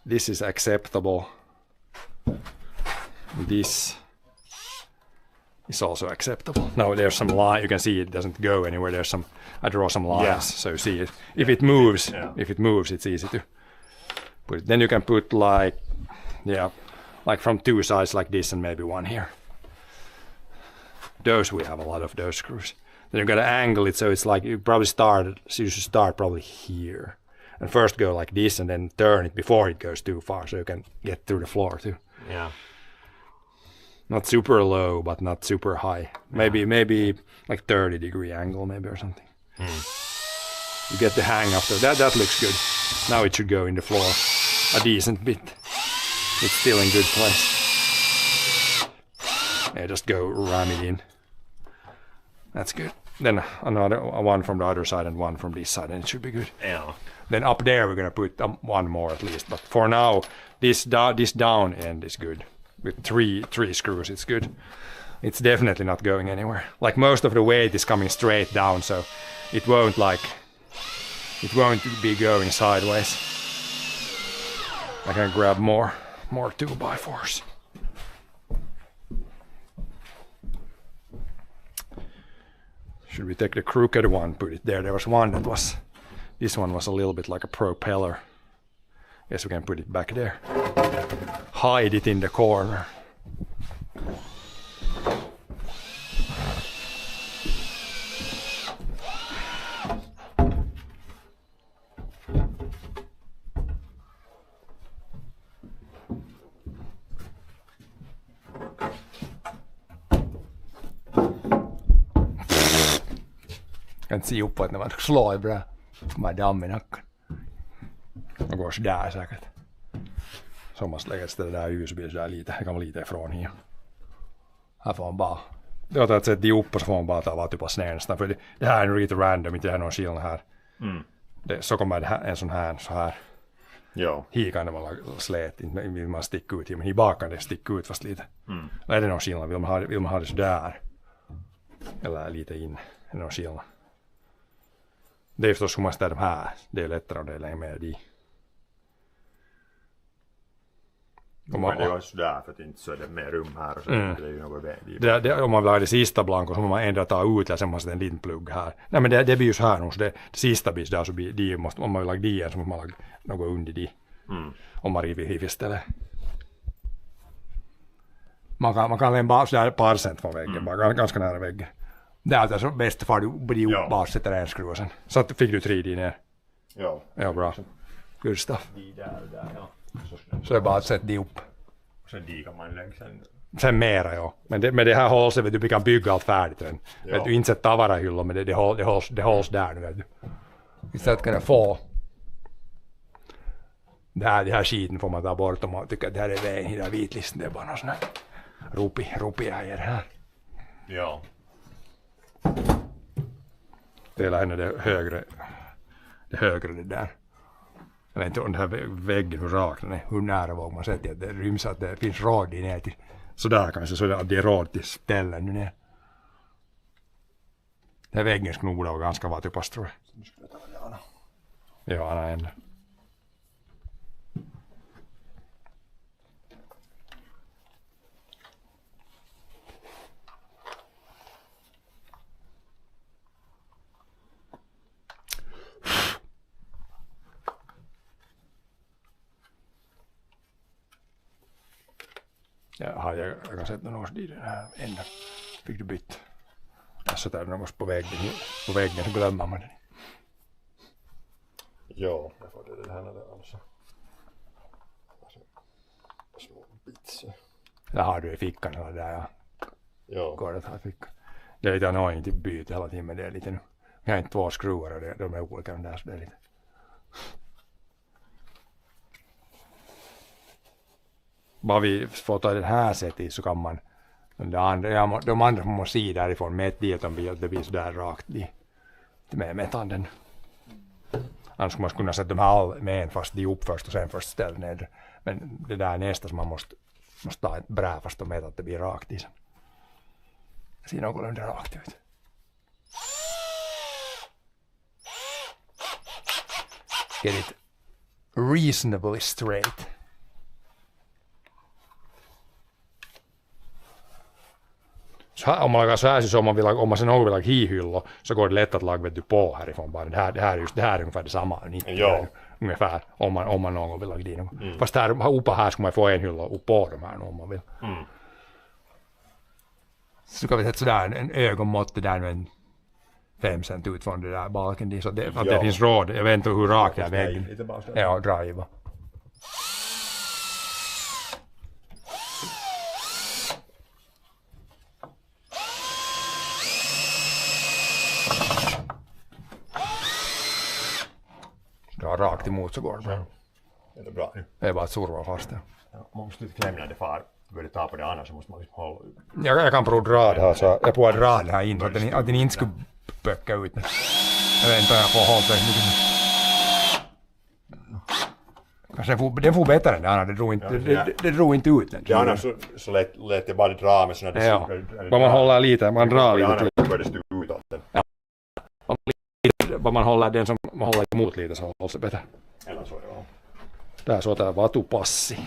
This is acceptable. This is also acceptable. No, there's some line. You can see it doesn't go anywhere. There's some. I draw some lines, Yeah. so you see it. If it moves, it's easy to put it. Then you can put like from two sides like this, and maybe one here. Those we have a lot of those screws. Then you gotta angle it so it's like you should start probably here, and first go like this, and then turn it before it goes too far, so you can get through the floor too. Yeah. Not super low, but not super high. Maybe like 30-degree angle, maybe or something. You get the hang of that. That looks good. Now it should go in the floor a decent bit. It's still in good place. Yeah, just go ram it in. That's good. Then another one from the other side and one from this side, and it should be good. Yeah. Then up there we're gonna put one more at least. But for now, this down end is good. With three screws, it's good. It's definitely not going anywhere. Like most of the weight is coming straight down, so it won't be going sideways. I can grab more 2x4s. Should we take the crooked one, put it there? There was one this one was a little bit like a propeller. Guess we can put it back there. Hide it in the corner. Kan inte se upp att när man slår bra. Kommer damm i nacken. Och går sådär säkert. Så måste lägga det där ljusbil där lite. Det kan vara lite ifrån här. Här får man bara... Det är att sätta ihop och så får man bara ta vart på sned nästan. För det här är lite random, inte har någon skillnad här. Så kommer det här, en sån här så här. Ja. Här kan det vara slät, inte vill man sticka ut. Men här bak kan det sticka ut fast lite. Är det någon skillnad? Vill man ha det så där? Eller lite in? Är det någon skillnad? Det är förstås hur man ställer de här. Det är lättare att dela med de. Men det är ju sådär för att inte så är det mer rum här och så det är ju något om man vill ha det sista blanko så måste man ändå ta ut och sen måste en liten plugg här. Nej men det blir ju så här nu, så det sista blir där så blir de måste, om man vill ha de så måste man ha något under de. Om man river hiv istället. Man kan lämna sådär ett par cent från väggen, bara ganska nära väggen. Det är alltså bäst för du blir upp bara sätter en skruv och sen. Så att fick du 3D ner. Ja. Ja, bra. Good stuff. De där, ja. Så det är bara att sätta det upp. Sen de kan man lägga sen. Sen mera, ja. Men det här hålls, vet du, vi kan bygga allt färdigt redan. Ja. Vet du, inte sätta tavarahyllor, men det hålls där nu, vet du. Istället kan det få. Det här skiten får man ta bort om man tycker att det här är vägen i den här vitlisten. Det är bara någon sån här ropi här. Ja. Det är henne det högre det där. Jag vet inte om den här väggen hur rak den är, hur nära vågar man sätta att det ryms att det finns rad i ner till. Sådär kanske, så att det är rad till ställen nu ner. Den här väggen skulle nog vara ganska vattupass tror jag. Nu ska jag ta det Anna. Ja, Anna ändå. Ja, jag kan sätta någon års i den här änden. Fick du bytt. Alltså där något på väggen så glömmer man det. Ja, jag får det här när alltså. Små bits. Det har du i fickan eller där ja. Ja. Går det här i fickan. Det är lite annoying till byte hela tiden men det är lite nu. Jag har inte 2 skruvar och de är olika de där så det är lite. Bara vi får ta den här sättet så kan man de andra måste se därifrån med ett dit om det blir sådär rakt med tanden. Annars skulle man kunna sätta dem här med en fast de upp först och sen först ställa ner. Men det där nästa som man måste ta ett brä fast och mäta att det blir rakt i sen. Det ser någorlunda rakt ut. Get it reasonably straight. Om man lagar så här så om man sen någon vill laga hihyllo så går det lätt att laga på härifrån bara. Det här är ungefär detsamma. Ja. Ungefär om man någon vill laga det. Fast här uppe här ska man få en hylla upp på de här om man vill. Så kan vi sätta sådär en ögonmått där med 5 cent ut från det där balken. Så det, att det finns råd. Jag vet inte hur rak är väggen. Ja, driva. Dra rakt emot så går det bra. Det är bra nu. Det är bara att surva fast det. Ja, man måste lite klämma när det far. Börjar ta på det annars så måste man liksom hålla. Jag kan prova dra det här så jag provar dra det här in så att den inte skulle böcka ut. Jag vet inte om jag får hålla det mycket. Kanske den får bättre än det andra. Det drog inte ut den. Ja, annars så lät det bara dra med sådana. Ja, vad man håller lite, man drar lite. Annars börjar det stå utåt den. Ja. Vad man håller den som man håller emot lite så hålls det bättre. Eller så, ja. Där så där vatupassi.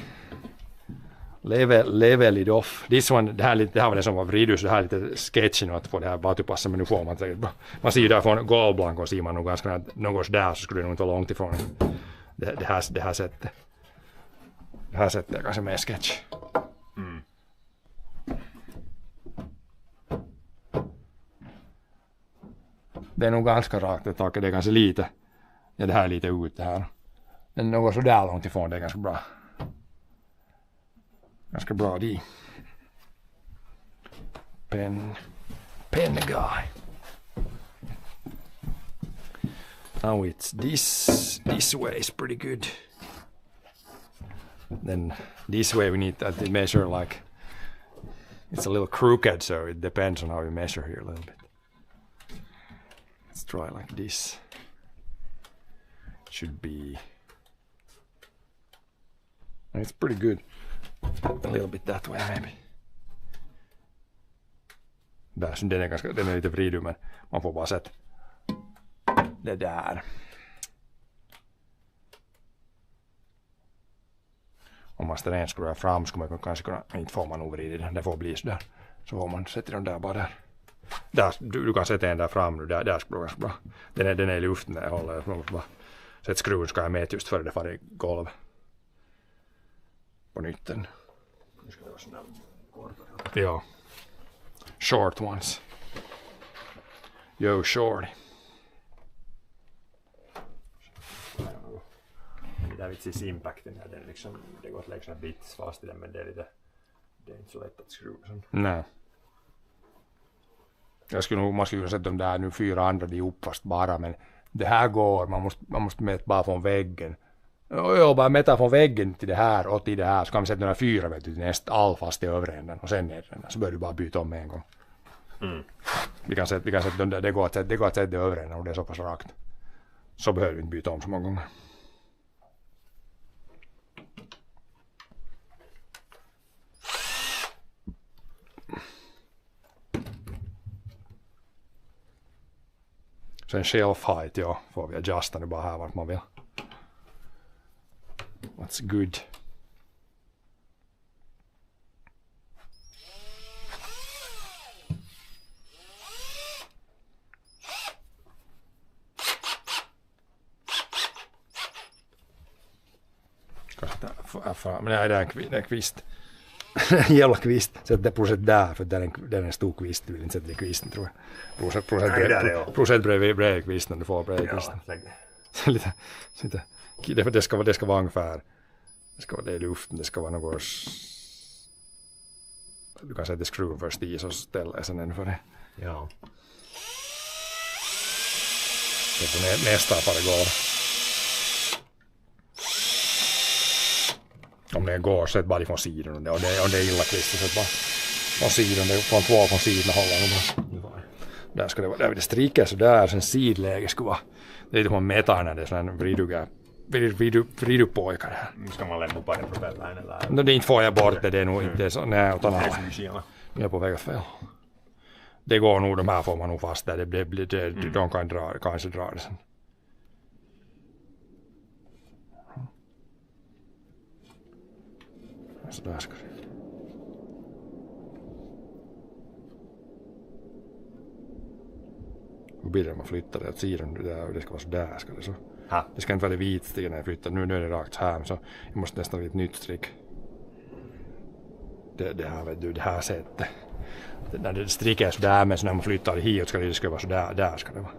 Level it off. This one, det här var det som var vridus, det här lite sketchy att få det här vatupassen, men nu får man säkert bra. Man ser ju där från Golblanco ser man nog ganska något där så skulle det nog inte vara långt ifrån det här sättet. Det här sättet är kanske mer sketch. Det är nog ganska rakt det taket, det är ganska lite. Ja, det här är lite ut det här. Men något så där långt ifrån det är ganska bra. Ganska bra di. Pen guy. Now it's this way is pretty good. Then this way we need to measure like it's a little crooked, so it depends on how you measure here a little bit. Let's try like this. It should be. It's pretty good. A little bit that way maybe. Den är lite vridu men man får bara sätta det där. Om man ställer en skruv fram så man kanske kunna, inte får man nog vrida den, det får bli sådär. Så får man sätta den där bara där. Där du kan sätta en där fram nu, där skulle vara bra. Den är i luften där jag håller, jag bara sätta skruven ska jag med just före det far i golvet. På nytten. Nu ska det vara sån här Ja. Short ones. Yo, shorty. Mitä vitsis impacten ja den liksom, det går att lägga såna bits fast i den, men det är inte så lätt att skruva sån. Nej. Man skulle kunna sätta de där nu 4 andra ihop fast bara, men det här går, man måste mäta bara från väggen. Ja, bara mäta från väggen till det här och till det här, så kan vi sätta några 4 vet du, till nästa all fast i övre änden och sen nedre, så bör du bara byta om en gång. Vi kan sätta de där, det går att sätta det övre änden och det är så pass rakt. Så behöver vi inte byta om så många gånger. Sen shelf height, ja, får vi adjusta nu bara här vart man vill. What's good? Men nej, det är en kvist. En jävla kvist. Sätt det procent där, för det är en stor kvist. Du vill inte sätta det i kvisten, tror jag. Procent bredvid kvisten, du får bredvid kvisten. Lite, det ska vara ungefär, det ska vara det i luften, det ska vara något, du kan sätta skruven först i så ställa sen en för det. Ja. Så på nästa för det går. Om det går så är det bara från sidan, om det är illa kvist så är det bara från sidan, det är från 2 från sidan håller. Där ska det vara, där vill det strika så där, sen sidläge skulle vara, det är lite som metar när det är sån vridupojkar här. Ska man lämna på den propellern eller? Det inte får jag bort det är nog inte så, nej utan alla. Jag är på väg att fel. Det går nog, de här får man nog fast där, de kan kanske dra det sen. Så där ska det. Hur blir det om man flyttar det åt sidan där och det ska vara så där ska det så. Det ska inte vara det vitstiga när jag flyttar. Nu är det rakt här så jag måste nästan ett nytt strick. Det här vet du, det här sättet. När det strickar är så där, men så när man flyttar det hit ska det vara så där ska det vara.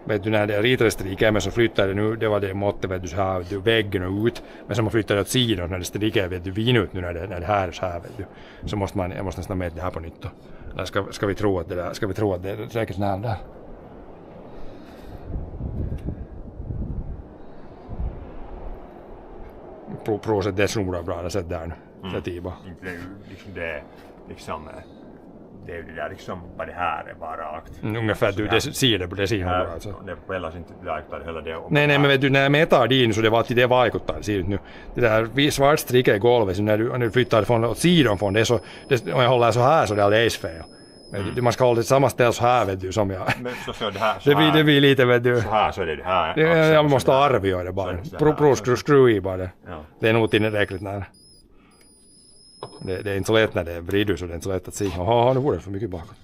Vet du, när det ritade strickar men så flyttar det nu, det var det måttet vet du så här, du väggen och ut, men så man flyttar det åt sidan när det strickar vet du vin ut nu när det här är så här vet du, så måste jag måste nästan mäta det här på nytt då. Eller ska vi tro att det är säkert nära där. Proset det snurrar bra, det sätt där nu. Det är bara. Det är ju det där liksom, vad det här är bara rakt. Ungefär, du, det ser det bra alltså. Det pellas inte rakt hela det. Nej, men vet du, när jag mätar din så det var alltid det vaikuttar, ser du nu. Det där svart stricka i golvet, så när du flyttar från åt sidan från det så, om jag håller så här så det är alldeles fel. Man ska hålla det samma ställ så här vet du som jag. Men så det här så här. Det blir lite vet du. Så här så är det här. Jag måste arvgöra det bara. Skruva i bara det. Ja. Det är nog tillräckligt nära. Det är inte så lätt när det är vridu så det är inte så lätt att se. Jaha, nu var det för mycket bakåt.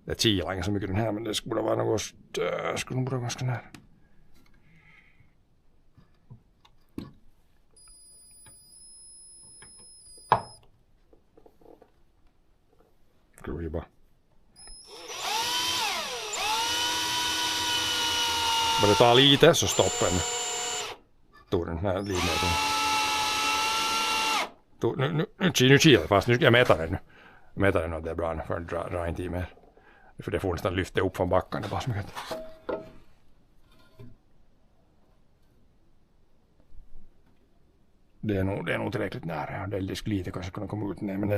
Det kilar inte så mycket den här men det skulle vara något skulle nog vara ganska nära. Skruva bara. Bara det tar lite så stoppar den. Tog den här livnäten. Nu kilar fast, nu ska jag mäta den nu. Mäta den och det är bra för att dra inte i mer. För det får nästan lyfta upp från backen, det är bara så mycket. Det är nog tillräckligt nära. Det skulle lite kanske kunna komma ut. Nej, men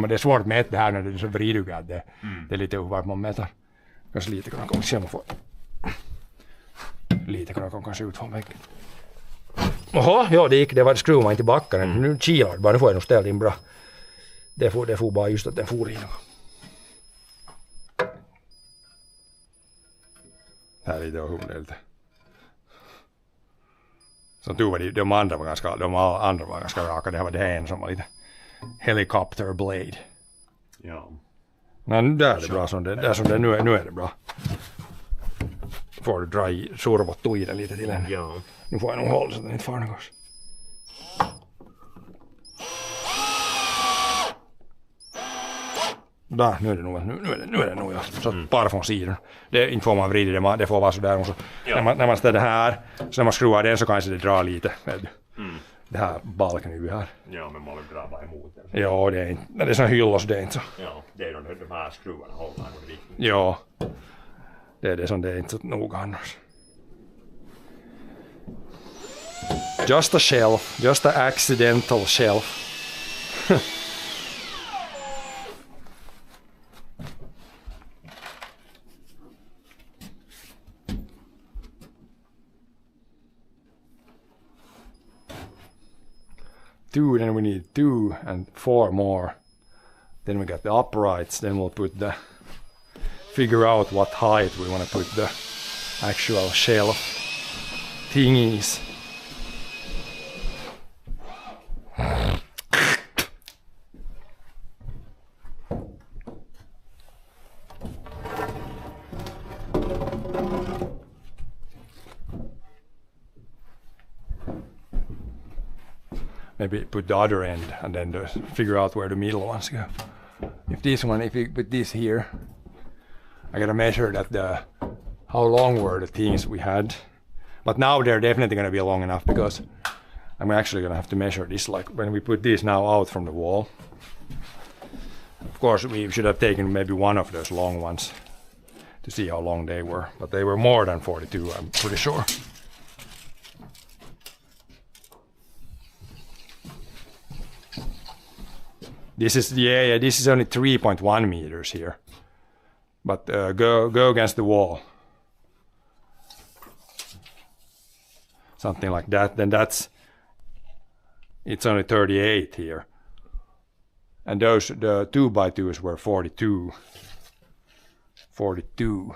det är svårt att mäta det här när det är så vridugat. Det är lite vart man mäter. Kanske lite kunna komma. Se om man får. Lite kunna komma kanske ut från väggen. Jaha, ja det gick. Det var skruvar man inte i backen. Nu kilar det bara. Nu får jag nog ställa in bra. Det får bara just att den får in. Här är det och humle lite. Så tur var de andra var ganska raka. Det var det en som var lite helicopter blade. Ja. Men där är det bra som det, där som det nu är det bra. Får du dra i survottu i det lite till henne. Ja. Nu får jag nog hålla så att den inte far någonstans. Där, nu är det nog ja. Så bara från sidan. Det inte får man vrida det, det får vara så där. Så när man ställer det här, så när man skruvar den så kanske det drar lite. Vet du. Det här balken är ju här. Ja, men man vill dra bara emot den. Ja, det är inte, när det är sån hylla så det är inte så. Ja, det är de här skruvarna håller någon riktning. Ja, det är det som det är inte så noga annars. Just a shelf, just a accidental shelf. Two, then we need 2 and 4 more. Then we got the uprights, then we'll figure out what height we want to put the actual shelf thingies. Maybe put the other end and then figure out where the middle ones go. If we put this here, I gotta measure that how long were the things we had. But now they're definitely gonna be long enough because I'm actually gonna have to measure this, like when we put these now out from the wall. Of course, we should have taken maybe one of those long ones to see how long they were, but they were more than 42, I'm pretty sure. This is only 3.1 meters here, but go against the wall, something like that. Then it's only 38 here, and the 2x2s were 42. 42.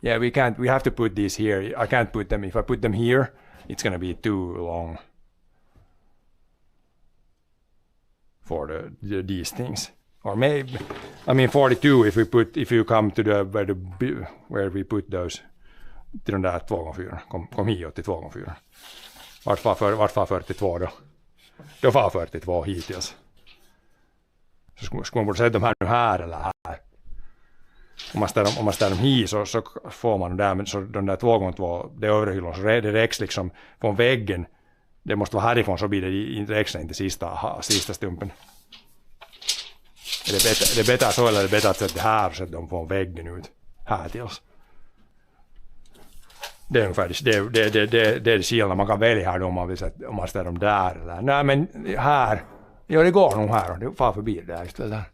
Yeah, we have to put these here. I can't put them. If I put them here, it's gonna be too long for these things. Or maybe, 42 if you come to where we put those till de där 2x4. Kom hit till 2x4. Vart far 42 då? Då far 42 hittills. Så skulle man borde sätta dem här nu här eller här. Om man ställer dem hit så får man dem där, men så de där 2x2, det överhyllan, så det räcks liksom från väggen. Det måste vara härifrån så blir det räcks inte sista stumpen. Är det bättre så eller är det bättre att sätta det här så att de får väggen ut här till oss? Det är ungefär det är det skillnad man kan välja här då om man ställer dem där eller. Nej men här, ja det går nog här och det far förbi det där istället där.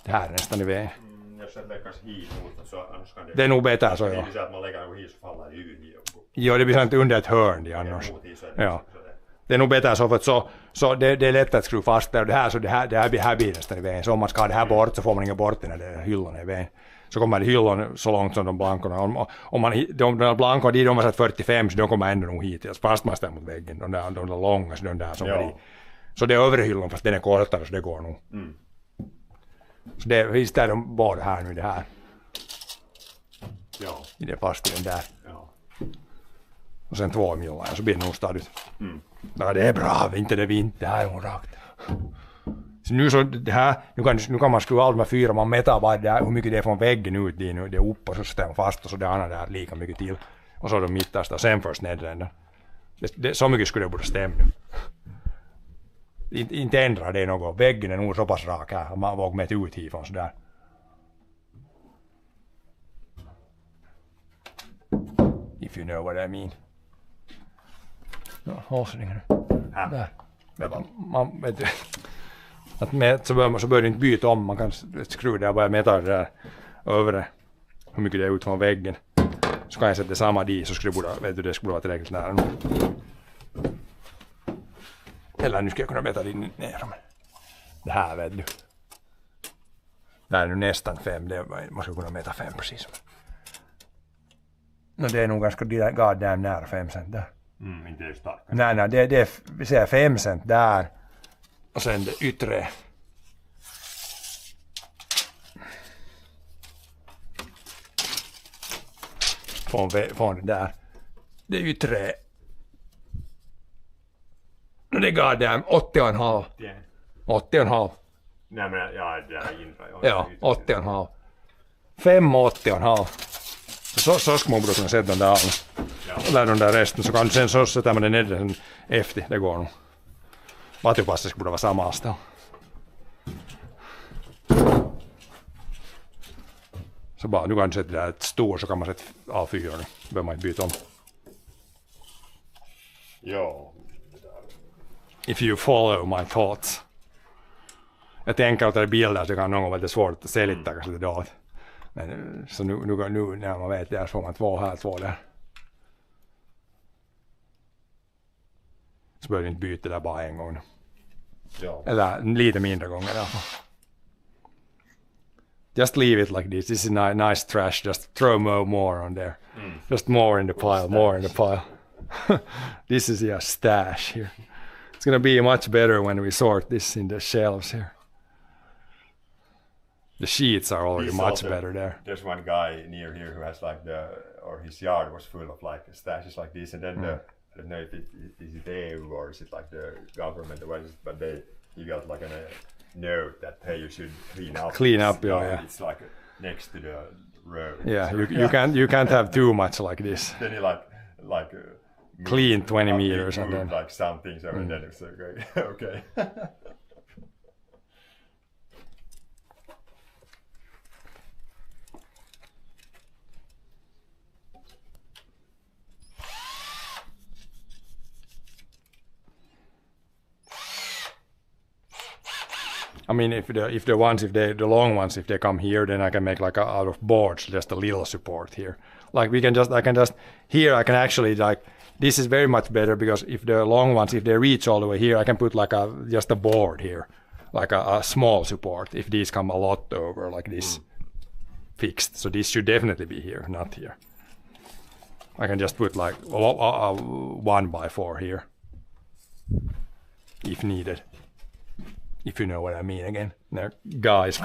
Det här är nästan i vägen. Jos sä lägger hit mot så annars kan det är nog bättre så ja. Det blir så att man lägger nog hit så faller det ut i. Ja, det blir sånt under ett hörn det annars. Ja. Det är nog bättre så för att så det är lätt att skruva fast där och det här så det här blir nästan i vägen. Så om man ska ha det här bort så får man inga bort när det är hyllan i vägen. Så kommer det hyllan så långt som de blankorna. Om de blankorna de har satt 45 så de kommer ändå nog hit. Fast man ställer mot väggen. De där långa så de där som är i. Så det är övre hyllan fast den är kortare så det går nog. Så det visst är de bara här nu det här. Ja. I det fast i den där. Ja. Och sen 2 miljoner så blir det nog stadigt. Ja, det är bra, inte det vinter, det här är nog rakt. Så nu så det här, nu kan man skruva allt med 4, man mätar bara där, hur mycket det är från väggen ut det är upp och så stämmer fast och så det andra där lika mycket till. Och så de mittaste och sen först nedre änden. Så mycket skulle det borde stämma nu. Inte ändra det något, väggen är nog så pass rak här, man vågar mäta ut hifrån sådär. If you know what I mean. Hållsringen där. Man vet att med så bör du inte byta om, man kan skruva där bara mäta det där övre hur mycket det är ut från väggen. Så kan jag sätta samma dit så skulle det skulle vara tillräckligt nära nu. Eller nu ska jag kunna mäta det ner men det här vet du. Det är nu nästan 5, man ska kunna mäta 5 precis. No, det är nog ganska goddamn nära 5 cent där. Inte det starkt. Nej, det är vi säger 5 cent där. Och sen det yttre. från det där. Det är ju 3. Det gav där 80,5. 80,5. Nej men ja, det är inre. Ja, 80,5. 5 och 80,5. Så ska man borde kunna sätta den där och lära den där resten, så kan sen så sätter man den nedre sen efter, det går nog. Vatupasset borde vara samma astel. Så bara, nu kan du sätta där ett stor, så kan man sätta A4 nu. Behöver man inte byta om. Ja. If you follow my thoughts. Jag tänker att det är bilder så kan någon gång vara lite svårt att sälja kanske lite dåligt. Men så nu när man vet det, så får man 2 här, 2 där. Så behöver du inte byta där bara en gång. Ja. Eller lite mindre gånger i alla fall. Just leave it like this. This is nice trash. Just throw more on there. Just more in the pile, more in the pile. This is your stash here. It's gonna be much better when we sort this in the shelves here. The sheets are already He's much also- better there. There's one guy near here who has like his yard was full of like stashes like this, and then I don't know if is it EU or is it like the government or what is it, but he got like a note that hey, you should clean up. Clean this up, yeah, yard. yeah. It's like next to the road. Yeah, So, you can't have too much like this. Then he like Clean 20 moved meters and then like some things, and then it's okay. Okay. I mean, if the long ones, if they come here, then I can make like out of boards, just a little support here. Like I can actually like, this is very much better because if the long ones, if they reach all the way here, I can put like just a board here, like a small support. If these come a lot over like this, fixed. So this should definitely be here, not here. I can just put like a 1x4 here, if needed. If you know what I mean again. No, guys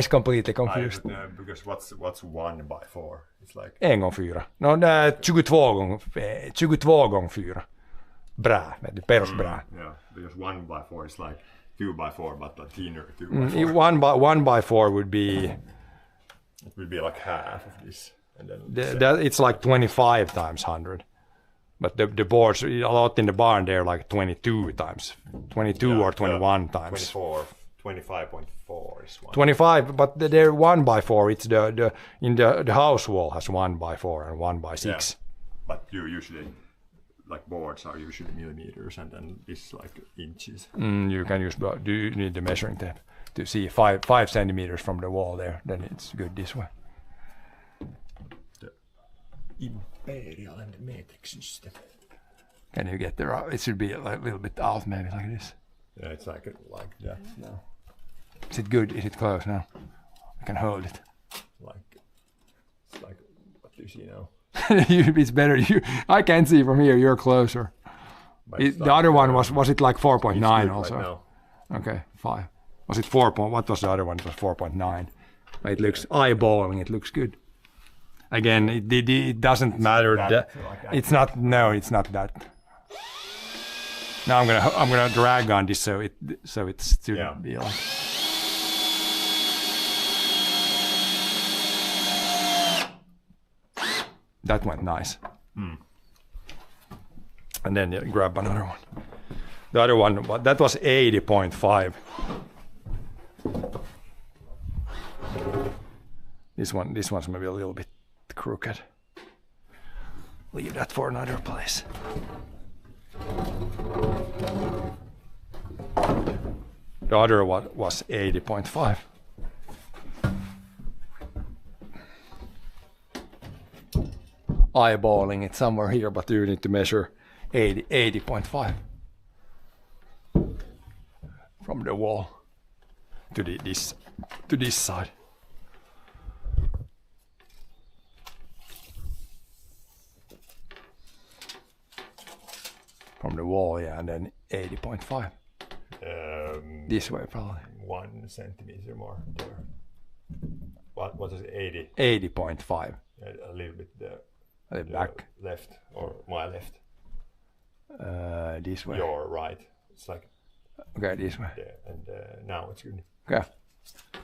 completely confused. Because what's 1x4? It's like 1x4. No, det är 22 gånger 4. Bra, perusbra. yeah, because 1x4 is like 2x4, but a thinner 2x4. 1x4 would be It would be like half of this, and then it's like 25 times 100. But the boards, a lot in the barn, they're like 22 times. 22 or 21 times. 25.4 is one. 25, but they're 1x4. It's the house wall has 1x4 and 1x6. Yeah. But you usually, like boards are usually millimeters, and then this like inches. You can use, do you need the measuring tape to see 5 centimeters from the wall there? Then it's good this way. Imperial and metric system. Can you get there? It should be a little bit out, maybe like this. Yeah, it's like that now. Is it good? Is it close now? I can hold it. It's like what do you see now? It's better. I can't see from here. You're closer. But it's The like, other one was it like 4.9 it's good also? right now. Okay, 5. Was it 4? What was the other one? It was 4.9. It looks eyeballing. It looks good. Again, it doesn't matter. It's not. No, it's not that. Now I'm gonna drag on this so it's to Yeah. be like. That went nice. And then grab another one. The other one, that was 80.5. This one's maybe a little bit crooked. Leave that for another place. The other one was 80.5. Eyeballing it somewhere here, but you need to measure 80.5 from the wall to this side. From the wall, yeah, and then 80.5. This way, probably. 1 centimeter more there. what was it, 80? 80.5. A little bit The back. left, or my left. This way. Your right. It's like Okay, this way. there, and now it's good. Okay.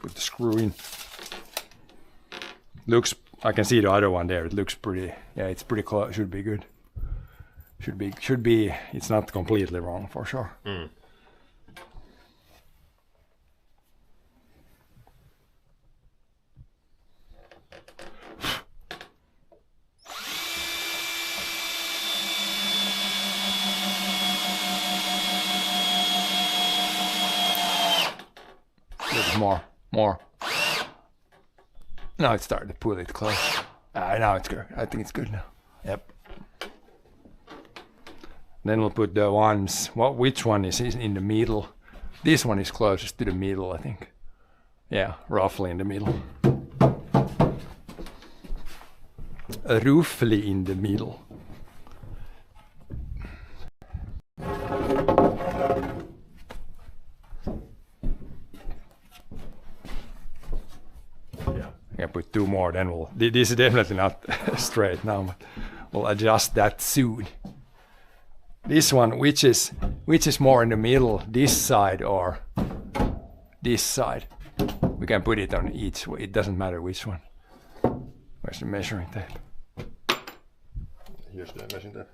Put the screw in. Looks. I can see the other one there. It looks pretty. Yeah, it's pretty close. Should be good. Should be. It's not completely wrong for sure. More. Now it's starting to pull it close. Now it's good. I think it's good now. Yep. Then we'll put the ones. Which one is in the middle? This one is closest to the middle, I think. Yeah, roughly in the middle. Roughly in the middle. I put 2 more, then we'll. This is definitely not straight now, but we'll adjust that soon. This one, which is more in the middle, this side or this side? We can put it on each way. It doesn't matter which one. Where's the measuring tape? Here's the measuring tape.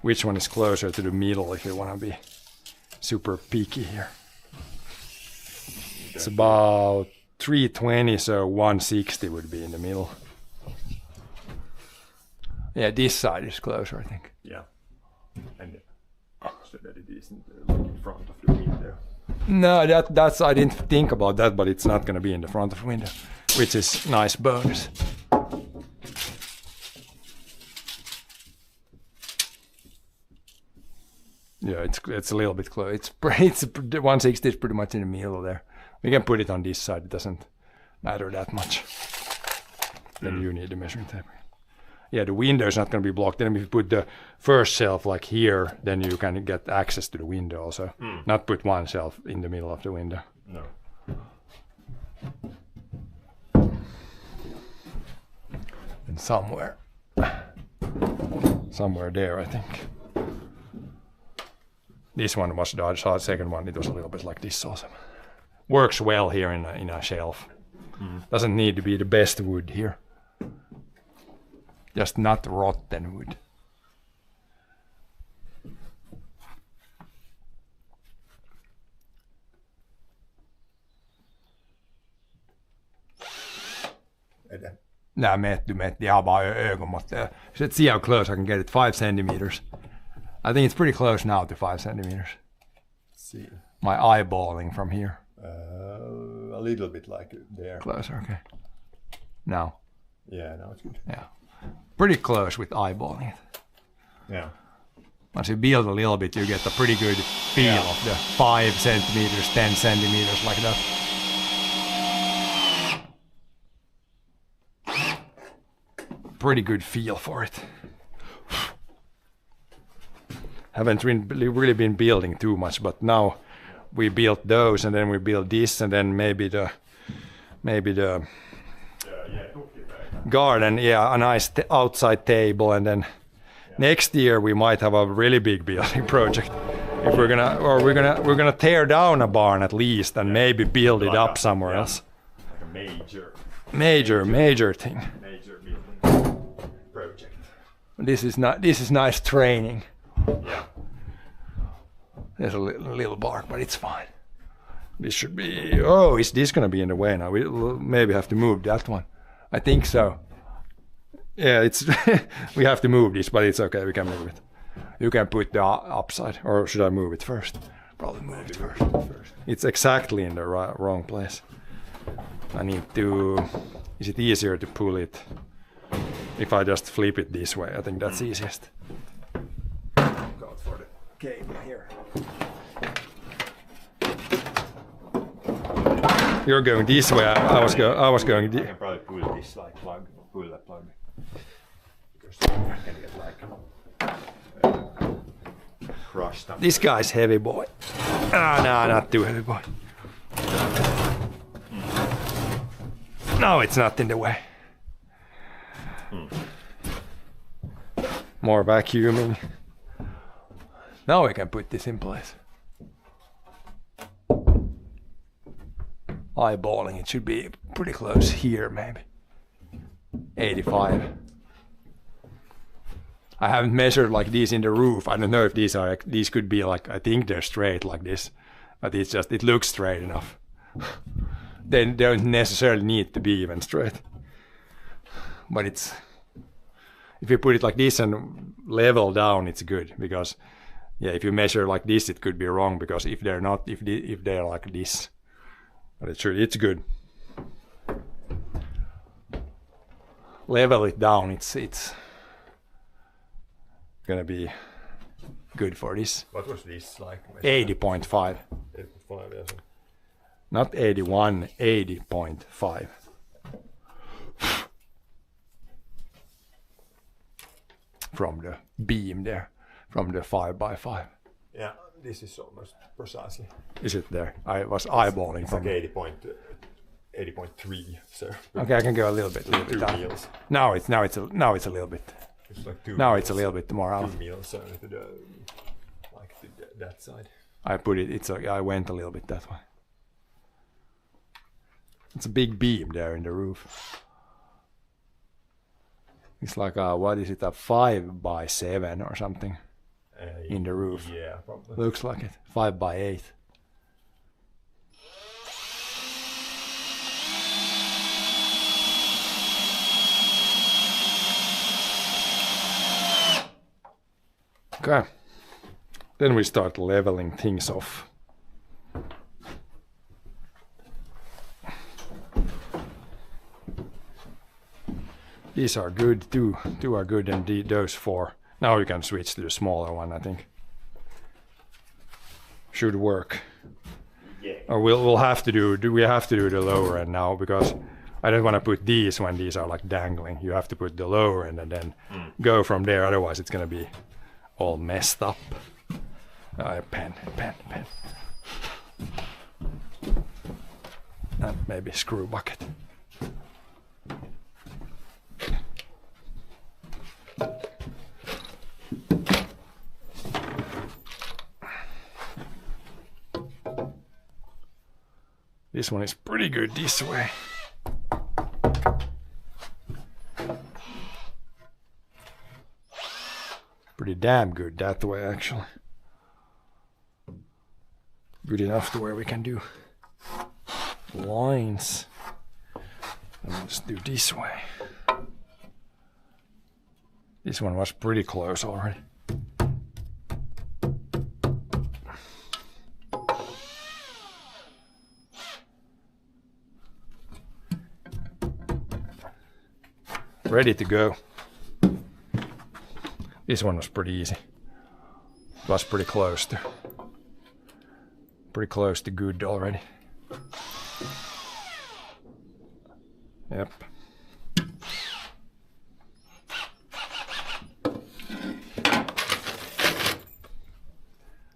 Which one is closer to the middle if you want to be super peaky here? It's about 320, so 160 would be in the middle. Yeah, this side is closer, I think. Yeah. And so that it isn't like in front of the window. No, that's I didn't think about that, but it's not going to be in the front of the window, which is nice bonus. Yeah, it's a little bit close. It's 160 is pretty much in the middle there. We can put it on this side. It doesn't matter that much. Then you need the measuring tape. Yeah, the window is not going to be blocked. Then if you put the first shelf like here, then you can get access to the window also. Not put one shelf in the middle of the window. No. And somewhere there, I think. This one was the second one. It was a little bit like this also. Works well here in a shelf. Doesn't need to be the best wood here. Just not rotten wood. Nää metty. Jag har bara ögonmått. Let's see how close I can get it. 5 centimeters. I think it's pretty close now to 5 centimeters. Let's see. My eyeballing from here. A little bit like there. Closer, okay. Now. Yeah, now it's good. Yeah. Pretty close with eyeballing it. Yeah. Once you build a little bit, you get a pretty good feel of the 5 centimeters, 10 centimeters, like that. Pretty good feel for it. Haven't really been building too much, but now we built those, and then we built this, and then maybe the garden. Yeah, a nice outside table, and then next year we might have a really big building project. If we're gonna tear down a barn at least, and maybe build it up somewhere else. Like a major thing. Major building project. This is nice training. Yeah. There's a little bark, but it's fine. This should be. Oh, is this gonna be in the way now? We'll maybe have to move that one. I think so. Yeah, it's. We have to move this, but it's okay. We can move it. You can put the upside, or should I move it first? Probably move it first. It's exactly in the wrong place. I need to. Is it easier to pull it if I just flip it this way? I think that's easiest. Go for the cable here. You're going this way. I was going. I can probably pull this like plug. Pull that plug. Because I can get like crushed up. This guy's heavy boy. No, not too heavy boy. Now it's not in the way. More vacuuming. Now we can put this in place. Eyeballing, it should be pretty close here maybe. 85. I haven't measured like these in the roof. I don't know if these could be like, I think they're straight like this, but it's just, it looks straight enough. They don't necessarily need to be even straight. But it's, if you put it like this and level down, it's good, because yeah, if you measure like this, it could be wrong, because if they're not, if they're like this, but it's good. Level it down, it's gonna be good for this. What was this like? 80.5. 8.5, yeah. So. Not 81, 80.5. From the beam there, from the 5x5. Yeah, this is almost precisely. Is it there? I was eyeballing It's from like 80.3, so. Okay, I can go a little bit 2 down. meals. Now it's a little bit. It's like 2 Now meals. it's a little bit more out. 2 meals to the, like to that side. I put it. I went a little bit that way. It's a big beam there in the roof. It's like what is it? A 5x7 or something in the roof. Yeah, probably. Looks like it. 5x8. Okay. Then we start leveling things off. These are good, two are good, and those 4. Now you can switch to the smaller one, I think. Should work. Yeah. Or we'll have to do we have to do the lower end now, because I don't want to put these when these are like dangling. You have to put the lower end and then go from there, otherwise it's gonna be all messed up. Pen. And maybe screw bucket. This one is pretty good this way. Pretty damn good that way, actually. Good enough to where we can do lines. And let's do this way. This one was pretty close already. Ready to go. This one was pretty easy. It was pretty close to good already. Yep.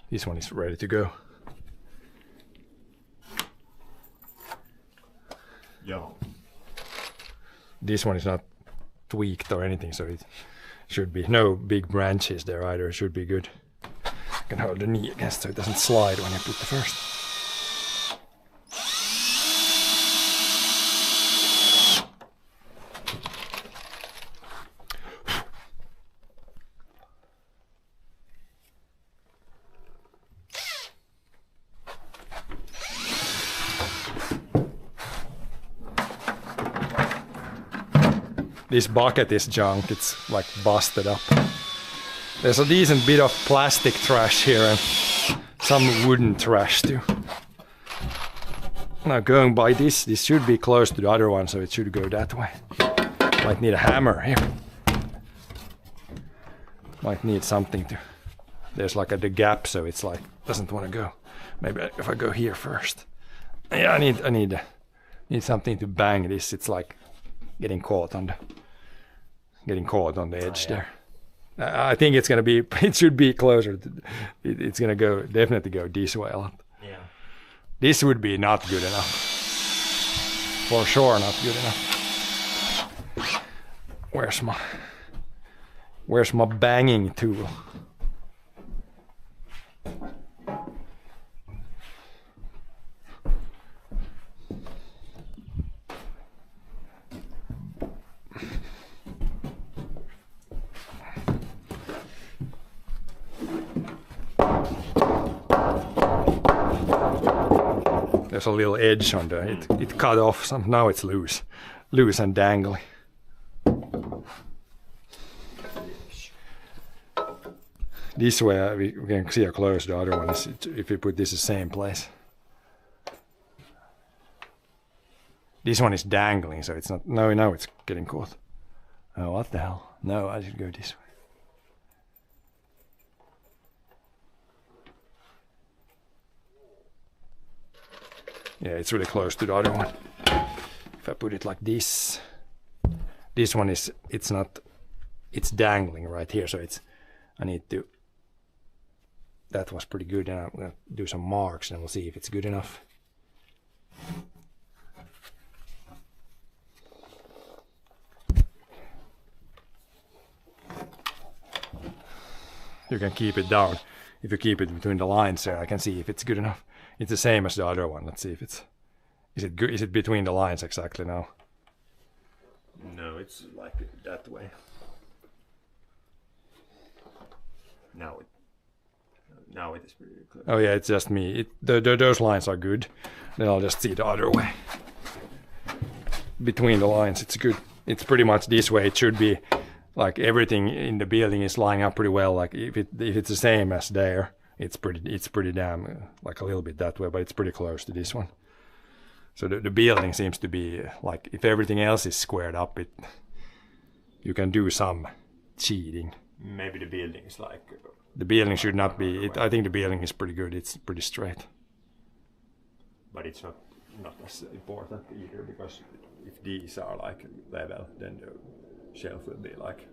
This one is ready to go. Yeah. This one is not tweaked or anything, so it should be no big branches there either. It should be good. You can hold the knee against so it doesn't slide when you put the first. This bucket is junk, it's like busted up. There's a decent bit of plastic trash here and some wooden trash too. Now going by this should be close to the other one, so it should go that way. Might need a hammer here. Might need something to... There's like the gap, so it's like, doesn't want to go. Maybe if I go here first. Yeah, I need something to bang this. It's like getting caught on the edge there. I think it's gonna be. It should be closer. It's gonna definitely go this way a lot. Yeah. This would be not good enough. For sure not good enough. Where's my banging tool? There's a little edge on the it cut off some. Now it's loose and dangly. This way we can see how close the other one is if we put this in the same place. This one is dangling, so it's not. No, now it's getting caught. Oh, what the hell? No, I should go this way. Yeah, it's really close to the other one. If I put it like this one is, it's not, it's dangling right here, so it's, I need to, that was pretty good, and I'm gonna do some marks and we'll see if it's good enough. You can keep it down. If you keep it between the lines there, I can see if it's good enough. It's the same as the other one. Let's see if it's, is it good? Is it between the lines exactly now? No, it's like that way. Now it is pretty close. Oh yeah, it's just me. Those lines are good. Then I'll just see the other way. Between the lines, it's good. It's pretty much this way. It should be like everything in the building is lining up pretty well. Like if it's the same as there, it's pretty damn like a little bit that way, but it's pretty close to this one. So the building seems to be like, if everything else is squared up, you can do some cheating. Maybe the building is like. The building should not be. I think the building is pretty good. It's pretty straight. But it's not as important either, because if these are like level, then the shelf will be like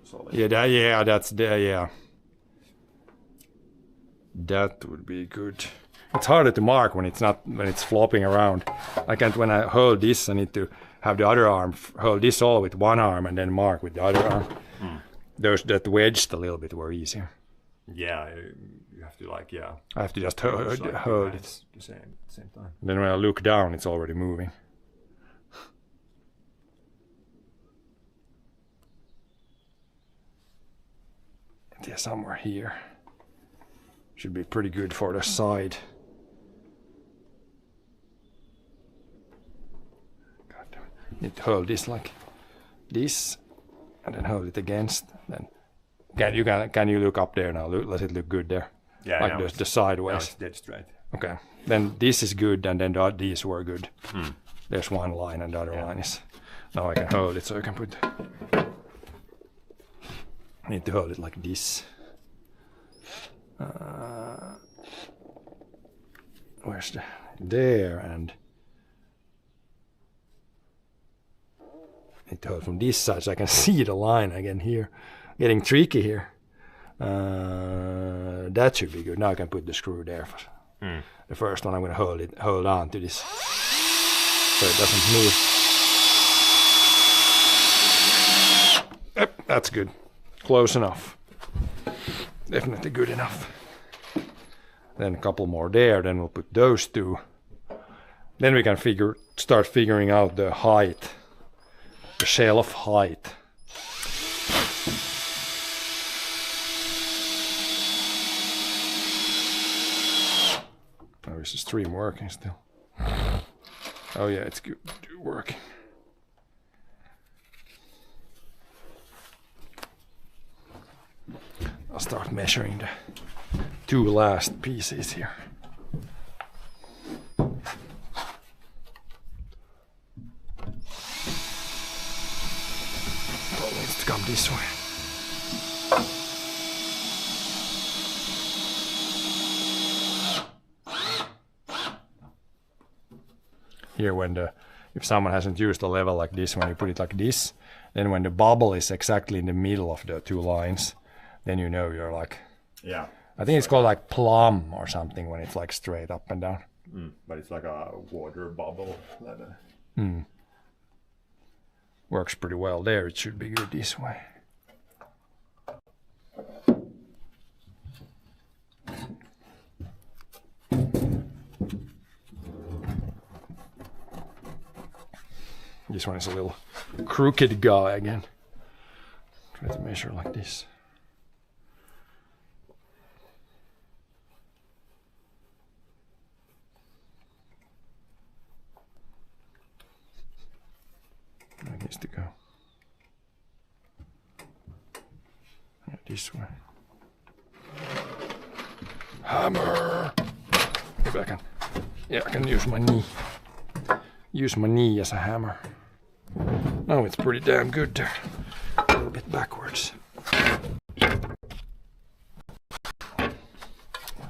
solid. Yeah, that's there. Yeah, that would be good. It's harder to mark when it's flopping around. When I hold this, I need to have the other arm hold this all with one arm and then mark with the other arm. That wedged a little bit were easier. Yeah, you have to like, yeah. I have to just hold it. The same time. Then when I look down, it's already moving. Yeah, somewhere here. Should be pretty good for the side. God damn it. Need to hold this like this. And then hold it against. Then can you look up there now? Let it look good there. Yeah, like the sideways. Now it's dead straight. Okay. Then this is good, and then these were good. There's one line, and the other line is. Now I can hold it, so I can put. I need to hold it like this. Where's the there and. Need to hold from this side so I can see the line again here. Getting tricky here. That should be good. Now I can put the screw there. The first one I'm going to hold on to this so it doesn't move. Yep, that's good. Close enough. Definitely good enough. Then a couple more there. Then we'll put those two. Then we can start figuring out the height. The shelf height. Oh, is the stream working still? Oh yeah, it's good working. I'll start measuring the two last pieces here. Needs to come this way. Here if someone hasn't used a level like this, when you put it like this, then when the bubble is exactly in the middle of the two lines, then you know you're like, yeah. I think it's called like plumb or something when it's like straight up and down. But it's like a water bubble level. Works pretty well there. It should be good this way. This one is a little crooked guy again. Try to measure like this. It needs to go. Yeah, this way. Hammer! Maybe I can. Yeah, I can use my knee. Use my knee as a hammer. Oh, it's pretty damn good there. A little bit backwards.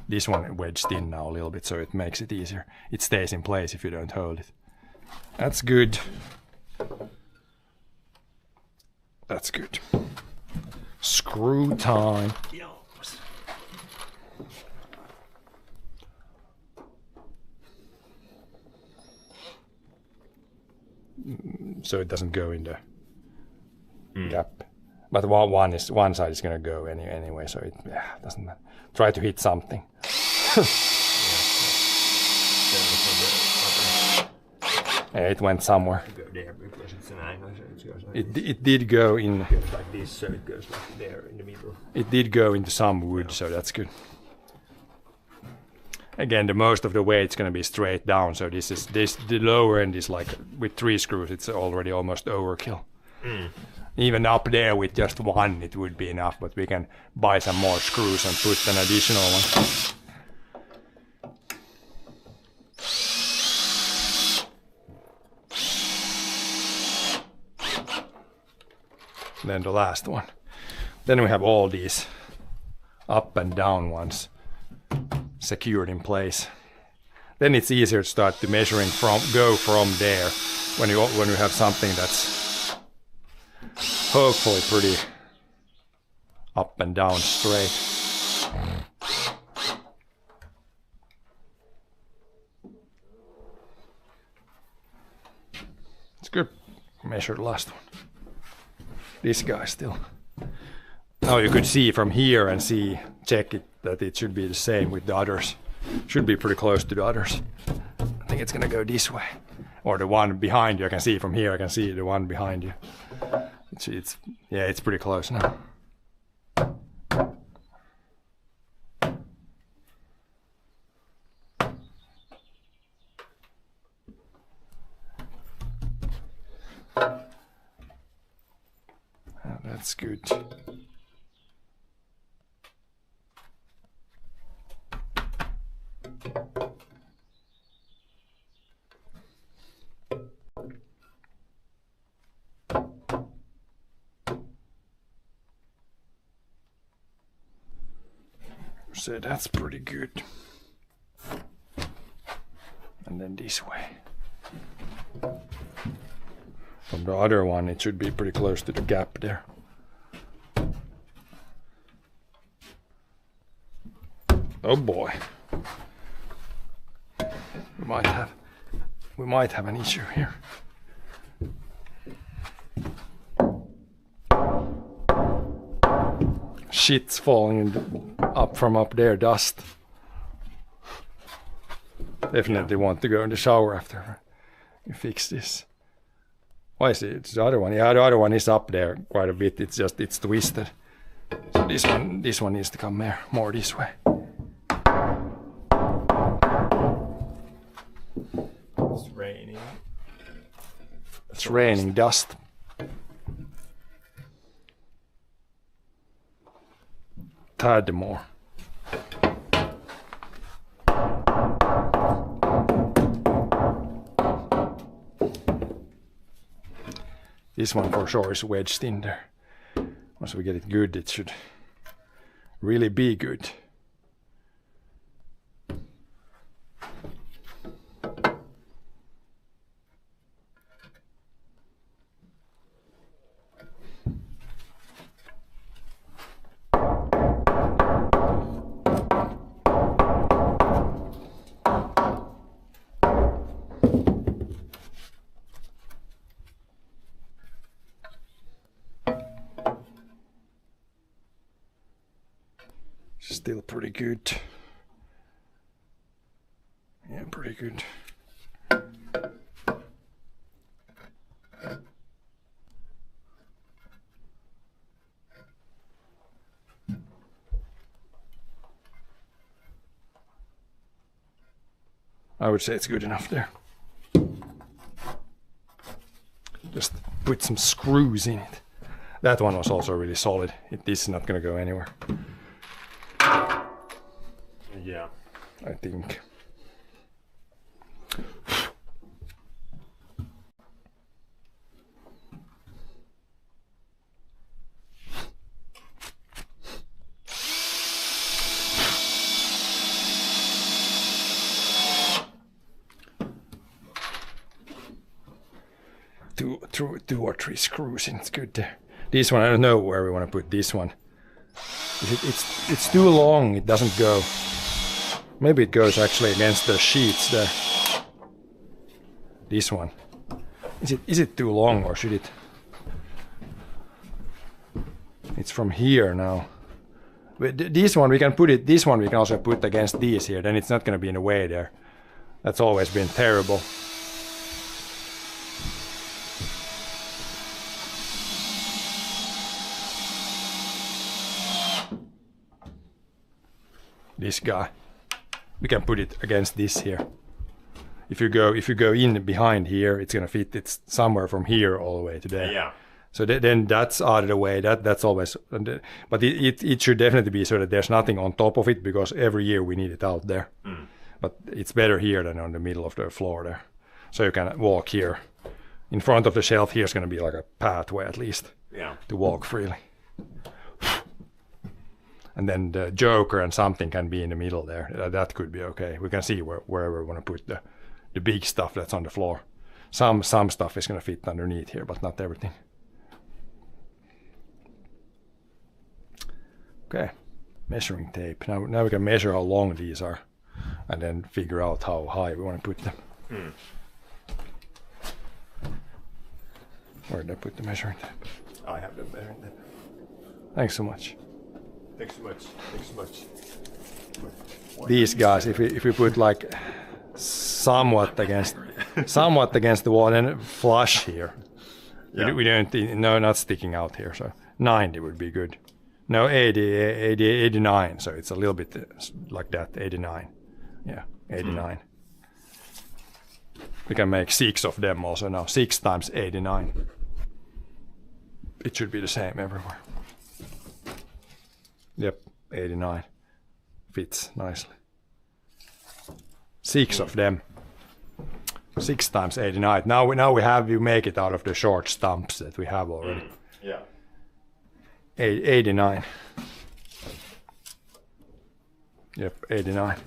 This one wedged in now a little bit, so it makes it easier. It stays in place if you don't hold it. That's good. That's good. Screw time. So it doesn't go in the gap. But one side is gonna go anyway, so it doesn't matter. Try to hit something. Yeah, it went somewhere. Go there because it's an angle, so it goes like It did go in. it goes like this, so it goes like there in the middle. It did go into some wood, so that's good. Again, the most of the weight's gonna be straight down, so the lower end is like with 3 screws, it's already almost overkill. Even up there with just one, it would be enough, but we can buy some more screws and put an additional one. Then the last one. Then we have all these up and down ones secured in place. Then it's easier to start to measuring go from there when you have something that's hopefully pretty up and down straight. It's good. Measure the last one. This guy still. Now you could see from here and check it that it should be the same with the others. Should be pretty close to the others. I think it's gonna go this way. Or the one behind you, I can see from here, I can see the one behind you. It's pretty close now. That's good. So that's pretty good. And then this way. From the other one, it should be pretty close to the gap there. Oh boy. We might have an issue here. Shit's falling up from up there, dust. Definitely want to go in the shower after you fix this. Why is it? It's the other one. Yeah, the other one is up there quite a bit. It's twisted. So this one needs to come more this way. It's raining. It's raining dust. Tad more. This one for sure is wedged in there. Once we get it good, it should really be good. Still pretty good. Yeah, pretty good. I would say it's good enough there. Just put some screws in it. That one was also really solid. This is not going to go anywhere, Yeah. I think. Two or three screws in. It's good there. This one, I don't know where we want to put this one. It's too long. It doesn't go. Maybe it goes actually against the sheets there. This one. Is it too long or should it? It's from here now. But this one we can put it. This one we can also put against these here. Then it's not going to be in the way there. That's always been terrible. This guy, we can put it against this here. If you go in behind here, it's gonna fit. It's somewhere from here all the way to there. Yeah. So then that's out of the way. That's always. But it should definitely be so that there's nothing on top of it, because every year we need it out there. But it's better here than on the middle of the floor there. So you can walk here. In front of the shelf here is gonna be like a pathway at least. Yeah. To walk freely. And then the joker and something can be in the middle there. That could be okay. We can see wherever we want to put the big stuff that's on the floor. Some stuff is going to fit underneath here, but not everything. Okay, measuring tape. Now we can measure how long these are, and then figure out how high we want to put them. Where did I put the measuring tape? I have the measuring tape. Thanks so much. Thanks so much. Thanks so much. These guys, if we put like somewhat against the wall and then flush here. Yeah. We don't, no, not sticking out here. So 90 would be good. No, 89. So it's a little bit like that. 89. Yeah, 89. We can make 6 of them also now. 6 times 89. It should be the same everywhere. Yep, 89. Fits nicely. 6 of them. 6 times 89. Now we have you make it out of the short stumps that we have already. Yeah. 89. Yep, 89.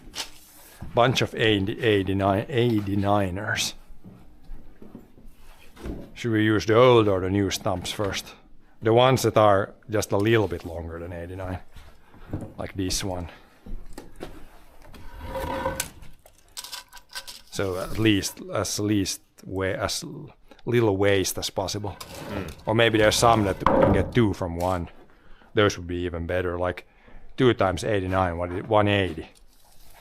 Bunch of 89ers. Should we use the old or the new stumps first? The ones that are just a little bit longer than 89. Like this one. So as little waste as possible. Or maybe there's some that we can get 2 from 1. Those would be even better. Like 2 times 89, 180.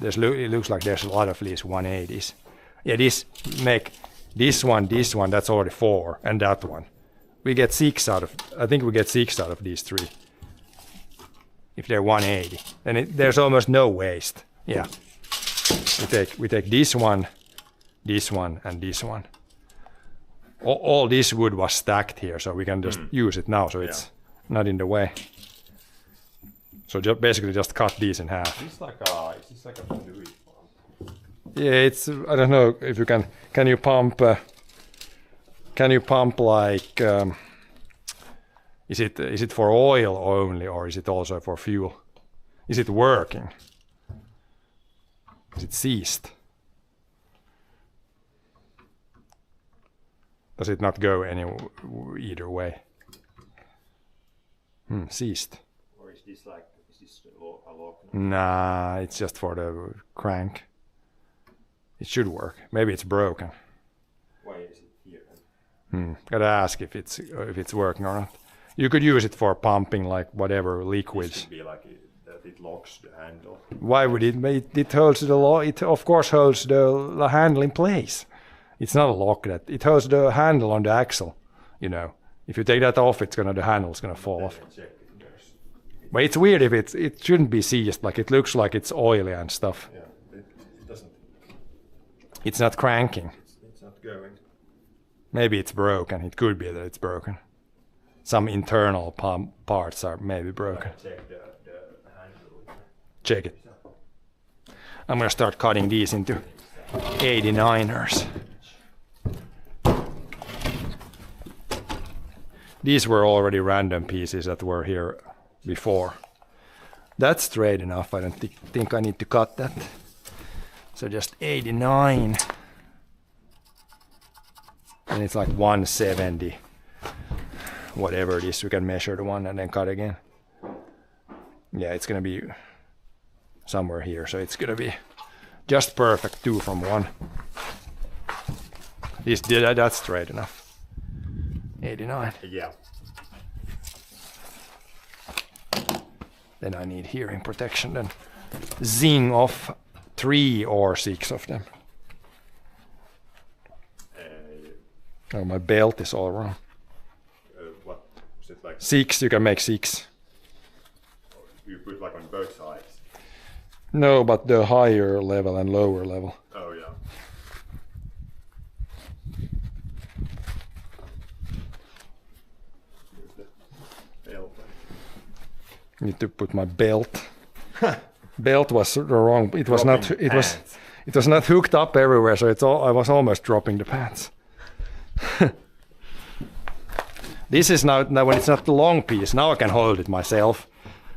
It looks like there's a lot of these 180s. Yeah, make this one, that's already 4, and that one. We get 6 out of. I think we get 6 out of these 3. If they're 180, then there's almost no waste. Yeah. We take this one, and this one. All this wood was stacked here, so we can just use it now, so it's not in the way. So basically just cut these in half. Is this like a fluid pump? Yeah, it's. I don't know if you can. Can you pump? Can you pump like? Is it for oil only, or is it also for fuel? Is it working? Is it ceased? Does it not go either way? Ceased. Or is this a lock? Nah, it's just for the crank. It should work. Maybe it's broken. Why is it here? Gotta ask if it's working or not. You could use it for pumping like whatever This liquids. should be like it locks the handle. Why would it? It holds the lock. It of course holds the handle in place. It's not a lock that it holds the handle on the axle. You know, if you take that off, the handle's gonna fall off. Check if there's, But it's weird if it shouldn't be seized. Like it looks like it's oily and stuff. yeah, it doesn't. It's not cranking. It's not going. Maybe it's broken. It could be that it's broken. Some internal parts are maybe broken. Check the handle. Check it. I'm gonna start cutting these into 89ers. These were already random pieces that were here before. That's straight enough. I don't think I need to cut that. So just 89. And it's like 170. Whatever it is, we can measure the one and then cut again. Yeah, it's gonna be somewhere here, so it's gonna be just perfect 2 from 1. That's straight enough. 89. Yeah. Then I need hearing protection. Then zing off 3 or 6 of them. Oh, my belt is all wrong. What was it like? 6, you can make 6. You put like on both sides. No, but the higher level and lower level. Oh yeah. Belt. Need to put my belt. Belt was the wrong. It was not. Dropping It was. pants. It was not hooked up everywhere, so it's all. I was almost dropping the pants. This is now when it's not the long piece. Now I can hold it myself.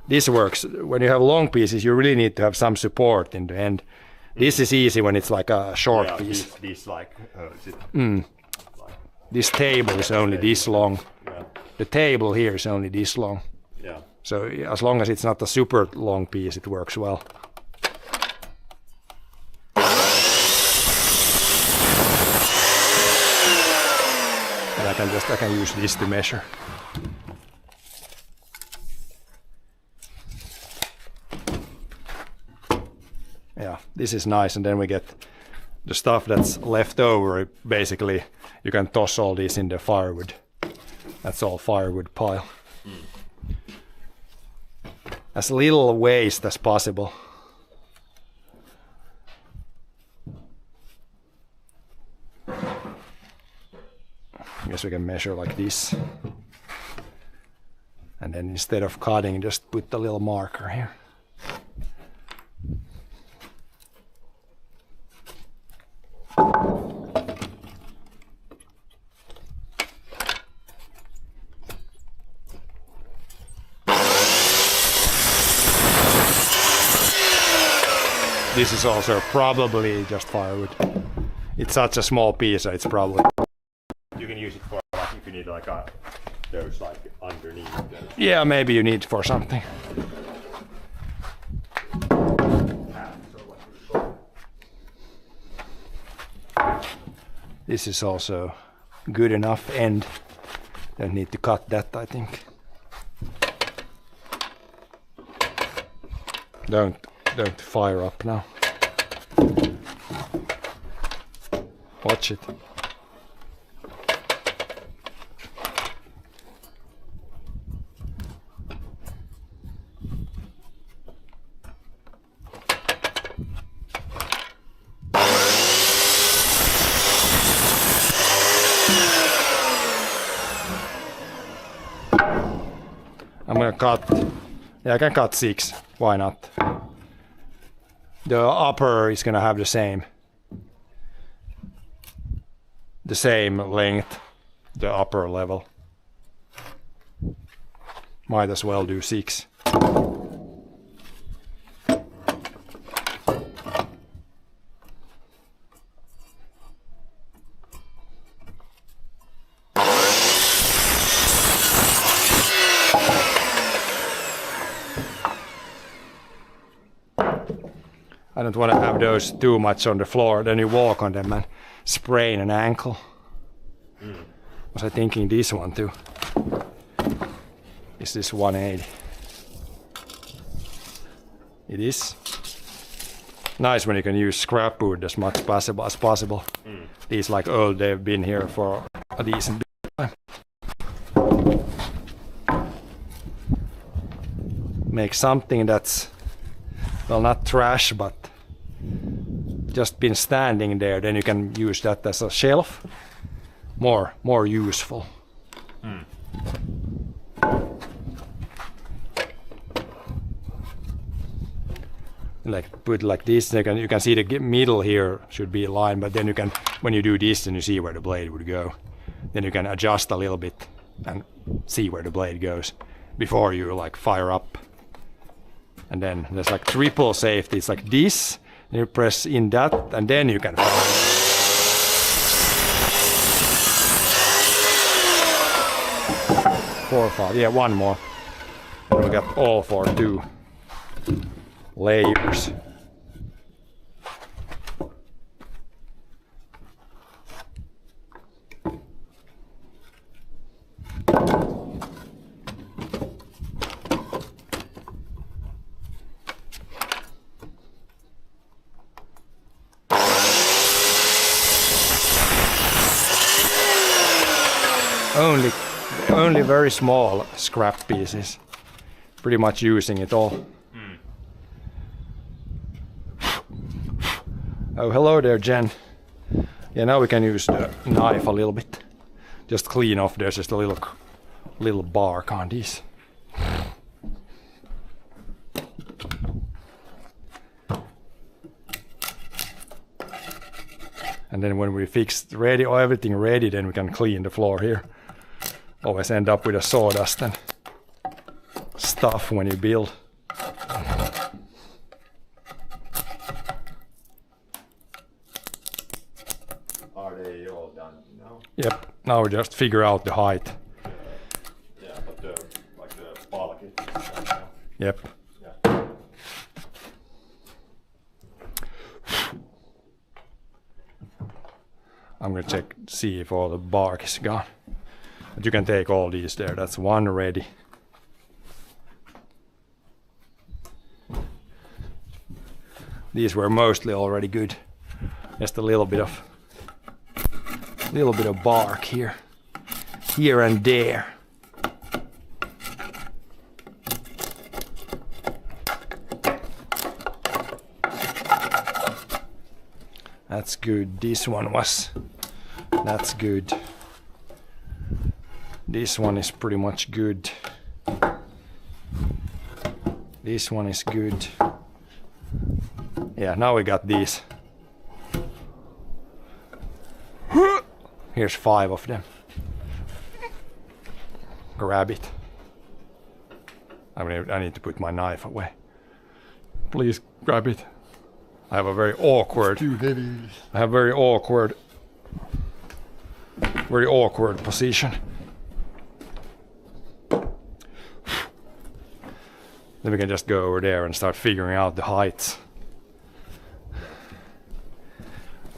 This works. When you have long pieces, you really need to have some support in the end. This is easy when it's like a short Yeah, piece. these like. Is it, like, This table is only this long. yeah. The table here is only this long. Yeah. So as long as it's not a super long piece, it works well. And I can use this to measure. Yeah, this is nice, and then we get the stuff that's left over. Basically, you can toss all these in the firewood. That's all firewood pile. As little waste as possible. I guess we can measure like this. And then instead of cutting, just put the little marker here. This is also probably just firewood. It's such a small piece, so it's probably... You can use it for like if you need like a those like underneath. Yeah, maybe you need for something. This is also good enough end. Don't need to cut that, I think. Don't fire up now. Watch it. I'm gonna cut. Yeah, I can cut 6. Why not? The upper is gonna have the same length, the upper level. Might as well do 6. I don't want to have those too much on the floor, then you walk on them and sprain an ankle. Was I thinking this one too? Is this 180? It is nice when you can use scrap wood as much possible as possible. These like old, they've been here for a decent bit of time. Make something that's, well, not trash, but just been standing there, then you can use that as a shelf. More useful. Like put like this, you can see the middle here should be a line, but then you can, when you do this, then you see where the blade would go. Then you can adjust a little bit and see where the blade goes before you like fire up. And then there's like triple safety. It's like this, and you press in that, and then you can fire. 4 or 5, yeah, one more. And we got all for 2 layers. Only very small scrap pieces. Pretty much using it all. Oh, hello there, Jen. Yeah, now we can use the knife a little bit. Just clean off. There's just a little bark on these. And then when we fix ready, or everything ready, then we can clean the floor here. Always end up with a sawdust and stuff when you build. Are they all done now? Yep, now we just figure out the height. Yeah, but the bulk is done now. Yep. Yeah. I'm gonna check, see if all the bark is gone. But you can take all these there, that's one ready. These were mostly already good. Just a little bit of bark here and there. That's good. This one was. That's good. This one is pretty much good. This one is good. Yeah, now we got these. Here's 5 of them. Grab it. I need to put my knife away. Please grab it. I have a very awkward. Too heavy. I have very awkward position. Then we can just go over there and start figuring out the heights.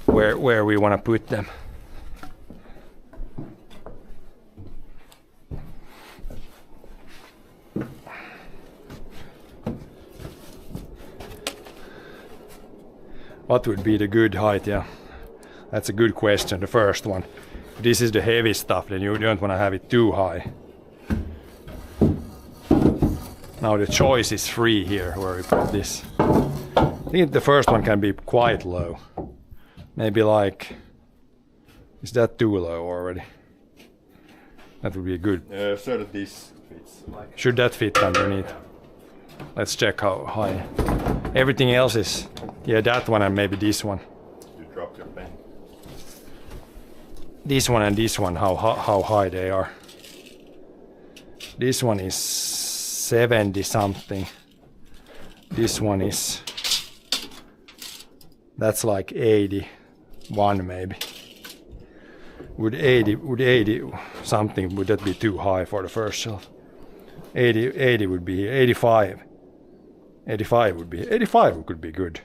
Where we want to put them. What would be the good height? Yeah, that's a good question, the first one. If this is the heavy stuff, then you don't want to have it too high. Now the choice is free here where we put this. I think the first one can be quite low. Maybe like, is that too low already? That would be good. So that this fits like. Should that fit underneath? Let's check how high. Everything else is, yeah, that one and maybe this one. You drop your pen. This one and this one, how high they are. This one is 70 something. This one is, that's like 81 maybe. Would 80 something, would that be too high for the first shelf? 80 would be 85. 85 would be, 85 could be good.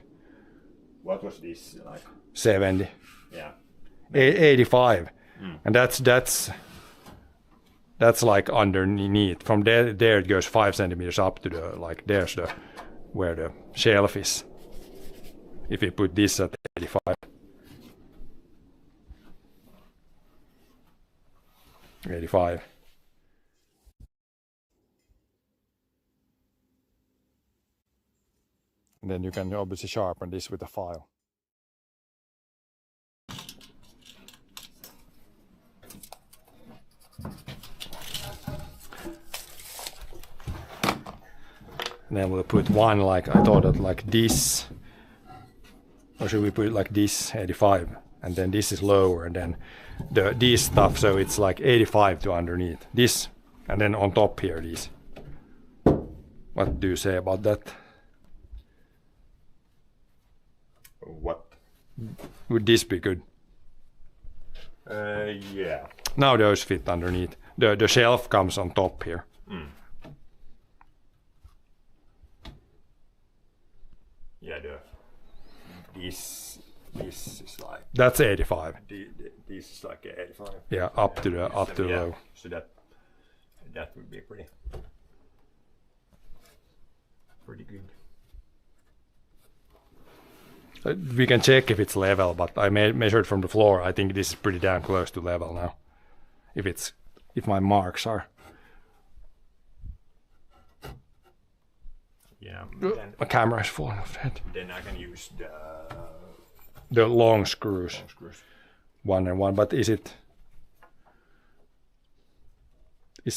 What was this like? 70. Yeah. 85. And that's like underneath. From there it goes 5 centimeters up to the, like there's the where the shelf is. If we put this at 85. 85. And then you can obviously sharpen this with a file. And then we'll put one like, I thought of like this. Or should we put it like this, 85? And then this is lower, and then this stuff, so it's like 85 to underneath. This, and then on top here, these. What do you say about that? What? Would this be good? Yeah. Now those fit underneath. The shelf comes on top here. Yeah, this is like That's 85. this is like 85. Yeah, up to the Yeah, low. so that would be pretty good. We can check if it's level, but I measured from the floor. I think this is pretty damn close to level now. If my marks are. Yeah. My camera is falling off the head. Then I can use The long screws, long screws. 1 and 1. But is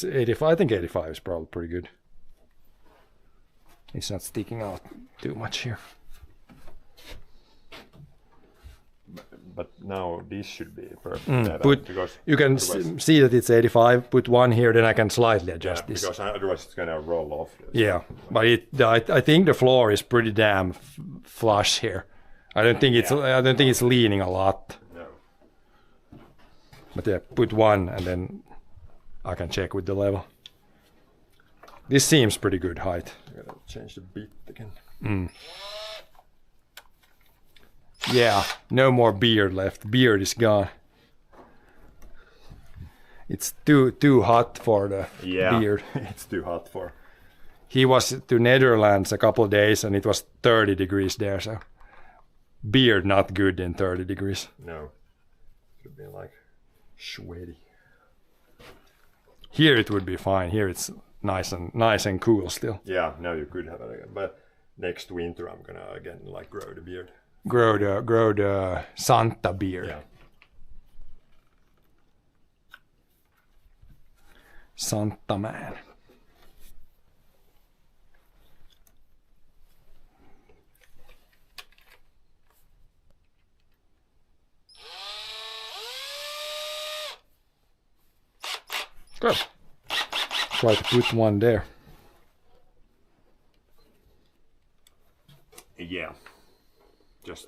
85? I think 85 is probably pretty good. It's not sticking out too much here. But now this should be perfect level, Put because you can see that it's 85. Put one here, then I can slightly adjust this. because otherwise it's gonna roll off. Yeah, but I think the floor is pretty damn flush here. I don't think it's leaning a lot. No. But yeah, put one and then I can check with the level. This seems pretty good height. I gotta change the bit again. Yeah, no more beard left. Beard is gone. It's too hot for the beard. It's too hot for. He was to Netherlands a couple of days and it was 30 degrees there, so beard not good in 30 degrees. No. Should be like sweaty. Here it would be fine. Here it's nice and cool still. Yeah, now you could have it again. But next winter I'm gonna again like grow the beard. Grow the Santa beard. Yeah. Santa man. Good. Try to put one there. Yeah. Just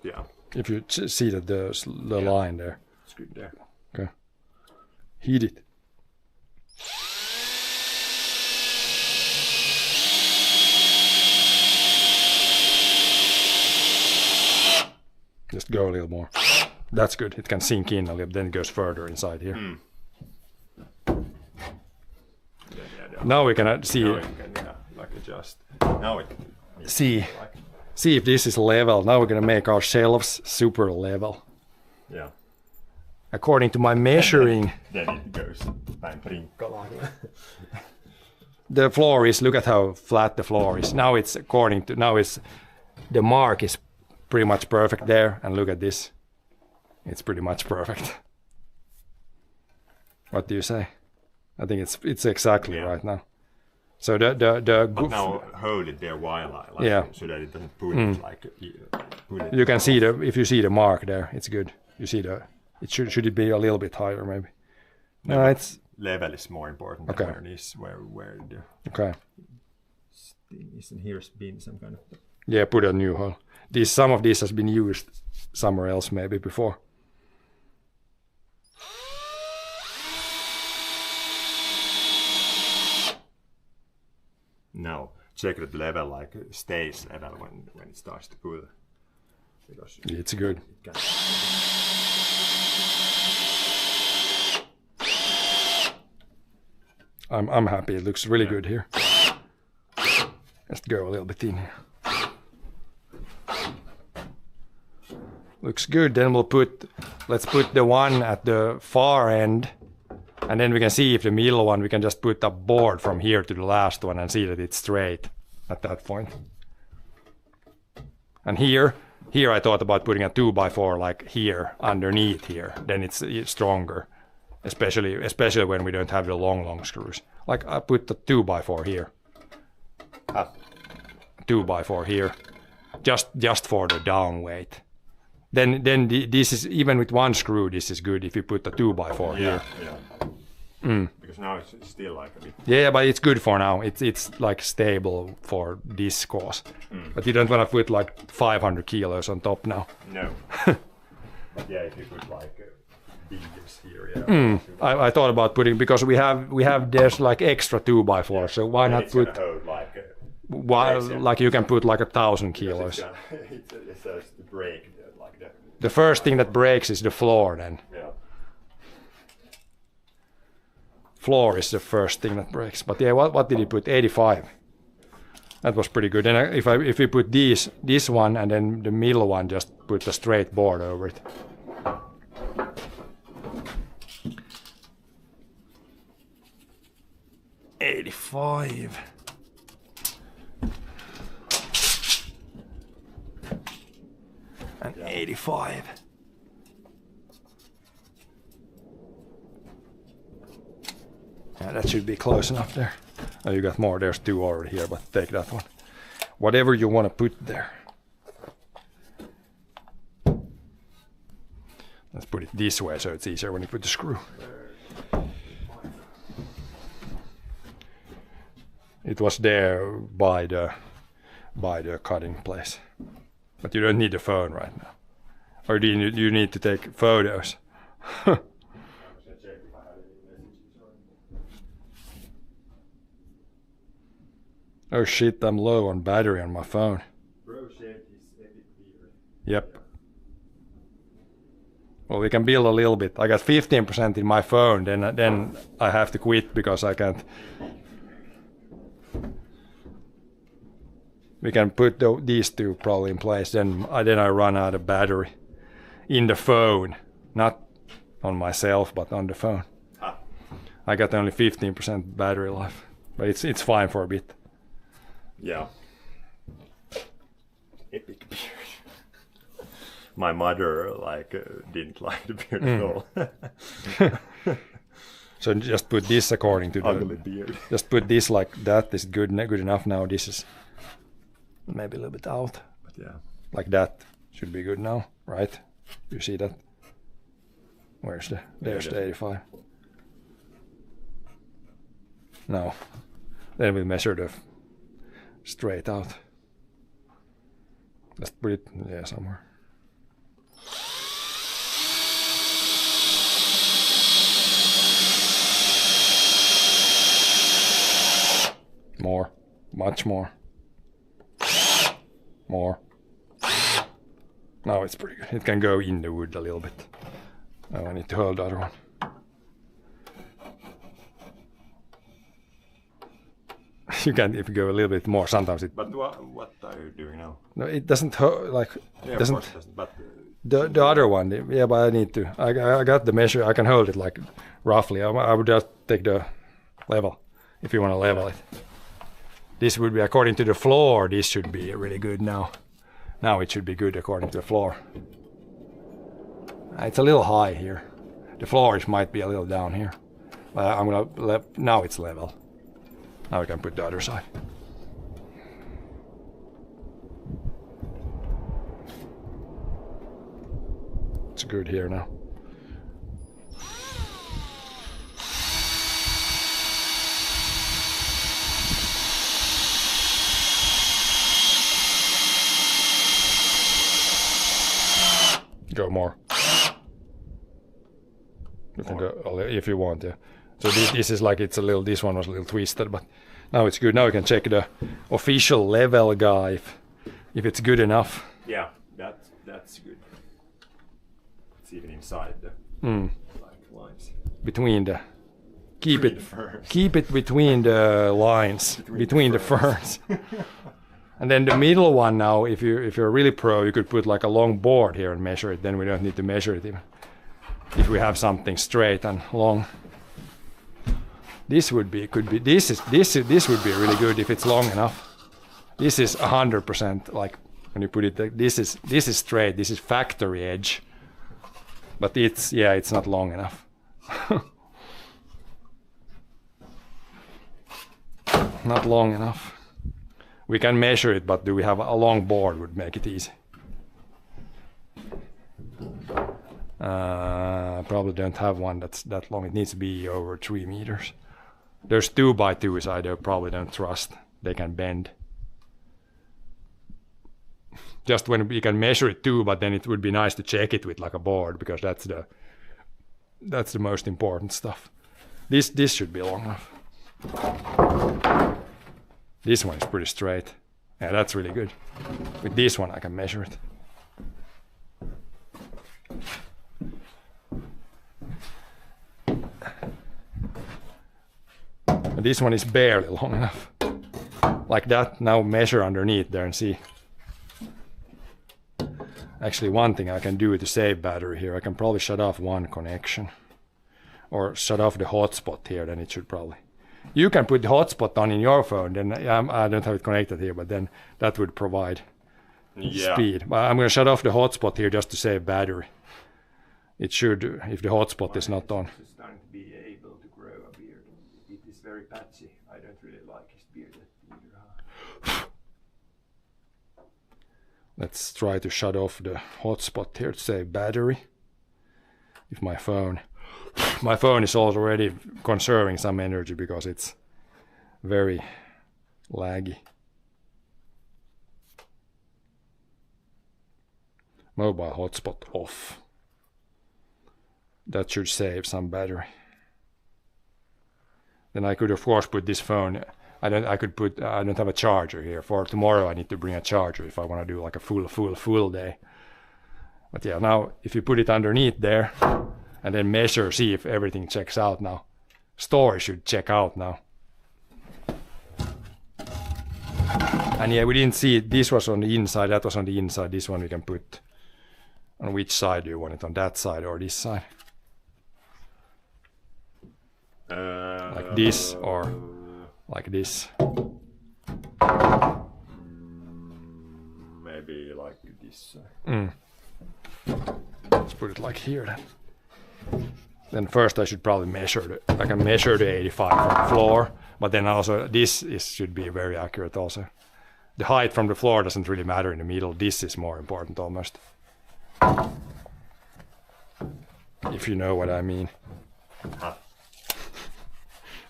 If you see that the line there. it's good there. Okay. Heat it. Just go a little more. That's good. It can sink in a little, then it goes further inside here. Now we can see Now you can like adjust. Now it. see Like, see if this is level. Now we're gonna make our shelves super level. yeah. According to my measuring, Then it goes päin prinkkalaan. the floor is, look at how flat the floor is. Now it's the mark is pretty much perfect there, and look at this. It's pretty much perfect. What do you say? I think it's exactly Yeah. right now. So the But now hold it there while I like Yeah. so that it doesn't pull it like pull it. you can see if you see the mark there, it's good. You see should it be a little bit higher maybe? No, it's Level is more important Okay. than where it is where the okay. thing is, and here's been some kind of Yeah, put a new hole. Some of this has been used somewhere else maybe before. no. Check that the level like stays level when it starts to pull. Because It's good. it can, I'm happy. It looks really good here. Let's go a little bit in here. Looks good. Then let's put the one at the far end, and then we can see if the middle one, we can just put a board from here to the last one and see that it's straight at that point. And here I thought about putting a 2x4 like here underneath here. Then it's stronger, especially when we don't have the long screws. Like I put the 2x4 here. 2x4 here, just for the down weight. Then this is, even with one screw, this is good if you put the 2x4 here. Yeah. Because now it's still like a bit. Yeah, but it's good for now. It's like stable for this course. But you don't want to put like 500 kilos on top now. No. But yeah, if you put like beams here, yeah. I thought about putting, because we have there's like extra 2x4, so why not It's put gonna hold like. like you can put like 1,000 kilos. It says to break like that. The first thing that breaks is the floor then. Yeah. Floor is the first thing that breaks. But yeah, what did he put? 85. That was pretty good. And if we put this one and then the middle one, just put a straight board over it. $85. And 85. Yeah, that should be close enough there. Oh, you got more. There's 2 already here, but take that one. Whatever you want to put there. Let's put it this way so it's easier when you put the screw. It was there by the cutting place. But you don't need the phone right now. Or do you need to take photos? Oh shit, I'm low on battery on my phone. Bro shaved his epic beard. Yep. Well, we can build a little bit. I got 15% in my phone, then I have to quit because I can't. We can put these 2 probably in place, then I run out of battery in the phone, not on myself, but on the phone. I got only 15% battery life, but it's fine for a bit. Yeah. Epic beard. My mother didn't like the beard at all. So just put this according to Ugly beard. Just put this like that is good enough now. This is maybe a little bit out. But yeah. Like that should be good now, right? You see that? There's the 85. No. Then we measure the straight out. Let's put it somewhere. More. Much more. More. Now it's pretty good. It can go in the wood a little bit. Now I need to hold the other one. You can, if you go a little bit more, sometimes it. But what are you doing now? No, it doesn't Yeah, doesn't. of course it doesn't. But The other one, yeah, but I need to. I got the measure. I can hold it like roughly. I would just take the level if you want to level it. This would be according to the floor. This should be really good now. Now it should be good according to the floor. It's a little high here. The floor might be a little down here. I'm gonna now it's level. Now we can put the other side. It's good here now. Go more. You can go if you want, yeah. So this is like it's a little. This one was a little twisted, but now it's good. Now we can check the official level guy if it's good enough. yeah, that's good. It's even inside the lines. Between the keep Between the ferns. it between the lines between the ferns. And then the middle one now, if you're really pro, you could put like a long board here and measure it. Then we don't need to measure it even. If we have something straight and long. This would be this would be really good if it's long enough. This is 100% like when you put it like this is straight. This is factory edge. But it's not long enough. Not long enough. We can measure it, but do we have a long board would make it easy. Probably don't have one that's that long. It needs to be over 3 meters. There's 2x2s I probably don't trust. They can bend. Just when you can measure it too, but then it would be nice to check it with like a board because that's the most important stuff. This should be long enough. This one is pretty straight. Yeah, that's really good. With this one I can measure it. And this one is barely long enough. Like that, now measure underneath there and see. Actually, one thing I can do to save battery here, I can probably shut off one connection. Or shut off the hotspot here, then it should probably. You can put the hotspot on in your phone, then I don't have it connected here, but then that would provide speed. But I'm going to shut off the hotspot here just to save battery. It should, if the hotspot is not on. He's starting to be able to grow a beard. It is very patchy. I don't really like his beard either. Let's try to shut off the hotspot here to save battery. If my phone is already conserving some energy because it's very laggy. Mobile hotspot off. That should save some battery. Then I could of course put this phone. I don't have a charger here. For tomorrow I need to bring a charger if I want to do like a full day. But yeah, now if you put it underneath there and then measure, see if everything checks out now. Storage should check out now. And yeah, we didn't see it. This was on the inside, that was on the inside. This one we can put on which side do you want it, on that side or this side? Like this or like this? Maybe like this side. Let's put it like here then. Then first I should probably measure I can measure the 85 from the floor, but then also should be very accurate also. The height from the floor doesn't really matter in the middle. This is more important almost. If you know what I mean.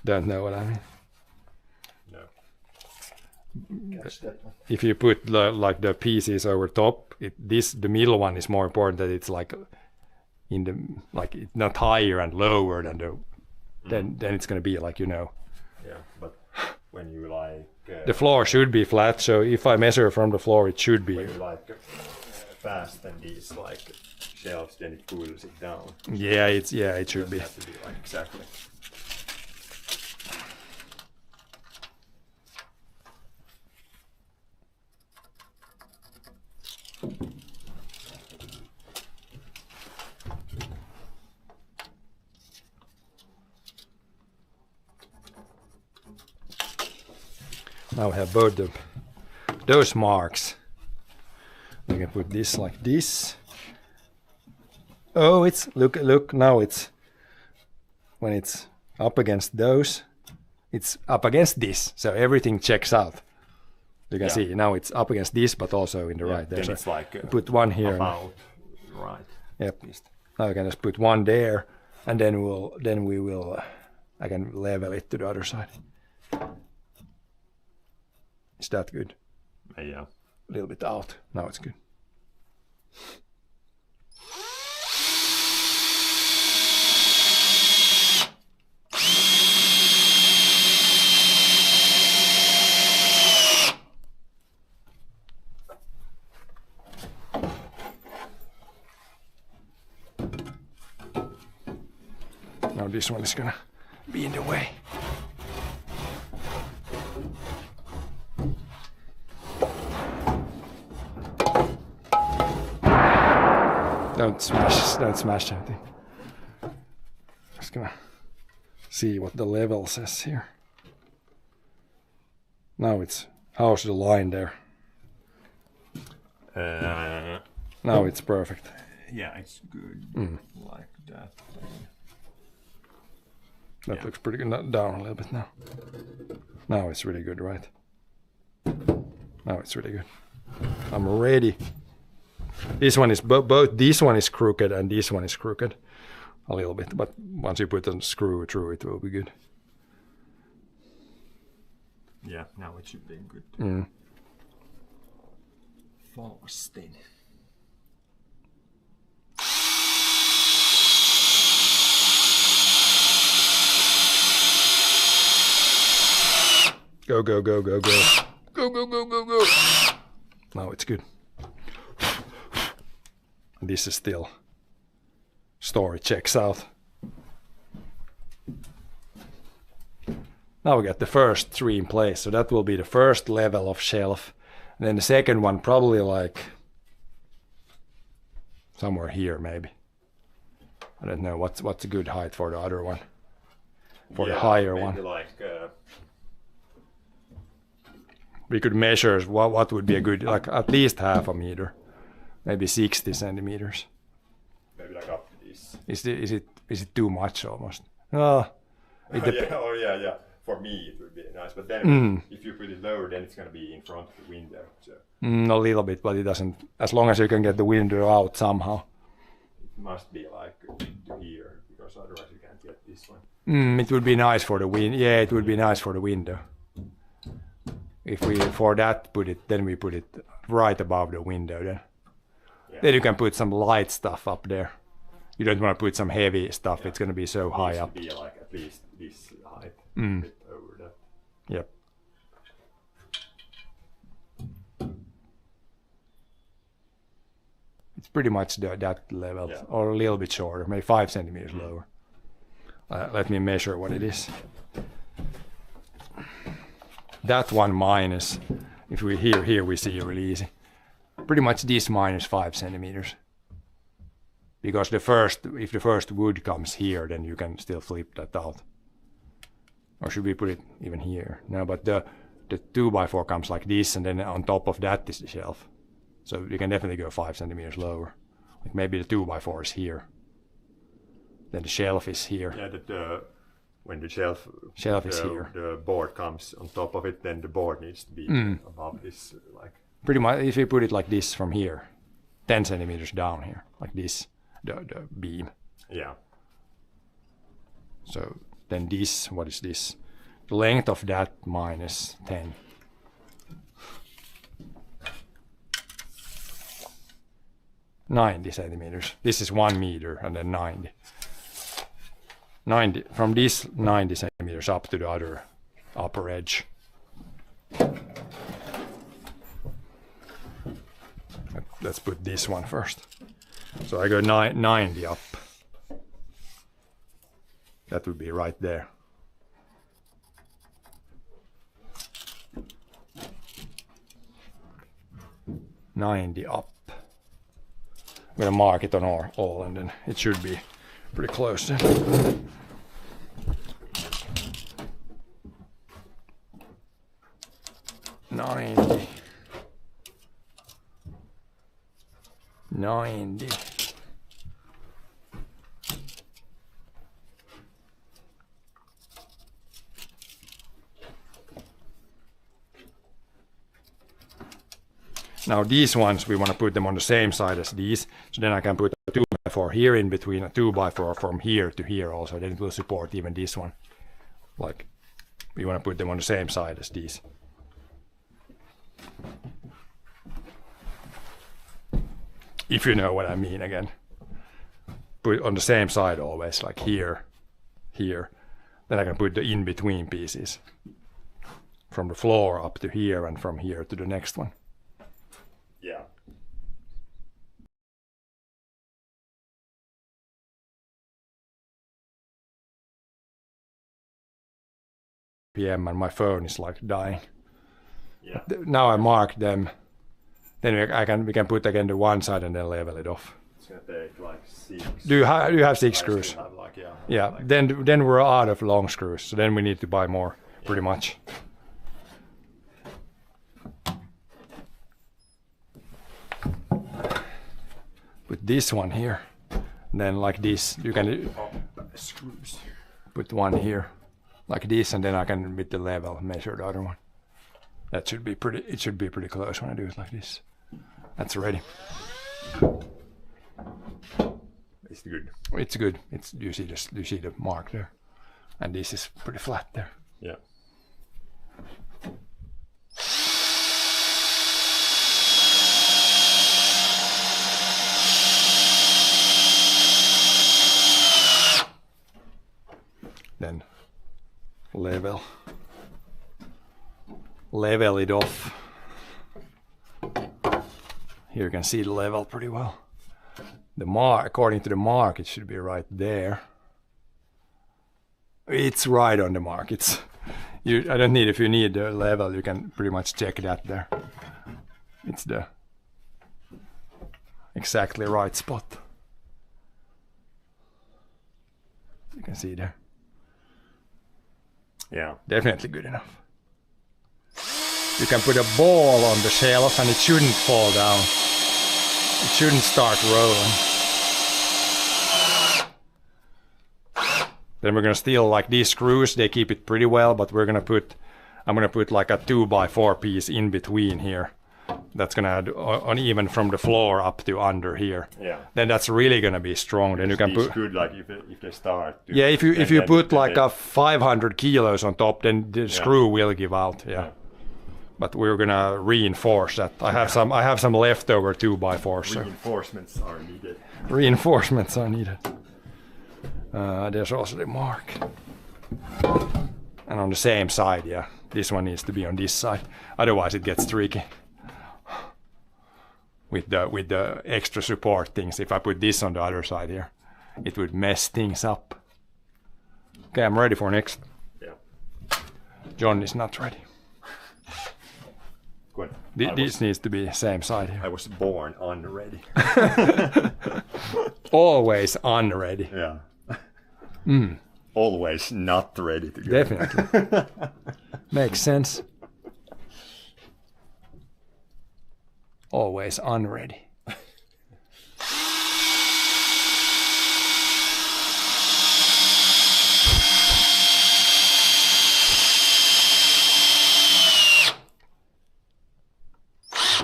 Don't know what I mean. No. Catch that one. If you put like the pieces over top, the middle one is more important, that it's like in the it's not higher and lower than the then it's gonna be like Yeah, but when you like the floor should be flat, so if I measure from the floor it should be. when you like fast and these like shelves, then it pulls it down. Yeah, it should be. Have to be like exactly. Now we have both those marks. We can put this like this. Oh, it's look now it's when it's up against those, it's up against this, so everything checks out. You can see now it's up against this, but also in the right there. Then So it's like put one here. about right. Yep. Now I can just put one there, and then we will. I can level it to the other side. Is that good? Yeah. A little bit out. Now it's good. Now this one is gonna be in the way. Don't smash anything. Just gonna see what the level says here. Now it's, how's the line there? Now it's perfect. Yeah, it's good. Like that. That looks pretty good. Down a little bit now. Now it's really good, right? Now it's really good. I'm ready. This one is both. This one is crooked and this one is crooked, a little bit. But once you put a screw through, it will be good. Yeah, now it should be good. Fasting. Go, go, go, go, go. Go, go, go, go, go. Now it's good. This is still, story checks out. Now we got the first three in place, so that will be the first level of shelf. And then the second one probably like somewhere here maybe. I don't know what's a good height for the other one. For the higher one. Like, we could measure what would be a good, like at least half a meter, maybe 60 centimeters. maybe like up to this. Is it too much almost? Oh, Yeah. For me, it would be nice. But then if you put it lower, then it's going to be in front of the window. So a little bit, but it doesn't. As long as you can get the window out somehow. it must be like to here, because otherwise you can't get this one. It would be nice for the wind. Yeah, it would be nice for the window. If we for that put it, then we put it right above the window. Then you can put some light stuff up there. You don't want to put some heavy stuff. Yeah. It's going to be so high up. It needs to be like at least this height, a bit over that. Yep. It's pretty much that level, or a little bit shorter, maybe 5 centimeters lower. Let me measure what it is. That one minus, if we here we see really easy. Pretty much this minus 5 centimeters. Because if the first wood comes here, then you can still flip that out. Or should we put it even here? No, but the 2x4 comes like this, and then on top of that is the shelf. So you can definitely go 5 centimeters lower. Like maybe the 2x4 is here. Then the shelf is here. Yeah, when the shelf is here. The board comes on top of it, then the board needs to be above this. Like pretty much, if you put it like this from here, 10 centimeters down here, like this, the beam. Yeah. So then this, what is this? The length of that minus 10. "90 centimeters. This is 1 meter and then 90. 90 from this 90 centimeters up to the other upper edge. Let's put this one first. So I go 90 up. That would be right there. "90 up. I'm gonna mark it on all, and then it should be pretty close. 90. 90. Now these ones, we want to put them on the same side as these, so then I can put a 2x4 here in between, a 2x4 from here to here also, then it will support even this one. Like, we want to put them on the same side as these. If you know what I mean again. Put on the same side always, like here, here. Then I can put the in-between pieces. From the floor up to here and from here to the next one. Yeah. PM and my phone is like dying. Yeah. Now I marked them. Then we can put again the one side and then level it off. It's gonna take like 6. Do you have 6 I screws? still have like, yeah. Yeah. Like, Then we're out of long screws. So then we need to buy more, pretty much. Put this one here. Then like this, you can screws. put one here, like this, and then I can with the level measure the other one. That should be pretty. It should be pretty close when I do it like this. That's ready. It's good. It's good. It's you see the mark there, and this is pretty flat there. Yeah. Then level it off. Here you can see the level pretty well. The mark, according to the mark, it should be right there. It's right on the mark. It's I don't need, if you need the level, you can pretty much check that there. It's the exactly right spot. You can see there. Yeah. Definitely good enough. You can put a ball on the shelf and it shouldn't fall down. It shouldn't start rolling. Then we're gonna steal like these screws, they keep it pretty well, but I'm gonna put like a 2x4 piece in between here. That's gonna add uneven from the floor up to under here. Yeah. Then that's really gonna be strong. Then you can It's put. good like if they start. Yeah, if you put like a 500 kilos on top, then the screw will give out. Yeah. But we're gonna reinforce that. I have some leftover 2x4s. So Reinforcements are needed. reinforcements are needed. There's also the mark. And on the same side, yeah. This one needs to be on this side. Otherwise it gets tricky. With the extra support things. If I put this on the other side here, it would mess things up. Okay, I'm ready for next. Yeah. John is not ready. Good. This needs to be same side here. I was born unready. Always unready. Yeah. Always not ready to go. Definitely. Makes sense. Always unready.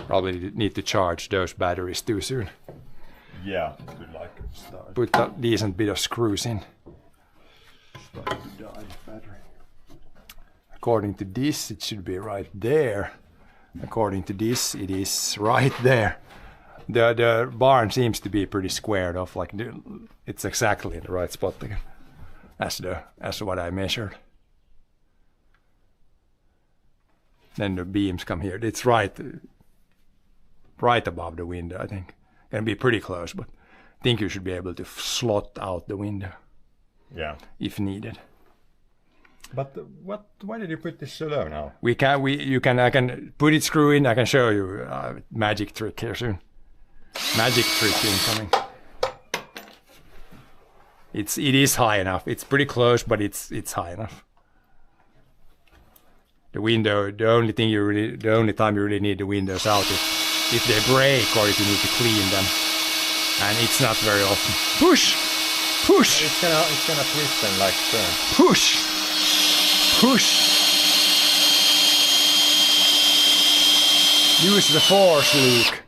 Probably need to charge those batteries too soon. Yeah. Good like start. Put a decent bit of screws in. Start to die battery. According to this, it should be right there. According to this, it is right there. The barn seems to be pretty squared off. Like it's exactly in the right spot again, as what I measured. Then the beams come here. It's right above the window. I think can be pretty close, but I think you should be able to slot out the window Yeah. if needed. But why did you put this so low now? I can put it screw in. I can show you a magic trick here soon. Magic trick incoming. It is high enough. It's pretty close, but it's high enough. The window, the only time you really need the windows out is if they break or if you need to clean them. And it's not very often. Push! Push! It's gonna twist and like turn. Push! Push! Use the force, Luke.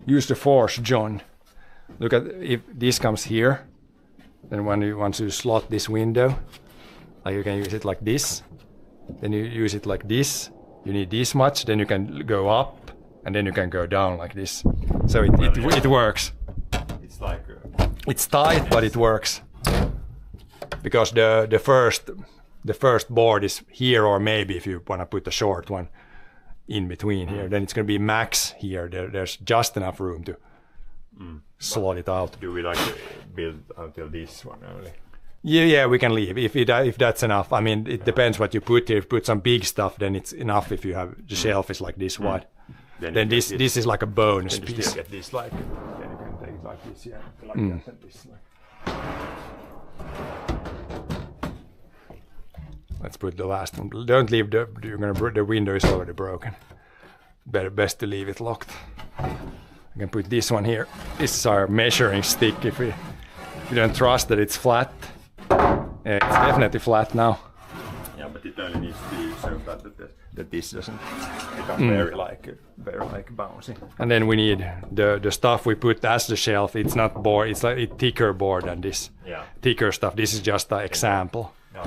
Use the force, John. Look at, if this comes here, then once you slot this window, like you can use it like this, then you use it like this, you need this much, then you can go up, and then you can go down like this. So it works. It's like It's tight, but it works. Because the first board is here, or maybe if you want to put a short one in between here, then it's going to be max here. There's just enough room to slot it out. do we like build until this one only? Yeah, we can leave if that's enough. I mean, it depends what you put here. If you put some big stuff, then it's enough. If you have the shelf is like this wide, then this is like a bonus Then you piece. still get this like. Then you can take like this, yeah. Like Mm. that and this. Like. Let's put the last one. Don't leave the window is already broken. Best to leave it locked. I can put this one here. This is our measuring stick if you don't trust that it's flat. Yeah, it's definitely flat now. Yeah, but it only needs to be so flat that this doesn't become very bouncy. And then we need the stuff we put as the shelf. It's not board. It's like thicker board than this. Yeah. Thicker stuff. This is just an example. Now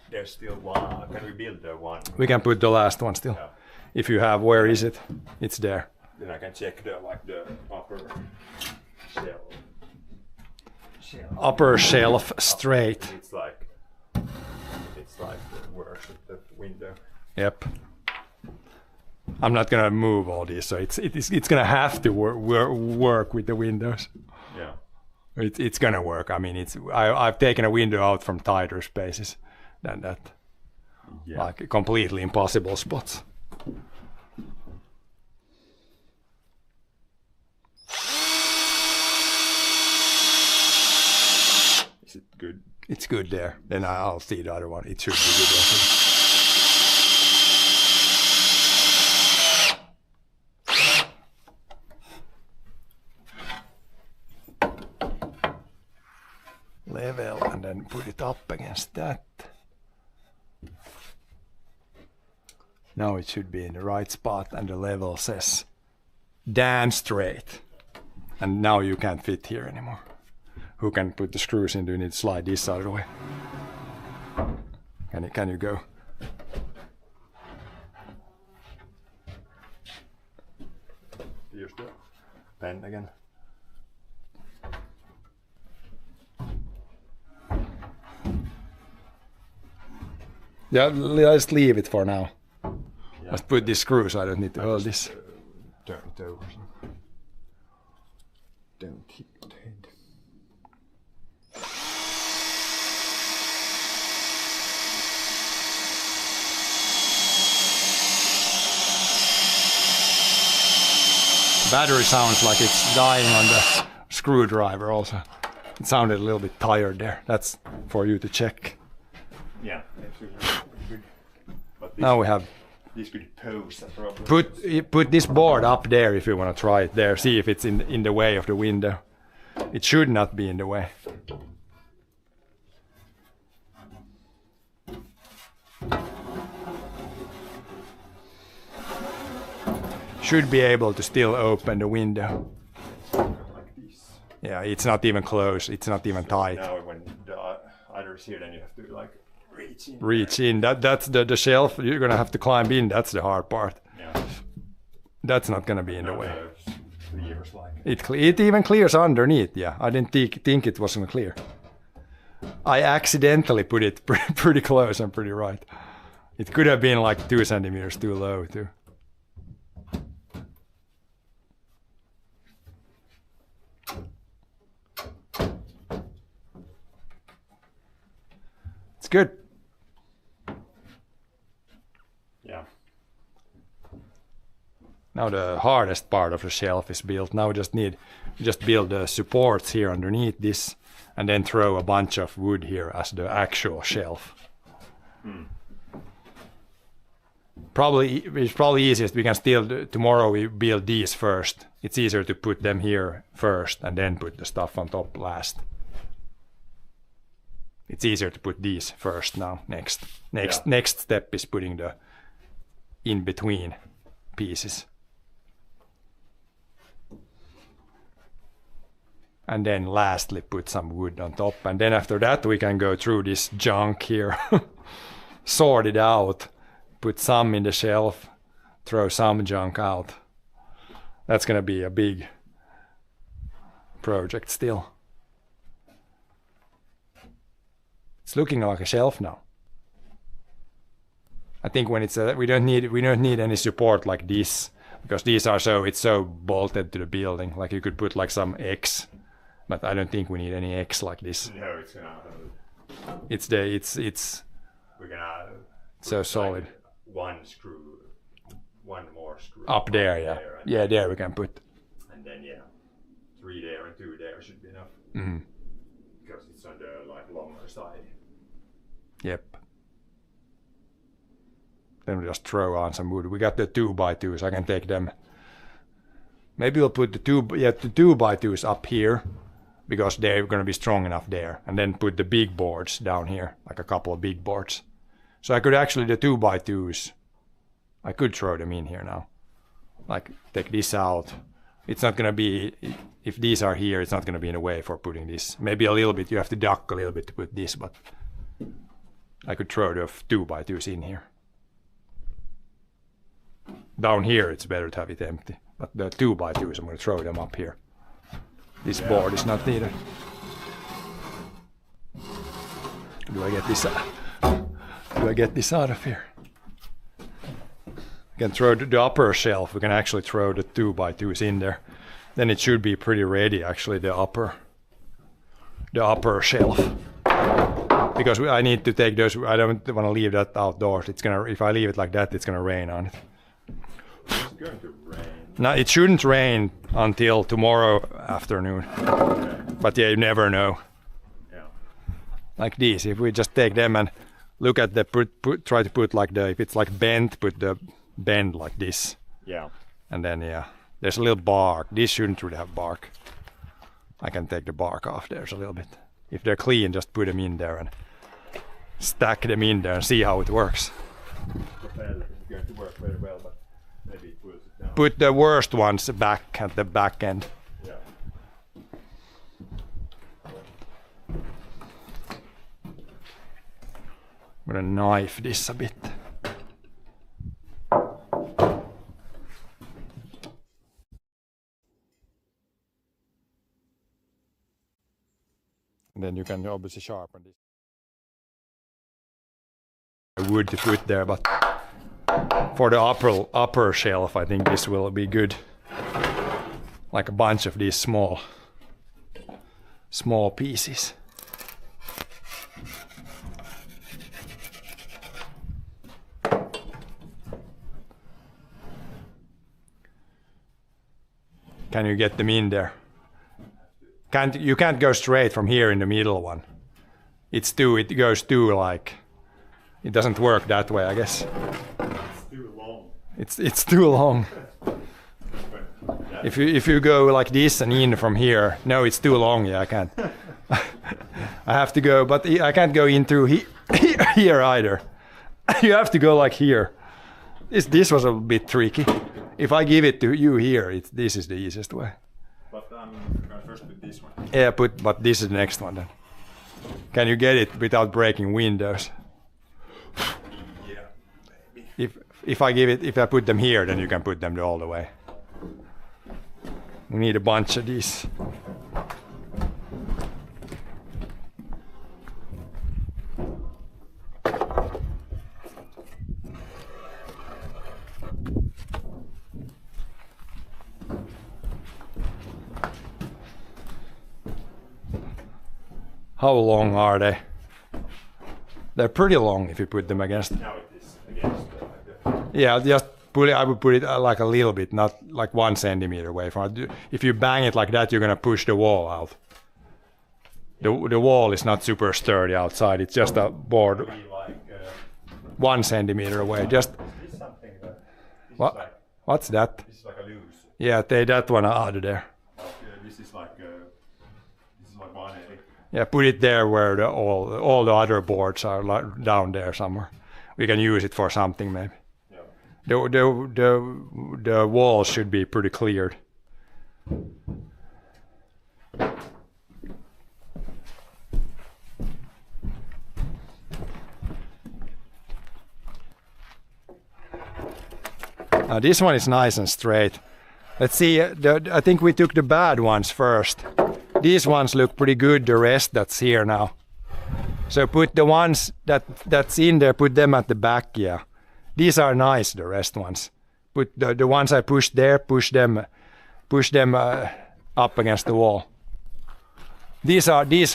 there's still one. Can we build the one? We can put the last one still. Yeah. If you have, where is it? It's there. Then I can check the upper shelf. Upper shelf straight. It's like the works with the window. Yep. I'm not gonna move all these, so it's gonna have to work with the windows. Yeah. It's gonna work. I mean, I've taken a window out from tighter spaces than that. Yeah. Like completely impossible spots. Is it good? It's good there. Then I'll see the other one. It should be good also. Level and then put it up against that. Now it should be in the right spot and the level says damn straight. And now you can't fit here anymore. Who can put the screws in? Do you need to slide this out of the way? Can you go? Use the pen again. Yeah, let's leave it for now. Let's put this screw so I don't need to hold this. Turn it over. Don't hit the head. Battery sounds like it's dying on the screwdriver also. It sounded a little bit tired there. That's for you to check. Yeah, it's good. But this, Now we have this could pose a problem. put this board up there if you want to try it there. See if it's in the way of the window. It should not be in the way. Should be able to still open the window. Like this. Yeah, it's not even close. It's not even tight. Now when the other's here, then you have to like reach in. Reach in. That's the shelf. You're gonna have to climb in. That's the hard part. Yeah. That's not gonna be in the Now way. the ears like. It even clears underneath. Yeah, I didn't think it wasn't clear. I accidentally put it pretty close and pretty right. It could have been like 2 centimeters too low too. It's good. Yeah. Now the hardest part of the shelf is built. Now we just build the supports here underneath this and then throw a bunch of wood here as the actual shelf. It's probably easiest. We can still tomorrow we build these first. It's easier to put them here first and then put the stuff on top last. It's easier to put these first now. Next step is putting the in between pieces. And then lastly put some wood on top. And then after that we can go through this junk here. Sort it out. Put some in the shelf. Throw some junk out. That's gonna be a big project still. It's looking like a shelf now. I think when it's we don't need any support like this because it's so bolted to the building. Like you could put like some X, but I don't think we need any X like this. No, it's gonna. It's We're gonna. so put, solid. Like, one more screw Up there, yeah. and Yeah, there we can put. And then 3 there and 2 there should be enough. Mm-hmm. Because it's on the like longer side. Yep. Then we just throw on some wood. We got the 2x2s. I can take them. Maybe we'll put the 2x2s up here because they're going to be strong enough there, and then put the big boards down here, like a couple of big boards. So I could actually the 2x2s. I could throw them in here now. Like take this out. It's not going to be, if these are here, it's not going to be in the way for putting this. Maybe a little bit. You have to duck a little bit to put this, but I could throw the 2x2s in here. Down here it's better to have it empty, but the 2x2s I'm going to throw them up here. This board is not needed. Do I get this out of here? We can throw the upper shelf. We can actually throw the 2x2s in there. Then it should be pretty ready, actually, the upper shelf. Because I need to take those. I don't want to leave that outdoors. It's gonna. If I leave it like that, it's gonna rain on it. It's going to rain. No, it shouldn't rain until tomorrow afternoon. Okay. But yeah, you never know. Yeah. Like these, if we just take them and look at the try to put like if it's like bent, put the bend like this. Yeah. And then yeah, there's a little bark. This shouldn't really have bark. I can take the bark off there a little bit. If they're clean, just put them in there and stack them in there and see how it works. Well, it's going to work very well, but maybe it pulls it down. Put the worst ones back at the back end. Yeah. I'm gonna knife this a bit. And then you can obviously sharpen this. Wood to put there, but for the upper shelf, I think this will be good. Like a bunch of these small pieces. Can you get them in there? You can't go straight from here in the middle one. It goes too like, it doesn't work that way, I guess. It's too long. It's too long. If you go like this and in from here, no, it's too long. Yeah, I can't. I have to go, but I can't go in through here either. You have to go like here. This was a bit tricky. If I give it to you here, this is the easiest way. But I'm going to first put this one. Yeah, but this is the next one then. Can you get it without breaking windows? Yeah, maybe. If I put them here, then you can put them all the way. We need a bunch of these. How long are they? They're pretty long if you put them against. Now it is against Yeah, just put it. I would put it like a little bit, not like 1 centimeter away from it. If you bang it like that, you're gonna push the wall out. The wall is not super sturdy outside. It's just a board be like 1 centimeter away. Just this is something that this what? is like What's that? this is like a loose. Yeah, take that one out of there. This is like 180. Yeah, put it there where all the other boards are down there somewhere. We can use it for something maybe. Yeah. The walls should be pretty cleared. This one is nice and straight. Let's see, I think we took the bad ones first. These ones look pretty good, the rest that's here now. So put the ones that's in there, put them at the back, yeah. These are nice, the rest ones. Put the ones I pushed there, push them up against the wall.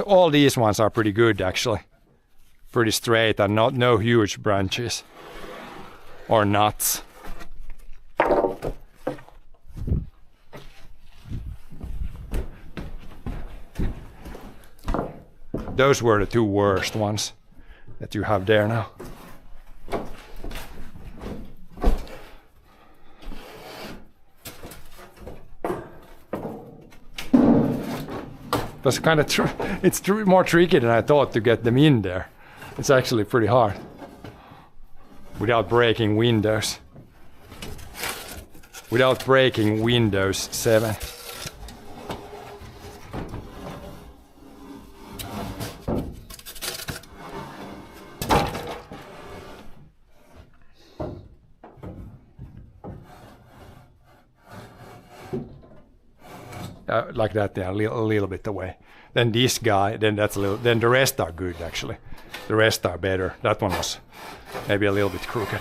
All these ones are pretty good actually. Pretty straight and no huge branches or nuts. Those were the two worst ones that you have there now. It was kind of more tricky than I thought to get them in there. It's actually pretty hard without breaking Windows. Without breaking Windows 7. Like that, yeah, a little bit away. Then this guy, then that's a little. Then the rest are good actually. The rest are better. That one was maybe a little bit crooked.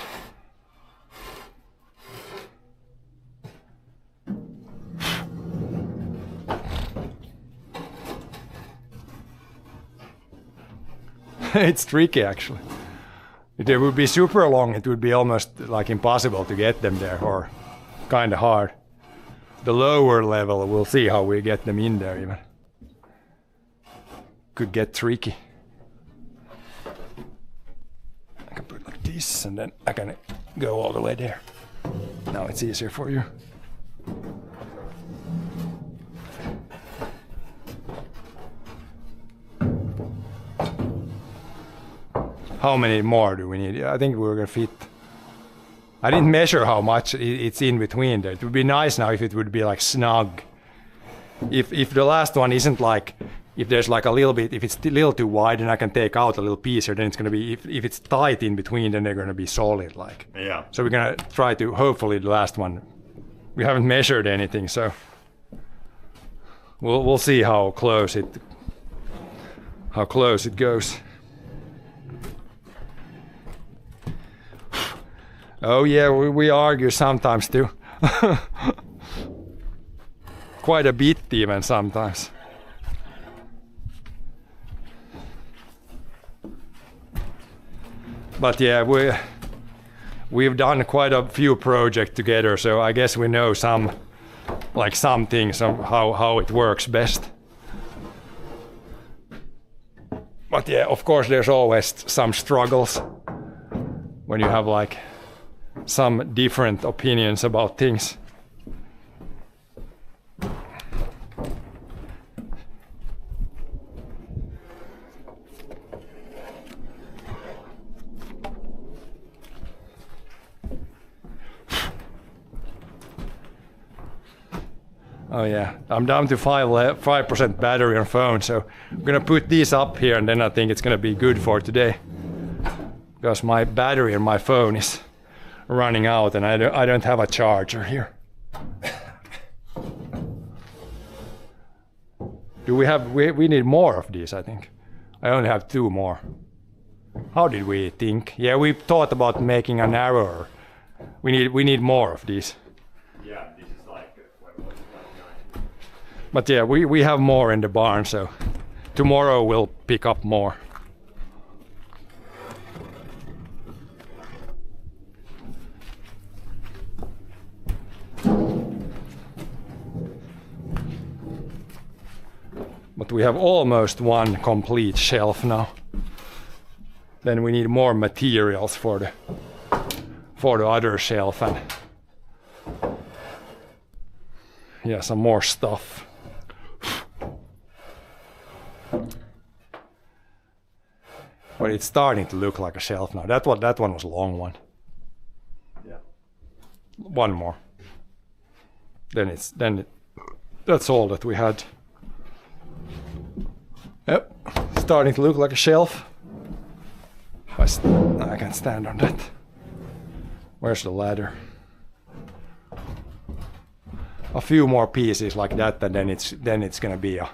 It's tricky actually. If they would be super long, it would be almost like impossible to get them there, or kind of hard. The lower level, we'll see how we get them in there even. Could get tricky. I can put it like this and then I can go all the way there. Now it's easier for you. How many more do we need? I think we're gonna fit. I didn't measure how much it's in between there. It would be nice now if it would be like snug. If the last one isn't like, if there's like a little bit, if it's a little too wide and I can take out a little piece here, then it's gonna be, if it's tight in between, then they're gonna be solid like. Yeah. So we're gonna try to, hopefully the last one, we haven't measured anything, so we'll see how close it goes. Oh yeah, we argue sometimes too. Quite a bit even sometimes. But yeah, we've done quite a few projects together, so I guess we know some things, how it works best. But yeah, of course there's always some struggles when you have like some different opinions about things. Oh yeah, I'm down to 5% battery on phone, so I'm gonna put these up here and then I think it's gonna be good for today. Because my battery on my phone is running out and I don't have a charger here. Do we need more of these, I think. I only have 2 more. How did we think? Yeah, we thought about making a narrower. We need more of these. Yeah, this is like, what was it, like 9? But yeah, we have more in the barn, so tomorrow we'll pick up more. But we have almost one complete shelf now. Then we need more materials for the other shelf and yeah, some more stuff. But it's starting to look like a shelf now. That one was a long one. Yeah. One more. That's all that we had. Yep, starting to look like a shelf. I can't stand on that. Where's the ladder? A few more pieces like that, and then it's gonna be a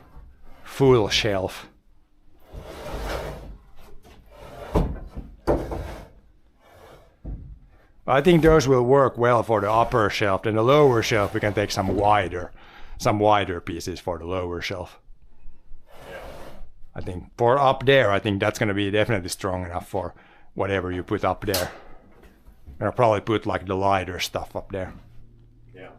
full shelf. I think those will work well for the upper shelf. Then the lower shelf we can take some wider pieces for the lower shelf. I think for up there, I think that's gonna be definitely strong enough for whatever you put up there. I'll probably put like the lighter stuff up there. Yeah.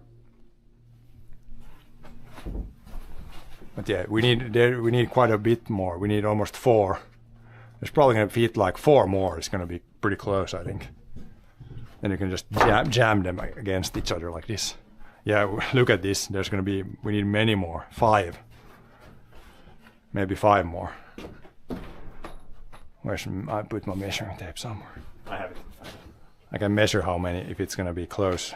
But yeah, we need quite a bit more. We need almost 4. There's probably gonna fit like 4 more. It's gonna be pretty close, I think. Then you can just jam them against each other like this. Yeah, look at this. There's gonna be. We need many more. 5. Maybe 5 more. I put my measuring tape somewhere. I have it. I can measure how many if it's gonna be close.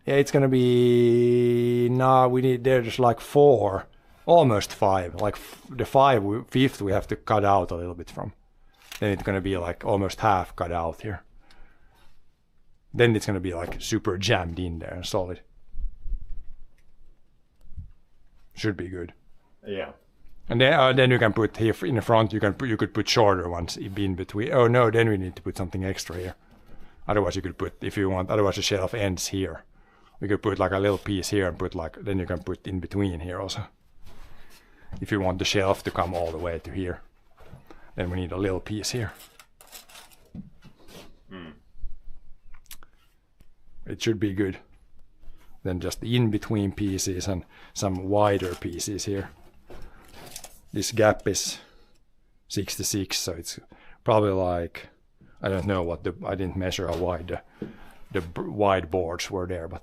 Yeah, it's gonna be. No, we need. There's like 4, almost 5. Like the 5th we have to cut out a little bit from. Then it's gonna be like almost half cut out here. Then it's gonna be like super jammed in there and solid. Should be good. Yeah. And then you can put here in the front. You could put shorter ones in between. Oh no, then we need to put something extra here. Otherwise you could put, if you want. Otherwise the shelf ends here. We could put like a little piece here and put like. Then you can put in between here also. If you want the shelf to come all the way to here, then we need a little piece here. It should be good. Then just in between pieces and some wider pieces here. This gap is 66, so it's probably like, I don't know what I didn't measure how wide the wide boards were there, but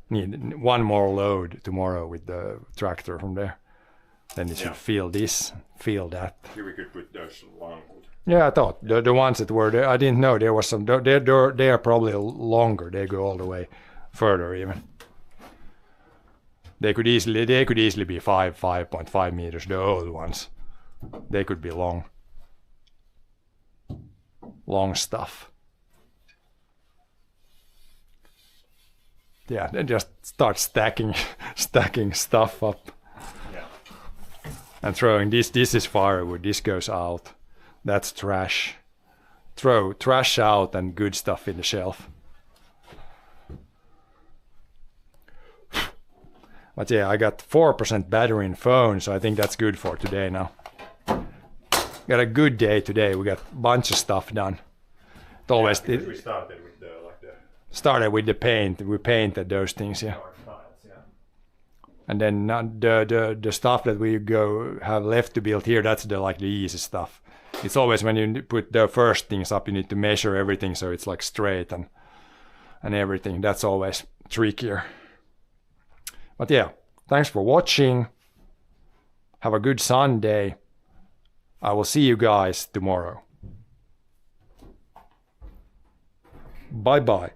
need one more load tomorrow with the tractor from there. Then it should feel this, feel that. Here we could put those long. Yeah, I thought the ones that were there, I didn't know there was some. They are probably longer. They go all the way further even. They could easily be 5.5 meters. The old ones, they could be long stuff. Yeah, then just start stacking stuff up. Yeah. And throwing this. This is firewood. This goes out. That's trash. Throw trash out and good stuff in the shelf. But yeah, I got 4% battery in phone, so I think that's good for today now. Got a good day today. We got a bunch of stuff done. It always We started with the started with the paint. We painted those things, yeah. dark tiles, yeah. And then the stuff that we have left to build here, that's the easy stuff. It's always when you put the first things up, you need to measure everything so it's like straight and everything. That's always trickier. But yeah, thanks for watching. Have a good Sunday. I will see you guys tomorrow. Bye bye.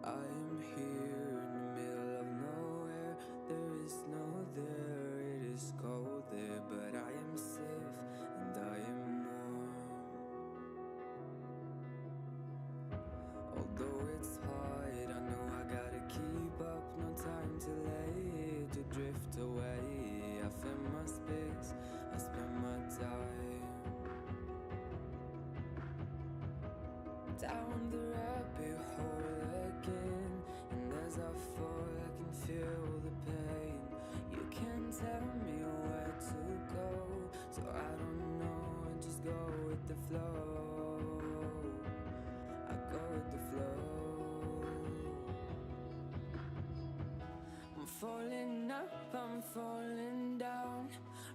I am here in the middle of nowhere. There is no there, it is cold there, but I am safe and I am warm. Although it's hard, I know I gotta keep up. No time to lay, to drift away. I fill my space, I spend my time down the rabbit hole again. And as I fall, I can feel the pain. You can't tell me where to go, so I don't know, I just go with the flow. I go with the flow. I'm falling up, I'm falling down,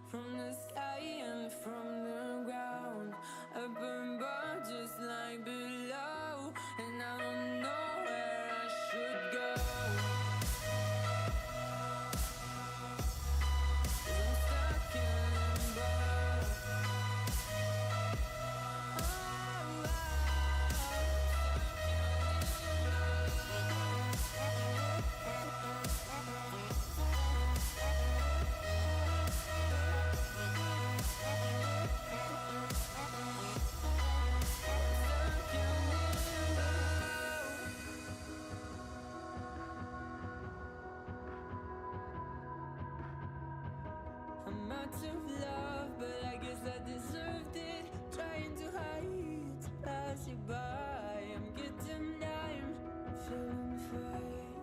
from the sky and from the ground. Up above just like below, and I don't know where I should go. 'Cause I'm stuck in limbo. I'm out of love, but I guess I deserved it. Trying to hide, to pass you by. I'm getting down, feeling fine.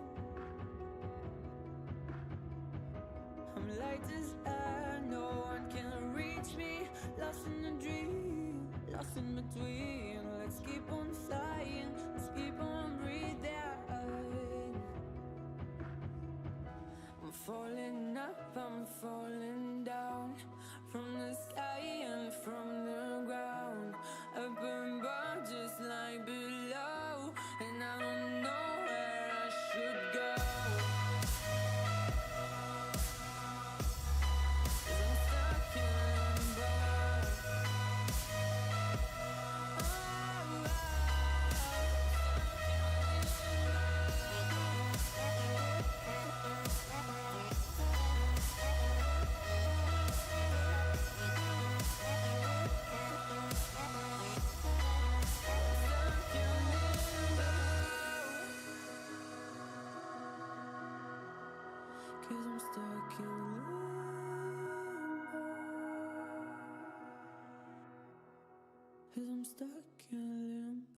I'm light as air, no one can reach me. Lost in a dream, lost in between. Let's keep on flying, let's keep on breathing. I'm falling up, I'm falling down, from the sky and from the ground. Up above just like below, and I don't know where I should go. 'Cause I'm stuck in limbo. Cause I'm stuck in limbo. Cause I'm stuck in limbo.